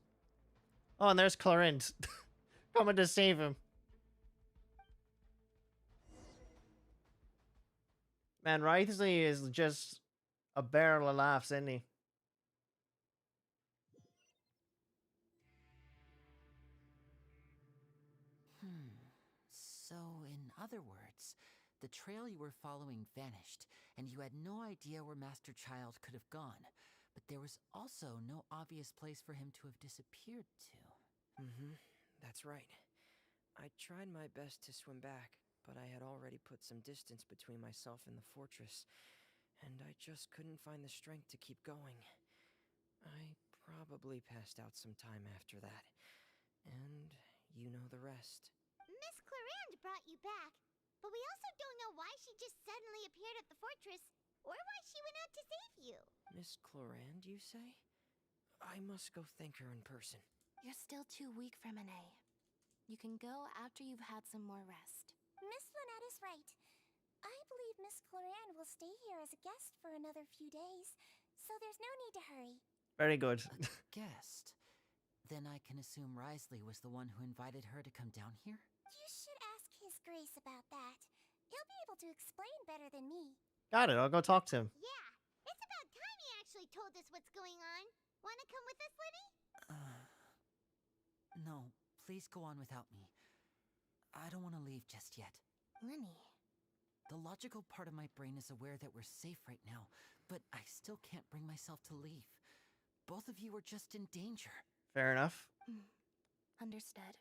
Oh, and there's Clarent coming to save him. Man, Wriothesley is just a barrel of laughs, isn't he? So, in other words, the trail you were following vanished, and you had no idea where Master Child could have gone. But there was also no obvious place for him to have disappeared to. That's right. I tried my best to swim back, but I had already put some distance between myself and the fortress, and I just couldn't find the strength to keep going. I probably passed out some time after that, and you know the rest. Miss Clarand brought you back, but we also don't know why she just suddenly appeared at the fortress, or why she went out to save you. Miss Clarand, you say? I must go thank her in person. You're still too weak for Monet. You can go after you've had some more rest. Miss Lynette is right. I believe Miss Clarand will stay here as a guest for another few days, so there's no need to hurry. Very good. Guest? Then I can assume Wriothesley was the one who invited her to come down here? You should ask His Grace about that. He'll be able to explain better than me. Got it, I'll go talk to him. Yeah, it's about time he actually told us what's going on. Wanna come with us, Liddy? No, please go on without me. I don't want to leave just yet. Lenny. The logical part of my brain is aware that we're safe right now, but I still can't bring myself to leave. Both of you are just in danger. Fair enough. Understood.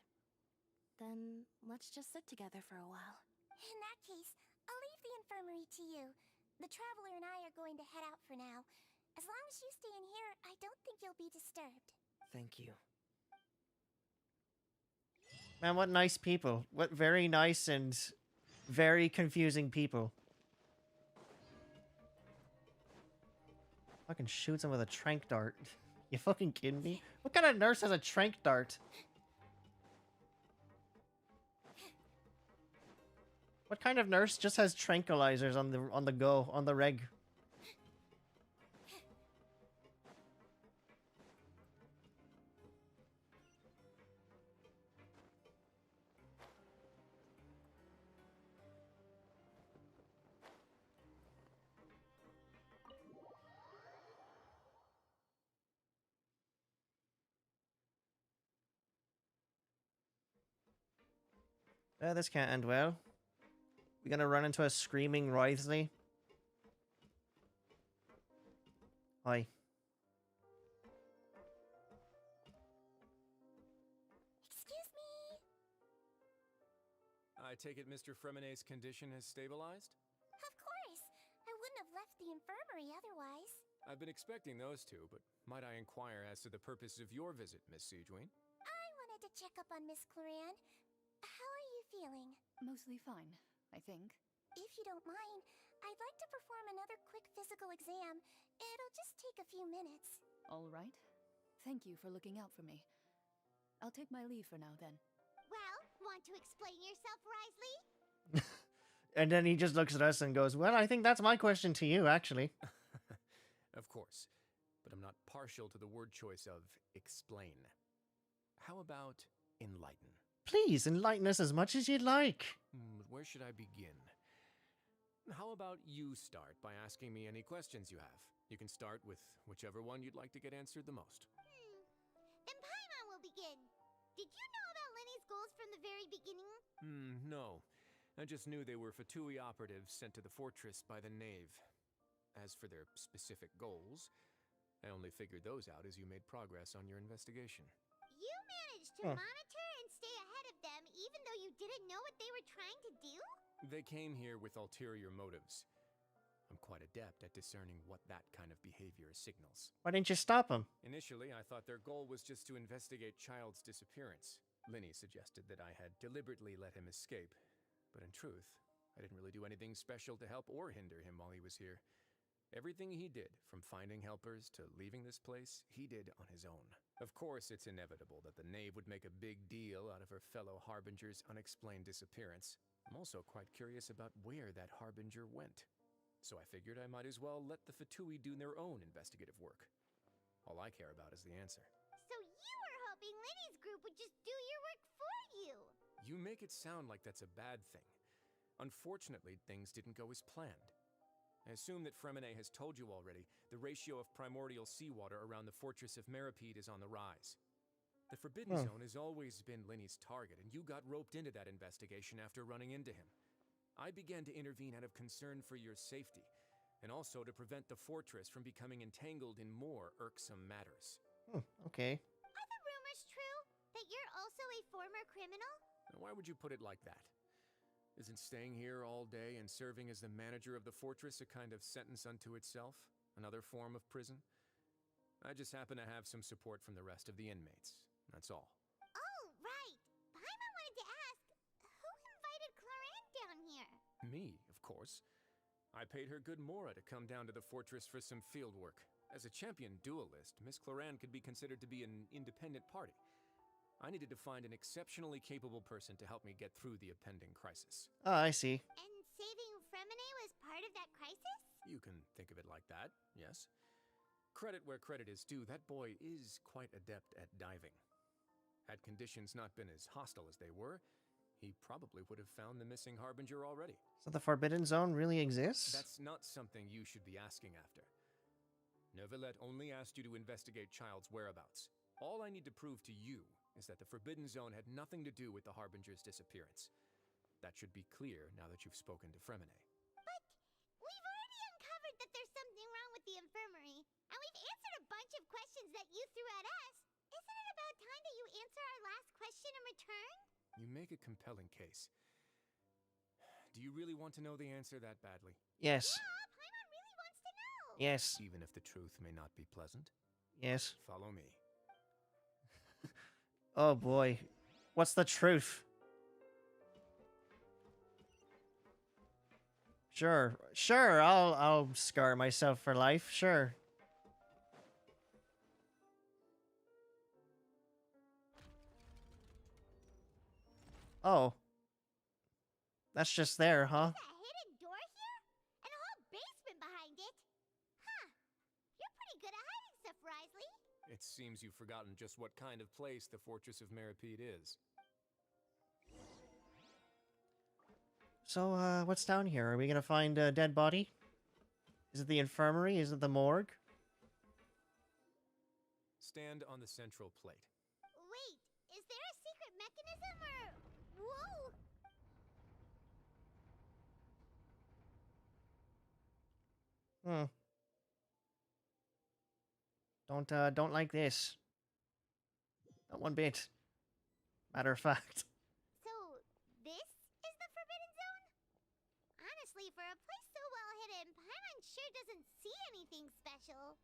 Then let's just sit together for a while. In that case, I'll leave the infirmary to you. The Traveler and I are going to head out for now. As long as you stay in here, I don't think you'll be disturbed. Thank you. Man, what nice people. What very nice and very confusing people. Fucking shoots him with a trank dart. You fucking kidding me? What kind of nurse has a trank dart? What kind of nurse just has tranquilizers on the go, on the reg? This can't end well. We're gonna run into a screaming Wriothesley. Hi. Excuse me. I take it Mr. Fremonet's condition has stabilized? Of course. I wouldn't have left the infirmary otherwise. I've been expecting those two, but might I inquire as to the purpose of your visit, Miss Siegewien? I wanted to check up on Miss Cloran. How are you feeling? Mostly fine, I think. If you don't mind, I'd like to perform another quick physical exam. It'll just take a few minutes. All right. Thank you for looking out for me. I'll take my leave for now, then. Well, want to explain yourself, Wriothesley? And then he just looks at us and goes, well, I think that's my question to you, actually. Of course, but I'm not partial to the word choice of explain. How about enlighten? Please, enlighten us as much as you'd like. Where should I begin? How about you start by asking me any questions you have? You can start with whichever one you'd like to get answered the most. Then Paimon will begin. Did you know about Lenny's goals from the very beginning? No. I just knew they were Fatui operatives sent to the fortress by the Knave. As for their specific goals, I only figured those out as you made progress on your investigation. You managed to monitor and stay ahead of them even though you didn't know what they were trying to do? They came here with ulterior motives. I'm quite adept at discerning what that kind of behavior signals. Why didn't you stop him? Initially, I thought their goal was just to investigate Child's disappearance. Linny suggested that I had deliberately let him escape, but in truth, I didn't really do anything special to help or hinder him while he was here. Everything he did, from finding helpers to leaving this place, he did on his own. Of course, it's inevitable that the Knave would make a big deal out of her fellow Harbinger's unexplained disappearance. I'm also quite curious about where that Harbinger went. So I figured I might as well let the Fatui do their own investigative work. All I care about is the answer. So you were hoping Lenny's group would just do your work for you? You make it sound like that's a bad thing. Unfortunately, things didn't go as planned. I assume that Fremonet has told you already, the ratio of primordial seawater around the fortress of Meripede is on the rise. The Forbidden Zone has always been Linny's target, and you got roped into that investigation after running into him. I began to intervene out of concern for your safety, and also to prevent the fortress from becoming entangled in more irksome matters. Okay. Are the rumors true? That you're also a former criminal? Now, why would you put it like that? Isn't staying here all day and serving as the manager of the fortress a kind of sentence unto itself? Another form of prison? I just happen to have some support from the rest of the inmates. That's all. Oh, right. Paimon wanted to ask, who invited Cloran down here? Me, of course. I paid her good mora to come down to the fortress for some field work. As a champion duelist, Miss Cloran could be considered to be an independent party. I needed to find an exceptionally capable person to help me get through the impending crisis. Oh, I see. And saving Fremonet was part of that crisis? You can think of it like that, yes. Credit where credit is due, that boy is quite adept at diving. Had conditions not been as hostile as they were, he probably would have found the missing Harbinger already. So the Forbidden Zone really exists? That's not something you should be asking after. Neuvillette only asked you to investigate Child's whereabouts. All I need to prove to you is that the Forbidden Zone had nothing to do with the Harbinger's disappearance. That should be clear now that you've spoken to Fremonet. But we've already uncovered that there's something wrong with the infirmary, and we've answered a bunch of questions that you threw at us. Isn't it about time that you answer our last question in return? You make a compelling case. Do you really want to know the answer that badly? Yes. Yeah, Paimon really wants to know. Yes. Even if the truth may not be pleasant? Yes. Follow me. Oh boy. What's the truth? Sure. Sure, I'll scar myself for life. Sure. Oh. That's just there, huh? There's a hidden door here? And a whole basement behind it? Huh. You're pretty good at hiding stuff, Wriothesley. It seems you've forgotten just what kind of place the Fortress of Meripede is. So, what's down here? Are we gonna find a dead body? Is it the infirmary? Is it the morgue? Stand on the central plate. Wait, is there a secret mechanism or... Whoa! Don't like this. Not one bit. Matter of fact. So, this is the Forbidden Zone? Honestly, for a place so well hidden, Paimon sure doesn't see anything special.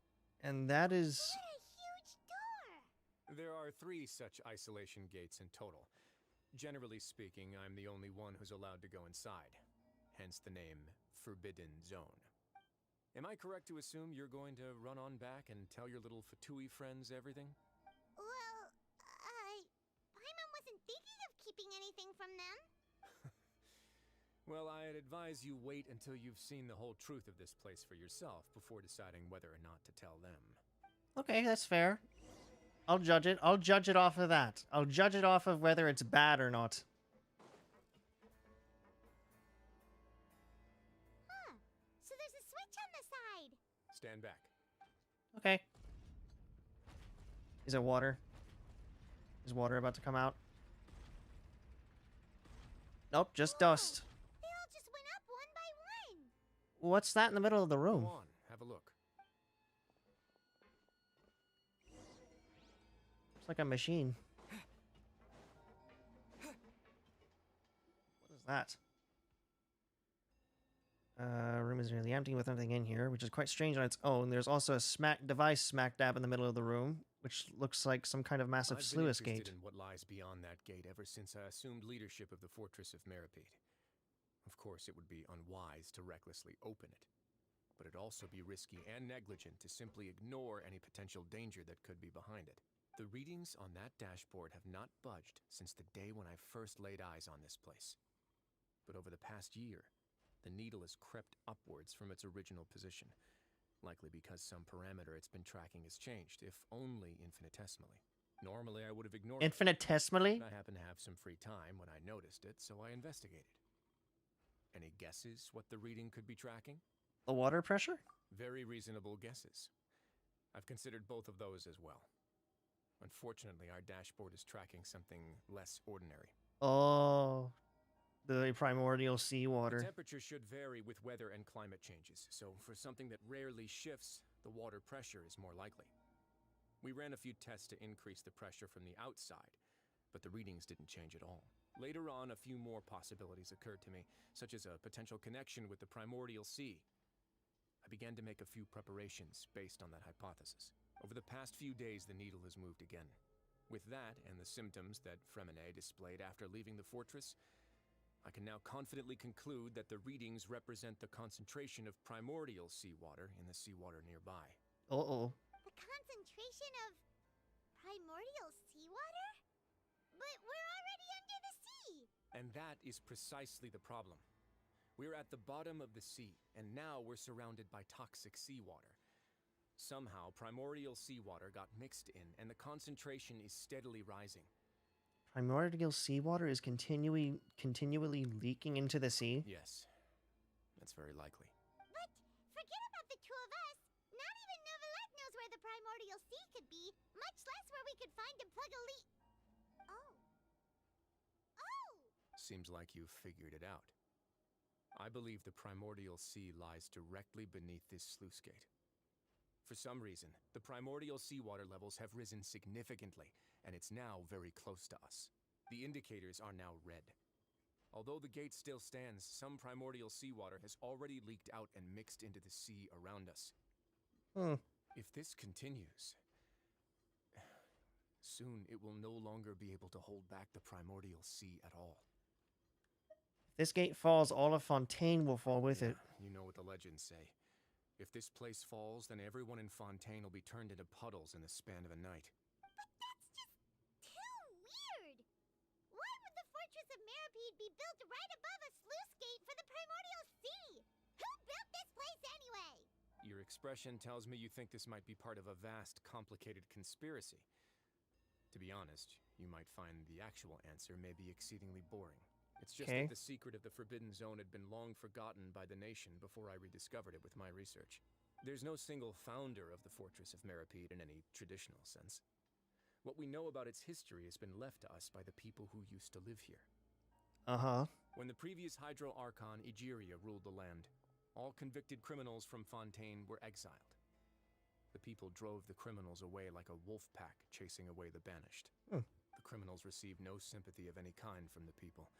And that is... What a huge door! There are 3 such isolation gates in total. Generally speaking, I'm the only one who's allowed to go inside. Hence the name Forbidden Zone. Am I correct to assume you're going to run on back and tell your little Fatui friends everything? Well, Paimon wasn't thinking of keeping anything from them. Well, I'd advise you wait until you've seen the whole truth of this place for yourself before deciding whether or not to tell them. Okay, that's fair. I'll judge it. I'll judge it off of that. I'll judge it off of whether it's bad or not. Huh. So there's a switch on the side. Stand back. Okay. Is it water? Is water about to come out? Nope, just dust. They all just went up one by one. What's that in the middle of the room? Go on, have a look. It's like a machine. What is that? Room is nearly empty with nothing in here, which is quite strange on its own. There's also a device smack dab in the middle of the room, which looks like some kind of massive I've been sluice interested gate. in what lies beyond that gate ever since I assumed leadership of the Fortress of Meripede. Of course, it would be unwise to recklessly open it, but it'd also be risky and negligent to simply ignore any potential danger that could be behind it. The readings on that dashboard have not budged since the day when I first laid eyes on this place. But over the past year, the needle has crept upwards from its original position, likely because some parameter it's been tracking has changed, if only infinitesimally. Normally, I would have ignored Infinitesimally? it. I happened to have some free time when I noticed it, so I investigated. Any guesses what the reading could be tracking? The water pressure? Very reasonable guesses. I've considered both of those as well. Unfortunately, our dashboard is tracking something less ordinary. Oh, the primordial The seawater. temperature should vary with weather and climate changes, so for something that rarely shifts, the water pressure is more likely. We ran a few tests to increase the pressure from the outside, but the readings didn't change at all. Later on, a few more possibilities occurred to me, such as a potential connection with the primordial sea. I began to make a few preparations based on that hypothesis. Over the past few days, the needle has moved again. With that, and the symptoms that Fremine displayed after leaving the fortress, I can now confidently conclude that the readings represent the concentration of primordial seawater in the seawater nearby. Uh-oh. The concentration of primordial seawater? But we're already under the sea! And that is precisely the problem. We're at the bottom of the sea, and now we're surrounded by toxic seawater. Somehow, primordial seawater got mixed in, and the concentration is steadily rising. Primordial seawater is continually leaking into the sea? Yes, that's very likely. But forget about the two of us. Not even Novelette knows where the primordial sea could be, much less where we could find and plug a leak. Oh. Oh! Seems like you've figured it out. I believe the primordial sea lies directly beneath this sluice gate. For some reason, the primordial seawater levels have risen significantly, and it's now very close to us. The indicators are now red. Although the gate still stands, some primordial seawater has already leaked out and mixed into the sea around us. If this continues, soon it will no longer be able to hold back the primordial sea at all. If this gate falls, all of Fontaine will fall with it. You know what the legends say. If this place falls, then everyone in Fontaine will be turned into puddles in the span of a night. But that's just too weird! Why would the Fortress of Meripede be built right above a sluice gate for the primordial sea? Who built this place anyway? Your expression tells me you think this might be part of a vast, complicated conspiracy. To be honest, you might find the actual answer may be exceedingly boring. It's just that the secret of the Forbidden Zone had been long forgotten by the nation before I rediscovered it with my research. There's no single founder of the Fortress of Meripede in any traditional sense. What we know about its history has been left to us by the people who used to live here. Uh-huh. When the previous Hydro Archon Egeria ruled the land, all convicted criminals from Fontaine were exiled. The people drove the criminals away like a wolf pack chasing away the banished. Hmm. The criminals received no sympathy of any kind from the people.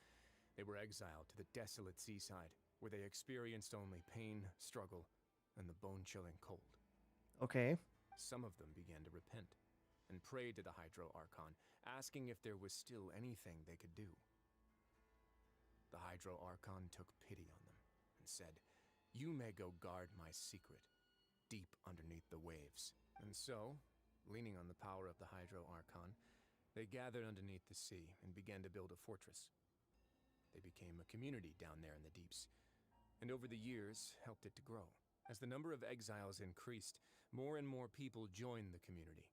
They were exiled to the desolate seaside, where they experienced only pain, struggle, and the bone-chilling cold. Okay. Some of them began to repent and prayed to the Hydro Archon, asking if there was still anything they could do. The Hydro Archon took pity on them and said, "You may go guard my secret, deep underneath the waves." And so, leaning on the power of the Hydro Archon, they gathered underneath the sea and began to build a fortress. They became a community down there in the deeps, and over the years helped it to grow. As the number of exiles increased, more and more people joined the community.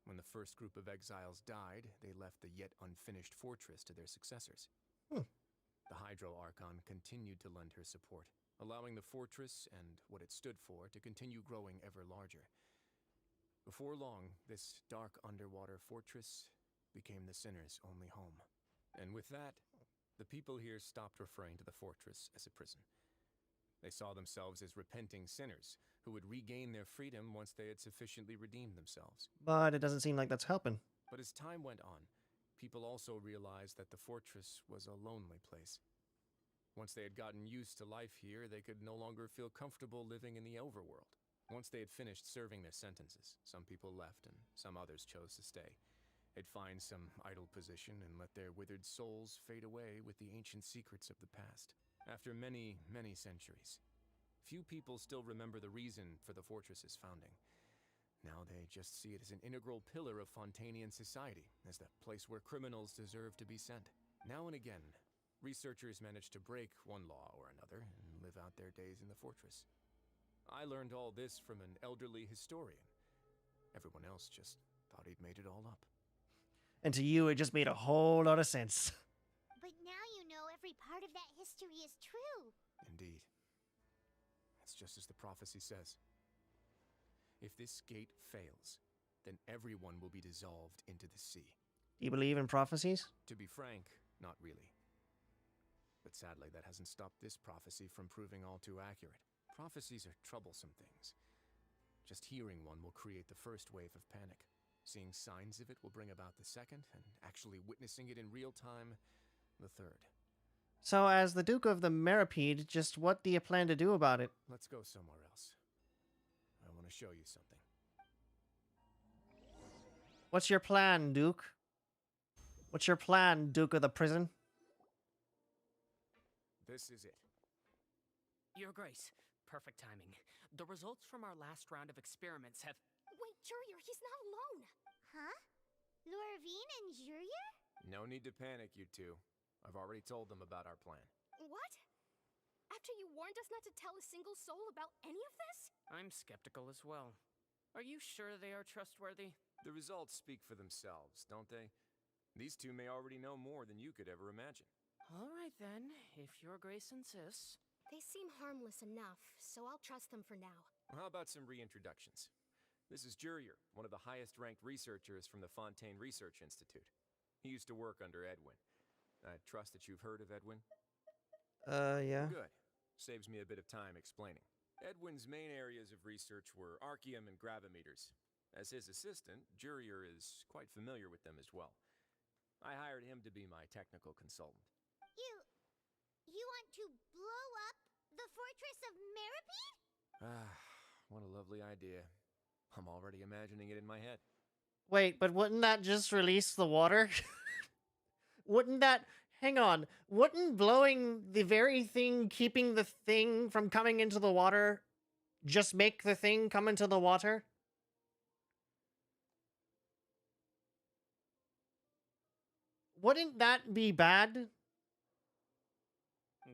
When the first group of exiles died, they left the yet unfinished fortress to their successors. The Hydro Archon continued to lend her support, allowing the fortress and what it stood for to continue growing ever larger. Before long, this dark underwater fortress became the sinner's only home. And with that, the people here stopped referring to the fortress as a prison. They saw themselves as repenting sinners who would regain their freedom once they had sufficiently redeemed themselves. But it doesn't seem like that's helping. But as time went on, people also realized that the fortress was a lonely place. Once they had gotten used to life here, they could no longer feel comfortable living in the overworld. Once they had finished serving their sentences, some people left and some others chose to stay. They'd find some idle position and let their withered souls fade away with the ancient secrets of the past. After many, many centuries, few people still remember the reason for the fortress's founding. Now they just see it as an integral pillar of Fontainian society, as the place where criminals deserve to be sent. Now and again, researchers manage to break one law or another and live out their days in the fortress. I learned all this from an elderly historian. Everyone else just thought he'd made it all up. And to you, it just made a whole lot of sense. But now you know every part of that history is true. Indeed. It's just as the prophecy says. If this gate fails, then everyone will be dissolved into the sea. Do you believe in prophecies? To be frank, not really. But sadly, that hasn't stopped this prophecy from proving all too accurate. Prophecies are troublesome things. Just hearing one will create the first wave of panic. Seeing signs of it will bring about the second, and actually witnessing it in real time, the third. So, as the Duke of the Meripede, just what do you plan to do about it? Let's go somewhere else. I want to show you something. What's your plan, Duke? What's your plan, Duke of the Prison? This is it. Your Grace, perfect timing. The results from our last round of experiments have... Wait, Jurier, he's not alone! Huh? Lorvine and Jurier? No need to panic, you two. I've already told them about our plan. What? After you warned us not to tell a single soul about any of this? I'm skeptical as well. Are you sure they are trustworthy? The results speak for themselves, don't they? These two may already know more than you could ever imagine. All right then, if Your Grace insists. They seem harmless enough, so I'll trust them for now. How about some reintroductions? This is Jurier, one of the highest-ranked researchers from the Fontaine Research Institute. He used to work under Edwin. I trust that you've heard of Edwin? Yeah. Good. Saves me a bit of time explaining. Edwin's main areas of research were archeum and gravimeters. As his assistant, Jurier is quite familiar with them as well. I hired him to be my technical consultant. You want to blow up the Fortress of Meripede? Ah, what a lovely idea. I'm already imagining it in my head. Wait, but wouldn't that just release the water? Wouldn't that... Hang on. Wouldn't blowing the very thing keeping the thing from coming into the water just make the thing come into the water? Wouldn't that be bad?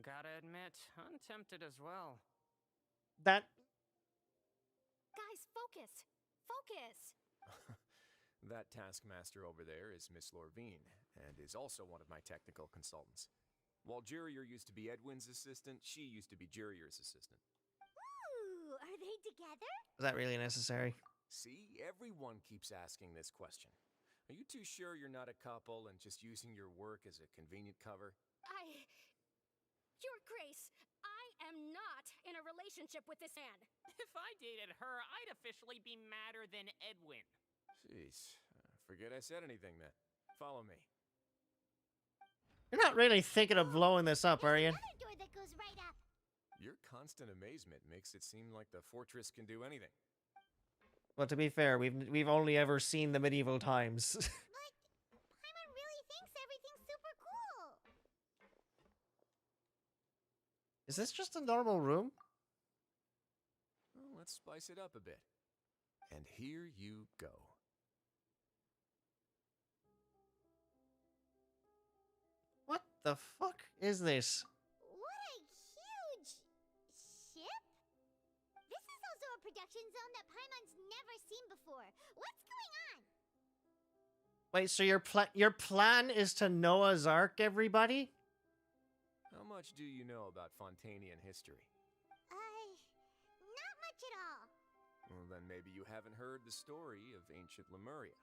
Gotta admit, untempted as well. That... Guys, focus! Focus! That taskmaster over there is Miss Lorvine, and is also one of my technical consultants. While Jurier used to be Edwin's assistant, she used to be Jurier's assistant. Ooh, are they together? Is that really necessary? See, everyone keeps asking this question. Are you too sure you're not a couple and just using your work as a convenient cover? Your Grace, I am not in a relationship with this man. If I dated her, I'd officially be madder than Edwin. Jeez. Forget I said anything then. Follow me. You're not really thinking of blowing this up, are you? Another door that goes right up. Your constant amazement makes it seem like the fortress can do anything. Well, to be fair, we've only ever seen the medieval times. But Paimon really thinks everything's super cool. Is this just a normal room? Well, let's spice it up a bit. And here you go. What the fuck is this? What a huge ship? This is also a production zone that Paimon's never seen before. What's going on? Wait, so your plan is to Noah's Ark, everybody? How much do you know about Fontanian history? Not much at all. Well, then maybe you haven't heard the story of ancient Lemuria.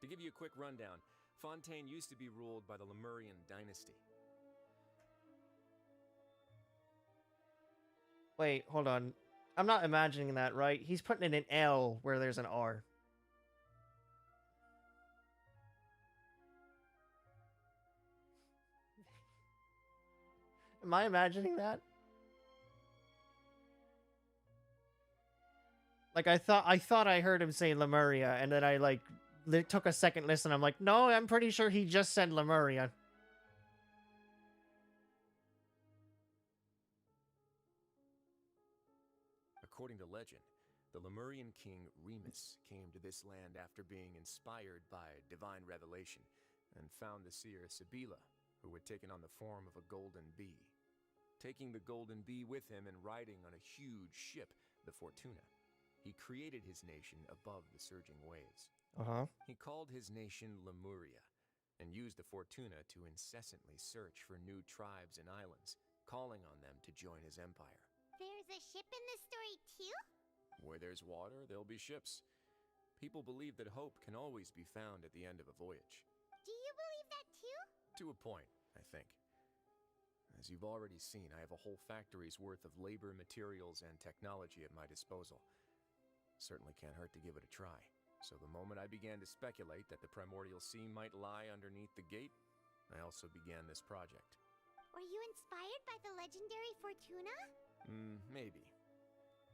To give you a quick rundown, Fontaine used to be ruled by the Lemurian dynasty. Wait, hold on. I'm not imagining that right. He's putting in an L where there's an R. Am I imagining that? Like I thought I heard him say Lemuria, and then I like took a second listen. I'm like, no, I'm pretty sure he just said Lemuria. According to legend, the Lemurian king Remus came to this land after being inspired by divine revelation and found the seer Sibila, who had taken on the form of a golden bee. Taking the golden bee with him and riding on a huge ship, the Fortuna, he created his nation above the surging waves. He called his nation Lemuria and used the Fortuna to incessantly search for new tribes and islands, calling on them to join his empire. There's a ship in this story too? Where there's water, there'll be ships. People believe that hope can always be found at the end of a voyage. Do you believe that too? To a point, I think. As you've already seen, I have a whole factory's worth of labor, materials, and technology at my disposal. Certainly can't hurt to give it a try. So the moment I began to speculate that the primordial sea might lie underneath the gate, I also began this project. Were you inspired by the legendary Fortuna? Maybe.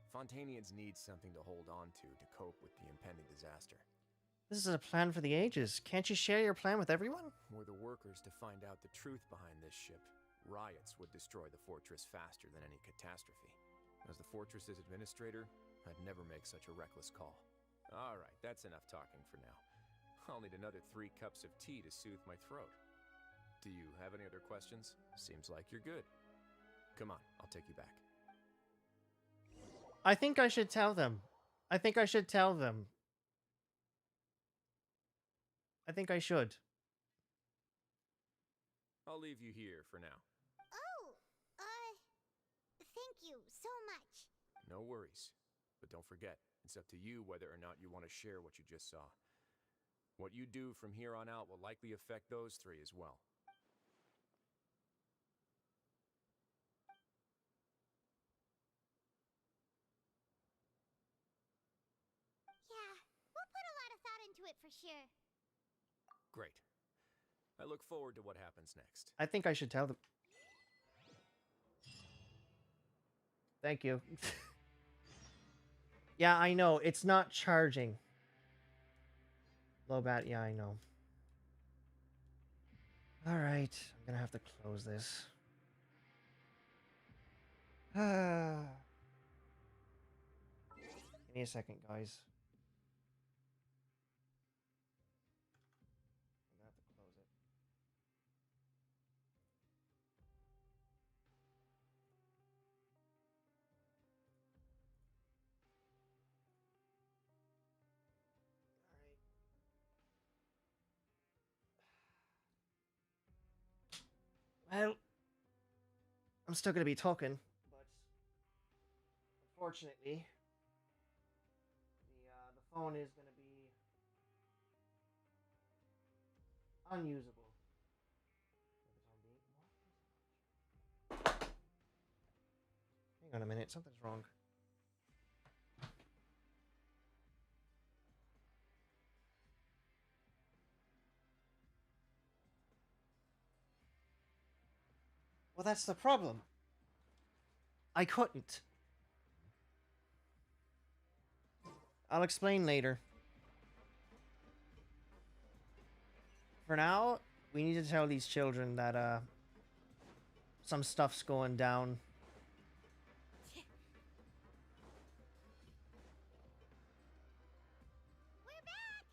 Fontanians need something to hold on to cope with the impending disaster. This is a plan for the ages. Can't you share your plan with everyone? Were the workers to find out the truth behind this ship, riots would destroy the fortress faster than any catastrophe. As the fortress's administrator, I'd never make such a reckless call. All right, that's enough talking for now. I'll need another 3 cups of tea to soothe my throat. Do you have any other questions? Seems like you're good. Come on, I'll take you back. I think I should tell them. I think I should tell them. I think I should. I'll leave you here for now. Oh, thank you so much. No worries. But don't forget, it's up to you whether or not you want to share what you just saw. What you do from here on out will likely affect those 3 as well. Yeah, we'll put a lot of thought into it for sure. Great. I look forward to what happens next. I think I should tell them. Thank you. Yeah, I know. It's not charging. Low bat, yeah, I know. Alright, I'm gonna have to close this. Give me a second, guys. I'm gonna have to close it. Well, I'm still gonna be talking, but unfortunately, the phone is gonna be unusable for the time being. Hang on a minute, something's wrong. Well, that's the problem. I couldn't. I'll explain later. For now, we need to tell these children that some stuff's going down. We're back!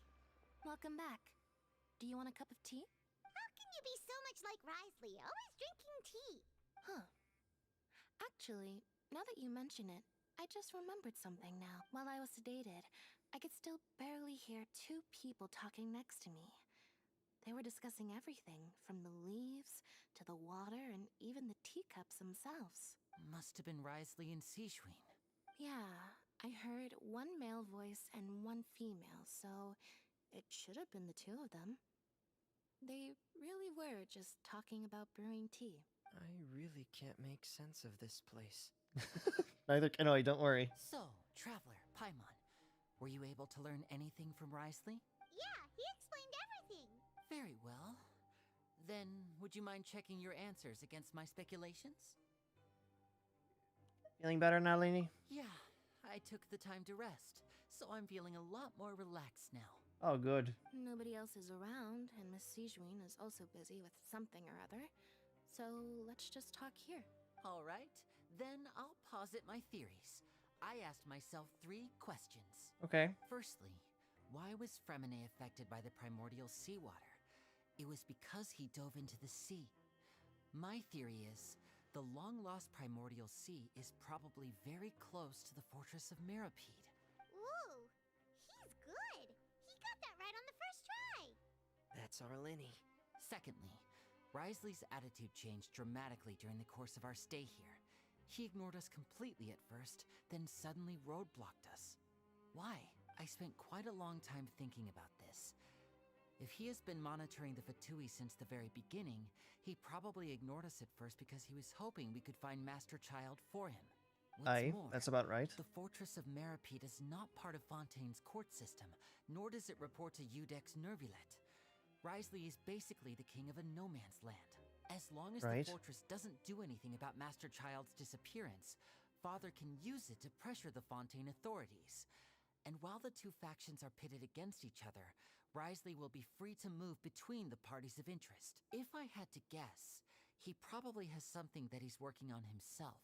Welcome back. Do you want a cup of tea? How can you be so much like Risley, always drinking tea? Huh. Actually, now that you mention it, I just remembered something now. While I was sedated, I could still barely hear two people talking next to me. They were discussing everything, from the leaves to the water and even the teacups themselves. Must have been Risley and Sijuin. Yeah, I heard one male voice and one female, so it should have been the two of them. They really were just talking about brewing tea. I really can't make sense of this place. Neither can I, don't worry. So, Traveler, Paimon, were you able to learn anything from Risley? Yeah, he explained everything. Very well. Then, would you mind checking your answers against my speculations? Feeling better now, Lainey? Yeah, I took the time to rest, so I'm feeling a lot more relaxed now. Oh, good. Nobody else is around, and Miss Sijuin is also busy with something or other. So let's just talk here. All right, then I'll posit my theories. I asked myself 3 questions. Okay. Firstly, why was Fremine affected by the primordial seawater? It was because he dove into the sea. My theory is, the long-lost primordial sea is probably very close to the fortress of Mirapede. Ooh, he's good. He got that right on the first try. That's our Linny. Secondly, Risley's attitude changed dramatically during the course of our stay here. He ignored us completely at first, then suddenly roadblocked us. Why? I spent quite a long time thinking about this. If he has been monitoring the Fatui since the very beginning, he probably ignored us at first because he was hoping we could find Master Child for him. What's more, That's about right. the Fortress of Mirapede is not part of Fontaine's court system, nor does it report to Udex Nervulet. Risley is basically the king of a no-man's land. As long as the fortress doesn't do anything about Master Child's disappearance, Father can use it to pressure the Fontaine authorities. And while the two factions are pitted against each other, Risley will be free to move between the parties of interest. If I had to guess, he probably has something that he's working on himself.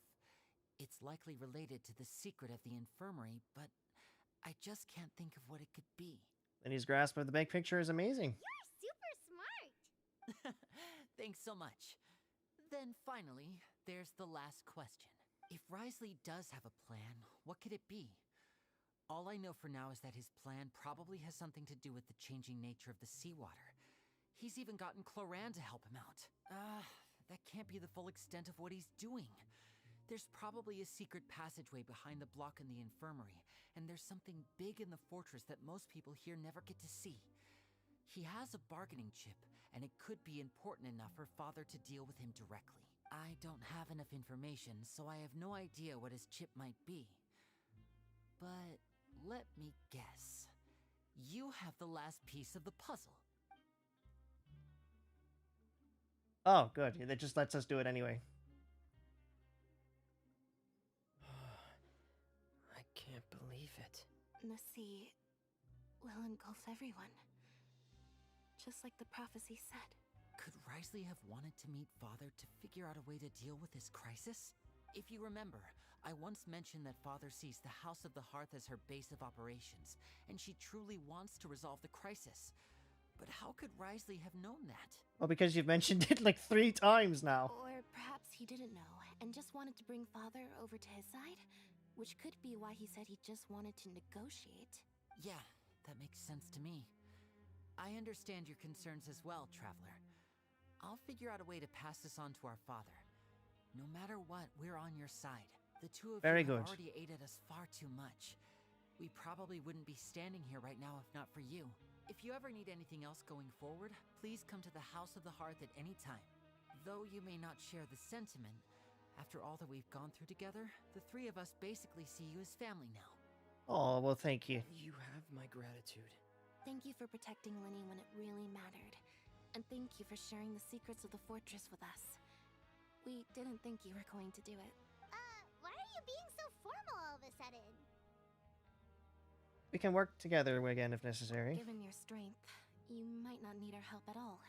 It's likely related to the secret of the infirmary, but I just can't think of what it could be. And his grasp of the big picture is amazing. You're super smart. Thanks so much. Then finally, there's the last question. If Risley does have a plan, what could it be? All I know for now is that his plan probably has something to do with the changing nature of the seawater. He's even gotten Cloran to help him out. That can't be the full extent of what he's doing. There's probably a secret passageway behind the block in the infirmary, and there's something big in the fortress that most people here never get to see. He has a bargaining chip, and it could be important enough for Father to deal with him directly. I don't have enough information, so I have no idea what his chip might be. But let me guess. You have the last piece of the puzzle. Oh, good. That just lets us do it anyway. I can't believe it. The sea will engulf everyone. Just like the prophecy said. Could Risley have wanted to meet Father to figure out a way to deal with this crisis? If you remember, I once mentioned that Father sees the House of the Hearth as her base of operations, and she truly wants to resolve the crisis. But how could Risley have known that? Well, because you've mentioned it like 3 times now. Or perhaps he didn't know, and just wanted to bring Father over to his side? Which could be why he said he just wanted to negotiate. Yeah, that makes sense to me. I understand your concerns as well, Traveler. I'll figure out a way to pass this on to our father. No matter what, we're on your side. The two of you have already aided us far too much. We probably wouldn't be standing here right now if not for you. If you ever need anything else going forward, please come to the House of the Hearth at any time. Though you may not share the sentiment, After all that we've gone through together, the three of us basically see you as family now. Oh, well, thank you. You have my gratitude. Thank you for protecting Linny when it really mattered. And thank you for sharing the secrets of the fortress with us. We didn't think you were going to do it. Why are you being so formal all of a sudden? We can work together again if necessary. Given your strength, you might not need our help at all.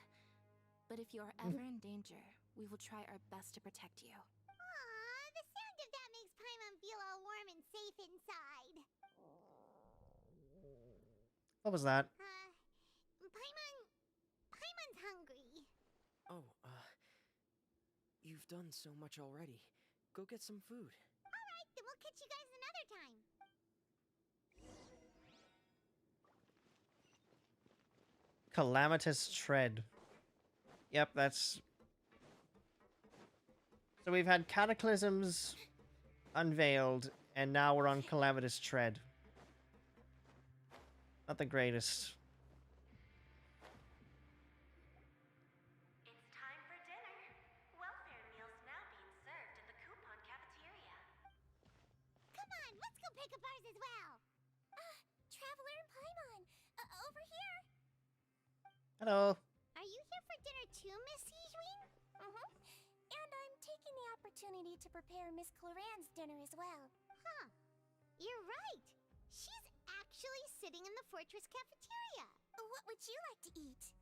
But if you are ever in danger, we will try our best to protect you. Aw, the sound of that makes Paimon feel all warm and safe inside. What was that? Paimon's hungry. Oh, you've done so much already. Go get some food. Alright, then we'll catch you guys another time. Calamitous Tread. Yep, that's... So we've had Cataclysms unveiled, and now we're on Calamitous Tread. Not the greatest. It's time for dinner. Welfare meals now being served in the coupon cafeteria. Come on, let's go pick up ours as well. Traveler and Paimon, over here. Hello. Are you here for dinner too, Miss Sijwin? Mm-hmm. And I'm taking the opportunity to prepare Miss Cloran's dinner as well. Huh. You're right. She's actually sitting in the fortress cafeteria. What would you like to eat?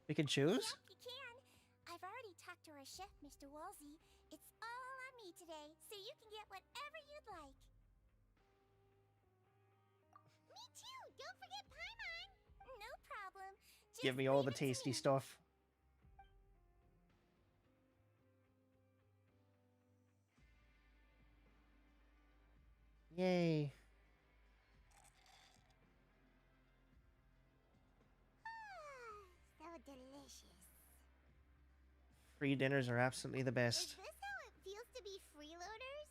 We can choose? Yep, you can. I've already talked to our chef, Mr. Wolsey. It's all on me today, so you can get whatever you'd like. Me too! Don't forget Paimon! No problem. Give me all the tasty stuff. Yay. So delicious. Free dinners are absolutely the best. Is this how it feels to be freeloaders?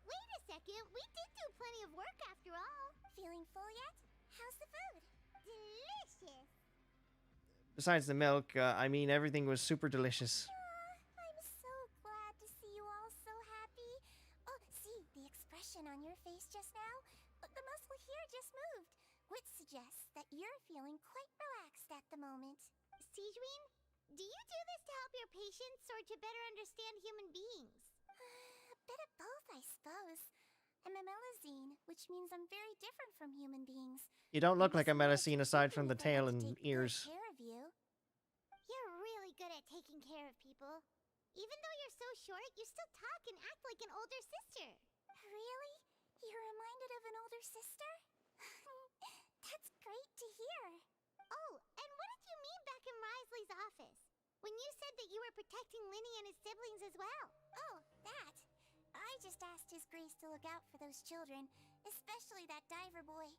Wait a second, we did do plenty of work after all. Feeling full yet? How's the food? Delicious. Besides the milk, I mean, everything was super delicious. I'm so glad to see you all so happy. Oh, see, the expression on your face just now? The muscle here just moved, which suggests that you're feeling quite relaxed at the moment. Sijwin, do you do this to help your patients or to better understand human beings? A bit of both, I suppose. I'm a Melusine, which means I'm very different from human beings. You don't look like a Melusine aside from the tail and ears. Care of you. You're really good at taking care of people. Even though you're so short, you still talk and act like an older sister. Really? You're reminded of an older sister? That's great to hear. Oh, and what did you mean back in Risley's office? When you said that you were protecting Linny and his siblings as well? Oh, that. I just asked His Grace to look out for those children, especially that diver boy.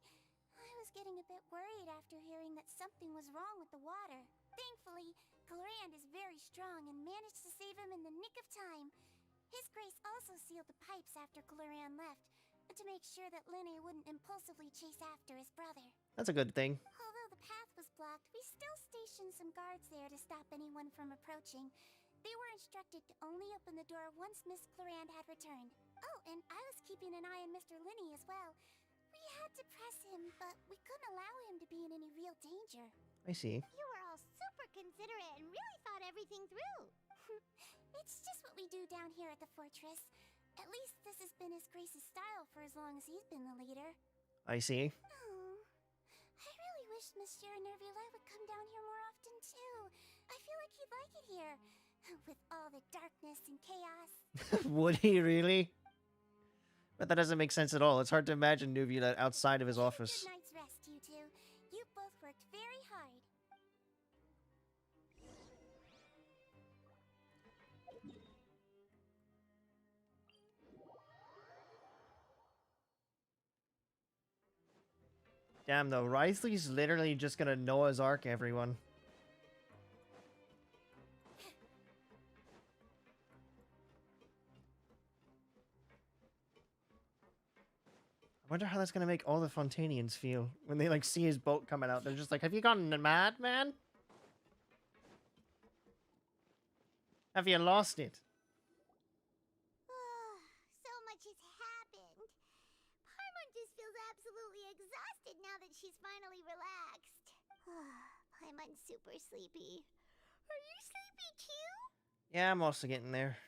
I was getting a bit worried after hearing that something was wrong with the water. Thankfully, Clorand is very strong and managed to save him in the nick of time. His Grace also sealed the pipes after Clorand left, to make sure that Linny wouldn't impulsively chase after his brother. That's a good thing. Although the path was blocked, we still stationed some guards there to stop anyone from approaching. They were instructed to only open the door once Miss Clorand had returned. Oh, and I was keeping an eye on Mr. Linny as well. We had to press him, but we couldn't allow him to be in any real danger. I see. You were all super considerate and really thought everything through. It's just what we do down here at the fortress. At least this has been His Grace's style for as long as he's been the leader. I see. Oh, I really wish Monsieur Nervula would come down here more often too. I feel like he'd like it here, with all the darkness and chaos. Would he really? But that doesn't make sense at all. It's hard to imagine Nuvula outside of his office. Good night's rest, you two. You both worked very hard. Damn though, Risley's literally just gonna Noah's Ark everyone. I wonder how that's gonna make all the Fontanians feel when they like see his boat coming out. They're just like, "Have you gone mad, man? Have you lost it?" she's finally relaxed. I'm super sleepy. Are you sleepy too? Yeah, I'm also getting there.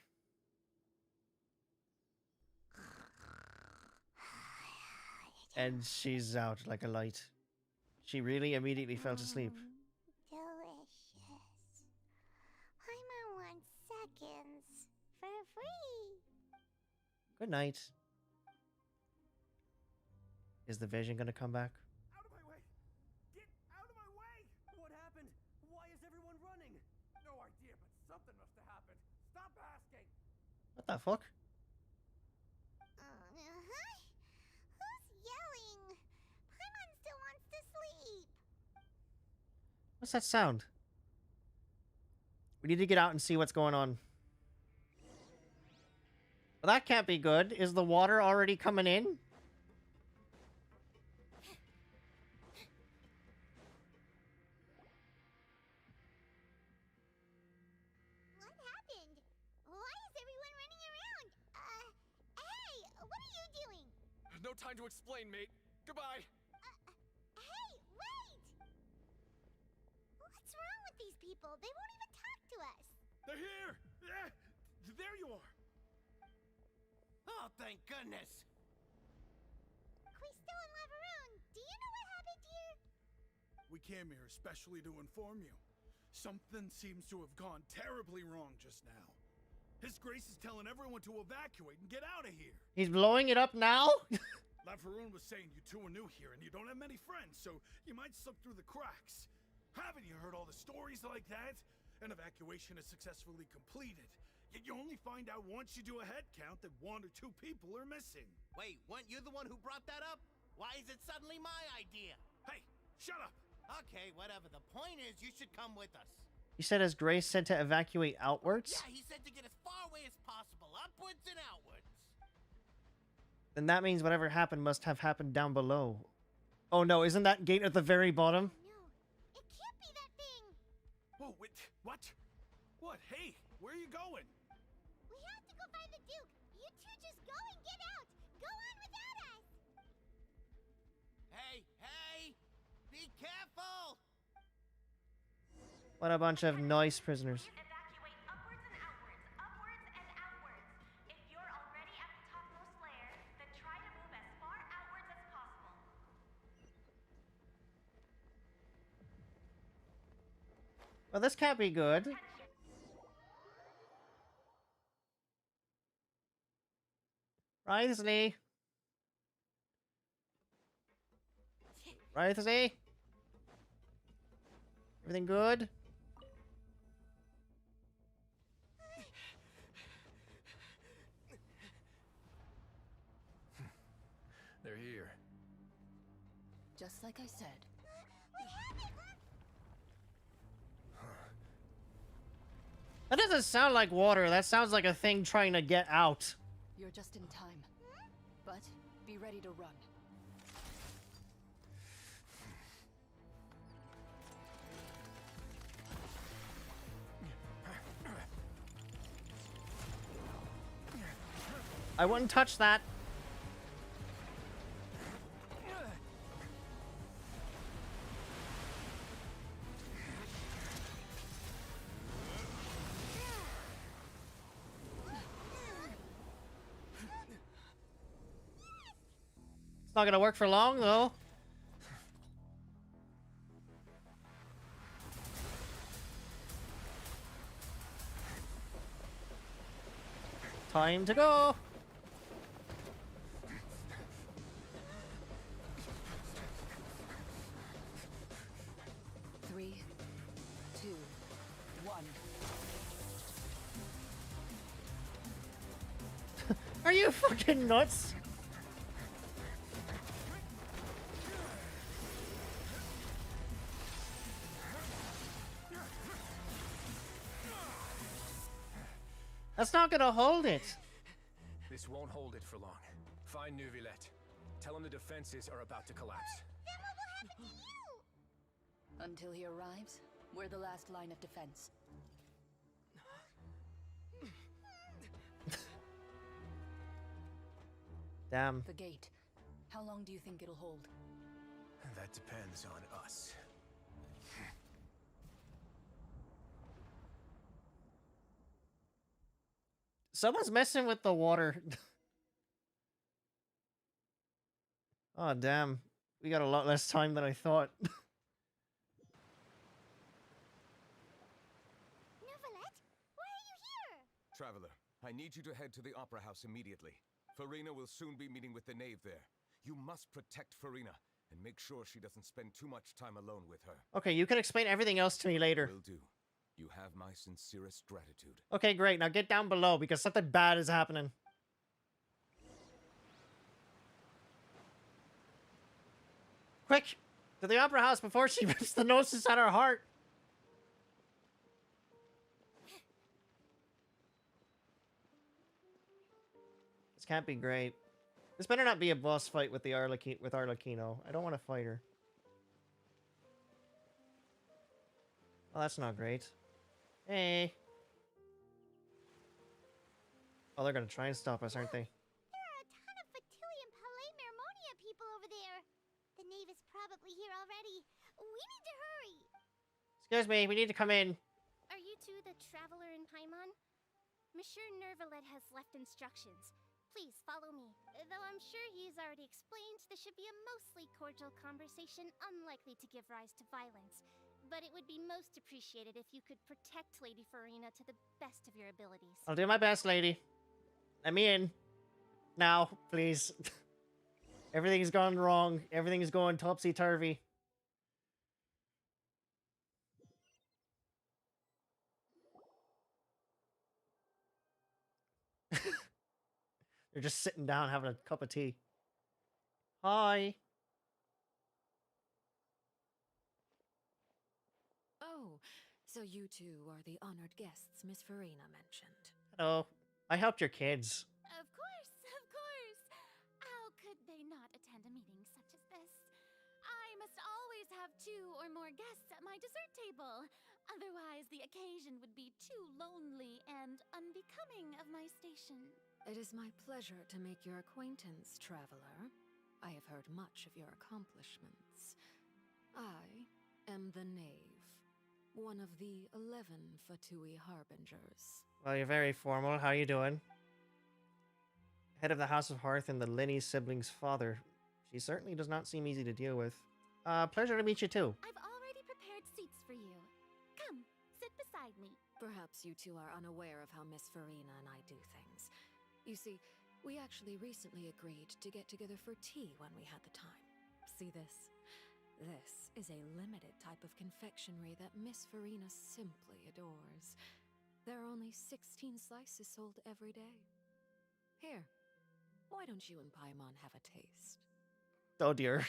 And she's out like a light. She really immediately fell to sleep. Delicious. Paimon wants seconds for free. Good night. Is the vision gonna come back? Out of my way! Get out of my way! What happened? Why is everyone running? No idea, but something must have happened. Stop asking! What the fuck? Who's yelling? Paimon still wants to sleep. What's that sound? We need to get out and see what's going on. Well, that can't be good. Is the water already coming in? What happened? Why is everyone running around? Hey, what are you doing? No time to explain, mate. Goodbye. Hey, wait! What's wrong with these people? They won't even talk to us. They're here! There you are! Oh, thank goodness! Quisto and Lavaroon, do you know what happened here? We came here especially to inform you. Something seems to have gone terribly wrong just now. His Grace is telling everyone to evacuate and get out of here. He's blowing it up now? Lavaroon was saying you two are new here and you don't have many friends, so you might slip through the cracks. Haven't you heard all the stories like that? An evacuation is successfully completed. Yet you only find out once you do a head count that 1 or 2 people are missing. Wait, weren't you the one who brought that up? Why is it suddenly my idea? Hey, shut up! Okay, whatever. The point is, you should come with us. You said as Grace said to evacuate outwards? Yeah, he said to get as far away as possible, upwards and outwards. Then that means whatever happened must have happened down below. Oh no, isn't that gate at the very bottom? No, it can't be that thing. Whoa, wait, what? What? Hey, where are you going? We have to go find the Duke. You two just go and get out. Go on without us. Hey, hey! Be careful! What a bunch of nice prisoners. Evacuate upwards and outwards, upwards and outwards. If you're already at the topmost layer, then try to move as far outwards as possible. Well, this can't be good. Wriothesley. Wriothesley? Everything good? They're here. Just like I said. That doesn't sound like water. That sounds like a thing trying to get out. You're just in time. But be ready to run. I wouldn't touch that. It's not gonna work for long, though. Time to go. Three, two, one. Are you fucking nuts? That's not gonna hold it. This won't hold it for long. Find Neuvillette. Tell him the defenses are about to collapse. Then what will happen to you? Until he arrives, we're the last line of defense. Damn. The gate. How long do you think it'll hold? That depends on us. Someone's messing with the water. Oh, damn. We got a lot less time than I thought. Neuvillette, why are you here? Traveler, I need you to head to the Opera House immediately. Farina will soon be meeting with the knave there. You must protect Farina, and make sure she doesn't spend too much time alone with her. Okay, you can explain everything else to me later. Will do. You have my sincerest gratitude. Okay, great. Now get down below, because something bad is happening. Quick! To the Opera House before she rips the gnosis out her heart! This can't be great. This better not be a boss fight with the Arlecchino. I don't want to fight her. Oh, that's not great. Hey! Oh, they're gonna try and stop us, aren't they? There are a ton of Fatui and Palais Mermonia people over there. The knave is probably here already. We need to hurry. Excuse me, we need to come in. Are you two the traveler in Paimon? Monsieur Neuvillette has left instructions. Please follow me. Though I'm sure he's already explained, this should be a mostly cordial conversation, unlikely to give rise to violence. But it would be most appreciated if you could protect Lady Farina to the best of your abilities. I'll do my best, lady. Let me in. Now, please. Everything's gone wrong. Everything's going topsy-turvy. They're just sitting down having a cup of tea. Hi. Oh, so you two are the honored guests Miss Farina mentioned. Hello. I helped your kids. Of course, of course. How could they not attend a meeting such as this? I must always have 2 or more guests at my dessert table. Otherwise, the occasion would be too lonely and unbecoming of my station. It is my pleasure to make your acquaintance, traveler. I have heard much of your accomplishments. I am the knave, one of the 11 Fatui harbingers. Well, you're very formal. How you doing? Head of the House of Hearth and the Linny siblings' father. She certainly does not seem easy to deal with. Pleasure to meet you too. I've already prepared seats for you. Come, sit beside me. Perhaps you two are unaware of how Miss Farina and I do things. You see, we actually recently agreed to get together for tea when we had the time. See this? This is a limited type of confectionery that Miss Farina simply adores. There are only 16 slices sold every day. Here, why don't you and Paimon have a taste? Oh dear.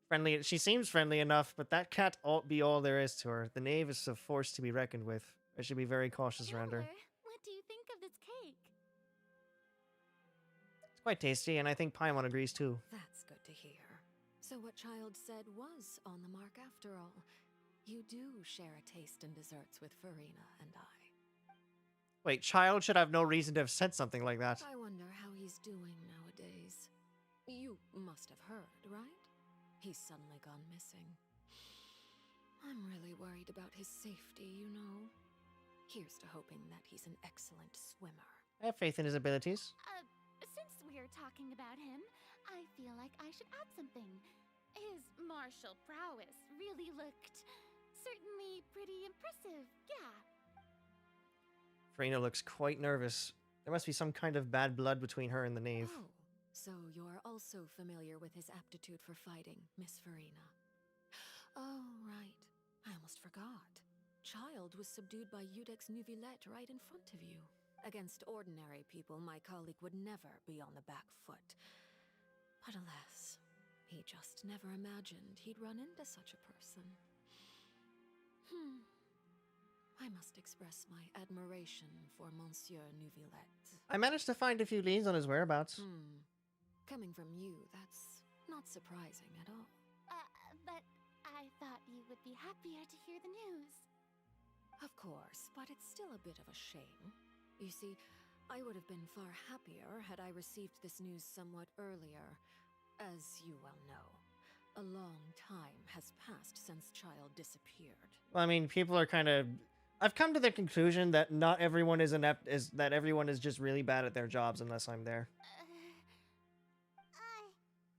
Friendly. She seems friendly enough, but that can't be all there is to her. The knave is a force to be reckoned with. I should be very cautious around her. What do you think of this cake? It's quite tasty, and I think Paimon agrees too. That's good to hear. So what Child said was on the mark after all. You do share a taste in desserts with Farina and I. Wait, Child should have no reason to have said something like that. I wonder how he's doing nowadays. You must have heard, right? He's suddenly gone missing. I'm really worried about his safety, you know. Here's to hoping that he's an excellent swimmer. I have faith in his abilities. Since we're talking about him, I feel like I should add something. His martial prowess really looked certainly pretty impressive, yeah. Farina looks quite nervous. There must be some kind of bad blood between her and the knave. Oh, so you're also familiar with his aptitude for fighting, Miss Farina. Oh, right. I almost forgot. Child was subdued by Udex Neuvillette right in front of you. Against ordinary people, my colleague would never be on the back foot. But alas, he just never imagined he'd run into such a person. I must express my admiration for Monsieur Neuvillette. I managed to find a few leads on his whereabouts. Coming from you, that's not surprising at all. But I thought you would be happier to hear the news. Of course, but it's still a bit of a shame. You see, I would have been far happier had I received this news somewhat earlier. As you well know, A long time has passed since Child disappeared. I mean, people are kind of. I've come to the conclusion that not everyone is inept. Is that everyone is just really bad at their jobs unless I'm there.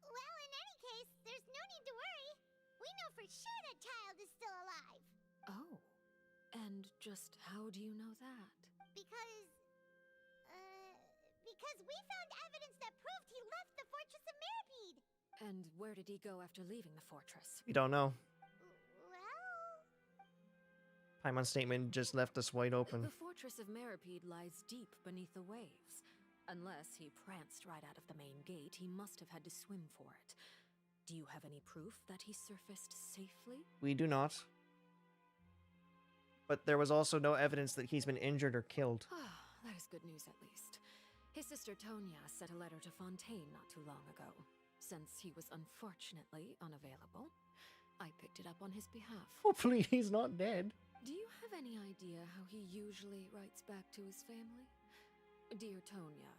Well, in any case, there's no need to worry. We know for sure that Child is still alive. Oh. And just how do you know that? Because we found evidence that proved he left the Fortress of Mirapede. And where did he go after leaving the fortress? We don't know. Well... Paimon's statement just left us wide open. The Fortress of Mirapede lies deep beneath the waves. Unless he pranced right out of the main gate, he must have had to swim for it. Do you have any proof that he surfaced safely? We do not. But there was also no evidence that he's been injured or killed. That is good news, at least. His sister Tonya sent a letter to Fontaine not too long ago. Since he was unfortunately unavailable, I picked it up on his behalf. Hopefully he's not dead. Do you have any idea how he usually writes back to his family? Dear Tonya,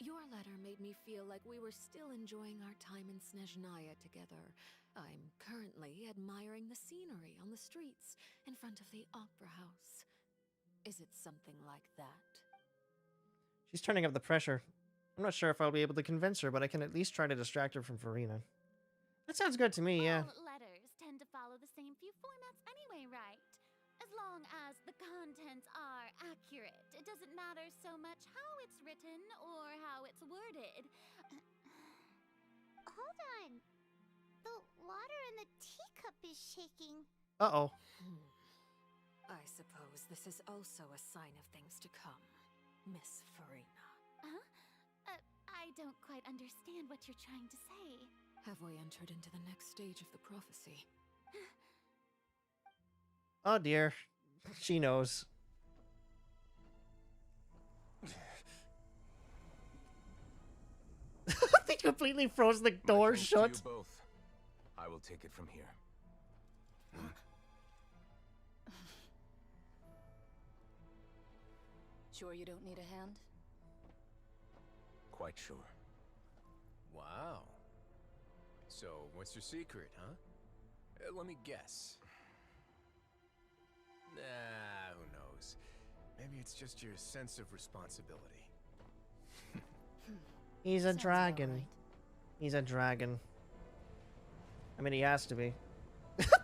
your letter made me feel like we were still enjoying our time in Snezhnaya together. I'm currently admiring the scenery on the streets in front of the Opera House. Is it something like that? She's turning up the pressure. I'm not sure if I'll be able to convince her, but I can at least try to distract her from Farina. That sounds good to me, yeah. All letters tend to follow the same few formats anyway, right? As long as the contents are accurate, it doesn't matter so much how it's written or how it's worded. Hold on. The water in the teacup is shaking. Uh-oh. I suppose this is also a sign of things to come, Miss Farina. Huh? I don't quite understand what you're trying to say. Have we entered into the next stage of the prophecy? Oh dear. She knows. They completely froze the door shut. You both. I will take it from here. Sure you don't need a hand? Quite sure. Wow. So, what's your secret, huh? Let me guess. Nah, who knows? Maybe it's just your sense of responsibility. He's a dragon. He's a dragon. I mean, he has to be.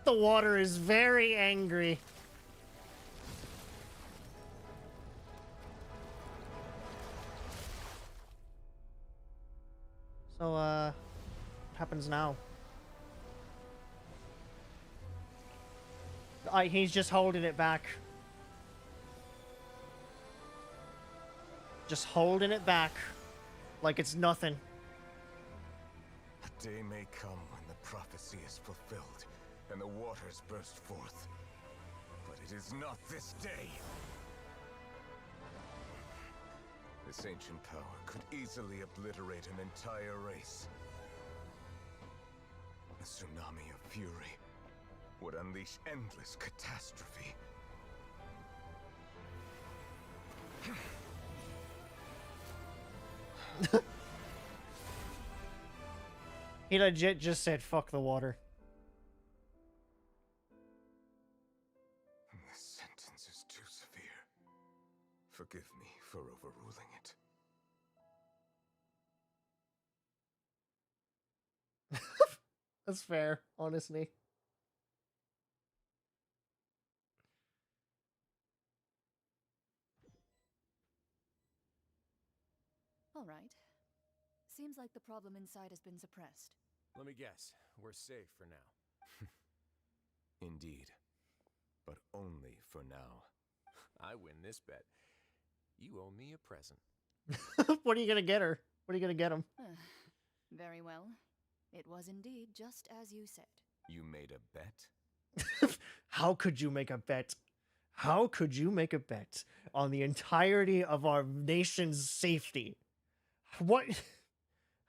The water is very angry. So, what happens now? He's just holding it back. Just holding it back. Like it's nothing. A day may come when the prophecy is fulfilled, and the waters burst forth. But it is not this day. This ancient power could easily obliterate an entire race. A tsunami of fury would unleash endless catastrophe. He legit just said, fuck the water. This sentence is too severe. Forgive me for overruling it. That's fair, honestly. All right. Seems like the problem inside has been suppressed. Let me guess. We're safe for now. Indeed. But only for now. I win this bet. You owe me a present. What are you gonna get her? What are you gonna get him? Very well. It was indeed just as you said. You made a bet? How could you make a bet? How could you make a bet on the entirety of our nation's safety? What?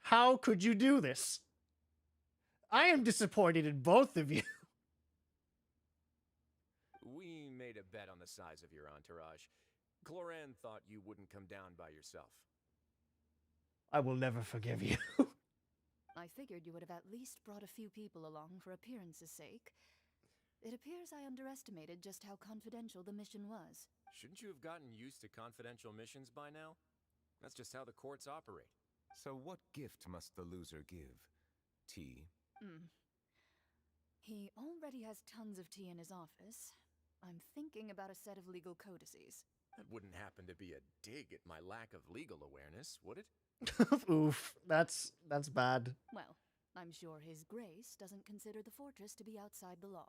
How could you do this? I am disappointed in both of you. We made a bet on the size of your entourage. Cloran thought you wouldn't come down by yourself. I will never forgive you. I figured you would have at least brought a few people along for appearance's sake. It appears I underestimated just how confidential the mission was. Shouldn't you have gotten used to confidential missions by now? That's just how the courts operate. So what gift must the loser give? Tea? He already has tons of tea in his office. I'm thinking about a set of legal codices. That wouldn't happen to be a dig at my lack of legal awareness, would it? Oof, that's bad. Well, I'm sure His Grace doesn't consider the fortress to be outside the law.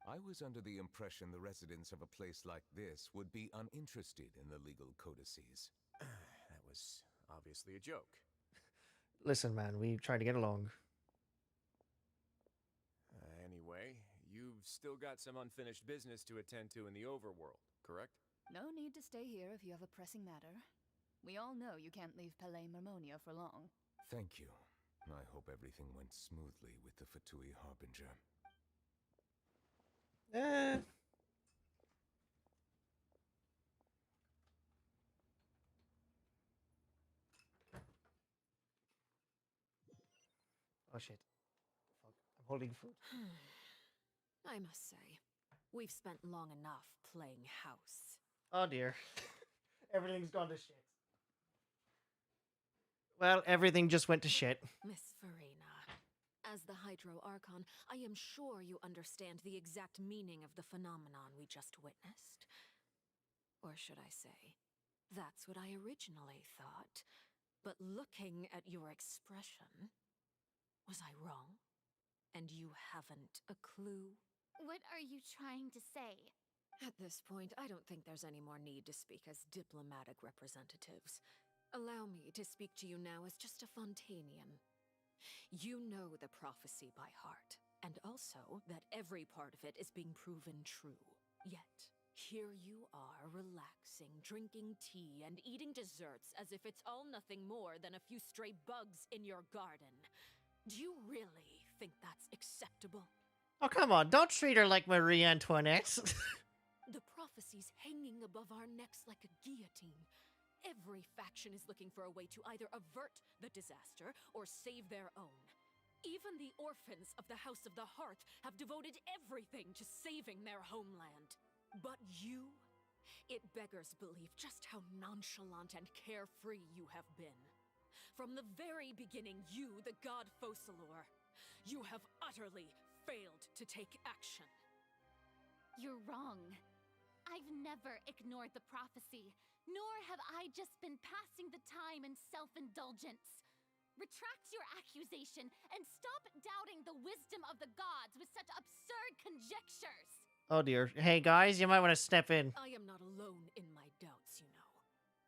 I was under the impression the residents of a place like this would be uninterested in the legal codices. That was obviously a joke. Listen, man, we tried to get along. Anyway, you've still got some unfinished business to attend to in the overworld, correct? No need to stay here if you have a pressing matter. We all know you can't leave Palais Mermonia for long. Thank you. I hope everything went smoothly with the Fatui Harbinger. Oh shit. Fuck. I'm holding food. I must say, we've spent long enough playing house. Oh dear. Everything's gone to shit. Well, everything just went to shit. Miss Farina, as the Hydro Archon, I am sure you understand the exact meaning of the phenomenon we just witnessed. Or should I say, that's what I originally thought. But looking at your expression, was I wrong? And you haven't a clue? What are you trying to say? At this point, I don't think there's any more need to speak as diplomatic representatives. Allow me to speak to you now as just a Fontainian. You know the prophecy by heart, and also that every part of it is being proven true. Yet, here you are relaxing, drinking tea, and eating desserts as if it's all nothing more than a few stray bugs in your garden. Do you really think that's acceptable? Oh, come on. Don't treat her like Marie Antoinette. The prophecy's hanging above our necks like a guillotine. Every faction is looking for a way to either avert the disaster or save their own. Even the orphans of the House of the Hearth have devoted everything to saving their homeland. But you? It beggars belief just how nonchalant and carefree you have been. From the very beginning, you, the god Focalor, you have utterly failed to take action. You're wrong. I've never ignored the prophecy, nor have I just been passing the time in self-indulgence. Retract your accusation and stop doubting the wisdom of the gods with such absurd conjectures. Oh dear. Hey guys, you might want to step in. I am not alone in my doubts, you know.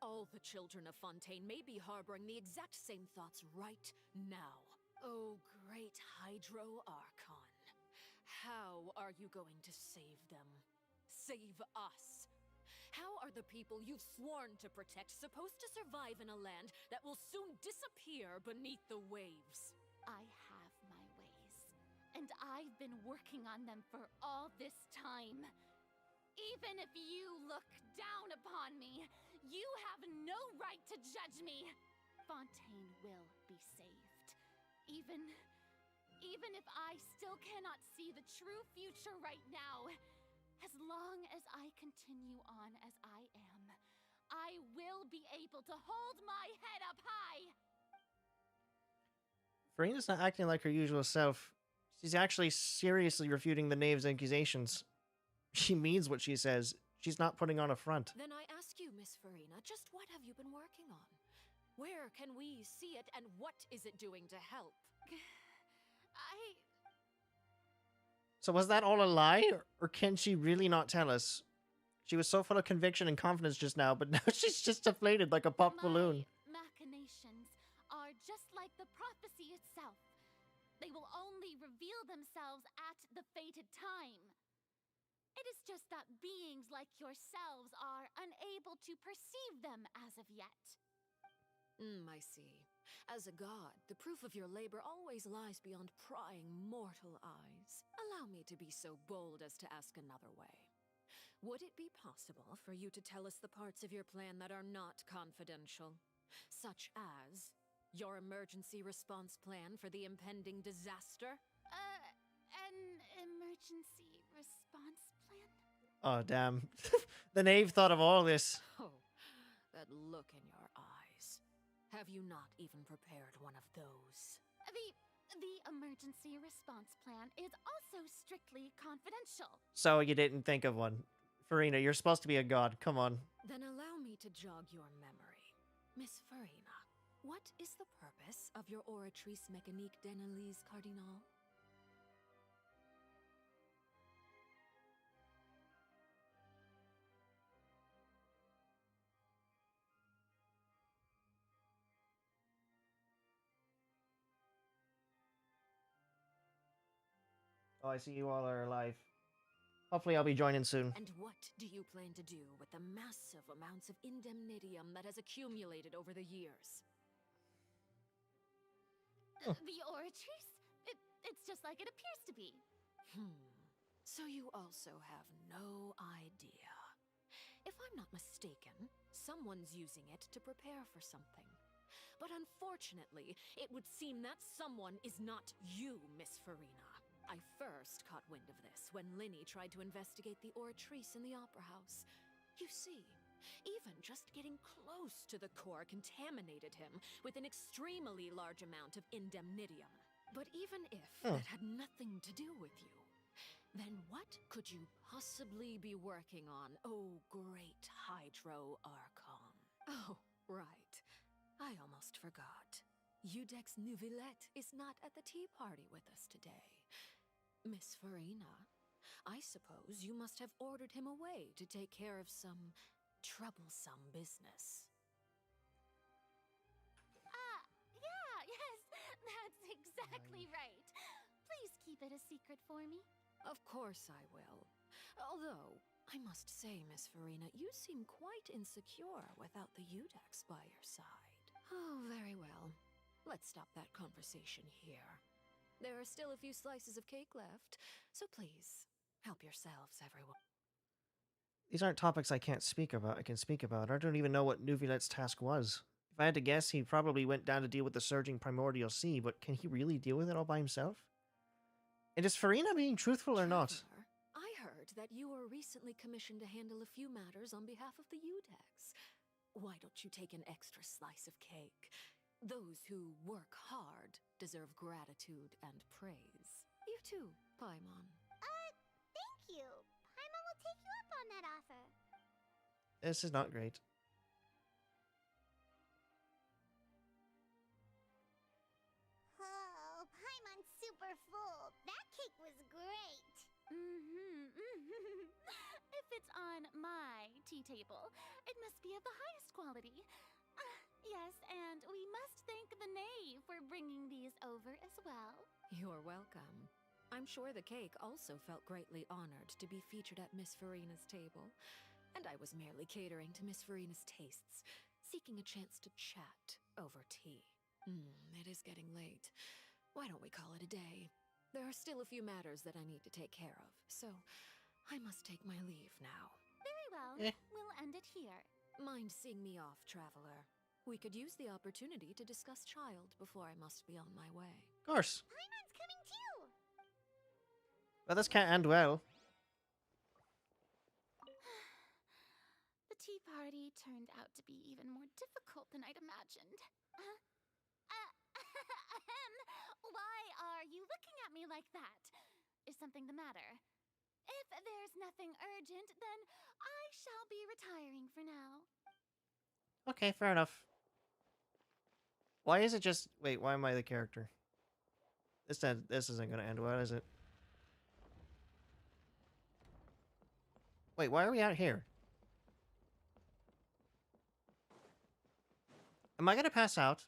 All the children of Fontaine may be harboring the exact same thoughts right now. Oh, great Hydro Archon. How are you going to save them? Save us? How are the people you've sworn to protect supposed to survive in a land that will soon disappear beneath the waves? I have my ways, and I've been working on them for all this time. Even if you look down upon me, you have no right to judge me. Fontaine will be saved. Even if I still cannot see the true future right now, as long as I continue on as I am, I will be able to hold my head up high. Farina's not acting like her usual self. She's actually seriously refuting the knave's accusations. She means what she says. She's not putting on a front. Then I ask you, Miss Farina, just what have you been working on? Where can we see it, and what is it doing to help? So was that all a lie, or can she really not tell us? She was so full of conviction and confidence just now, but now she's just deflated like a popped balloon. Machinations are just like the prophecy itself. They will only reveal themselves at the fated time. It is just that beings like yourselves are unable to perceive them as of yet. I see. As a god, the proof of your labor always lies beyond prying mortal eyes. Allow me to be so bold as to ask another way. Would it be possible for you to tell us the parts of your plan that are not confidential? Such as Your emergency response plan for the impending disaster? An emergency response plan? Oh, damn. The knave thought of all this. Oh, that look in your eyes. Have you not even prepared one of those? The emergency response plan is also strictly confidential. So you didn't think of one. Farina, you're supposed to be a god. Come on. Then allow me to jog your memory. Miss Farina, what is the purpose of your oratrice mécanique d'analyse cardinal? Oh, I see you all are alive. Hopefully I'll be joining soon. And what do you plan to do with the massive amounts of indemnitium that has accumulated over the years? The oratrice? It's just like it appears to be. So you also have no idea. If I'm not mistaken, someone's using it to prepare for something. But unfortunately, it would seem that someone is not you, Miss Farina. I first caught wind of this when Linny tried to investigate the oratrice in the Opera House. You see, even just getting close to the core contaminated him with an extremely large amount of indemnitium. But even if that had nothing to do with you, then what could you possibly be working on, oh great Hydro Archon? Oh, right. I almost forgot. Udex Neuvillette is not at the tea party with us today. Miss Farina, I suppose you must have ordered him away to take care of some troublesome business. Yes, that's exactly right. Please keep it a secret for me. Of course I will. Although, I must say, Miss Farina, you seem quite insecure without the Udex by your side. Oh, very well. Let's stop that conversation here. There are still a few slices of cake left, so please, help yourselves, everyone. These aren't topics I can't speak about. I can speak about. I don't even know what Neuvillette's task was. If I had to guess, he probably went down to deal with the surging primordial sea, but can he really deal with it all by himself? And is Farina being truthful or not? I heard that you were recently commissioned to handle a few matters on behalf of the Udex. Why don't you take an extra slice of cake? Those who work hard deserve gratitude and praise. You too, Paimon. Thank you. Paimon will take you up on that offer. This is not great. Oh, Paimon's super full. That cake was great. If it's on my tea table, it must be of the highest quality. Yes, and we must thank the knave for bringing these over as well. You're welcome. I'm sure the cake also felt greatly honored to be featured at Miss Farina's table. And I was merely catering to Miss Farina's tastes, seeking a chance to chat over tea. It is getting late. Why don't we call it a day? There are still a few matters that I need to take care of, so I must take my leave now. Very well. We'll end it here. Mind seeing me off, traveler? We could use the opportunity to discuss Child before I must be on my way. Of course. Paimon's coming too! Well, this can't end well. The tea party turned out to be even more difficult than I'd imagined. Why are you looking at me like that? Is something the matter? If there's nothing urgent, then I shall be retiring for now. Okay, fair enough. Why is it just... Wait, why am I the character? This isn't gonna end well, is it? Wait, why are we out here? Am I gonna pass out?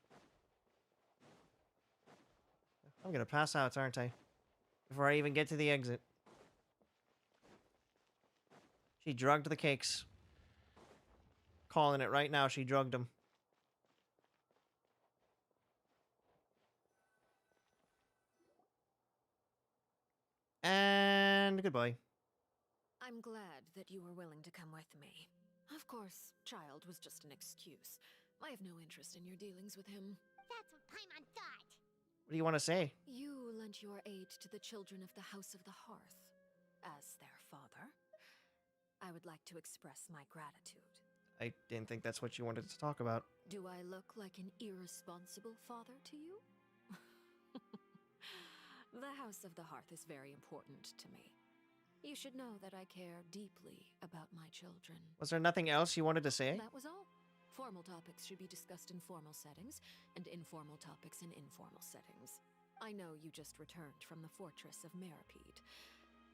I'm gonna pass out, aren't I? Before I even get to the exit. She drugged the cakes. Calling it right now, she drugged them. And goodbye. I'm glad that you were willing to come with me. Of course, Child was just an excuse. I have no interest in your dealings with him. That's what Paimon thought. What do you want to say? You lent your aid to the children of the House of the Hearth. As their father, I would like to express my gratitude. I didn't think that's what you wanted to talk about. Do I look like an irresponsible father to you? The House of the Hearth is very important to me. You should know that I care deeply about my children. Was there nothing else you wanted to say? That was all. Formal topics should be discussed in formal settings, and informal topics in informal settings. I know you just returned from the fortress of Meripede.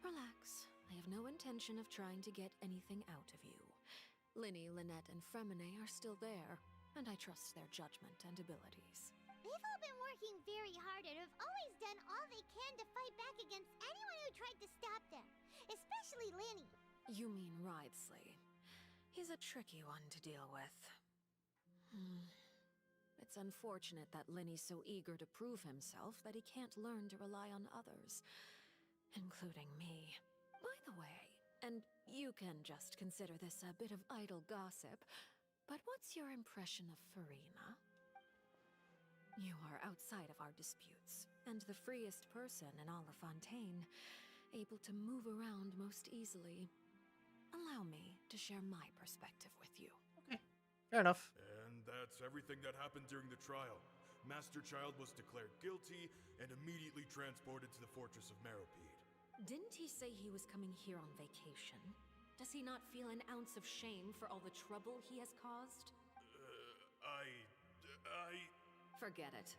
Relax. I have no intention of trying to get anything out of you. Linny, Lynette, and Fremine are still there, and I trust their judgment and abilities. They've all been working very hard and have always done all they can to fight back against anyone who tried to stop them. Especially Linny. You mean Wriothesley. He's a tricky one to deal with. It's unfortunate that Linny's so eager to prove himself that he can't learn to rely on others, including me. By the way, and you can just consider this a bit of idle gossip, but what's your impression of Farina? You are outside of our disputes, and the freest person in all of Fontaine, able to move around most easily. Allow me to share my perspective with you. Fair enough. And that's everything that happened during the trial. Master Child was declared guilty and immediately transported to the fortress of Meripede. Didn't he say he was coming here on vacation? Does he not feel an ounce of shame for all the trouble he has caused? Forget it.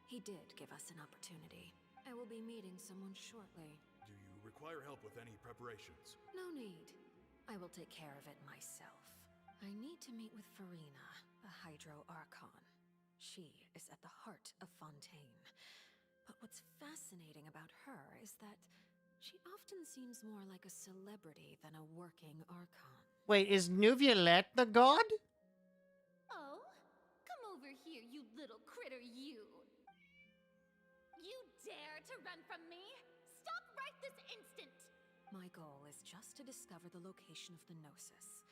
He did give us an opportunity. I will be meeting someone shortly. Do you require help with any preparations? No need. I will take care of it myself. I need to meet with Farina, the Hydro Archon. She is at the heart of Fontaine. But what's fascinating about her is that she often seems more like a celebrity than a working Archon. Wait, is Nuviolette the god? Oh, come over here, you little critter, you! You dare to run from me? Stop right this instant! My goal is just to discover the location of the Gnosis.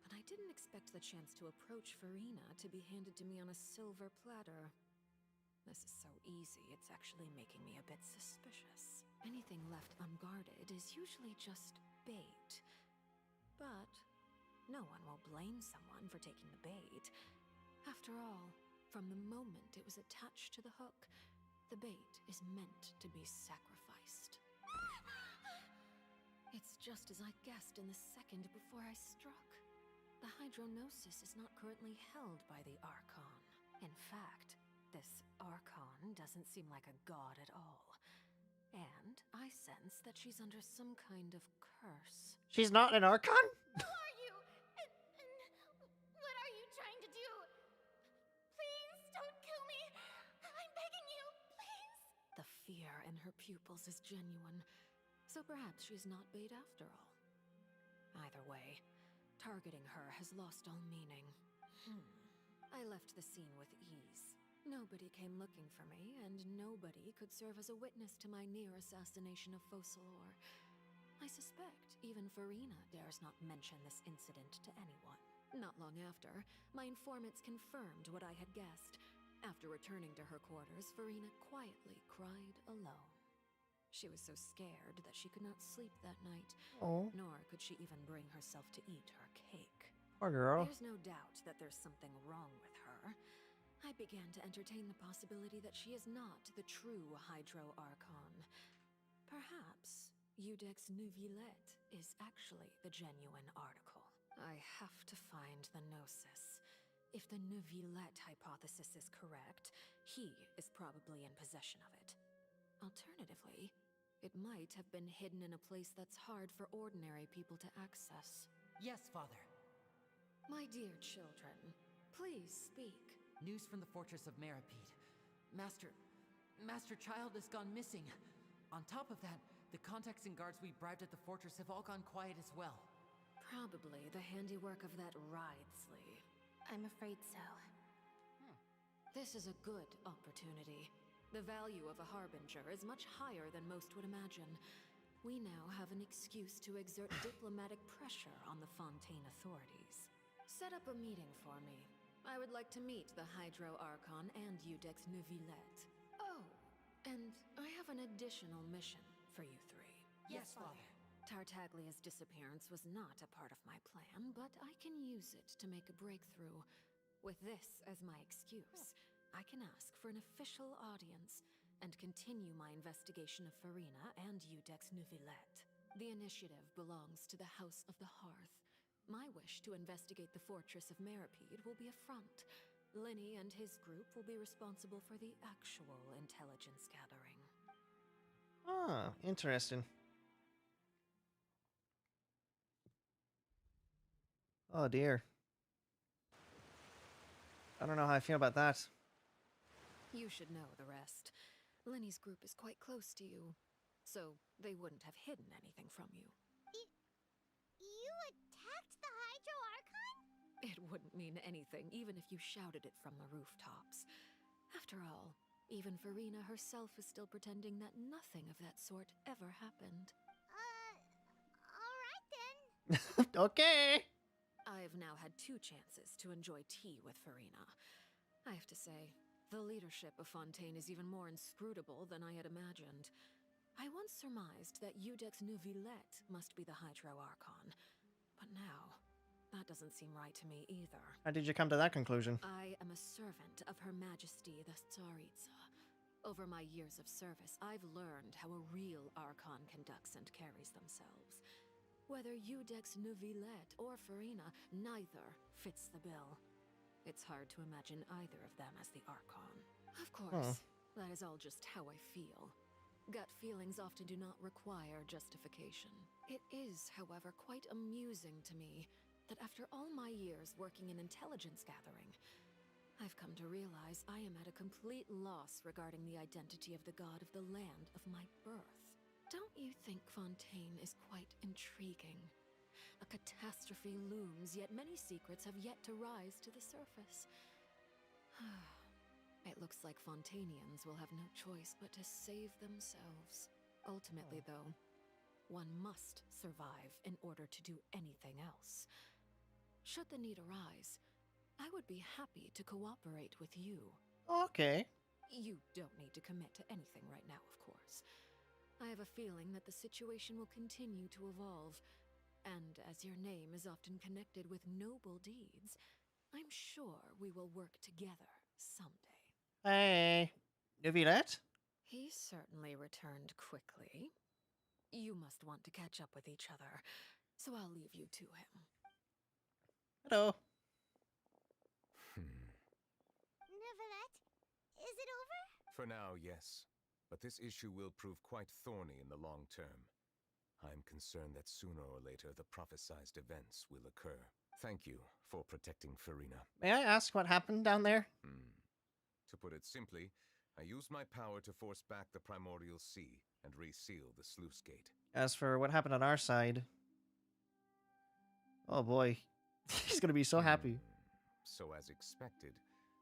But I didn't expect the chance to approach Farina to be handed to me on a silver platter. This is so easy, it's actually making me a bit suspicious. Anything left unguarded is usually just bait. But no one will blame someone for taking the bait. After all, from the moment it was attached to the hook, the bait is meant to be sacrificed. It's just as I guessed in the second before I struck. The Hydronosis is not currently held by the Archon. In fact, this Archon doesn't seem like a god at all. And I sense that she's under some kind of curse. She's not an Archon? Who are you? And what are you trying to do? Please don't kill me. I'm begging you, please. The fear in her pupils is genuine. So perhaps she's not bait after all. Either way, targeting her has lost all meaning. I left the scene with ease. Nobody came looking for me, and nobody could serve as a witness to my near assassination of Focalor. I suspect even Farina dares not mention this incident to anyone. Not long after, my informants confirmed what I had guessed. After returning to her quarters, Farina quietly cried alone. She was so scared that she could not sleep that night, nor could she even bring herself to eat her cake. Poor girl. There's no doubt that there's something wrong with her. I began to entertain the possibility that she is not the true Hydro Archon. Perhaps Eudex Nuviolette is actually the genuine article. I have to find the Gnosis. If the Nuviolette hypothesis is correct, he is probably in possession of it. Alternatively, it might have been hidden in a place that's hard for ordinary people to access. Yes, Father. My dear children, please speak. News from the fortress of Meripede. Master Child has gone missing. On top of that, the contacts and guards we bribed at the fortress have all gone quiet as well. Probably the handiwork of that Wriothesley. I'm afraid so. This is a good opportunity. The value of a Harbinger is much higher than most would imagine. We now have an excuse to exert diplomatic pressure on the Fontaine authorities. Set up a meeting for me. I would like to meet the Hydro Archon and Udex Neuvillette. Oh, and I have an additional mission for you three. Yes, Father. Tartaglia's disappearance was not a part of my plan, but I can use it to make a breakthrough. With this as my excuse, I can ask for an official audience and continue my investigation of Farina and Udex Neuvillette. The initiative belongs to the House of the Hearth. My wish to investigate the fortress of Meripede will be a front. Linny and his group will be responsible for the actual intelligence gathering. Ah, interesting. Oh dear. I don't know how I feel about that. You should know the rest. Linny's group is quite close to you, so they wouldn't have hidden anything from you. You attacked the Hydro Archon? It wouldn't mean anything, even if you shouted it from the rooftops. After all, even Farina herself is still pretending that nothing of that sort ever happened. Alright then. Okay. I've now had 2 chances to enjoy tea with Farina. I have to say, the leadership of Fontaine is even more inscrutable than I had imagined. I once surmised that Udex Neuvillette must be the Hydro Archon, but now, that doesn't seem right to me either. How did you come to that conclusion? I am a servant of Her Majesty the Tsaritsa. Over my years of service, I've learned how a real Archon conducts and carries themselves. Whether Udex Neuvillette or Farina, neither fits the bill. It's hard to imagine either of them as the Archon. Of course, that is all just how I feel. Gut feelings often do not require justification. It is, however, quite amusing to me that after all my years working in intelligence gathering, I've come to realize I am at a complete loss regarding the identity of the god of the land of my birth. Don't you think Fontaine is quite intriguing? A catastrophe looms, yet many secrets have yet to rise to the surface. It looks like Fontainians will have no choice but to save themselves. Ultimately, though, one must survive in order to do anything else. Should the need arise, I would be happy to cooperate with you. Okay. You don't need to commit to anything right now, of course. I have a feeling that the situation will continue to evolve, and as your name is often connected with noble deeds, I'm sure we will work together someday. Hey, Neuvillette? He certainly returned quickly. You must want to catch up with each other, so I'll leave you to him. Hello. Neuvillette, is it over? For now, yes. But this issue will prove quite thorny in the long term. I'm concerned that sooner or later the prophesized events will occur. Thank you for protecting Farina. May I ask what happened down there? To put it simply, I used my power to force back the Primordial Sea and reseal the sluice gate. As for what happened on our side... Oh boy. He's gonna be so happy. So as expected,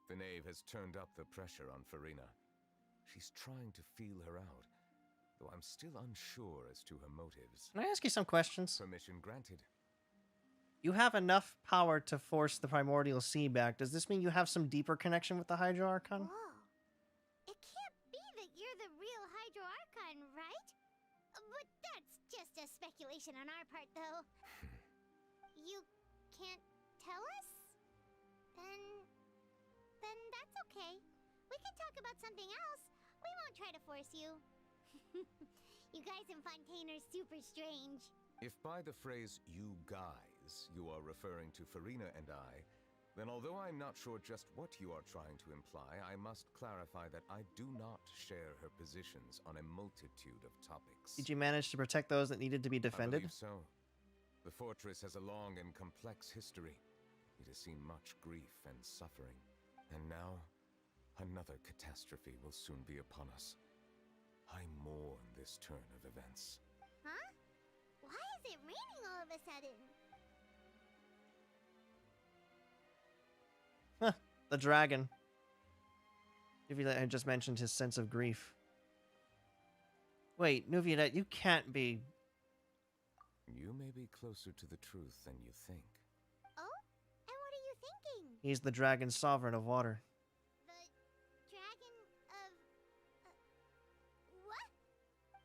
the knave has turned up the pressure on Farina. She's trying to feel her out, though I'm still unsure as to her motives. Can I ask you some questions? Permission granted. You have enough power to force the Primordial Sea back. Does this mean you have some deeper connection with the Hydro Archon? Whoa. It can't be that you're the real Hydro Archon, right? But that's just a speculation on our part, though. You can't tell us? Then that's okay. We can talk about something else. We won't try to force you. You guys in Fontaine are super strange. If by the phrase, you guys, you are referring to Farina and I, then although I'm not sure just what you are trying to imply, I must clarify that I do not share her positions on a multitude of topics. Did you manage to protect those that needed to be defended? I believe so. The fortress has a long and complex history. It has seen much grief and suffering. And now, another catastrophe will soon be upon us. I mourn this turn of events. Huh? Why is it raining all of a sudden? Huh, the dragon. Neuvillette had just mentioned his sense of grief. Wait, Neuvillette, you can't be... You may be closer to the truth than you think. Oh? And what are you thinking? He's the dragon sovereign of water. The dragon of... what?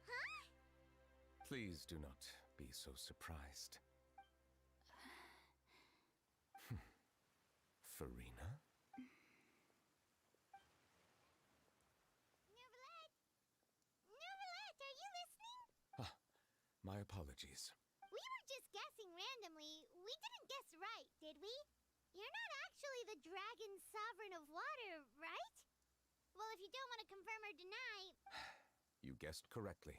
Huh? Please do not be so surprised. Farina? Nervalette, are you listening? Ah, my apologies. We were just guessing randomly. We didn't guess right, did we? You're not actually the dragon sovereign of water, right? Well, if you don't want to confirm or deny... You guessed correctly.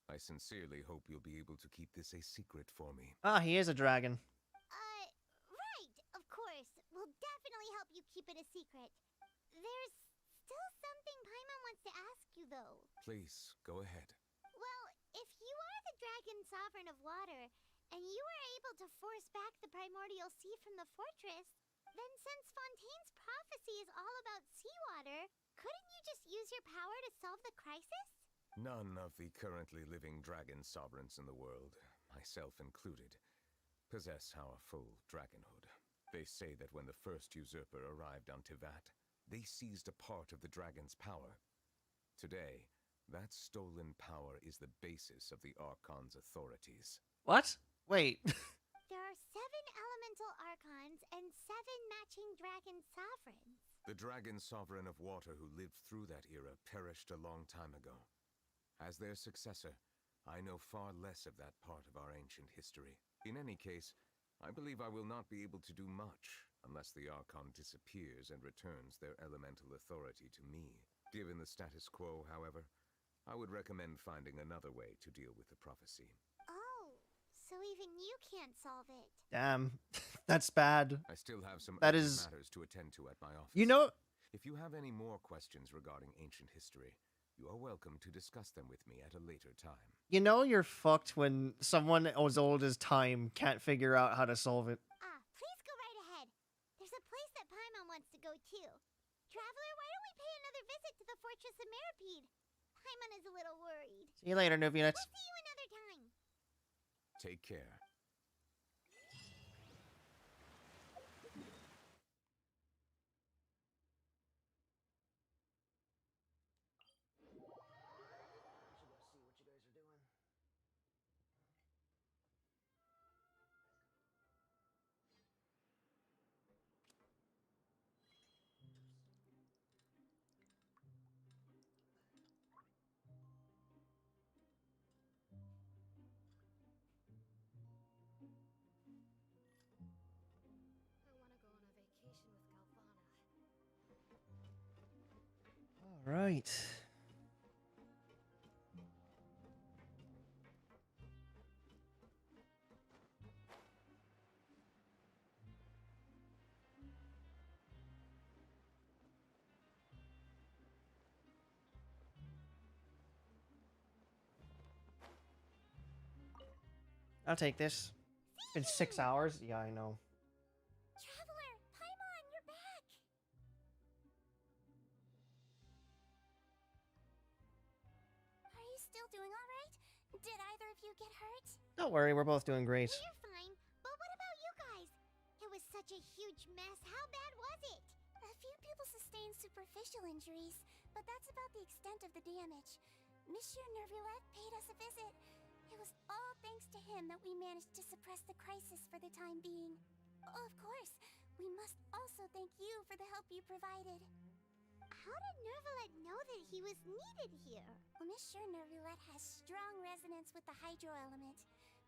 I sincerely hope you'll be able to keep this a secret for me. Ah, he is a dragon. Right, of course. We'll definitely help you keep it a secret. There's still something Paimon wants to ask you, though. Please, go ahead. Well, if you are the dragon sovereign of water, and you were able to force back the primordial sea from the fortress, then since Fontaine's prophecy is all about seawater, couldn't you just use your power to solve the crisis? None of the currently living dragon sovereigns in the world, myself included, possess our full dragonhood. They say that when the first usurper arrived on Tivat, they seized a part of the dragon's power. Today, that stolen power is the basis of the Archon's authorities. What? Wait. There are 7 elemental archons and 7 matching dragon sovereigns. The dragon sovereign of water who lived through that era perished a long time ago. As their successor, I know far less of that part of our ancient history. In any case, I believe I will not be able to do much unless the Archon disappears and returns their elemental authority to me. Given the status quo, however, I would recommend finding another way to deal with the prophecy. Oh, so even you can't solve it. Damn. That's bad. I still have some that urgent is... matters to attend to at my office. You know... If you have any more questions regarding ancient history, you are welcome to discuss them with me at a later time. You know you're fucked when someone as old as time can't figure out how to solve it. Please go right ahead. There's a place that Paimon wants to go too. Traveler, why don't we pay another visit to the Fortress of Meripede? Paimon is a little worried. See you later, Nuvianette. We'll see you another time. Take care. Right. I'll take this. It's been 6 hours. Yeah, I know. Traveler, Paimon, you're back. Are you still doing all right? Did either of you get hurt? Don't worry, we're both doing great. We're fine, but what about you guys? It was such a huge mess. How bad was it? A few people sustained superficial injuries, but that's about the extent of the damage. Monsieur Nervulette paid us a visit. It was all thanks to him that we managed to suppress the crisis for the time being. Of course, we must also thank you for the help you provided. How did Nervulette know that he was needed here? Well, Monsieur Nervulette has strong resonance with the hydro element.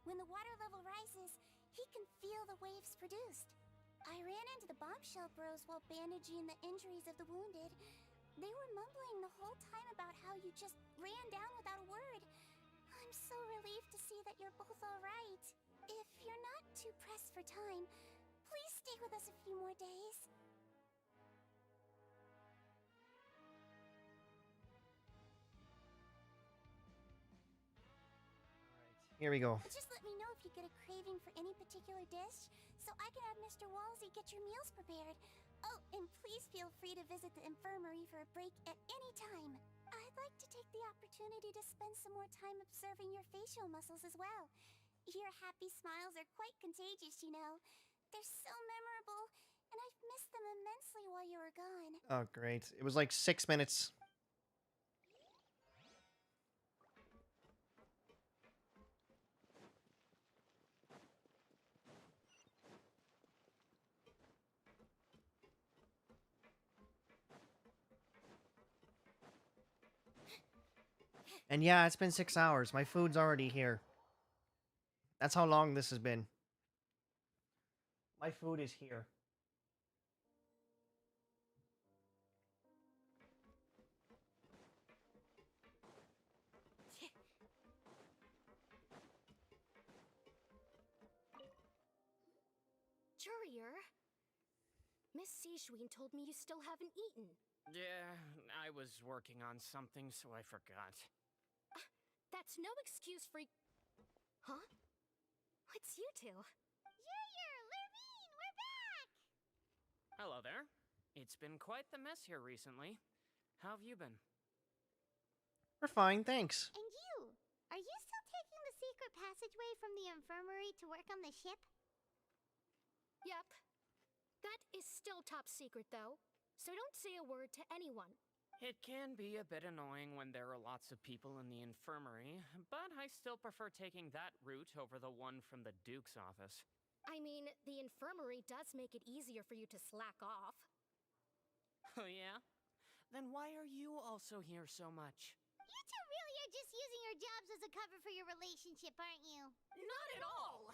When the water level rises, he can feel the waves produced. I ran into the bombshell bros while bandaging the injuries of the wounded. They were mumbling the whole time about how you just ran down without a word. I'm so relieved to see that you're both alright. If you're not too pressed for time, please stay with us a few more days. Here we go. Just let me know if you get a craving for any particular dish, so I can have Mr. Walsey get your meals prepared. Oh, and please feel free to visit the infirmary for a break at any time. I'd like to take the opportunity to spend some more time observing your facial muscles as well. Your happy smiles are quite contagious, you know. They're so memorable, and I've missed them immensely while you were gone. Oh, great. It was like 6 minutes. And yeah, it's been 6 hours. My food's already here. That's how long this has been. My food is here. Jurier, Miss Sijween told me you still haven't eaten. Yeah, I was working on something, so I forgot. That's no excuse for... Huh? It's you two. Jurier, Lurvine, we're back! Hello there. It's been quite the mess here recently. How have you been? We're fine, thanks. And you? Are you still taking the secret passageway from the infirmary to work on the ship? Yep. That is still top secret, though. So don't say a word to anyone. It can be a bit annoying when there are lots of people in the infirmary, but I still prefer taking that route over the one from the Duke's office. I mean, the infirmary does make it easier for you to slack off. Oh yeah? Then why are you also here so much? You two really are just using your jobs as a cover for your relationship, aren't you? Not at all!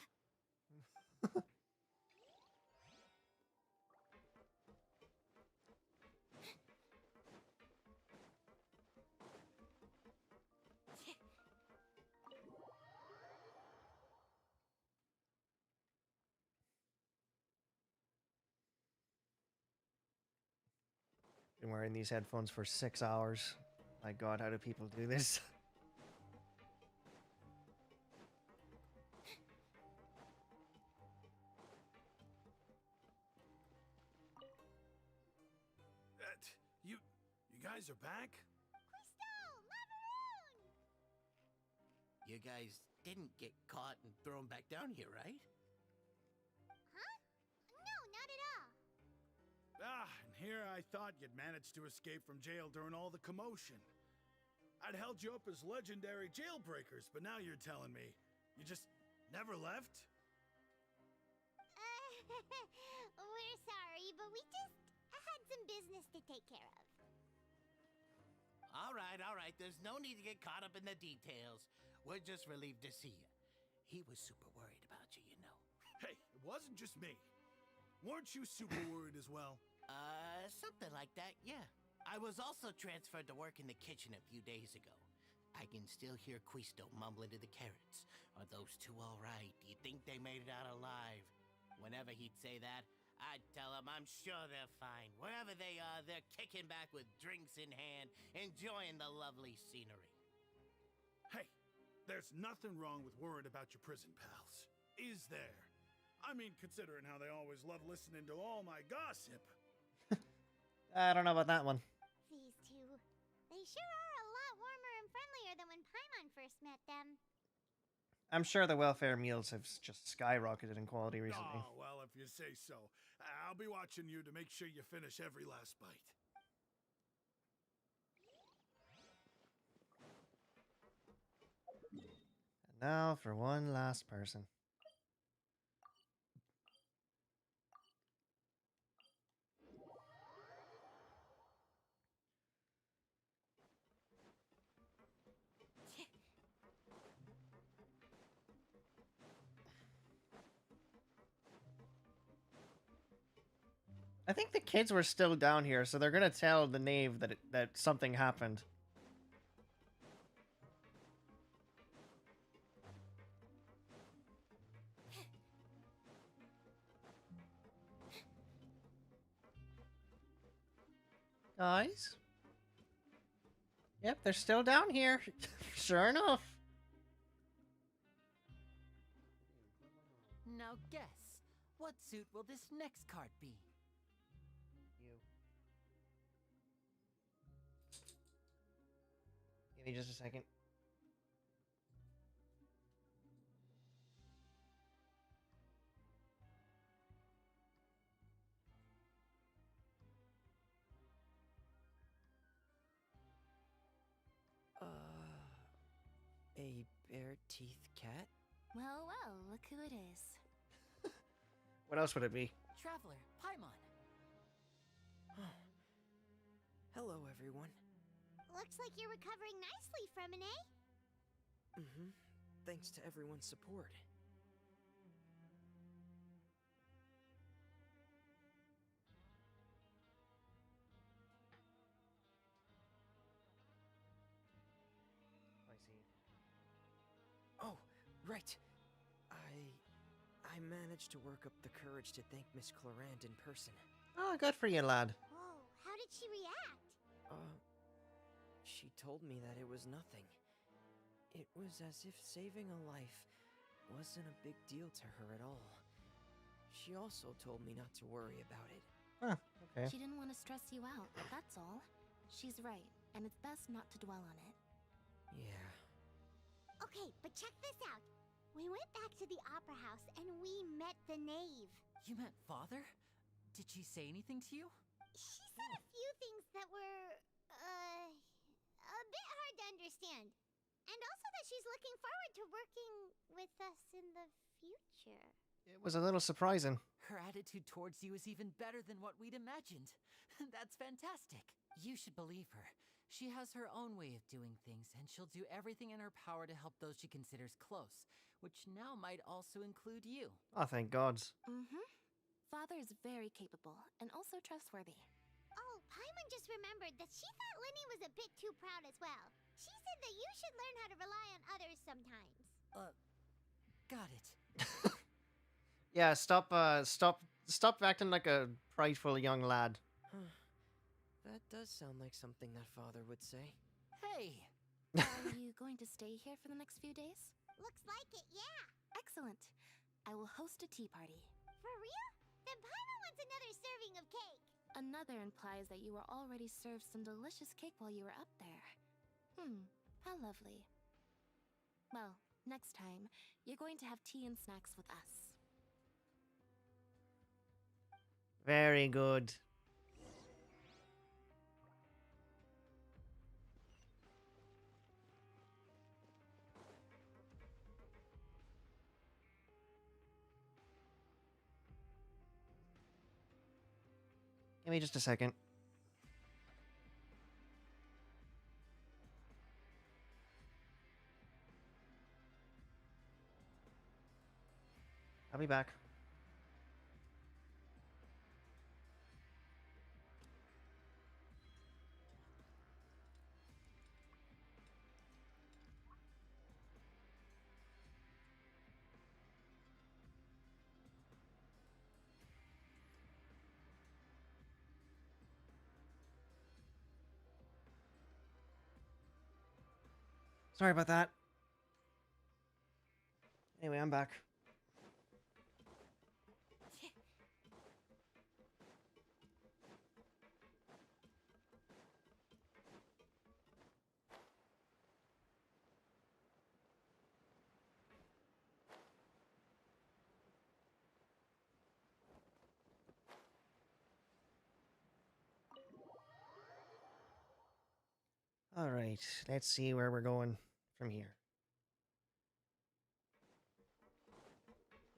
Been wearing these headphones for 6 hours. My god, how do people do this? You guys are back? Crystal! Macaroon! You guys didn't get caught and thrown back down here, right? Huh? No, not at all. And here I thought you'd managed to escape from jail during all the commotion. I'd held you up as legendary jailbreakers, but now you're telling me you just never left? We're sorry, but we just had some business to take care of. All right. There's no need to get caught up in the details. We're just relieved to see you. He was super worried about you, you know. Hey, it wasn't just me. Weren't you super worried as well? Something like that, yeah. I was also transferred to work in the kitchen a few days ago. I can still hear Quisto mumbling to the carrots. Are those two all right? Do you think they made it out alive? Whenever he'd say that, I'd tell him I'm sure they're fine. Wherever they are, they're kicking back with drinks in hand, enjoying the lovely scenery. Hey, there's nothing wrong with worrying about your prison pals. Is there? I mean, considering how they always love listening to all my gossip. I don't know about that one. These two. They sure are a lot warmer and friendlier than when Paimon first met them. I'm sure the welfare meals have just skyrocketed in quality recently. Oh, well, if you say so. I'll be watching you to make sure you finish every last bite. And now for one last person. I think the kids were still down here, so they're gonna tell the knave that something happened. Guys? Yep, they're still down here. Sure enough. Now guess, what suit will this next card be? You. Give me just a second. bare-teeth cat? Well, well, look who it is. What else would it be? Traveler, Paimon. Hello, everyone. Looks like you're recovering nicely, Fremine. Mm-hmm. Thanks to everyone's support. I see. Oh, right. I managed to work up the courage to thank Miss Clarant in person. Oh, good for you, lad. Whoa, how did she react? She told me that it was nothing. It was as if saving a life wasn't a big deal to her at all. She also told me not to worry about it. Huh, okay. She didn't want to stress you out, that's all. She's right, and it's best not to dwell on it. Yeah. Okay, but check this out. We went back to the opera house and we met the knave. You met Father? Did she say anything to you? She said a few things that were, a bit hard to understand. And also that she's looking forward to working with us in the future. It was a little surprising. Her attitude towards you is even better than what we'd imagined. That's fantastic. You should believe her. She has her own way of doing things, and she'll do everything in her power to help those she considers close, which now might also include you. Oh, thank God. Mm-hmm. Father is very capable, and also trustworthy. Oh, Paimon just remembered that she thought Linny was a bit too proud as well. She said that you should learn how to rely on others sometimes. Got it. Yeah, stop acting like a prideful young lad. That does sound like something that Father would say. Hey! Are you going to stay here for the next few days? Looks like it, yeah. Excellent. I will host a tea party. For real? Then Paimon wants another serving of cake. Another implies that you were already served some delicious cake while you were up there. How lovely. Well, next time, you're going to have tea and snacks with us. Very good. Give me just a second. I'll be back. Sorry about that. Anyway, I'm back. All right, let's see where we're going from here.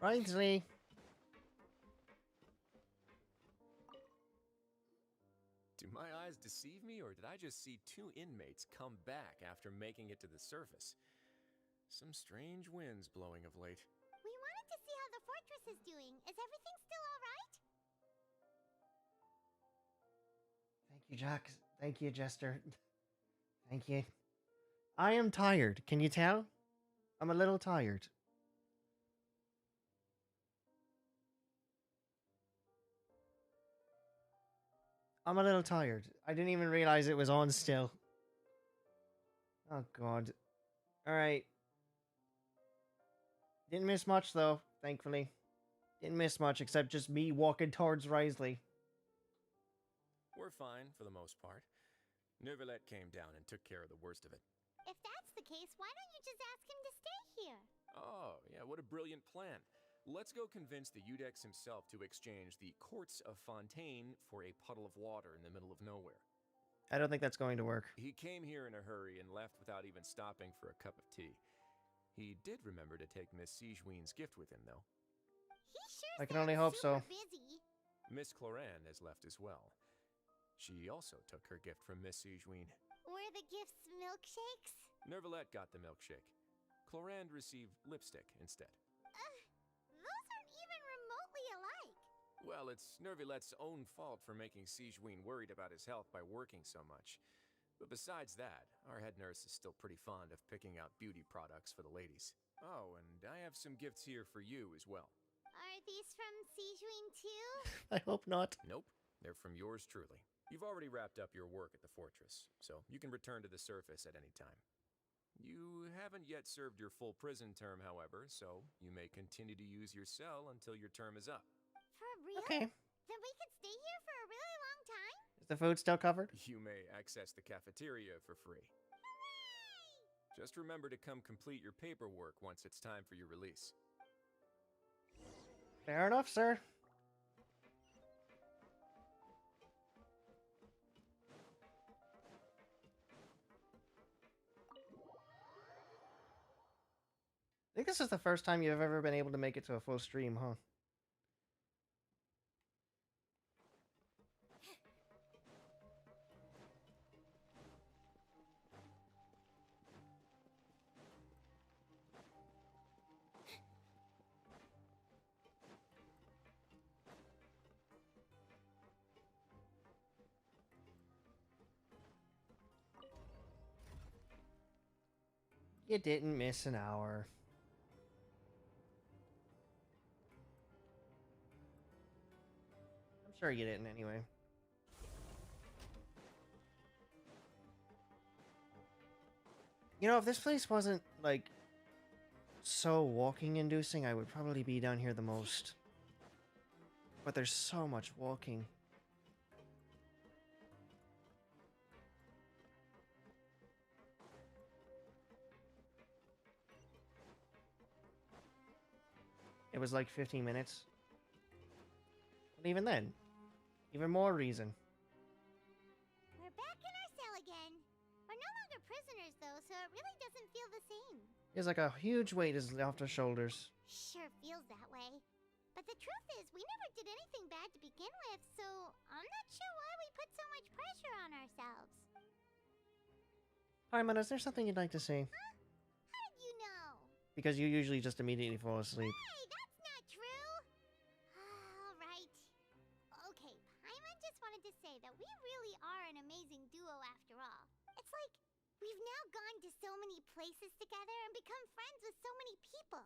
Rightly. Do my eyes deceive me, or did I just see two inmates come back after making it to the surface? Some strange winds blowing of late. We wanted to see how the fortress is doing. Is everything still all right? Thank you, Jack. Thank you, Jester. Thank you. I am tired. Can you tell? I'm a little tired. I'm a little tired. I didn't even realize it was on still. Oh, God. Alright. Didn't miss much, though, thankfully. Didn't miss much, except just me walking towards Risley. We're fine, for the most part. Neuvillette came down and took care of the worst of it. If that's the case, why don't you just ask him to stay here? Oh, yeah, what a brilliant plan. Let's go convince the Udex himself to exchange the Courts of Fontaine for a puddle of water in the middle of nowhere. I don't think that's going to work. He came here in a hurry and left without even stopping for a cup of tea. He did remember to take Miss Sigewin's gift with him, though. He sure I can only hope so. busy. Miss Cloran has left as well. She also took her gift from Miss Sigewin. Were the gifts milkshakes? Nervalette got the milkshake. Cloran received lipstick instead. Those aren't even remotely alike. Well, it's Nervalette's own fault for making Sigewin worried about his health by working so much. But besides that, our head nurse is still pretty fond of picking out beauty products for the ladies. Oh, and I have some gifts here for you as well. Are these from Sigewin too? I hope not. Nope, they're from yours truly. You've already wrapped up your work at the fortress, so you can return to the surface at any time. You haven't yet served your full prison term, however, so you may continue to use your cell until your term is up. For real? Okay. Then we could stay here for a really long time? Is the food still covered? You may access the cafeteria for free. Hooray! Just remember to come complete your paperwork once it's time for your release. Fair enough, sir. I think this is the first time you've ever been able to make it to a full stream, huh? You didn't miss an hour. I'm sure you didn't anyway. You know, if this place wasn't, like, so walking inducing, I would probably be down here the most. But there's so much walking. It was like 15 minutes. But even then, even more reason. We're back in our cell again. We're no longer prisoners, though, so it really doesn't feel the same. It's like a huge weight is off our shoulders. Sure feels that way. But the truth is, we never did anything bad to begin with, so I'm not sure why we put so much pressure on ourselves. Paimon, is there something you'd like to say? Huh? How did you know? Because you usually just immediately fall asleep. Hey, that's not true! All right. Okay, Paimon just wanted to say that we really are an amazing duo after all. It's like, we've now gone to so many places together and become friends with so many people.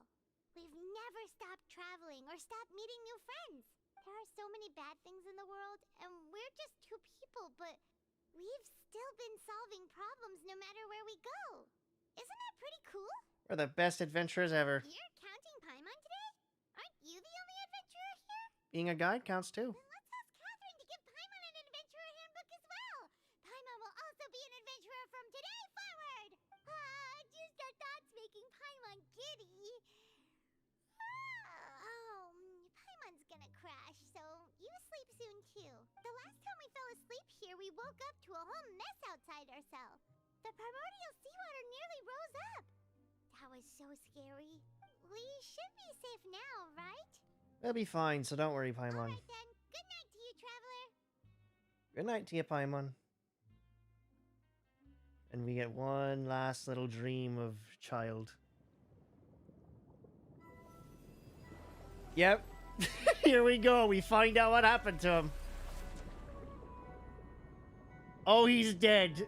We've never stopped traveling or stopped meeting new friends. There are so many bad things in the world, and we're just two people, but we've still been solving problems no matter where we go. Isn't that pretty cool? We're the best adventurers ever. You're counting Paimon today? Aren't you the only adventurer here? Being a guide counts too. Then let's ask Catherine to give Paimon an adventurer handbook as well. Paimon will also be an adventurer from today forward. Just our thoughts making Paimon giddy. Paimon's gonna crash, so you sleep soon too. The last time we fell asleep here, we woke up to a whole mess outside our cell. The primordial seawater nearly rose up. That was so scary. We should be safe now, right? We'll be fine, so don't worry, Paimon. Alright then. Good night to you, traveler. Good night to you, Paimon. And we get one last little dream of child. Yep. Here we go. We find out what happened to him. Oh, he's dead.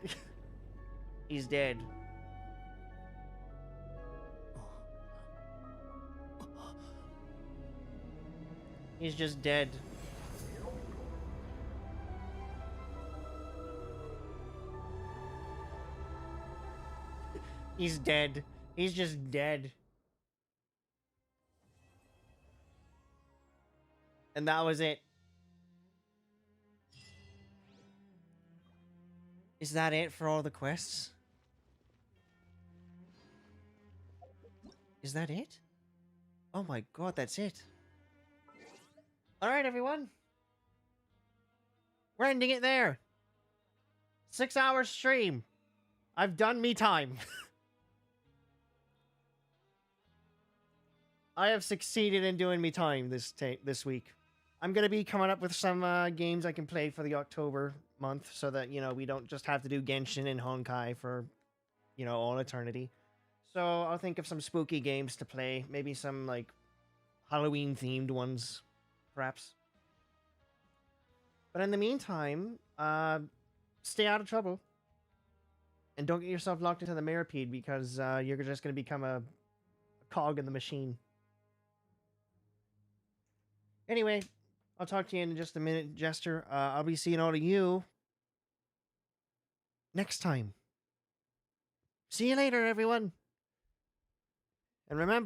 He's dead. He's just dead. He's dead. He's just dead. And that was it. Is that it for all the quests? Is that it? Oh my god, that's it. Alright, everyone. We're ending it there. 6 hours stream. I've done me time. I have succeeded in doing me time this week. I'm gonna be coming up with some games I can play for the October month, so that we don't just have to do Genshin and Honkai for all eternity. So I'll think of some spooky games to play, maybe some like Halloween themed ones, perhaps. But in the meantime, stay out of trouble. And don't get yourself locked into the Mirrorpede, because you're just going to become a cog in the machine. Anyway, I'll talk to you in just a minute, Jester. I'll be seeing all of you next time. See you later, everyone. And remember,